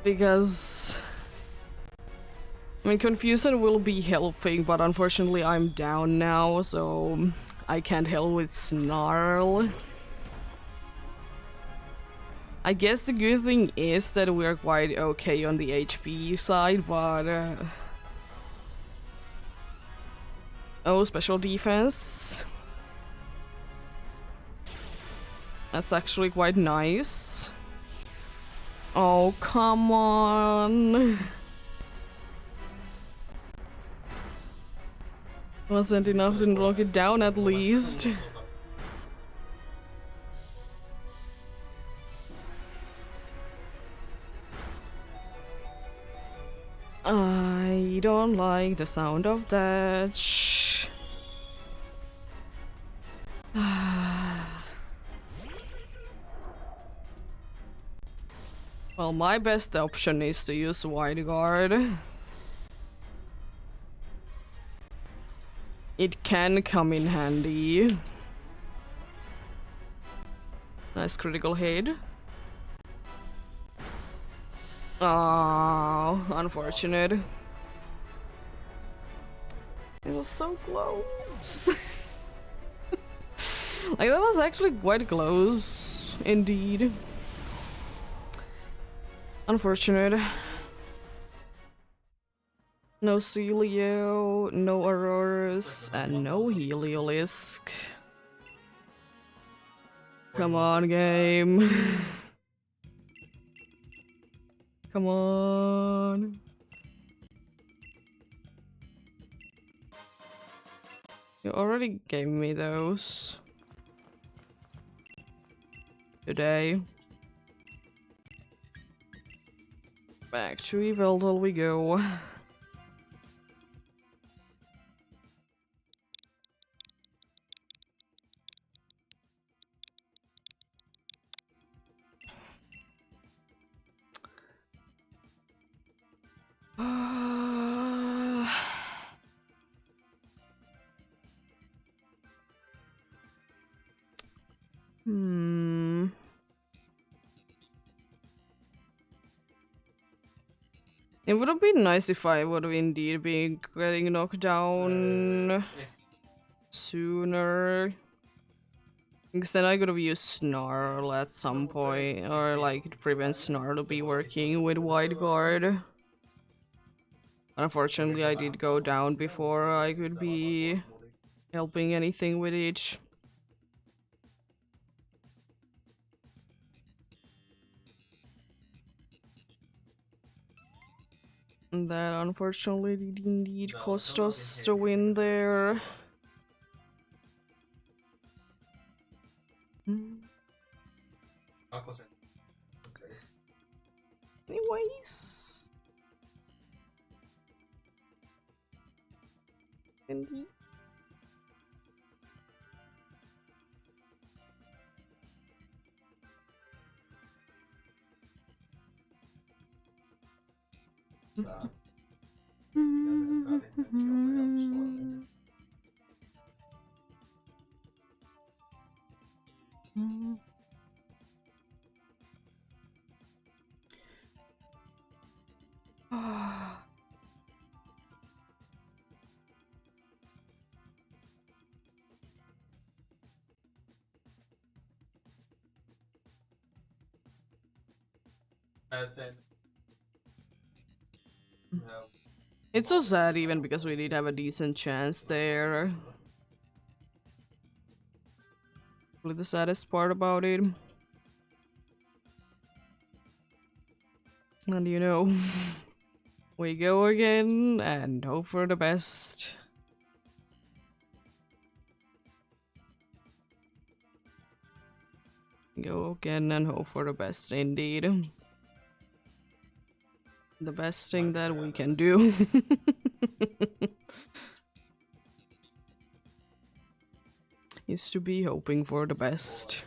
Because... I mean, Confusion will be helping, but unfortunately I'm down now, so I can't help with Snarl. I guess the good thing is that we're quite okay on the HP side, but... Oh, special defense. That's actually quite nice. Oh, come on! Wasn't enough to knock it down at least. I don't like the sound of that. Well, my best option is to use Wide Guard. It can come in handy. Nice critical hit. Oh, unfortunate. It was so close. Like, that was actually quite close, indeed. Unfortunate. No Celio, no Auroras, and no Heliolisk. Come on, game. Come on. You already gave me those. Today. Back to Yveltal we go. It would have been nice if I would have indeed been getting knocked down sooner. Because then I could have used Snarl at some point, or like it prevents Snarl to be working with Wide Guard. Unfortunately, I did go down before I could be helping anything with it. That unfortunately did indeed cost us the win there. Anyways. Indeed. It's so sad even because we did have a decent chance there. Really the saddest part about it. And you know, we go again and hope for the best. Go again and hope for the best indeed. The best thing that we can do. Is to be hoping for the best.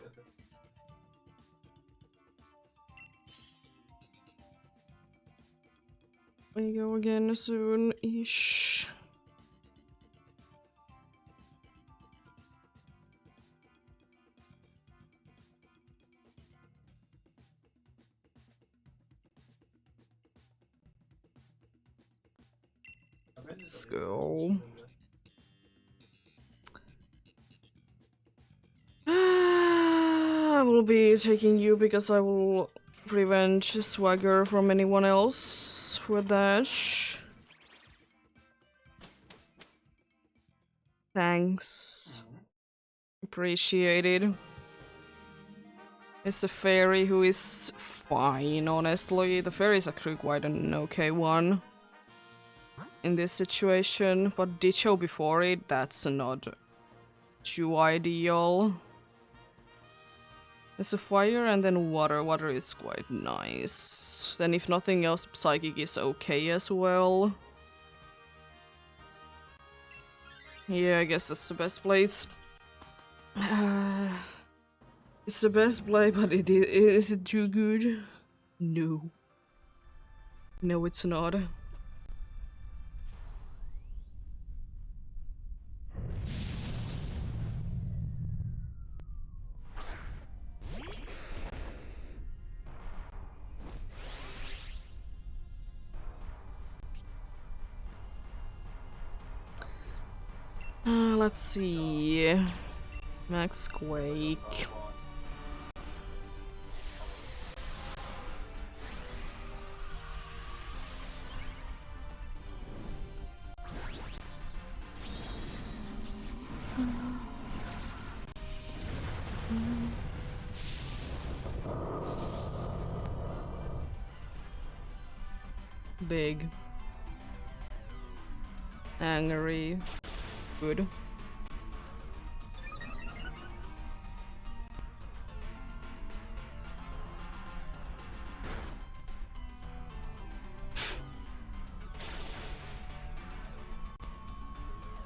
We go again soon-ish. Let's go. I will be taking you because I will prevent swagger from anyone else with that. Thanks. Appreciated. It's a fairy who is fine, honestly. The fairy is actually quite an okay one in this situation, but Ditcho before it, that's not too ideal. There's a fire and then water. Water is quite nice. Then if nothing else, psychic is okay as well. Yeah, I guess that's the best place. It's the best play, but is it too good? No. No, it's not. Let's see. Max Quake. Big. Angry. Good.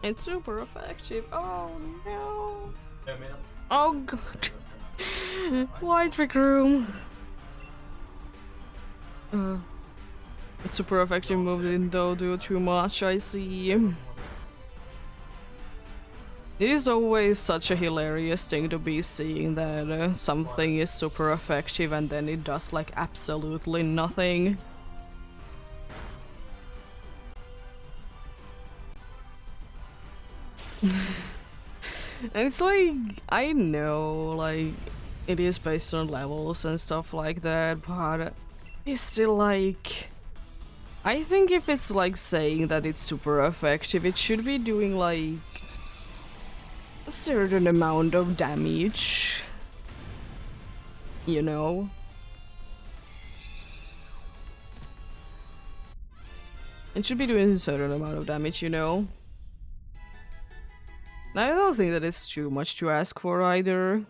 It's super effective. Oh no. Oh god. Why trick room? It's super effective move, didn't do too much, I see. It is always such a hilarious thing to be seeing that something is super effective and then it does like absolutely nothing. And it's like, I know, like, it is based on levels and stuff like that, but it's still like... I think if it's like saying that it's super effective, it should be doing like a certain amount of damage. You know? It should be doing a certain amount of damage, you know? And I don't think that it's too much to ask for either.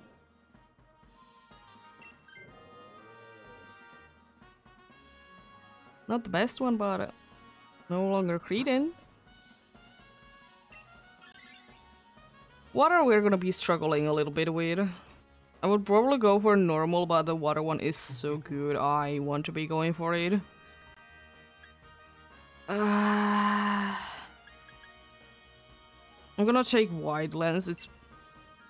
Not the best one, but no longer Cretan. Water we're gonna be struggling a little bit with. I would probably go for normal, but the water one is so good. I want to be going for it. I'm gonna take wide lens. It's,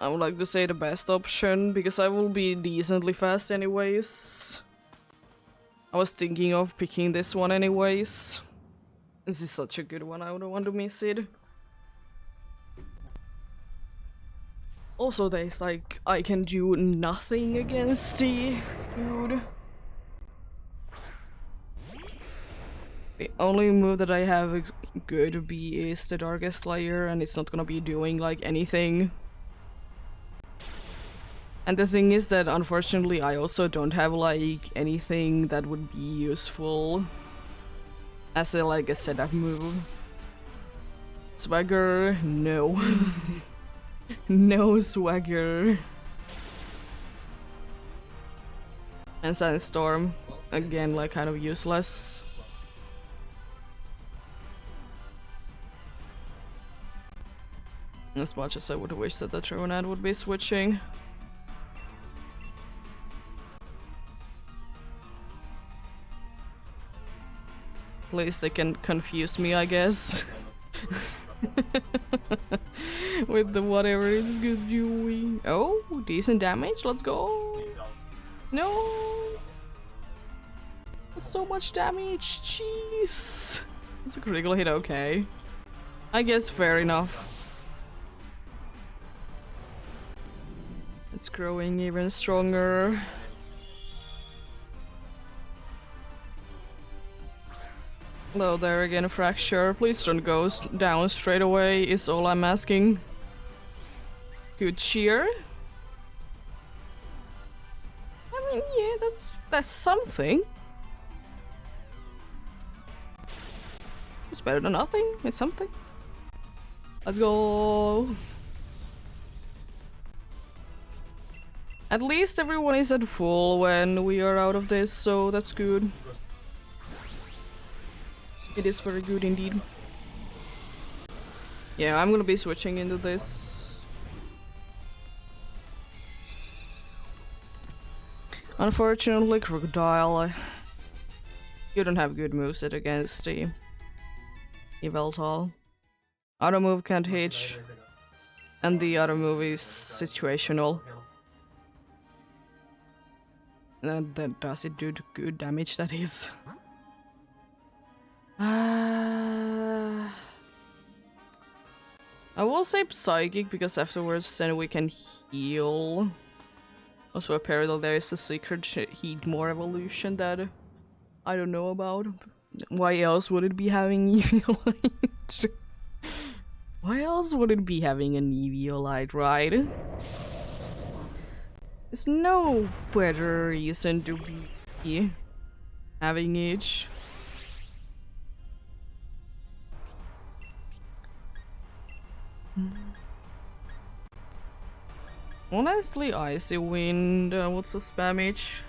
I would like to say, the best option because I will be decently fast anyways. I was thinking of picking this one anyways. This is such a good one, I don't want to miss it. Also, there's like, I can do nothing against the food. The only move that I have good to be is the Darkest Slayer, and it's not gonna be doing like anything. And the thing is that unfortunately I also don't have like anything that would be useful as a setup move. Swagger, no. No swagger. And Sandstorm, again, like kind of useless. As much as I would wish that the Tronad would be switching. At least they can confuse me, I guess. With the whatever it's good doing. Oh, decent damage, let's go. No! So much damage, jeez. It's a critical hit, okay. I guess fair enough. It's growing even stronger. Hello there again, Fracture. Please don't go down straight away, is all I'm asking. Good cheer. I mean, yeah, that's something. It's better than nothing, it's something. Let's go. At least everyone is at full when we are out of this, so that's good. It is very good indeed. Yeah, I'm gonna be switching into this. Unfortunately, Crocodile, you don't have good moveset against the Yveltal. Auto move can't hit, and the other move is situational. And that does it do good damage, that is. I will say Psychic because afterwards then we can heal. Also apparently there is a secret heat more evolution that I don't know about. Why else would it be having Eviolite? Why else would it be having an Eviolite, right? There's no better reason to be having it. Honestly, Icy Wind, what's the spamage?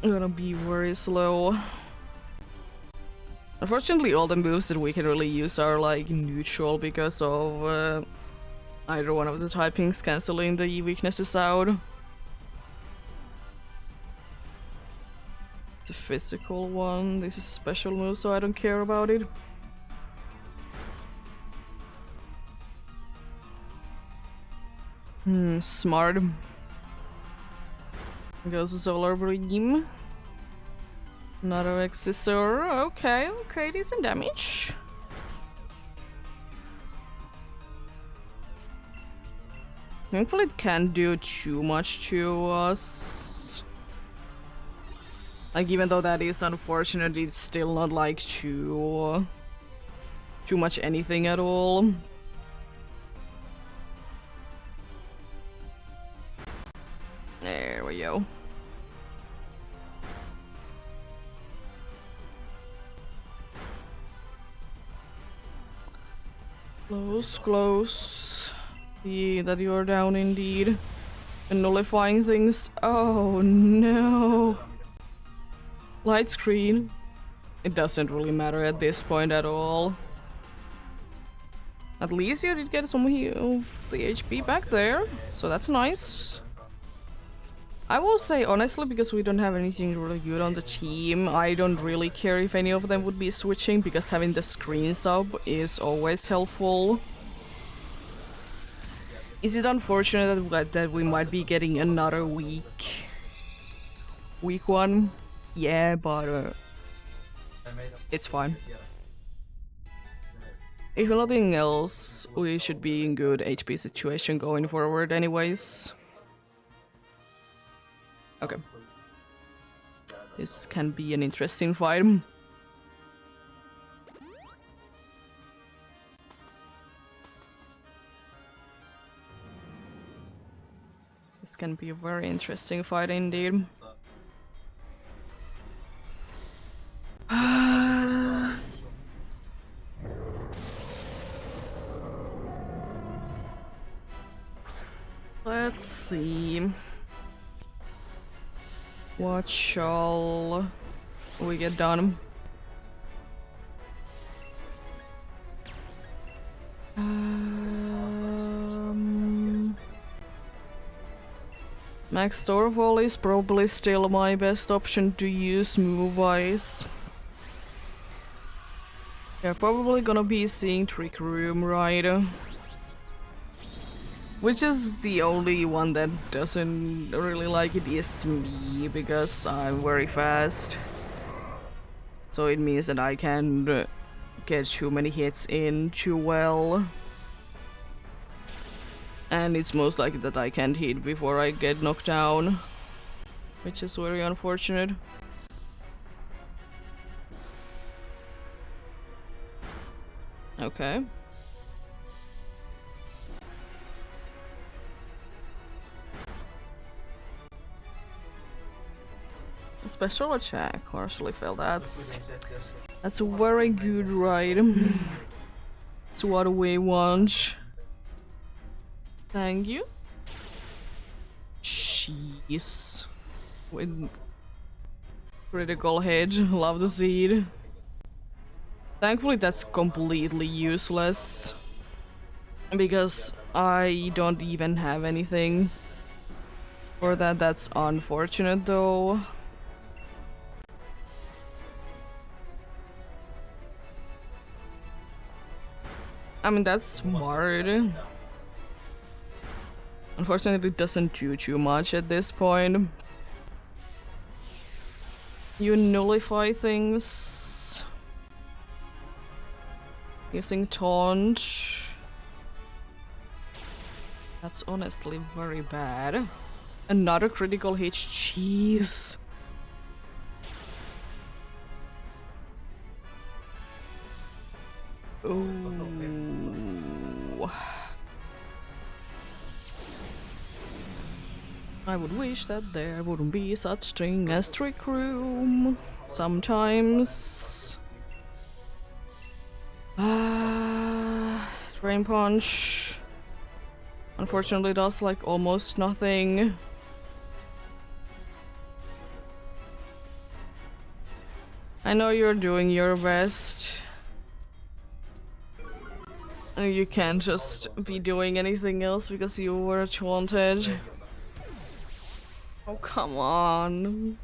Gonna be very slow. Unfortunately, all the moves that we can really use are like neutral because of either one of the typings cancelling the E weaknesses out. It's a physical one. This is a special move, so I don't care about it. Smart. Goes a Solar Beam. Another Excisor. Okay, okay, decent damage. Thankfully it can't do too much to us. Like, even though that is unfortunate, it's still not like too much anything at all. There we go. Close, close. See that you're down indeed. And nullifying things. Oh no. Light screen. It doesn't really matter at this point at all. At least you did get some of the HP back there, so that's nice. I will say honestly, because we don't have anything really good on the team, I don't really care if any of them would be switching, because having the screen sub is always helpful. Is it unfortunate that we might be getting another weak one? Yeah, but it's fine. If nothing else, we should be in good HP situation going forward anyways. Okay. This can be an interesting fight. This can be a very interesting fight indeed. Let's see. What shall we get done? Max Storefall is probably still my best option to use move-wise. You're probably gonna be seeing Trick Room, right? Which is the only one that doesn't really like it is me, because I'm very fast. So it means that I can get too many hits in too well. And it's most likely that I can't hit before I get knocked down. Which is very unfortunate. Okay. Special attack, partially failed. That's a very good ride. It's what we want. Thank you. Jeez. With critical hit, love to see it. Thankfully that's completely useless. Because I don't even have anything for that. That's unfortunate though. I mean, that's smart. Unfortunately, it doesn't do too much at this point. You nullify things using taunt. That's honestly very bad. Another critical hit, jeez. Ooh. I would wish that there wouldn't be such thing as Trick Room sometimes. Drain Punch unfortunately does like almost nothing. I know you're doing your best. You can't just be doing anything else because you were taunted. Oh, come on.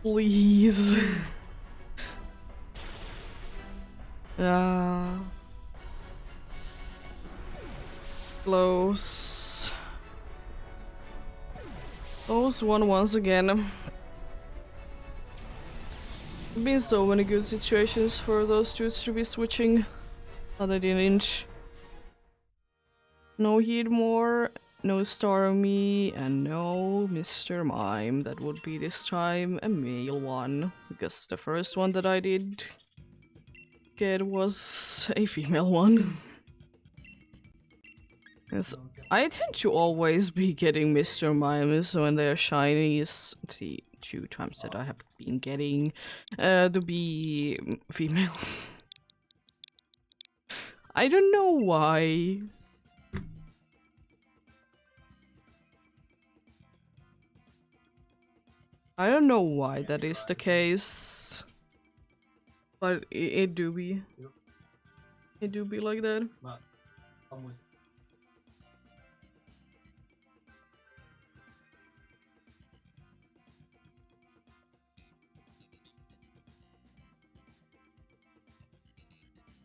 Please. Close. Close one once again. Been so many good situations for those two to be switching. But I didn't. No heat more, no Starmie, and no Mr. Mime. That would be this time a male one, because the first one that I did get was a female one. Because I tend to always be getting Mr. Mimes when they're shinies. The 2 times that I have been getting to be female. I don't know why. I don't know why that is the case. But it do be. It do be like that.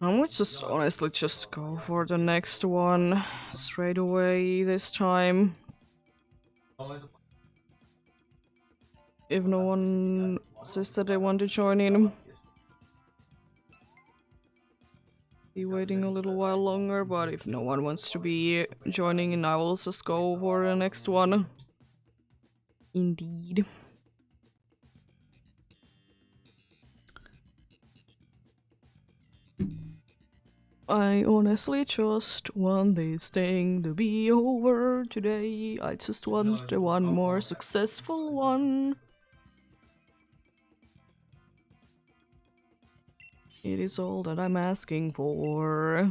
I would just honestly just go for the next one straight away this time. If no one says that they want to join in. Be waiting a little while longer, but if no one wants to be joining in, I will just go for the next one. Indeed. I honestly just want this thing to be over today. I just want one more successful one. It is all that I'm asking for.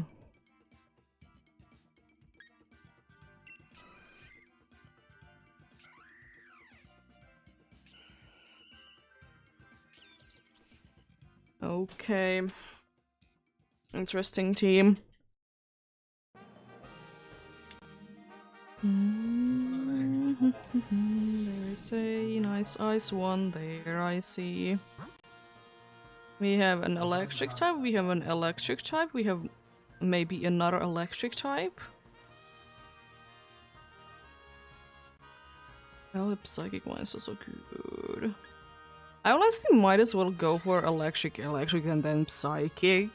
Okay. Interesting team. There is a nice ice one there, I see. We have an electric type, we have an electric type, we have maybe another electric type. Oh, psychic one is also good. I honestly might as well go for electric, and then psychic.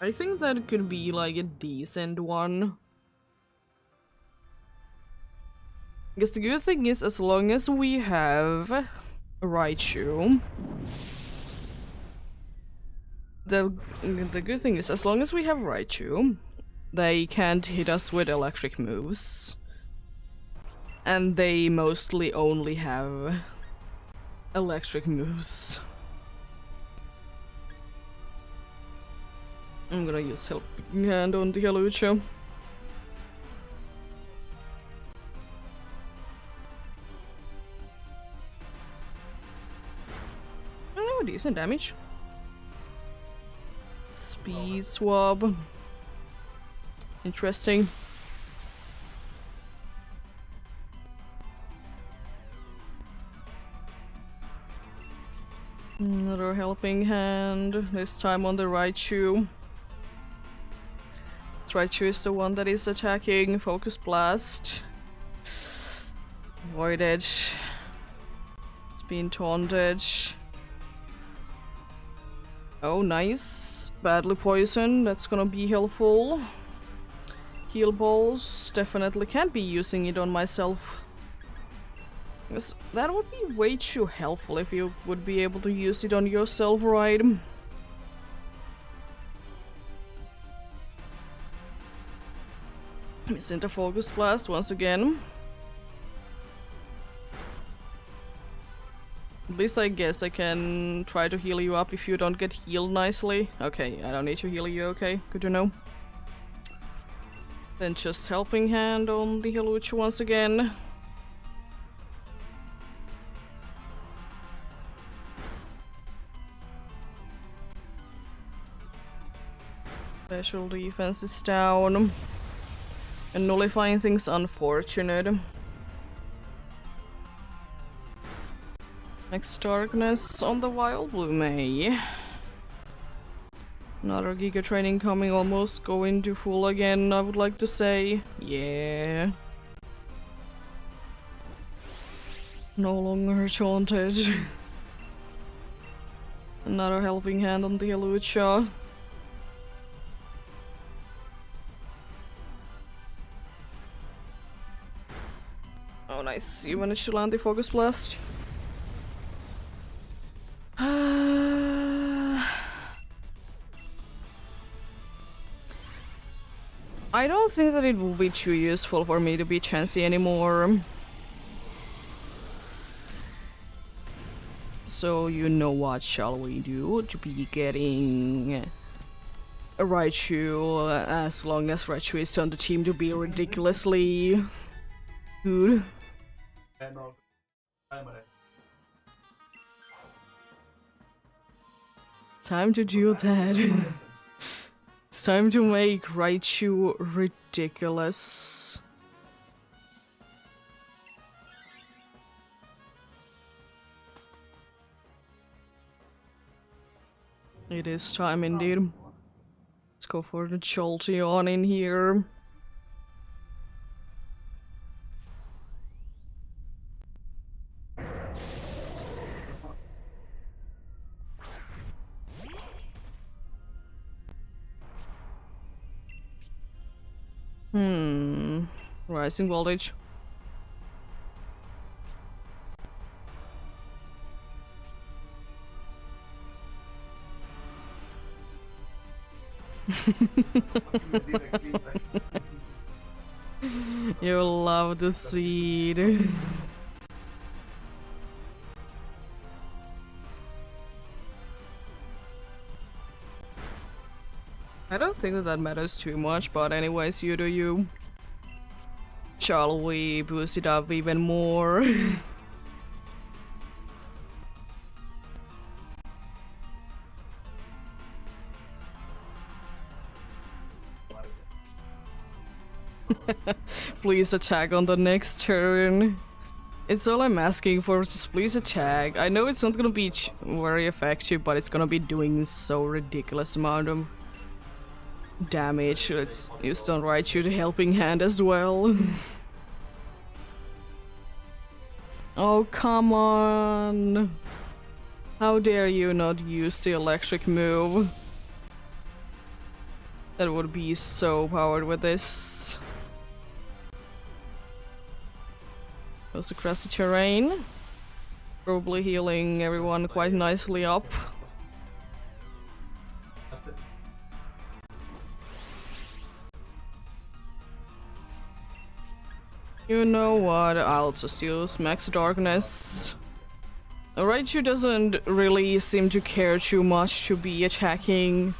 I think that could be like a decent one. Because the good thing is, as long as we have a Raichu, the good thing is, as long as we have Raichu, they can't hit us with electric moves. And they mostly only have electric moves. I'm gonna use Helping Hand on the Halucha. Oh, decent damage. Speed swap. Interesting. Another Helping Hand, this time on the Raichu. Raichu is the one that is attacking. Focus Blast. Avoided. It's being taunted. Oh, nice. Badly poisoned, that's gonna be helpful. Heal balls, definitely can't be using it on myself. Because that would be way too helpful if you would be able to use it on yourself, right? Missing the Focus Blast once again. At least I guess I can try to heal you up if you don't get healed nicely. Okay, I don't need to heal you, okay, good to know. Then just Helping Hand on the Halucha once again. Special defense is down. And nullifying things unfortunate. Next Darkness on the Wild Blue May. Another Giga Training coming, almost going to full again, I would like to say. Yeah. No longer taunted. Another Helping Hand on the Halucha. Oh nice, you managed to land the Focus Blast. I don't think that it will be too useful for me to be Chansey anymore. So you know what shall we do? To be getting a Raichu, as long as Raichu is on the team, to be ridiculously good. Time to do that. It's time to make Raichu ridiculous. It is time indeed. Let's go for the Jolteon in here. Rising voltage. You love the seed. I don't think that that matters too much, but anyways, you do you. Shall we boost it up even more? Please attack on the next turn. It's all I'm asking for, just please attack. I know it's not gonna be very effective, but it's gonna be doing so ridiculous amount of damage. Let's use the right shoot helping hand as well. Oh, come on. How dare you not use the electric move? That would be so powered with this. Goes across the terrain. Probably healing everyone quite nicely up. You know what, I'll just use Max Darkness. Raichu doesn't really seem to care too much to be attacking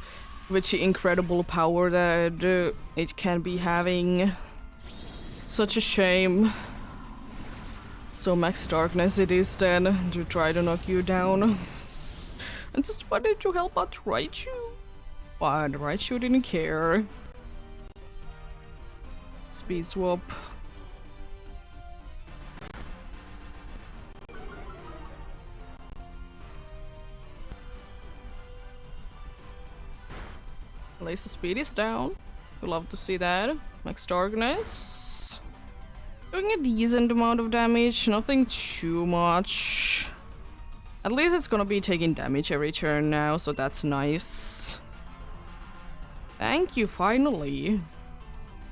with the incredible power that it can be having. Such a shame. So Max Darkness it is then, to try to knock you down. And just why did you help out Raichu? But Raichu didn't care. Speed swap. Laser speed is down. We love to see that. Max Darkness. Doing a decent amount of damage, nothing too much. At least it's gonna be taking damage every turn now, so that's nice. Thank you, finally.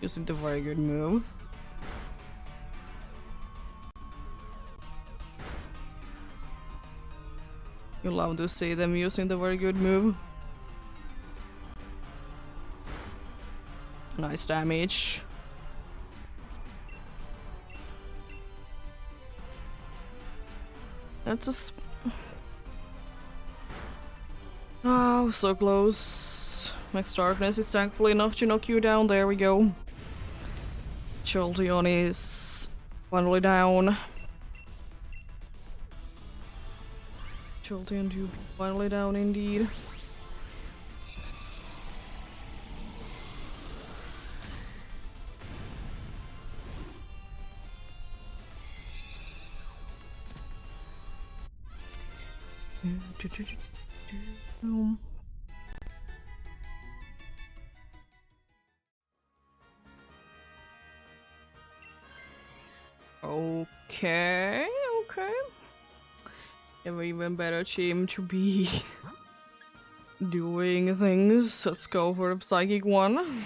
Using the very good move. You love to see them using the very good move. Nice damage. That's a oh, so close. Max Darkness is thankfully enough to knock you down. There we go. Jolteon is finally down. Jolteon to be finally down indeed. Okay, okay. Have an even better team to be doing things. Let's go for a psychic one.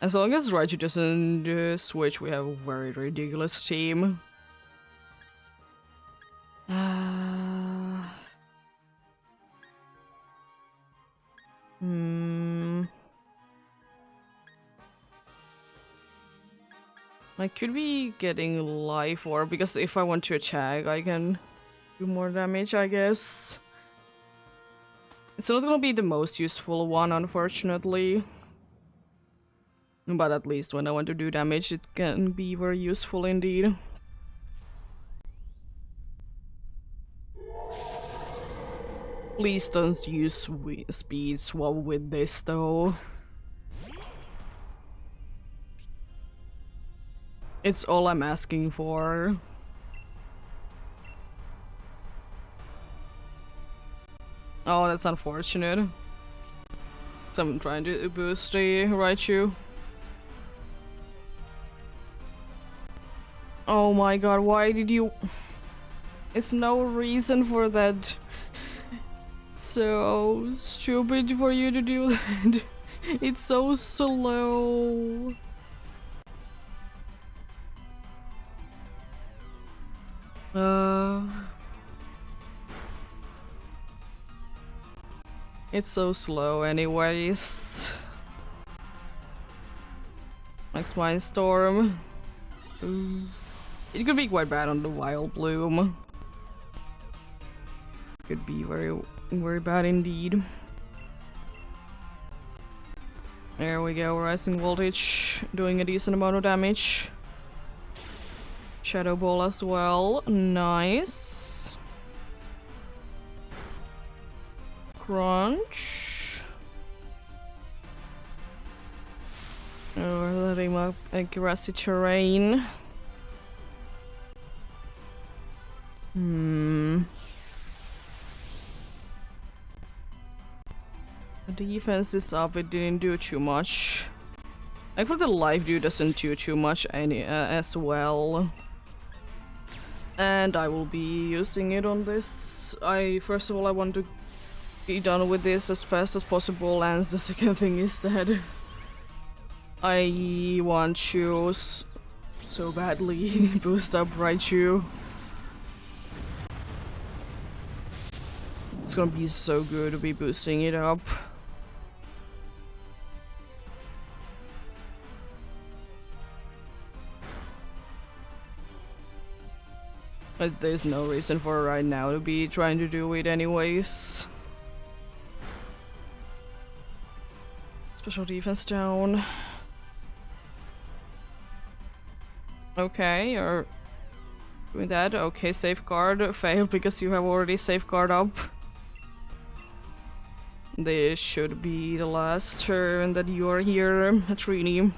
As long as Raichu doesn't switch, we have a very ridiculous team. I could be getting life orb because if I want to attack, I can do more damage, I guess. It's not gonna be the most useful one, unfortunately. But at least when I want to do damage, it can be very useful indeed. Please don't use speed swap with this though. It's all I'm asking for. Oh, that's unfortunate. So I'm trying to boost the Raichu. Oh my god, why did you... There's no reason for that. So stupid for you to do that. It's so slow. It's so slow anyways. Next Mindstorm. Ooh. It could be quite bad on the Wild Bloom. Could be very, very bad indeed. There we go, Rising Voltage doing a decent amount of damage. Shadow Ball as well, nice. Crunch. Oh, letting up a grassy terrain. The defense is up, it didn't do too much. Like for the life dew doesn't do too much as well. And I will be using it on this. First of all I want to be done with this as fast as possible, and the second thing is that I want to so badly boost up Raichu. It's gonna be so good to be boosting it up. As there's no reason for right now to be trying to do it anyways. Special defense down. Okay, you're doing that. Okay, safeguard failed because you have already safeguard up. This should be the last turn that you are here, Trini.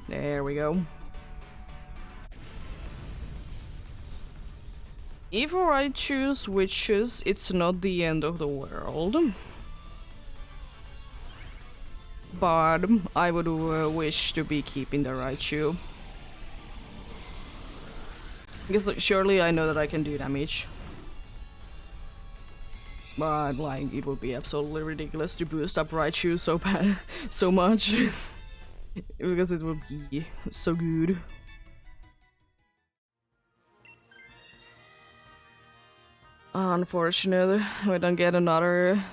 There we go. If I choose witches, it's not the end of the world. But I would wish to be keeping the Raichu. Because surely I know that I can do damage. But like, it would be absolutely ridiculous to boost up Raichu so bad, so much. Because it would be so good. Unfortunate, we don't get another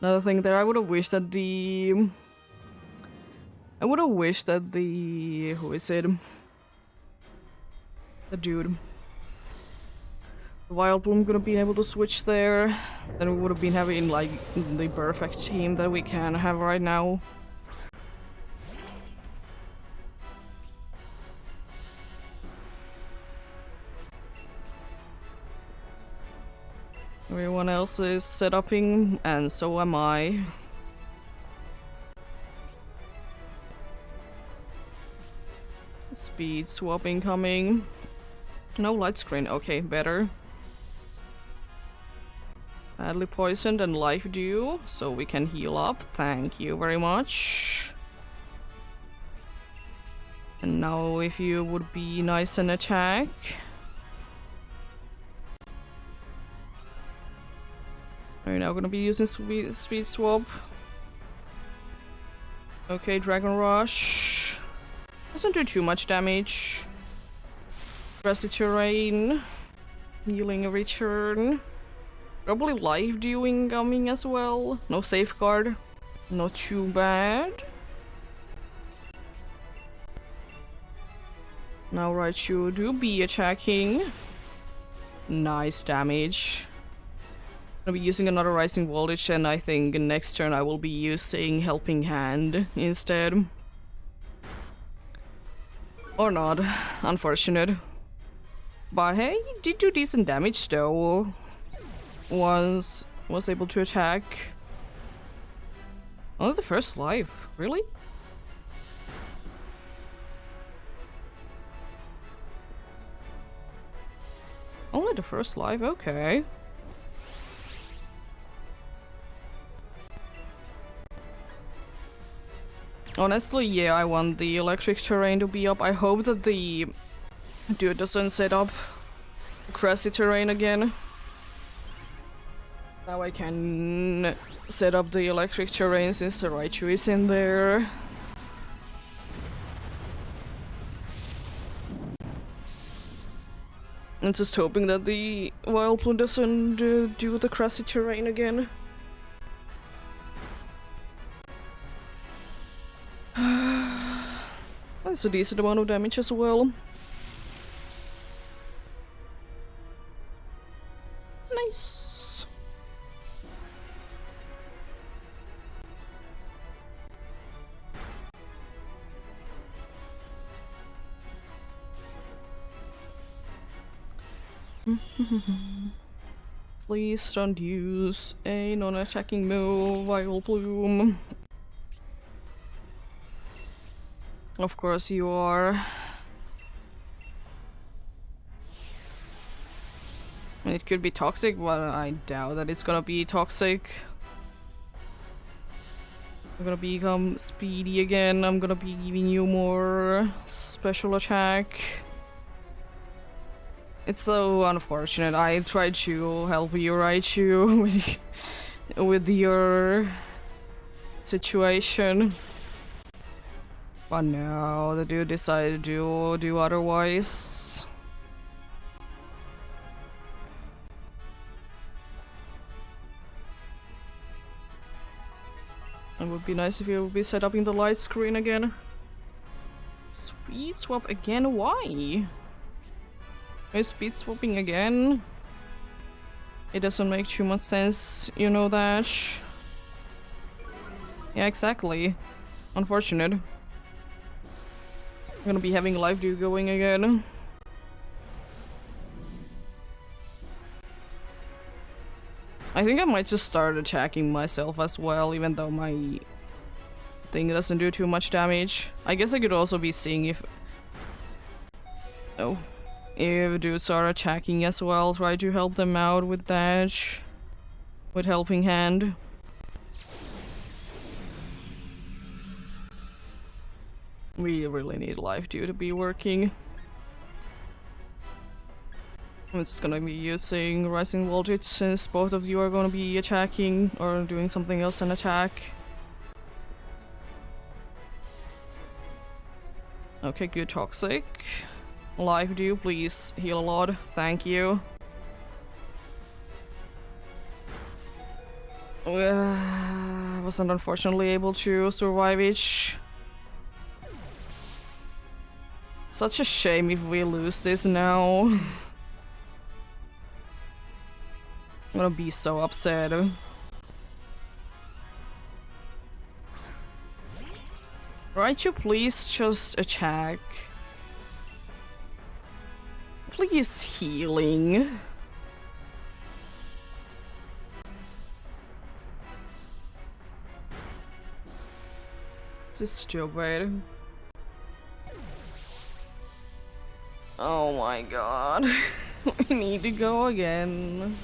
thing there. I would have wished that the who is it? The dude. The Wild Bloom gonna be able to switch there. Then we would have been having like the perfect team that we can have right now. Everyone else is set upping, and so am I. Speed swap incoming. No light screen, okay, better. Badly poisoned and life dew, so we can heal up. Thank you very much. And now if you would be nice and attack. We're now gonna be using speed swap. Okay, Dragon Rush. Doesn't do too much damage. Grassy terrain. Healing a return. Probably life dew incoming as well. No safeguard. Not too bad. Now Raichu do be attacking. Nice damage. I'll be using another Rising Voltage, and I think next turn I will be using Helping Hand instead. Or not. Unfortunate. But hey, he did do decent damage though. Was able to attack. Only the first life. Really? Only the first life? Okay. Honestly, yeah, I want the electric terrain to be up. I hope that the dude doesn't set up grassy terrain again. Now I can set up the electric terrain since the Raichu is in there. I'm just hoping that the wild bloom doesn't do the grassy terrain again. That's a decent amount of damage as well. Nice. Please don't use a non-attacking move, Wild Bloom. Of course you are. It could be toxic, but I doubt that it's gonna be toxic. I'm gonna become speedy again. I'm gonna be giving you more special attack. It's so unfortunate. I tried to help you, Raichu, with your situation. But no, the dude decided to do otherwise. It would be nice if you would be set up in the light screen again. Speed swap again? Why? Are you speed swapping again? It doesn't make too much sense, you know that. Yeah, exactly. Unfortunate. I'm gonna be having live do going again. I think I might just start attacking myself as well, even though my thing doesn't do too much damage. I guess I could also be seeing if... Oh. If dudes are attacking as well, try to help them out with that. With helping hand. We really need life due to be working. I'm just gonna be using Rising Voltage since both of you are gonna be attacking or doing something else and attack. Okay, good toxic. Life do, please heal a lot. Thank you. I wasn't unfortunately able to survive it. Such a shame if we lose this now. I'm gonna be so upset. Raichu, please just attack. Please healing. This is stupid. Oh my god. We need to go again.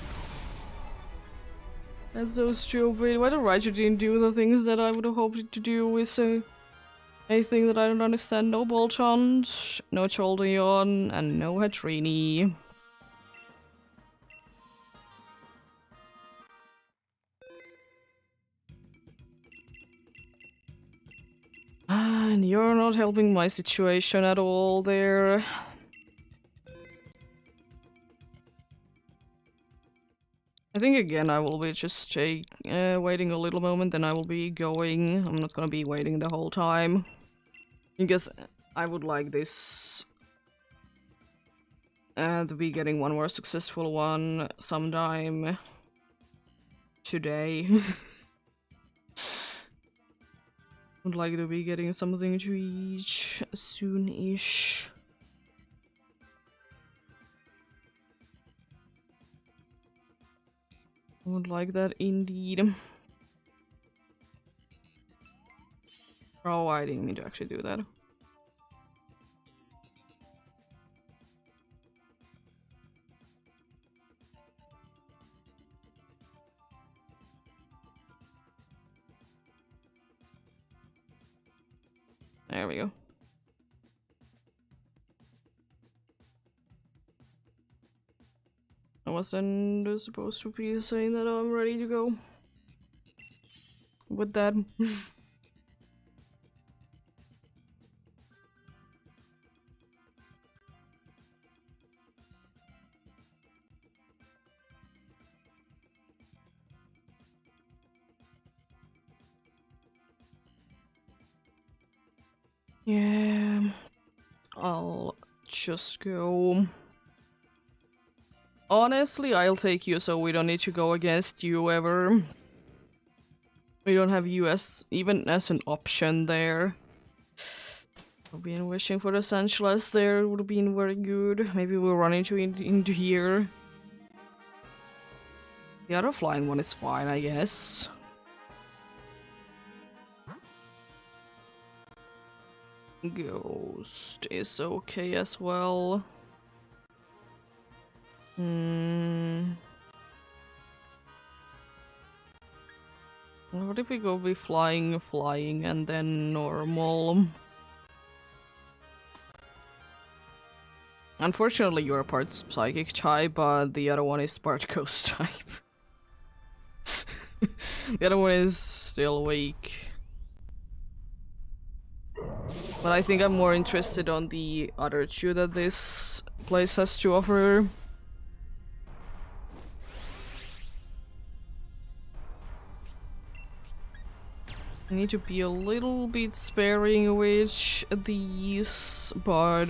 That's so stupid. Why the Raichu didn't do the things that I would have hoped it to do is a thing that I don't understand. No Boltons, no Jolteon, and no Hatrini. And you're not helping my situation at all there. I think again I will be just waiting a little moment, then I will be going. I'm not gonna be waiting the whole time. Because I would like this to be getting one more successful one sometime today. Would like to be getting something to eat soon-ish. Would like that indeed. Oh, I didn't mean to actually do that. There we go. I wasn't supposed to be saying that I'm ready to go with that. Yeah, I'll just go. Honestly, I'll take you so we don't need to go against you ever. We don't have US even as an option there. I've been wishing for the Sanchez there, it would have been very good. Maybe we'll run into here. The other flying one is fine, I guess. Ghost is okay as well. What if we go be flying, and then normal? Unfortunately, you're a part psychic type, but the other one is part ghost type. The other one is still weak. But I think I'm more interested on the other two that this place has to offer. I need to be a little bit sparing with these, but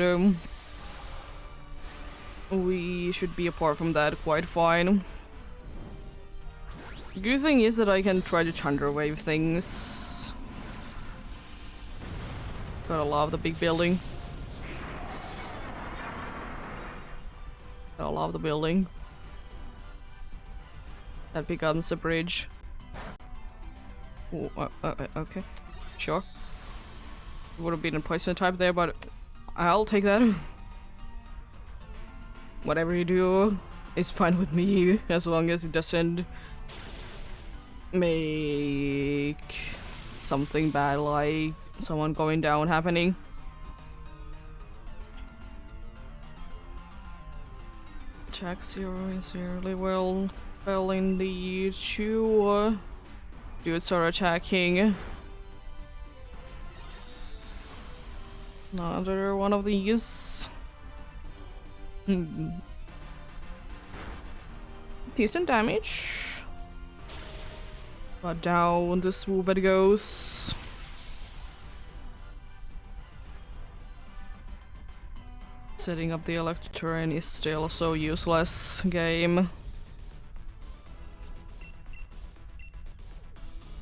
we should be apart from that quite fine. The good thing is that I can try to thunder wave things. Gotta love the big building. Gotta love the building. That becomes a bridge. Ooh, okay. Sure. Would have been a poison type there, but I'll take that. Whatever you do is fine with me, as long as it doesn't make something bad like someone going down happening. Attack 0 is really well in the two dudes are attacking. Another one of these. Decent damage. But down the swoop it goes. Setting up the electric terrain is still so useless game.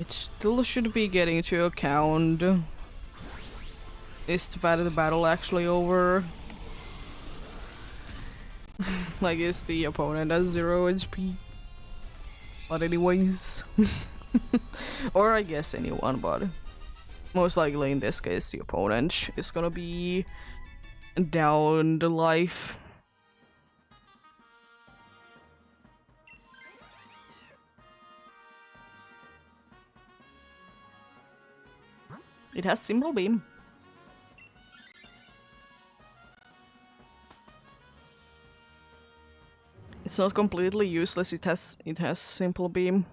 It still should be getting to account. Is the battle actually over? Like, is the opponent at 0 HP? But anyways. Or I guess anyone, but most likely in this case the opponent is gonna be down the life. It has Symbol Beam. It's not completely useless, it has Simple Beam.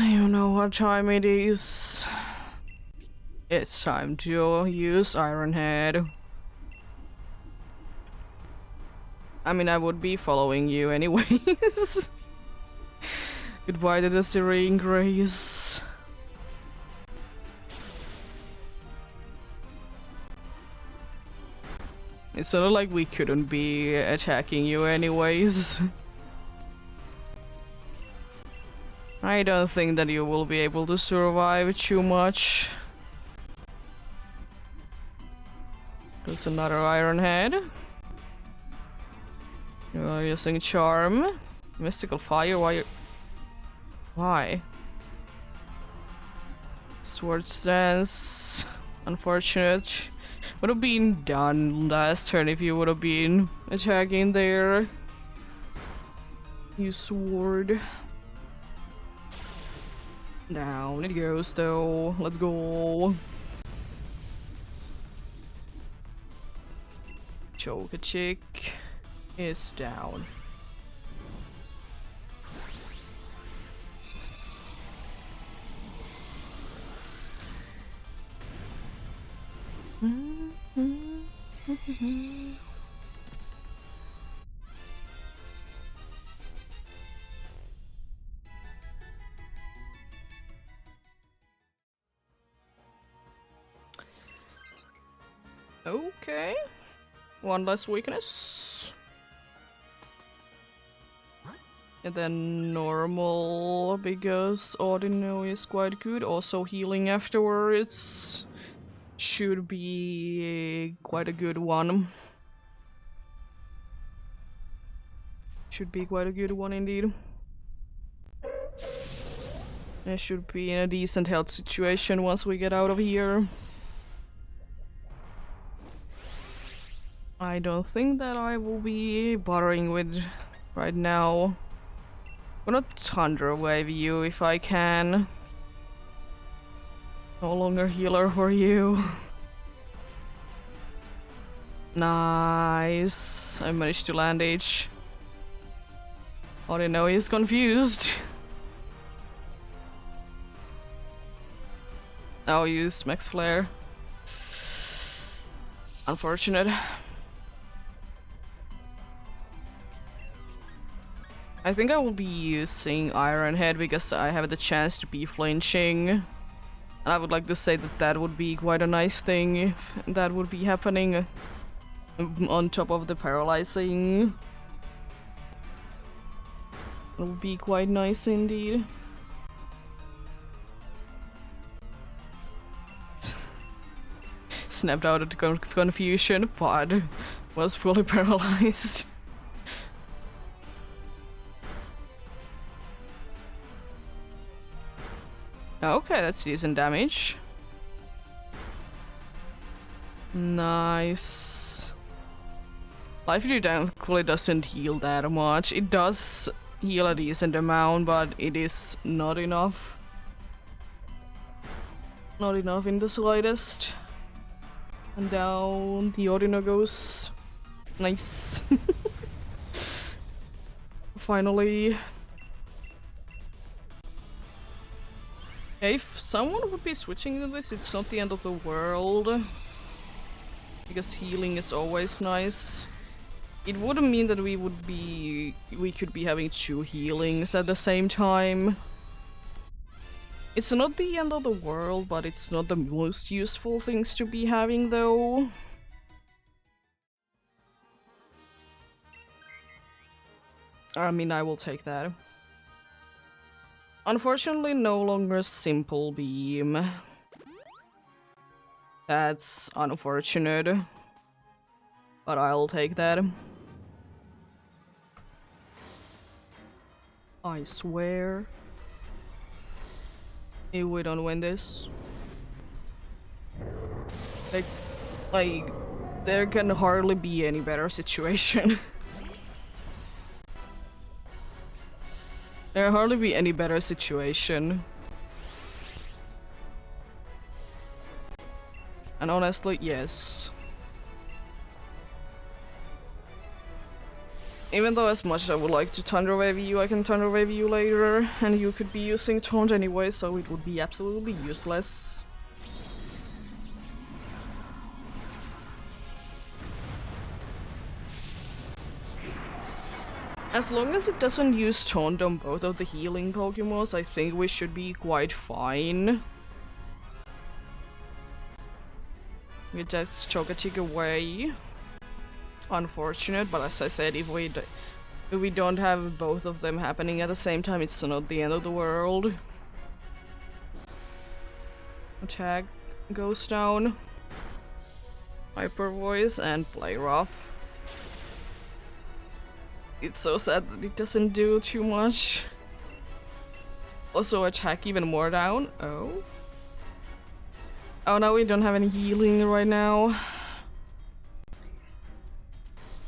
You know what time it is. It's time to use Iron Head. I mean, I would be following you anyways. Goodbye to the Serene Grace. It's sort of like we couldn't be attacking you anyways. I don't think that you will be able to survive too much. There's another Iron Head. You are using Charm. Mystical Fire, why? Sword Stance. Unfortunate. Would have been done last turn if you would have been attacking there. You sword. Down it goes though. Let's go. Choke a chick is down. Okay. One less weakness. And then normal, because ordinary is quite good. Also healing afterwards should be quite a good one. Should be quite a good one indeed. I should be in a decent health situation once we get out of here. I don't think that I will be bothering with right now. I'm gonna Thunder Wave you if I can. No longer healer for you. Nice. I managed to land H. Oh, they know he's confused. I'll use Max Flare. Unfortunate. I think I will be using Iron Head because I have the chance to be flinching. And I would like to say that that would be quite a nice thing if that would be happening on top of the paralyzing. It would be quite nice indeed. Snapped out of the confusion, but was fully paralyzed. Okay, that's decent damage. Nice. Life Dew thankfully doesn't heal that much. It does heal a decent amount, but it is not enough. Not enough in the slightest. And down the Ordino goes. Nice. Finally. If someone would be switching to this, it's not the end of the world. Because healing is always nice. It wouldn't mean that we could be having 2 healings at the same time. It's not the end of the world, but it's not the most useful things to be having though. I mean, I will take that. Unfortunately, no longer Simple Beam. That's unfortunate. But I'll take that. I swear. If we don't win this. Like, there can hardly be any better situation. There can hardly be any better situation. And honestly, yes. Even though as much as I would like to Thunder Wave you, I can Thunder Wave you later, and you could be using Taunt anyway, so it would be absolutely useless. As long as it doesn't use Taunt on both of the healing Pokemons, I think we should be quite fine. We just Chocotic away. Unfortunate, but as I said, if we don't have both of them happening at the same time, it's not the end of the world. Attack goes down. Hyper Voice and Play Rough. It's so sad that it doesn't do too much. Also attack even more down. Oh. Oh, now we don't have any healing right now.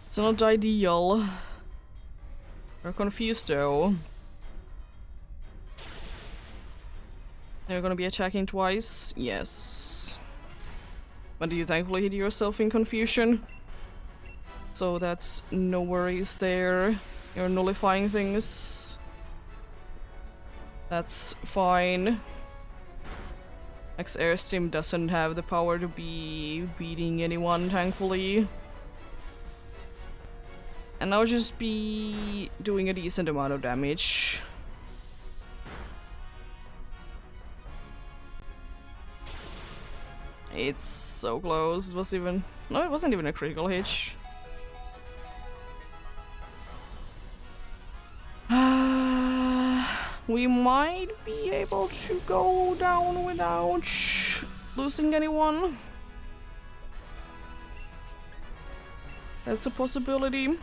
It's not ideal. We're confused though. You're gonna be attacking twice? Yes. But you thankfully hit yourself in confusion. So that's no worries there. You're nullifying things. That's fine. Max Airstream doesn't have the power to be beating anyone, thankfully. And I'll just be doing a decent amount of damage. It's so close. It was even... No, it wasn't even a critical hit. We might be able to go down without losing anyone. That's a possibility.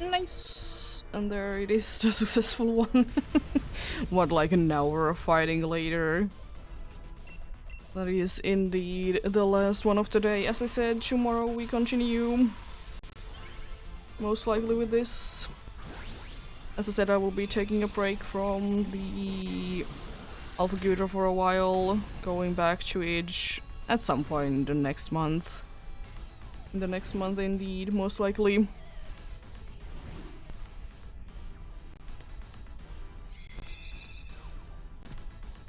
Nice! And there it is, the successful one. What, like an hour of fighting later? That is indeed the last one of today. As I said, tomorrow we continue. Most likely with this. As I said, I will be taking a break from the Alpha Guitar for a while, going back to Age at some point in the next month. In the next month indeed, most likely.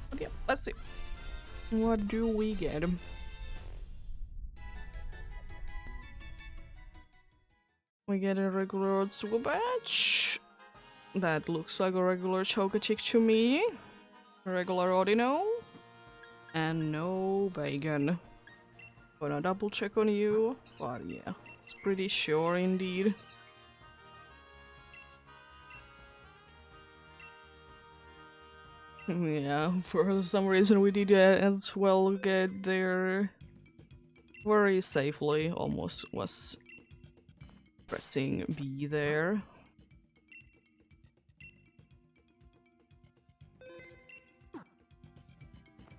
But yeah, let's see. What do we get? We get a regular super badge. That looks like a regular Chocochick to me. A regular Ordino. And no bacon. Gonna double check on you. But yeah, it's pretty sure indeed. Yeah, for some reason we did as well get there very safely. Almost was pressing B there.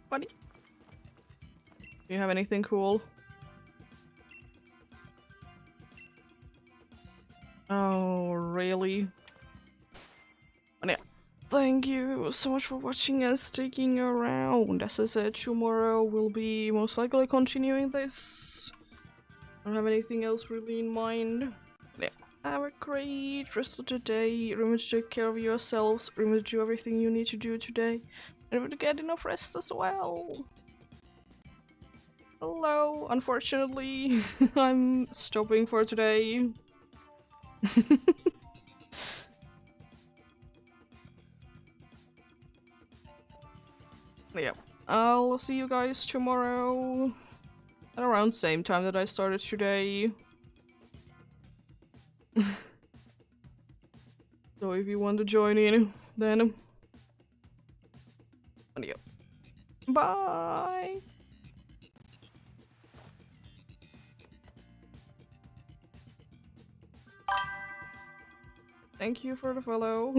Buddy, do you have anything cool? Oh, really? But yeah, thank you so much for watching and sticking around. As I said, tomorrow we'll be most likely continuing this. I don't have anything else really in mind. Yeah. Have a great rest of the day. Remember to take care of yourselves. Remember to do everything you need to do today. Remember to get enough rest as well. Hello. Unfortunately, I'm stopping for today. Yeah. I'll see you guys tomorrow. At around same time that I started today. So if you want to join in, then... yeah. Bye! Thank you for the follow.